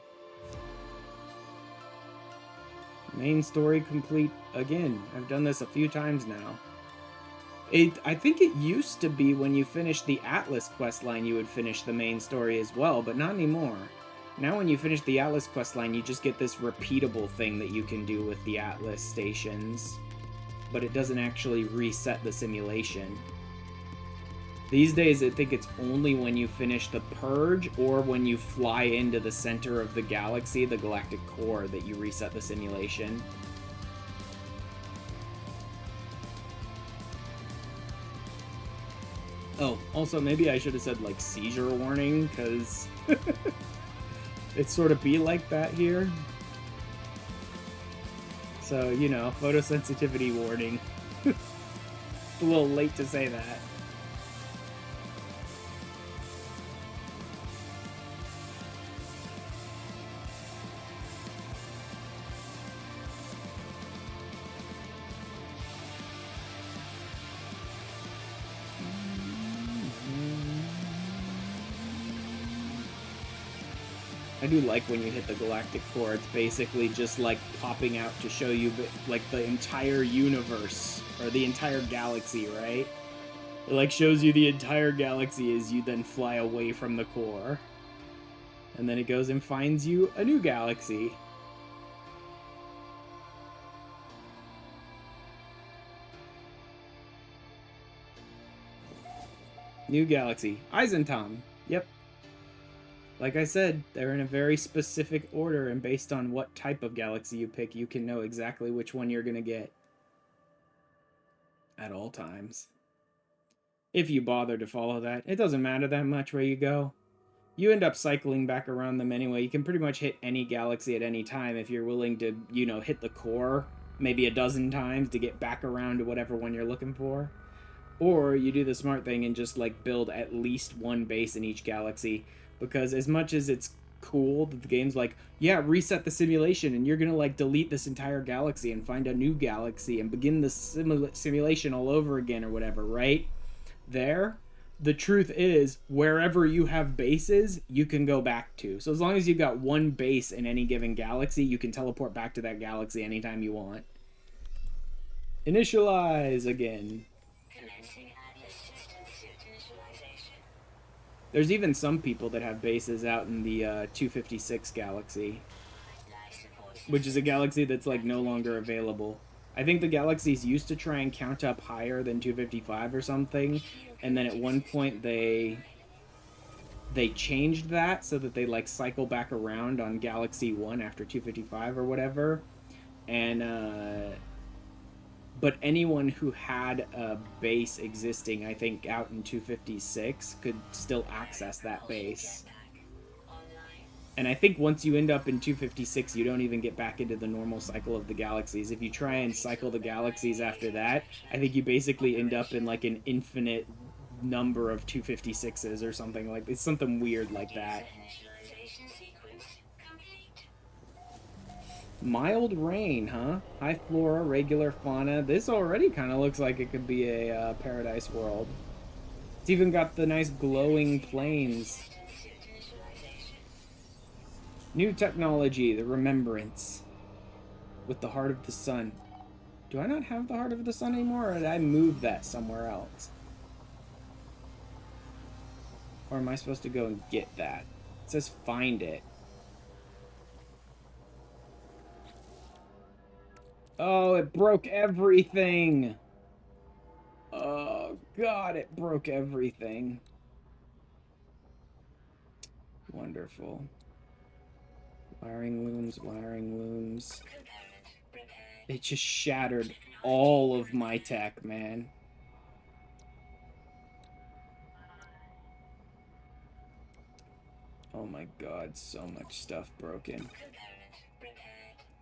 Speaker 1: Main story complete again. I've done this a few times now. I think it used to be when you finished the Atlas questline, you would finish the main story as well, but not anymore. Now when you finish the Atlas questline, you just get this repeatable thing that you can do with the Atlas stations, but it doesn't actually reset the simulation. These days, I think it's only when you finish the Purge or when you fly into the center of the galaxy, the galactic core, that you reset the simulation. Oh, also, maybe I should have said, like, seizure warning, because it sort of be like that here. So, you know, photosensitivity warning. A little late to say that. I do like when you hit the galactic core, it's basically just like popping out to show you like the entire universe or the entire galaxy, right? It like shows you the entire galaxy as you then fly away from the core. And then it goes and finds you a new galaxy. New galaxy. Eisentom. Yep. Like I said, they're in a very specific order, and based on what type of galaxy you pick, you can know exactly which one you're going to get at all times. If you bother to follow that, it doesn't matter that much where you go. You end up cycling back around them anyway. You can pretty much hit any galaxy at any time if you're willing to, you know, hit the core maybe a dozen times to get back around to whatever one you're looking for. Or you do the smart thing and just, like, build at least one base in each galaxy. Because as much as it's cool that the game's like, yeah, reset the simulation and you're gonna, like, delete this entire galaxy and find a new galaxy and begin the simulation all over again or whatever, right? The truth is, wherever you have bases, you can go back to. So as long as you've got one base in any given galaxy, you can teleport back to that galaxy anytime you want. Initialize again. There's even some people that have bases out in the 256 galaxy, which is a galaxy that's like no longer available. I think the galaxies used to try and count up higher than 255 or something, and then at one point they changed that so that they like cycle back around on Galaxy 1 after 255 or whatever. And but anyone who had a base existing, I think, out in 256 could still access that base. And I think once you end up in 256, you don't even get back into the normal cycle of the galaxies. If you try and cycle the galaxies after that, I think you basically end up in like an infinite number of 256s or something like it's something weird like that. Mild rain, huh? High flora, regular fauna. This already kind of looks like it could be a paradise world. It's even got the nice glowing plains. New technology, the Remembrance. With the Heart of the Sun. Do I not have the Heart of the Sun anymore, or did I move that somewhere else? Or am I supposed to go and get that? It says find it. Oh, it broke everything. Oh, God, it broke everything. Wonderful. Wiring looms, wiring looms. It just shattered all of my tech, man. Oh my God, so much stuff broken.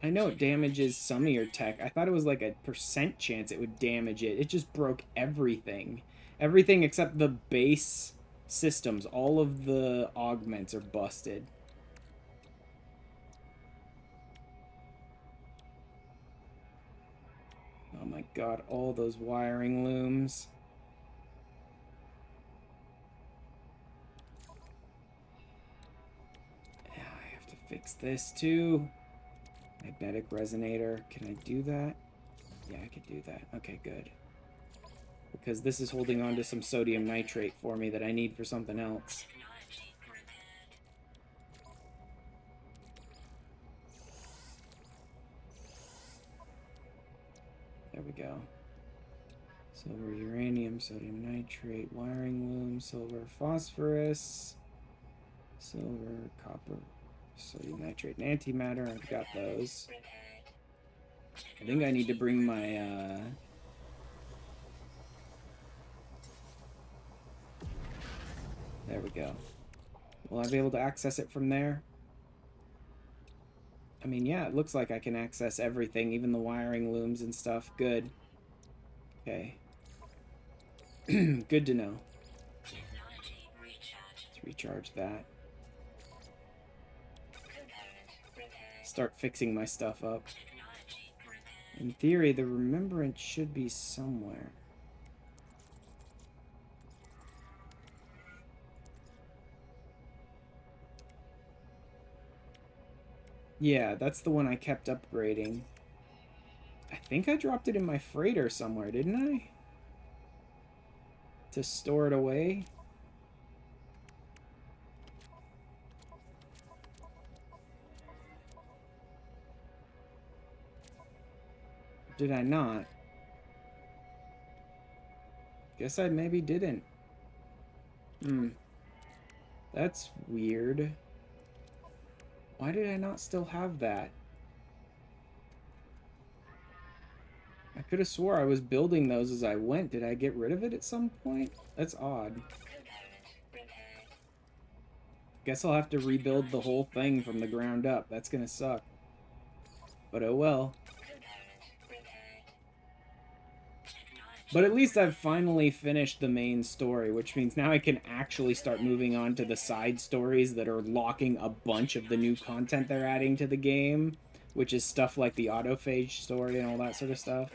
Speaker 1: I know it damages some of your tech. I thought it was like a % chance it would damage it. It just broke everything. Everything except the base systems. All of the augments are busted. Oh my god, all those wiring looms. Yeah, I have to fix this too. Magnetic resonator. Can I do that? Yeah, I could do that. Okay, good. Because this is holding on to some sodium nitrate for me that I need for something else. There we go. Silver, uranium, sodium nitrate, wiring loom, silver, phosphorus, silver, copper, sodium nitrate, and antimatter. I've got those. I think I need to bring my, there we go. Will I be able to access it from there? I mean, yeah, it looks like I can access everything, even the wiring looms and stuff. Good. Okay. Good to know. Let's recharge that. Start fixing my stuff up. In theory, the remembrance should be somewhere. Yeah, that's the one I kept upgrading. I think I dropped it in my freighter somewhere, didn't I? To store it away? Did I not? Guess I maybe didn't. That's weird. Why did I not still have that? I could have swore I was building those as I went. Did I get rid of it at some point? That's odd. Guess I'll have to rebuild the whole thing from the ground up. That's gonna suck. But oh well. But at least I've finally finished the main story, which means now I can actually start moving on to the side stories that are locking a bunch of the new content they're adding to the game, which is stuff like the autophage story and all that sort of stuff.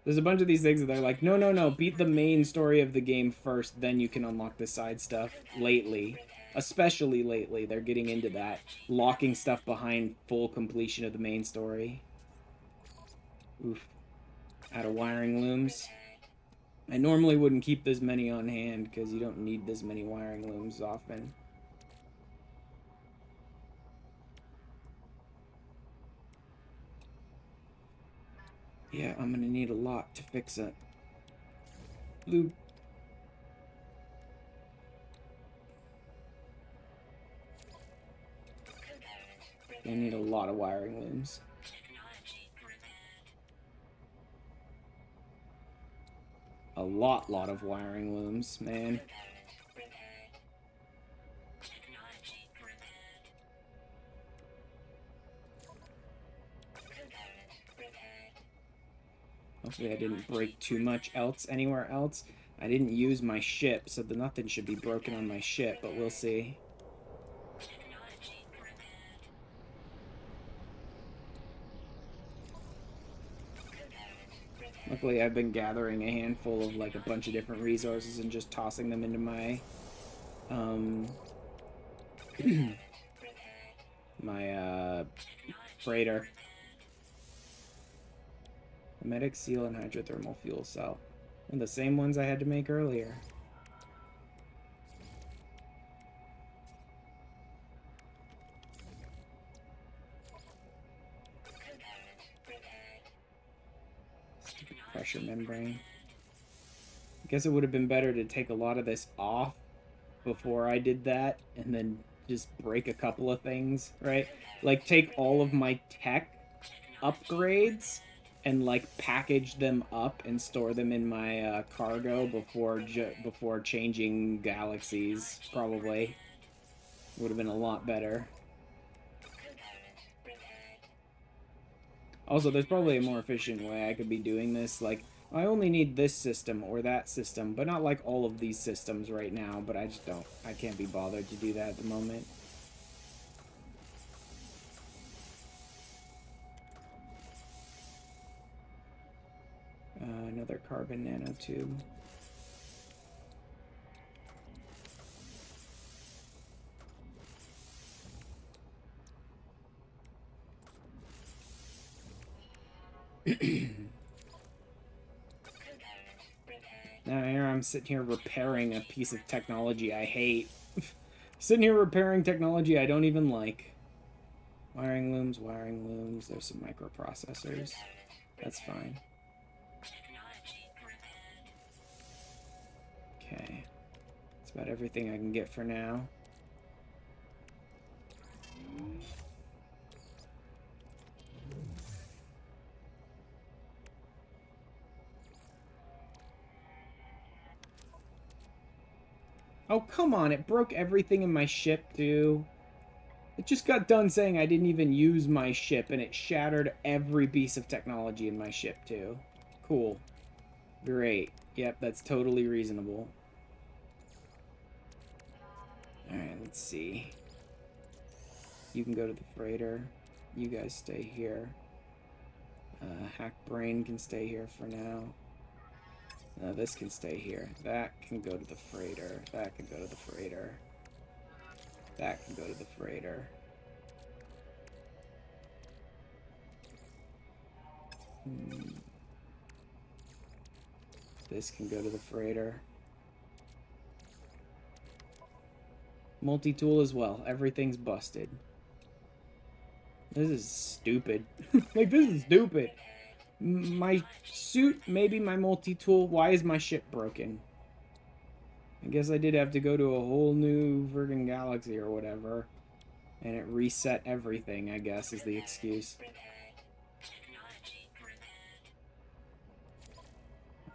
Speaker 1: There's a bunch of these things that they're like, no, no, no, beat the main story of the game first, then you can unlock the side stuff. Lately. Especially lately, they're getting into that. Locking stuff behind full completion of the main story. Oof. Out of wiring looms. I normally wouldn't keep this many on hand because you don't need this many wiring looms often. Yeah, I'm gonna need a lot to fix it. Blue. I need a lot of wiring looms. A lot of wiring looms, man. Hopefully I didn't break too much else anywhere else. I didn't use my ship, so nothing should be broken on my ship, but we'll see. Luckily, I've been gathering a handful of, like, a bunch of different resources and just tossing them into my, my, freighter. Hermetic seal and hydrothermal fuel cell. And the same ones I had to make earlier. Stupid pressure membrane. I guess it would have been better to take a lot of this off before I did that and then just break a couple of things, right? Like, take all of my tech upgrades and, like, package them up and store them in my cargo before changing galaxies, probably. Would have been a lot better. Also, there's probably a more efficient way I could be doing this. Like, I only need this system or that system, but not like all of these systems right now, but I just don't. I can't be bothered to do that at the moment. another carbon nanotube. Now here I'm sitting here repairing a piece of technology I hate. Sitting here repairing technology I don't even like. Wiring looms, wiring looms. There's some microprocessors. That's fine. Okay. That's about everything I can get for now. Oh, come on. It broke everything in my ship, too. It just got done saying I didn't even use my ship, and it shattered every piece of technology in my ship, too. Cool. Great. Yep, that's totally reasonable. Alright, let's see. You can go to the freighter. You guys stay here. Hack Brain can stay here for now. This can stay here. That can go to the freighter. That can go to the freighter. That can go to the freighter. This can go to the freighter. Multi-tool as well. Everything's busted. This is stupid. Like, this is stupid. My suit, maybe my multi-tool. Why is my ship broken? I guess I did have to go to a whole new friggin' galaxy or whatever. And it reset everything, I guess, is the excuse.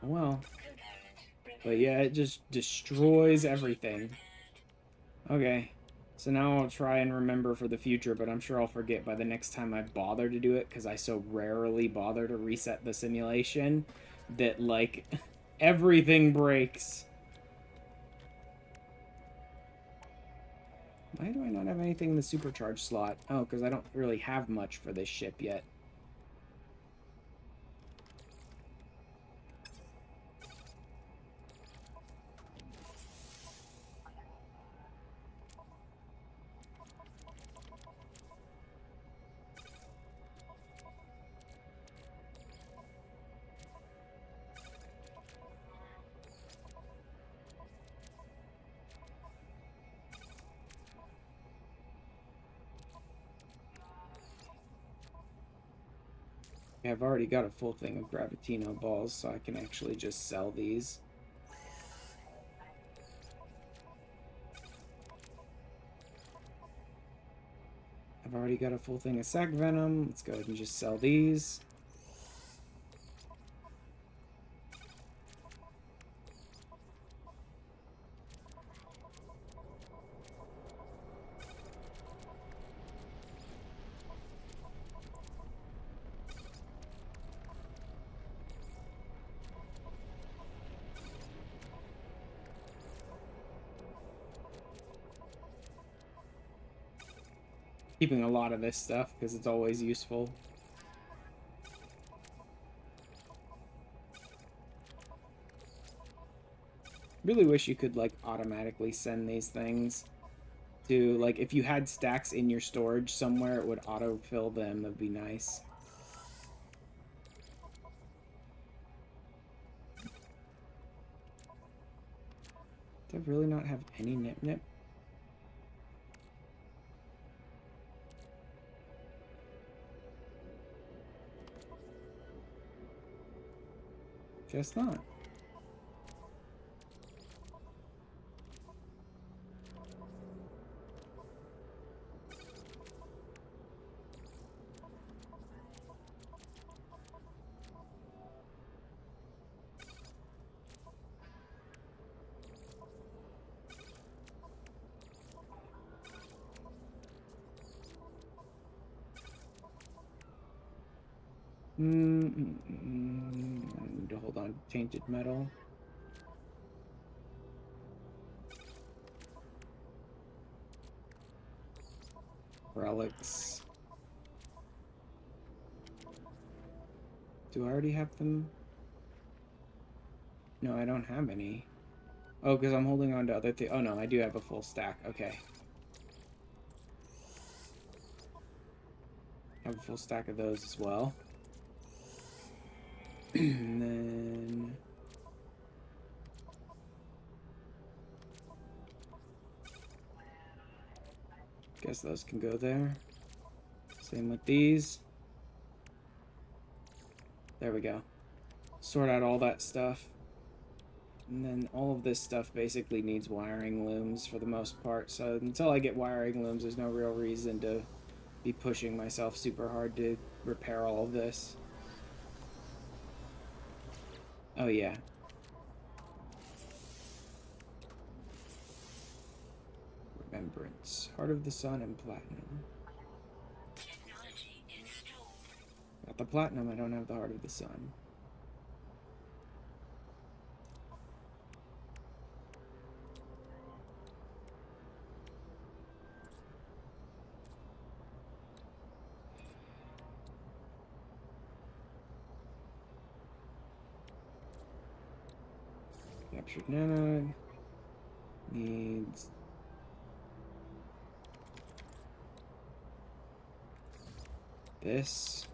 Speaker 1: Well. But yeah, it just destroys everything. Okay. So now I'll try and remember for the future, but I'm sure I'll forget by the next time I bother to do it, because I so rarely bother to reset the simulation that, like, everything breaks. Why do I not have anything in the supercharge slot? Oh, because I don't really have much for this ship yet. I've already got a full thing of Gravitino balls, so I can actually just sell these. I've already got a full thing of Sac Venom. Let's go ahead and just sell these. Keeping a lot of this stuff because it's always useful. Really wish you could, like, automatically send these things to, like, if you had stacks in your storage somewhere, it would autofill them. That'd be nice. Do I really not have any nip-nip? Guess not. I need to hold on to tainted metal. Relics. Do I already have them? No, I don't have any. Oh, because I'm holding on to other things. Oh, no, I do have a full stack. Okay. I have a full stack of those as well. And then... guess those can go there. Same with these. There we go. Sort out all that stuff. And then all of this stuff basically needs wiring looms for the most part. So until I get wiring looms, there's no real reason to be pushing myself super hard to repair all of this. Oh, yeah. Remembrance. Heart of the Sun and Platinum. Got the Platinum, I don't have the Heart of the Sun. Captured nano. Needs... this.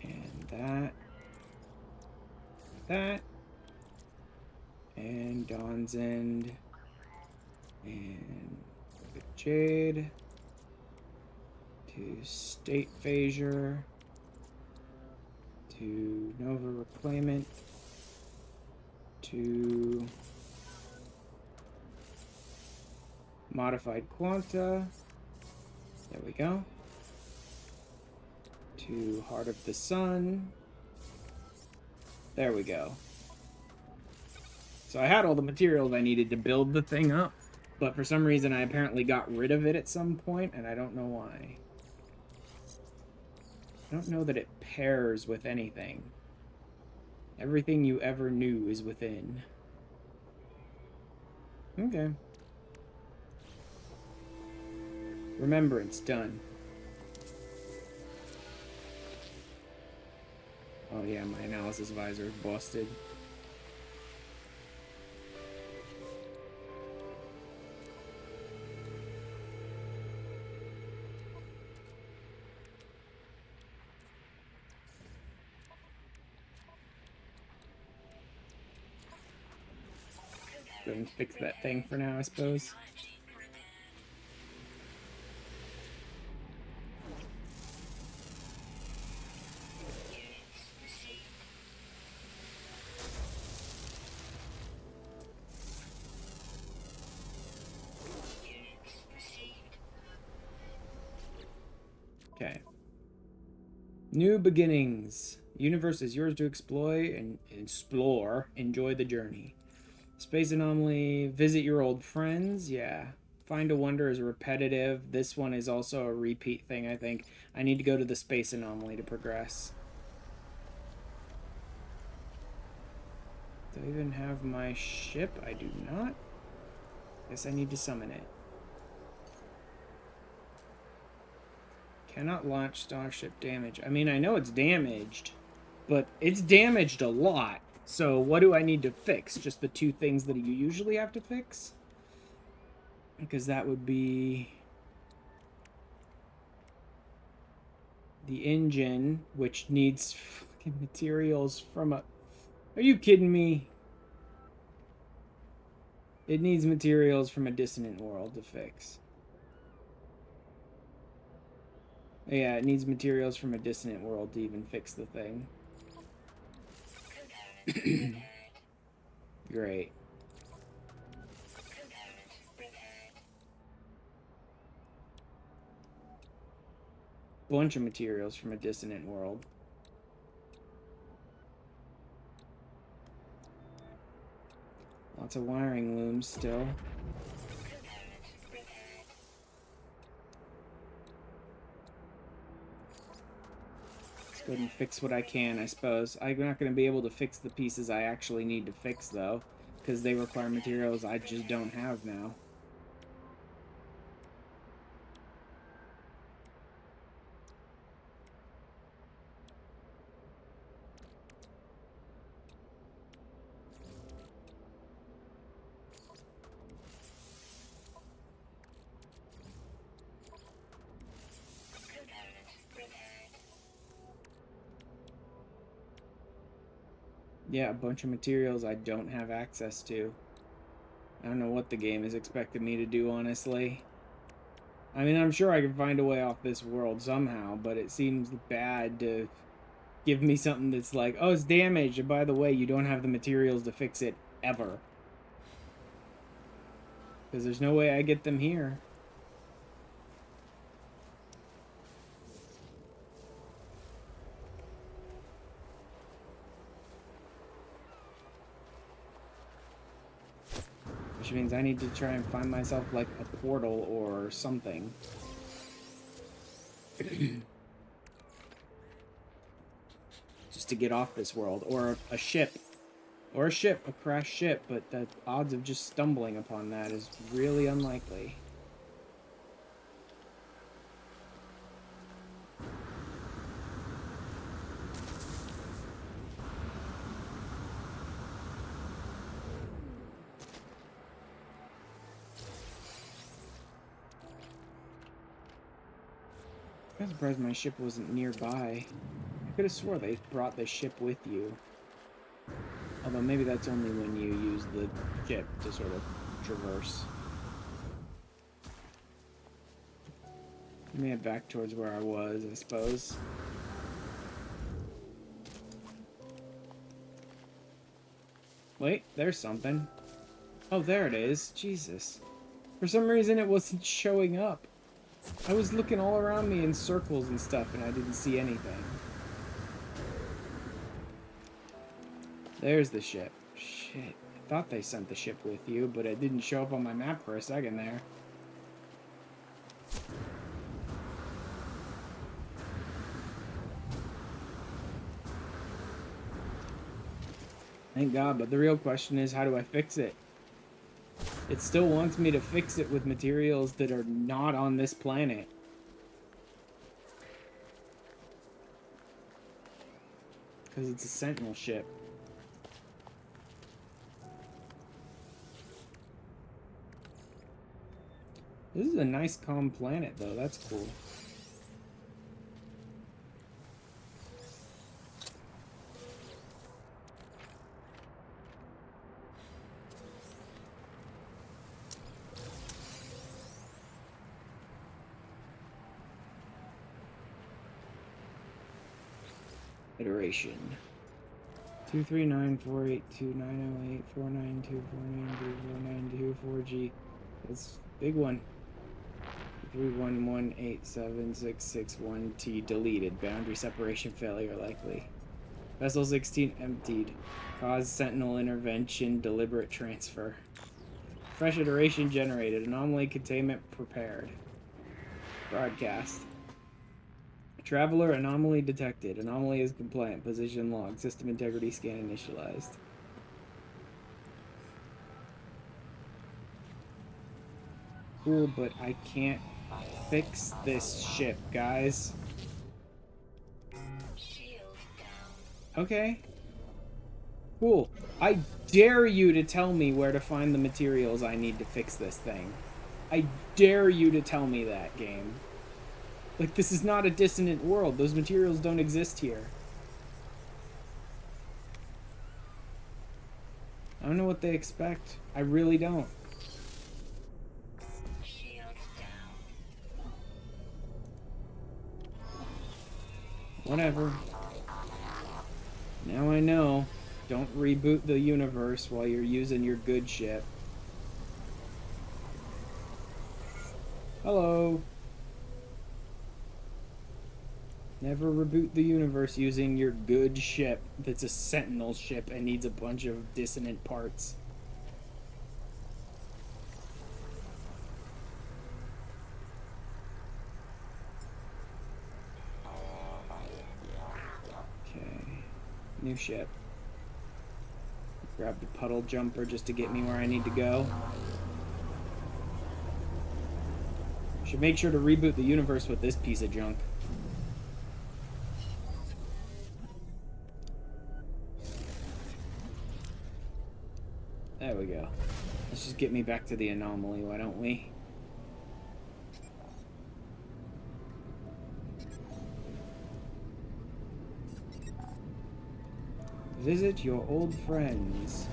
Speaker 1: And that. That. And Dawn's End. And Jade. To State Phasure. To Nova Reclaimant. To Modified Quanta. There we go. To Heart of the Sun. There we go. So I had all the materials I needed to build the thing up, but for some reason I apparently got rid of it at some point, and I don't know why. I don't know that it pairs with anything. Everything you ever knew is within. Okay. Remembrance, done. Oh yeah, my analysis visor is busted. Go and fix that thing for now, I suppose. Okay. New beginnings. Universe is yours to explore and explore. Enjoy the journey. Space anomaly. Visit your old friends. Yeah. Find a wonder is repetitive. This one is also a repeat thing, I think. I need to go to the space anomaly to progress. Do I even have my ship? I do not. Guess I need to summon it. Cannot launch starship damage. I mean, I know it's damaged, but it's damaged a lot. So what do I need to fix? Just the two things that you usually have to fix? Because that would be the engine, which needs fucking materials from a... Are you kidding me? It needs materials from a dissonant world to fix. Yeah, it needs materials from a dissonant world to even fix the thing. Great. Bunch of materials from a dissonant world. Lots of wiring looms still. Let's go ahead and fix what I can, I suppose. I'm not going to be able to fix the pieces I actually need to fix, though, because they require materials I just don't have now. Yeah, a bunch of materials I don't have access to. I don't know what the game is expecting me to do, honestly. I mean, I'm sure I can find a way off this world somehow, but it seems bad to give me something that's like, oh, it's damaged, and by the way, you don't have the materials to fix it ever. Because there's no way I get them here. Which means I need to try and find myself like a portal or something. Just to get off this world. Or a ship. Or a ship, a crashed ship, but the odds of just stumbling upon that is really unlikely. I'm surprised my ship wasn't nearby. I could have swore they brought the ship with you. Although maybe that's only when you use the ship to sort of traverse. Let me head back towards where I was, I suppose. Wait, there's something. Oh, there it is. Jesus. For some reason it wasn't showing up. I was looking all around me in circles and stuff and I didn't see anything. There's the ship. Shit. I thought they sent the ship with you, but it didn't show up on my map for a second there. Thank God, but the real question is, how do I fix it? It still wants me to fix it with materials that are not on this planet. Because it's a Sentinel ship. This is a nice calm planet, though. That's cool. Iteration 239482908492492492492 That's a big one. 311876661T deleted. Boundary separation failure likely. Vessel 16 emptied. Cause Sentinel intervention. Deliberate transfer. Fresh iteration generated. Anomaly containment prepared. Broadcast. Traveler anomaly detected. Anomaly is compliant. Position log. System integrity scan initialized. Cool, but I can't fix this ship, guys. Okay. Cool. I dare you to tell me where to find the materials I need to fix this thing. I dare you to tell me that, game. Like, this is not a dissonant world. Those materials don't exist here. I don't know what they expect. I really don't. Whatever. Now I know. Don't reboot the universe while you're using your good ship. Hello. Never reboot the universe using your good ship that's a Sentinel ship and needs a bunch of dissonant parts. Okay. New ship. Grab the puddle jumper just to get me where I need to go. Should make sure to reboot the universe with this piece of junk. There we go. Let's just get me back to the anomaly, why don't we? Visit your old friends.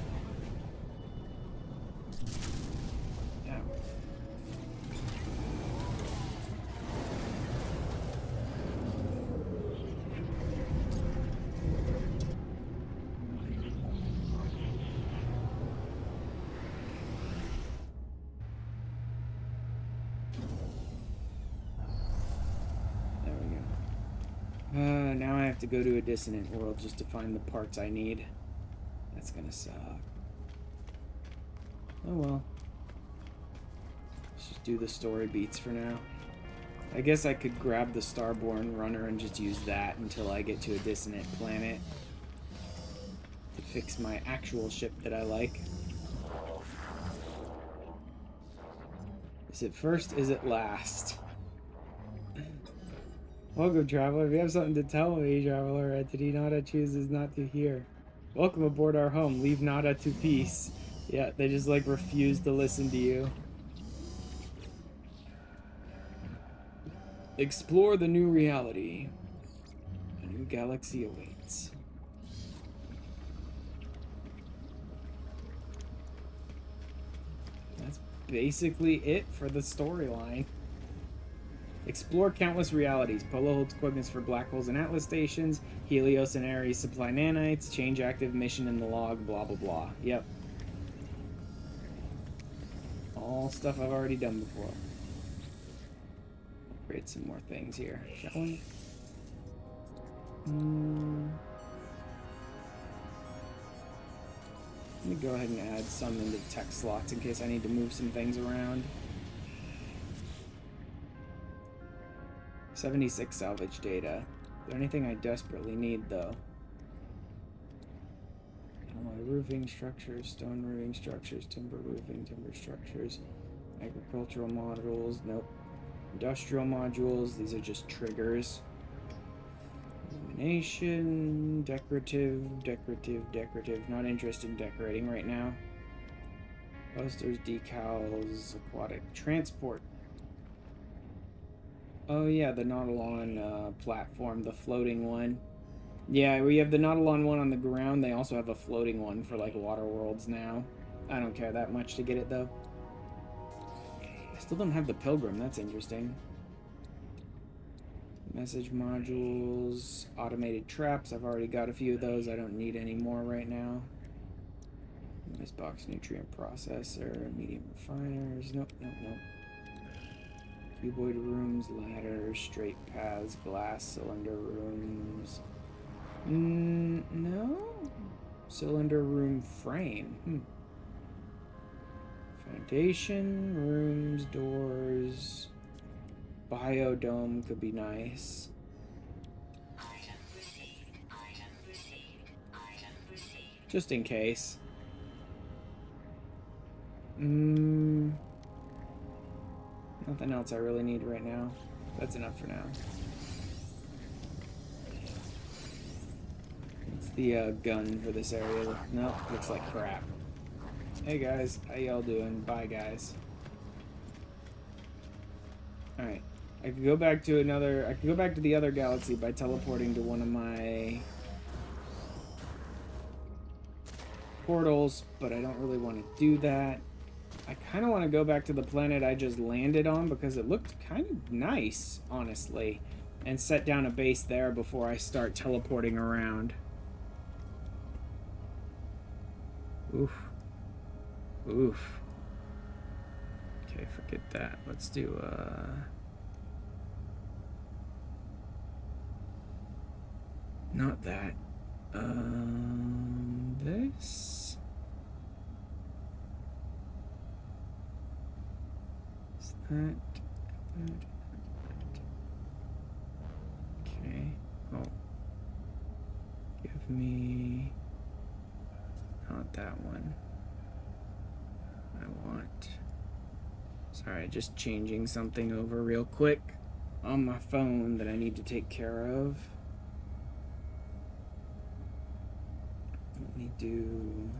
Speaker 1: Ow. There we go. Now I have to go to a dissonant world just to find the parts I need. That's gonna suck. Oh well. Let's just do the story beats for now. I guess I could grab the Starborn runner and just use that until I get to a dissonant planet to fix my actual ship that I like. Is it first? Is it last? Welcome, traveler. If you have something to tell me, traveler entity, Nada chooses not to hear. Welcome aboard our home. Leave Nada to peace. Yeah, they just like refuse to listen to you. Explore the new reality. A new galaxy awaits. That's basically it for the storyline. Explore countless realities. Polo holds equipment for black holes and Atlas stations. Helios and Ares supply nanites. Change active mission in the log. Blah, blah, blah. Yep. All stuff I've already done before. Upgrade some more things here, shall we? Let me go ahead and add some into text slots in case I need to move some things around. 76 salvage data. Is there anything I desperately need, though? Roofing structures, stone roofing structures, timber roofing, timber structures, agricultural modules, nope. Industrial modules, these are just triggers. Illumination, decorative, decorative, decorative. Not interested in decorating right now. Posters, decals, aquatic transport. Oh yeah, the Nautilon platform, the floating one. Yeah, we have the Nautilon one on the ground. They also have a floating one for like water worlds now. I don't care that much to get it though. I still don't have the Pilgrim. That's interesting. Message modules, automated traps. I've already got a few of those. I don't need any more right now. Nice box nutrient processor, medium refiners. Nope, nope, nope. Cuboid rooms, ladders, straight paths, glass cylinder rooms. No? Cylinder room frame. Foundation, rooms, doors. Biodome could be nice.
Speaker 5: Item received, item received, item received.
Speaker 1: Just in case. Nothing else I really need right now. That's enough for now. It's the gun for this area. Nope, looks like crap. Hey guys, how y'all doing? Bye guys. Alright. I could go back to the other galaxy by teleporting to one of my portals, but I don't really want to do that. I kind of want to go back to the planet I just landed on because it looked kind of nice, honestly, and set down a base there before I start teleporting around. Oof. Oof. Okay, forget that. Let's do, not that. This? Is that? Okay. Oh. Give me... Not that one. I want... Sorry, just changing something over real quick on my phone that I need to take care of. Let me do...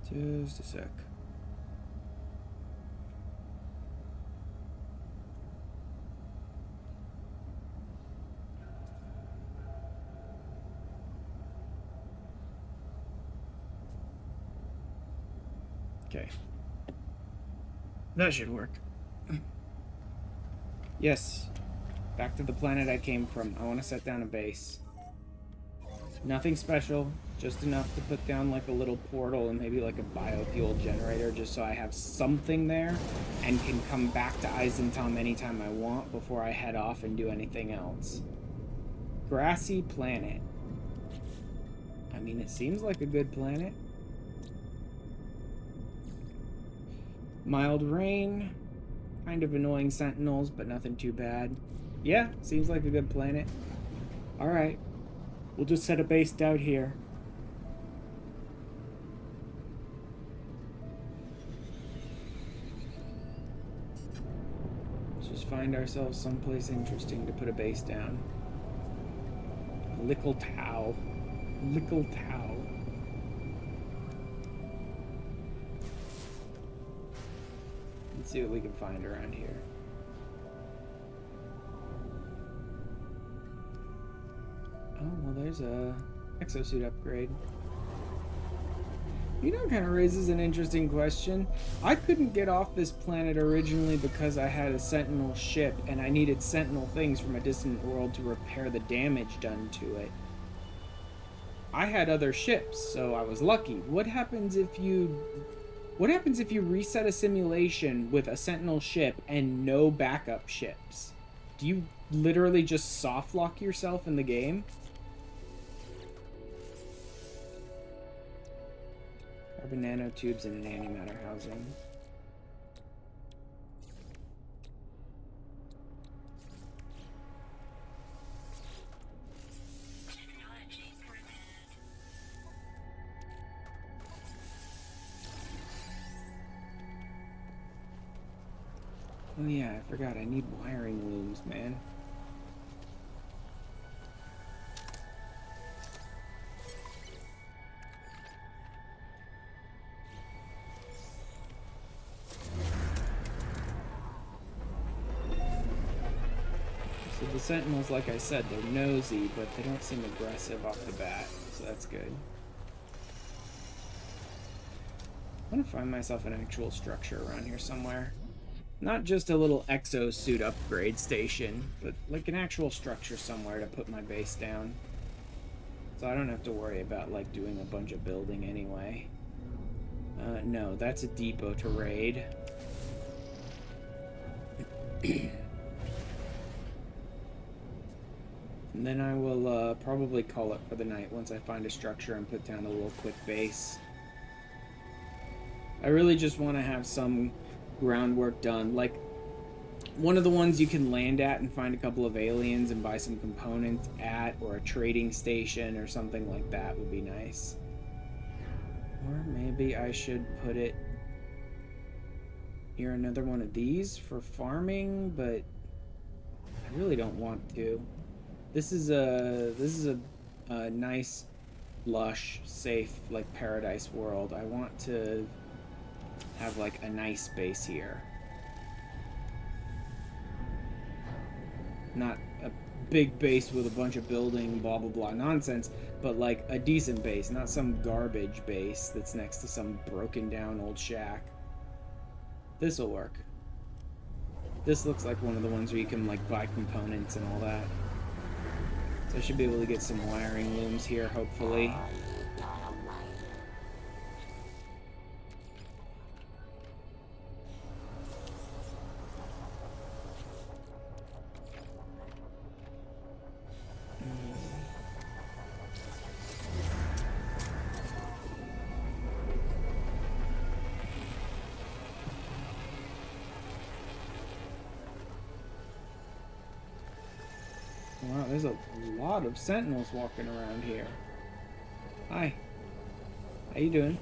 Speaker 1: Just a sec. Okay. That should work. Yes. Back to the planet I came from. I want to set down a base. Nothing special. Just enough to put down like a little portal and maybe like a biofuel generator just so I have something there and can come back to Eisentom anytime I want before I head off and do anything else. Grassy planet. I mean, it seems like a good planet. Mild rain. Kind of annoying sentinels, but nothing too bad. Yeah, seems like a good planet. Alright. We'll just set a base down here. Let's just find ourselves someplace interesting to put a base down. Lickle Tau. Lickle Tau. Let's see what we can find around here. Oh, well, there's a exosuit upgrade. You know, it kind of raises an interesting question. I couldn't get off this planet originally because I had a Sentinel ship and I needed Sentinel things from a distant world to repair the damage done to it. I had other ships, so I was lucky. What happens if you reset a simulation with a Sentinel ship and no backup ships? Do you literally just soft lock yourself in the game? Carbon nanotubes in an antimatter housing.
Speaker 5: Technology permitted.
Speaker 1: Oh yeah, I forgot. I need wiring looms, man. So the Sentinels, like I said, they're nosy, but they don't seem aggressive off the bat, so that's good. I want to find myself an actual structure around here somewhere. Not just a little exosuit upgrade station, but like an actual structure somewhere to put my base down. So I don't have to worry about like doing a bunch of building anyway. No, that's a depot to raid. And then I will probably call it for the night once I find a structure and put down a little quick base. I really just want to have some groundwork done. Like, one of the ones you can land at and find a couple of aliens and buy some components at, or a trading station or something like that would be nice. Or maybe I should put it here, another one of these for farming, but I really don't want to. This is a nice, lush, safe, like paradise world. I want to have like a nice base here. Not a big base with a bunch of building blah blah blah nonsense, but like a decent base, not some garbage base that's next to some broken down old shack. This'll work. This looks like one of the ones where you can like buy components and all that. So I should be able to get some wiring looms here, hopefully. Wow, there's a lot of sentinels walking around here. Hi. How you doing?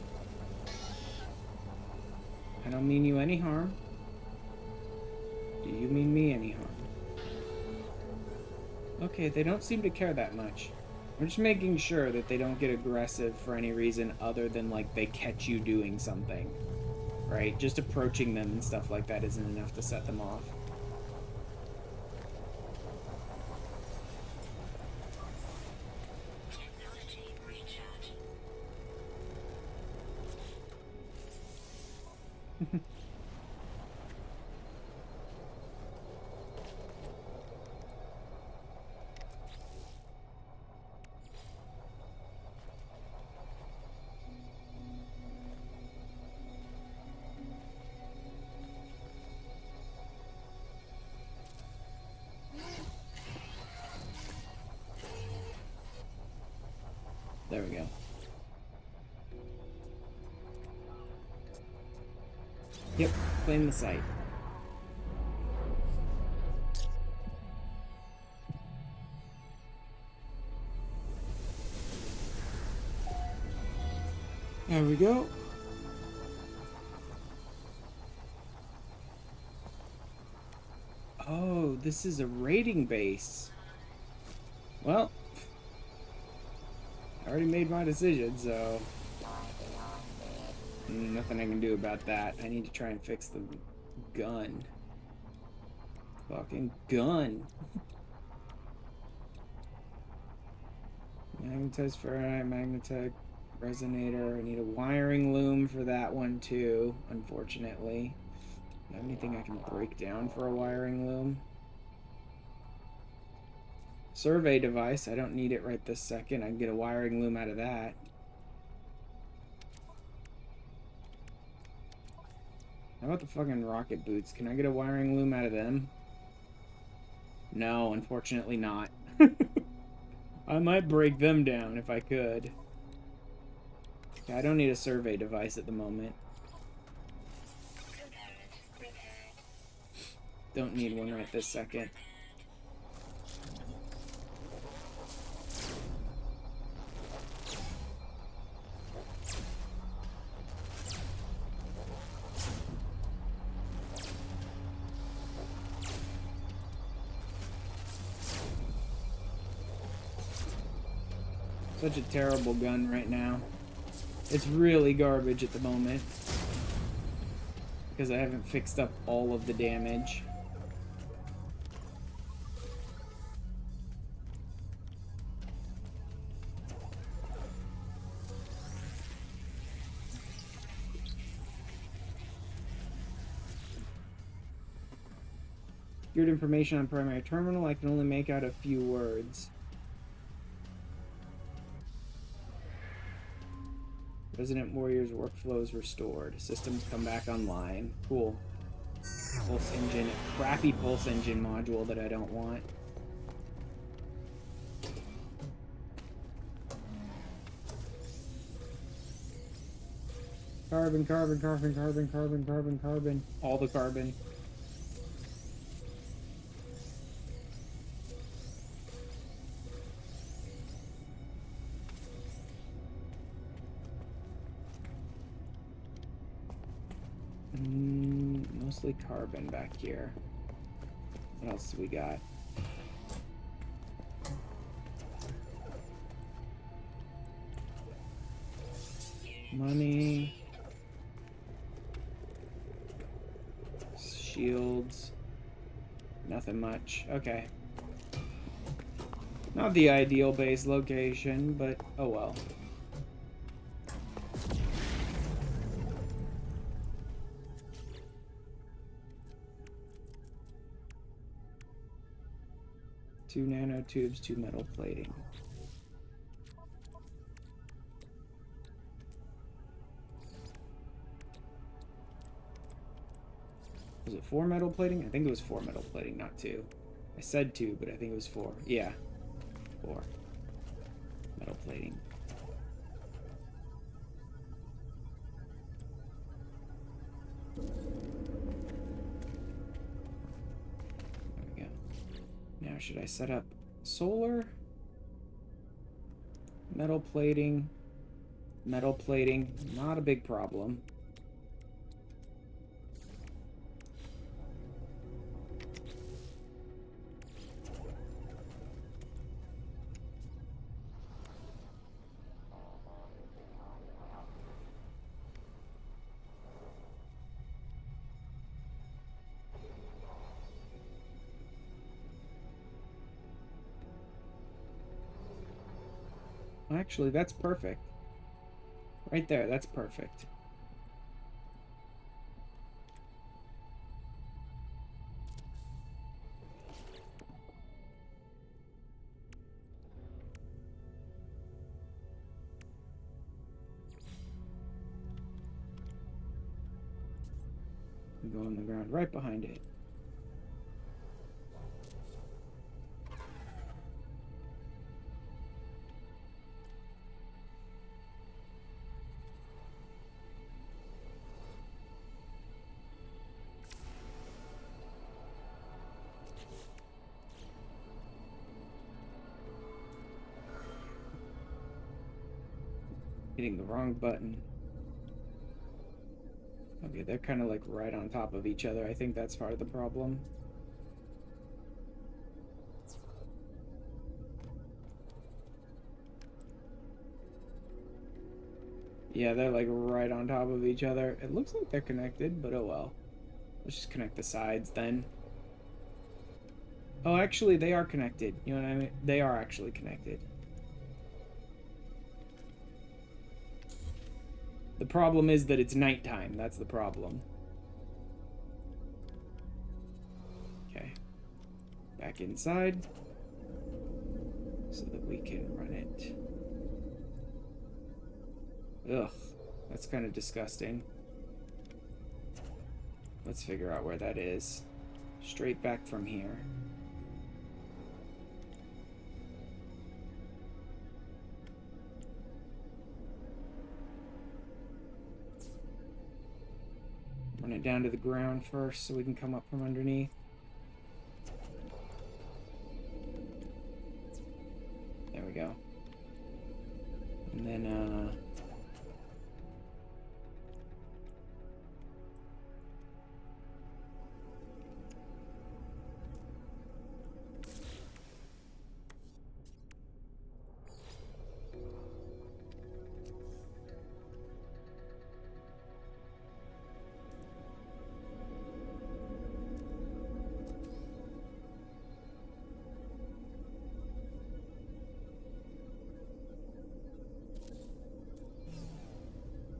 Speaker 1: I don't mean you any harm. Do you mean me any harm? Okay, they don't seem to care that much. I'm just making sure that they don't get aggressive for any reason other than, like, they catch you doing something. Right? Just approaching them and stuff like that isn't enough to set them off.
Speaker 5: Technology recharge.
Speaker 1: There we go. Yep, claim the site. There we go. Oh, this is a raiding base. Well, I already made my decision, so nothing I can do about that. I need to try and fix the gun. Fucking gun. Magnetized ferrite, magnetite resonator. I need a wiring loom for that one too, unfortunately. Do I have anything I can break down for a wiring loom? Survey device. I don't need it right this second. I can get a wiring loom out of that. How about the fucking rocket boots? Can I get a wiring loom out of them? No, unfortunately not. I might break them down if I could. Yeah, I don't need a survey device at the moment. Don't need one right this second. Such a terrible gun right now. It's really garbage at the moment. Because I haven't fixed up all of the damage. Secured information on primary terminal. I can only make out a few words. Resident Warrior's workflows restored. Systems come back online. Cool. Pulse engine. Crappy pulse engine module that I don't want. Carbon, carbon, carbon, carbon, carbon, carbon, carbon. All the carbon. Mostly carbon back here. What else do we got? Money. Shields. Nothing much. Okay. Not the ideal base location, but oh well. Two nanotubes, two metal plating. Was it 4 metal plating? I think it was 4 metal plating, not 2. I said 2, but I think it was 4. Yeah, 4 metal plating. Now, should I set up solar? Metal plating. Metal plating. Not a big problem. Actually, that's perfect. Right there, that's perfect. Go on the ground right behind it. Hitting the wrong button. Okay, they're kind of like right on top of each other. I think that's part of the problem. Yeah, they're like right on top of each other. It looks like they're connected, but oh well. Let's just connect the sides then. Oh, actually, they are connected. You know what I mean? They are actually connected. The problem is that it's nighttime. That's the problem. Okay. Back inside. So that we can run it. Ugh. That's kind of disgusting. Let's figure out where that is. Straight back from here. Run it down to the ground first so we can come up from underneath. There we go. And then,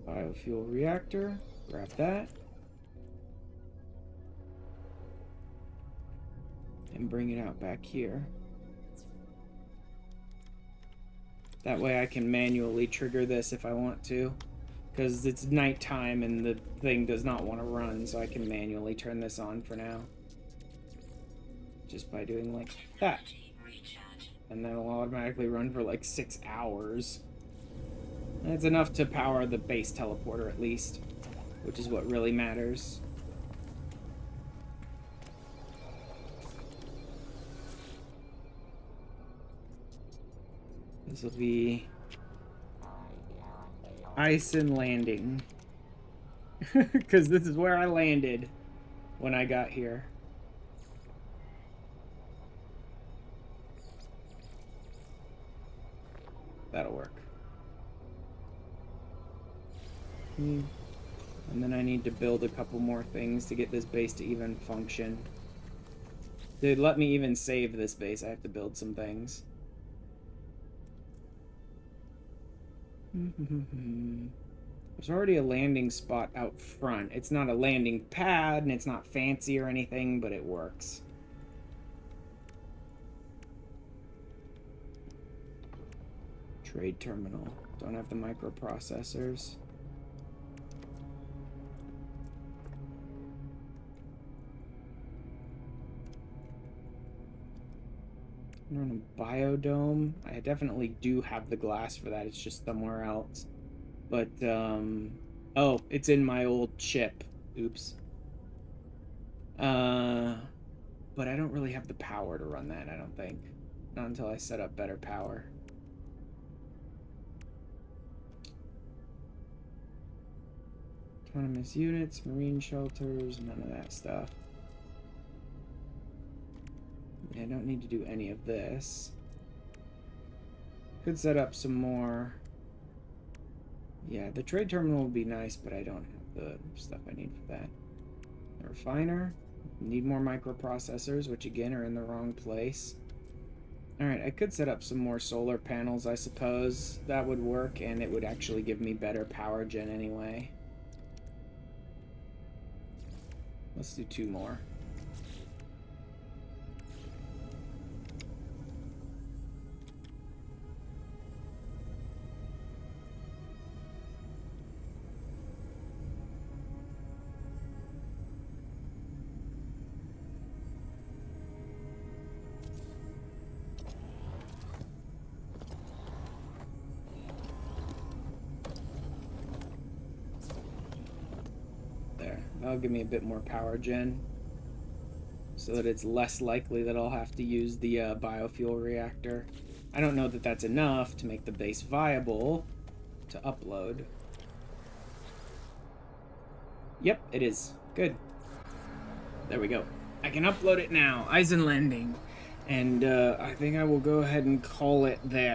Speaker 1: biofuel reactor. Grab that. And bring it out back here. That way I can manually trigger this if I want to. Because it's nighttime and the thing does not want to run, so I can manually turn this on for now. Just by doing like that. And then it'll automatically run for like 6 hours. That's enough to power the base teleporter at least, which is what really matters. This will be Ison Landing. Because this is where I landed when I got here. That'll work. And then I need to build a couple more things to get this base to even function. Dude, let me even save this base. I have to build some things. There's already a landing spot out front. It's not a landing pad, and it's not fancy or anything, but it works. Trade terminal. Don't have the microprocessors. Run a biodome. I definitely do have the glass for that. It's just somewhere else. But, oh, it's in my old chip. Oops. But I don't really have the power to run that, I don't think. Not until I set up better power. Autonomous units, marine shelters, none of that stuff. I don't need to do any of this. Could set up some more. Yeah, the trade terminal would be nice, but I don't have the stuff I need for that. The refiner. Need more microprocessors, which again are in the wrong place. Alright, I could set up some more solar panels, I suppose. That would work, and it would actually give me better power gen anyway. Let's do 2 more. That'll give me a bit more power gen, so that it's less likely that I'll have to use the biofuel reactor. I don't know that that's enough to make the base viable to upload. Yep, it is. Good. There we go. I can upload it now. Eisen Landing. And I think I will go ahead and call it there.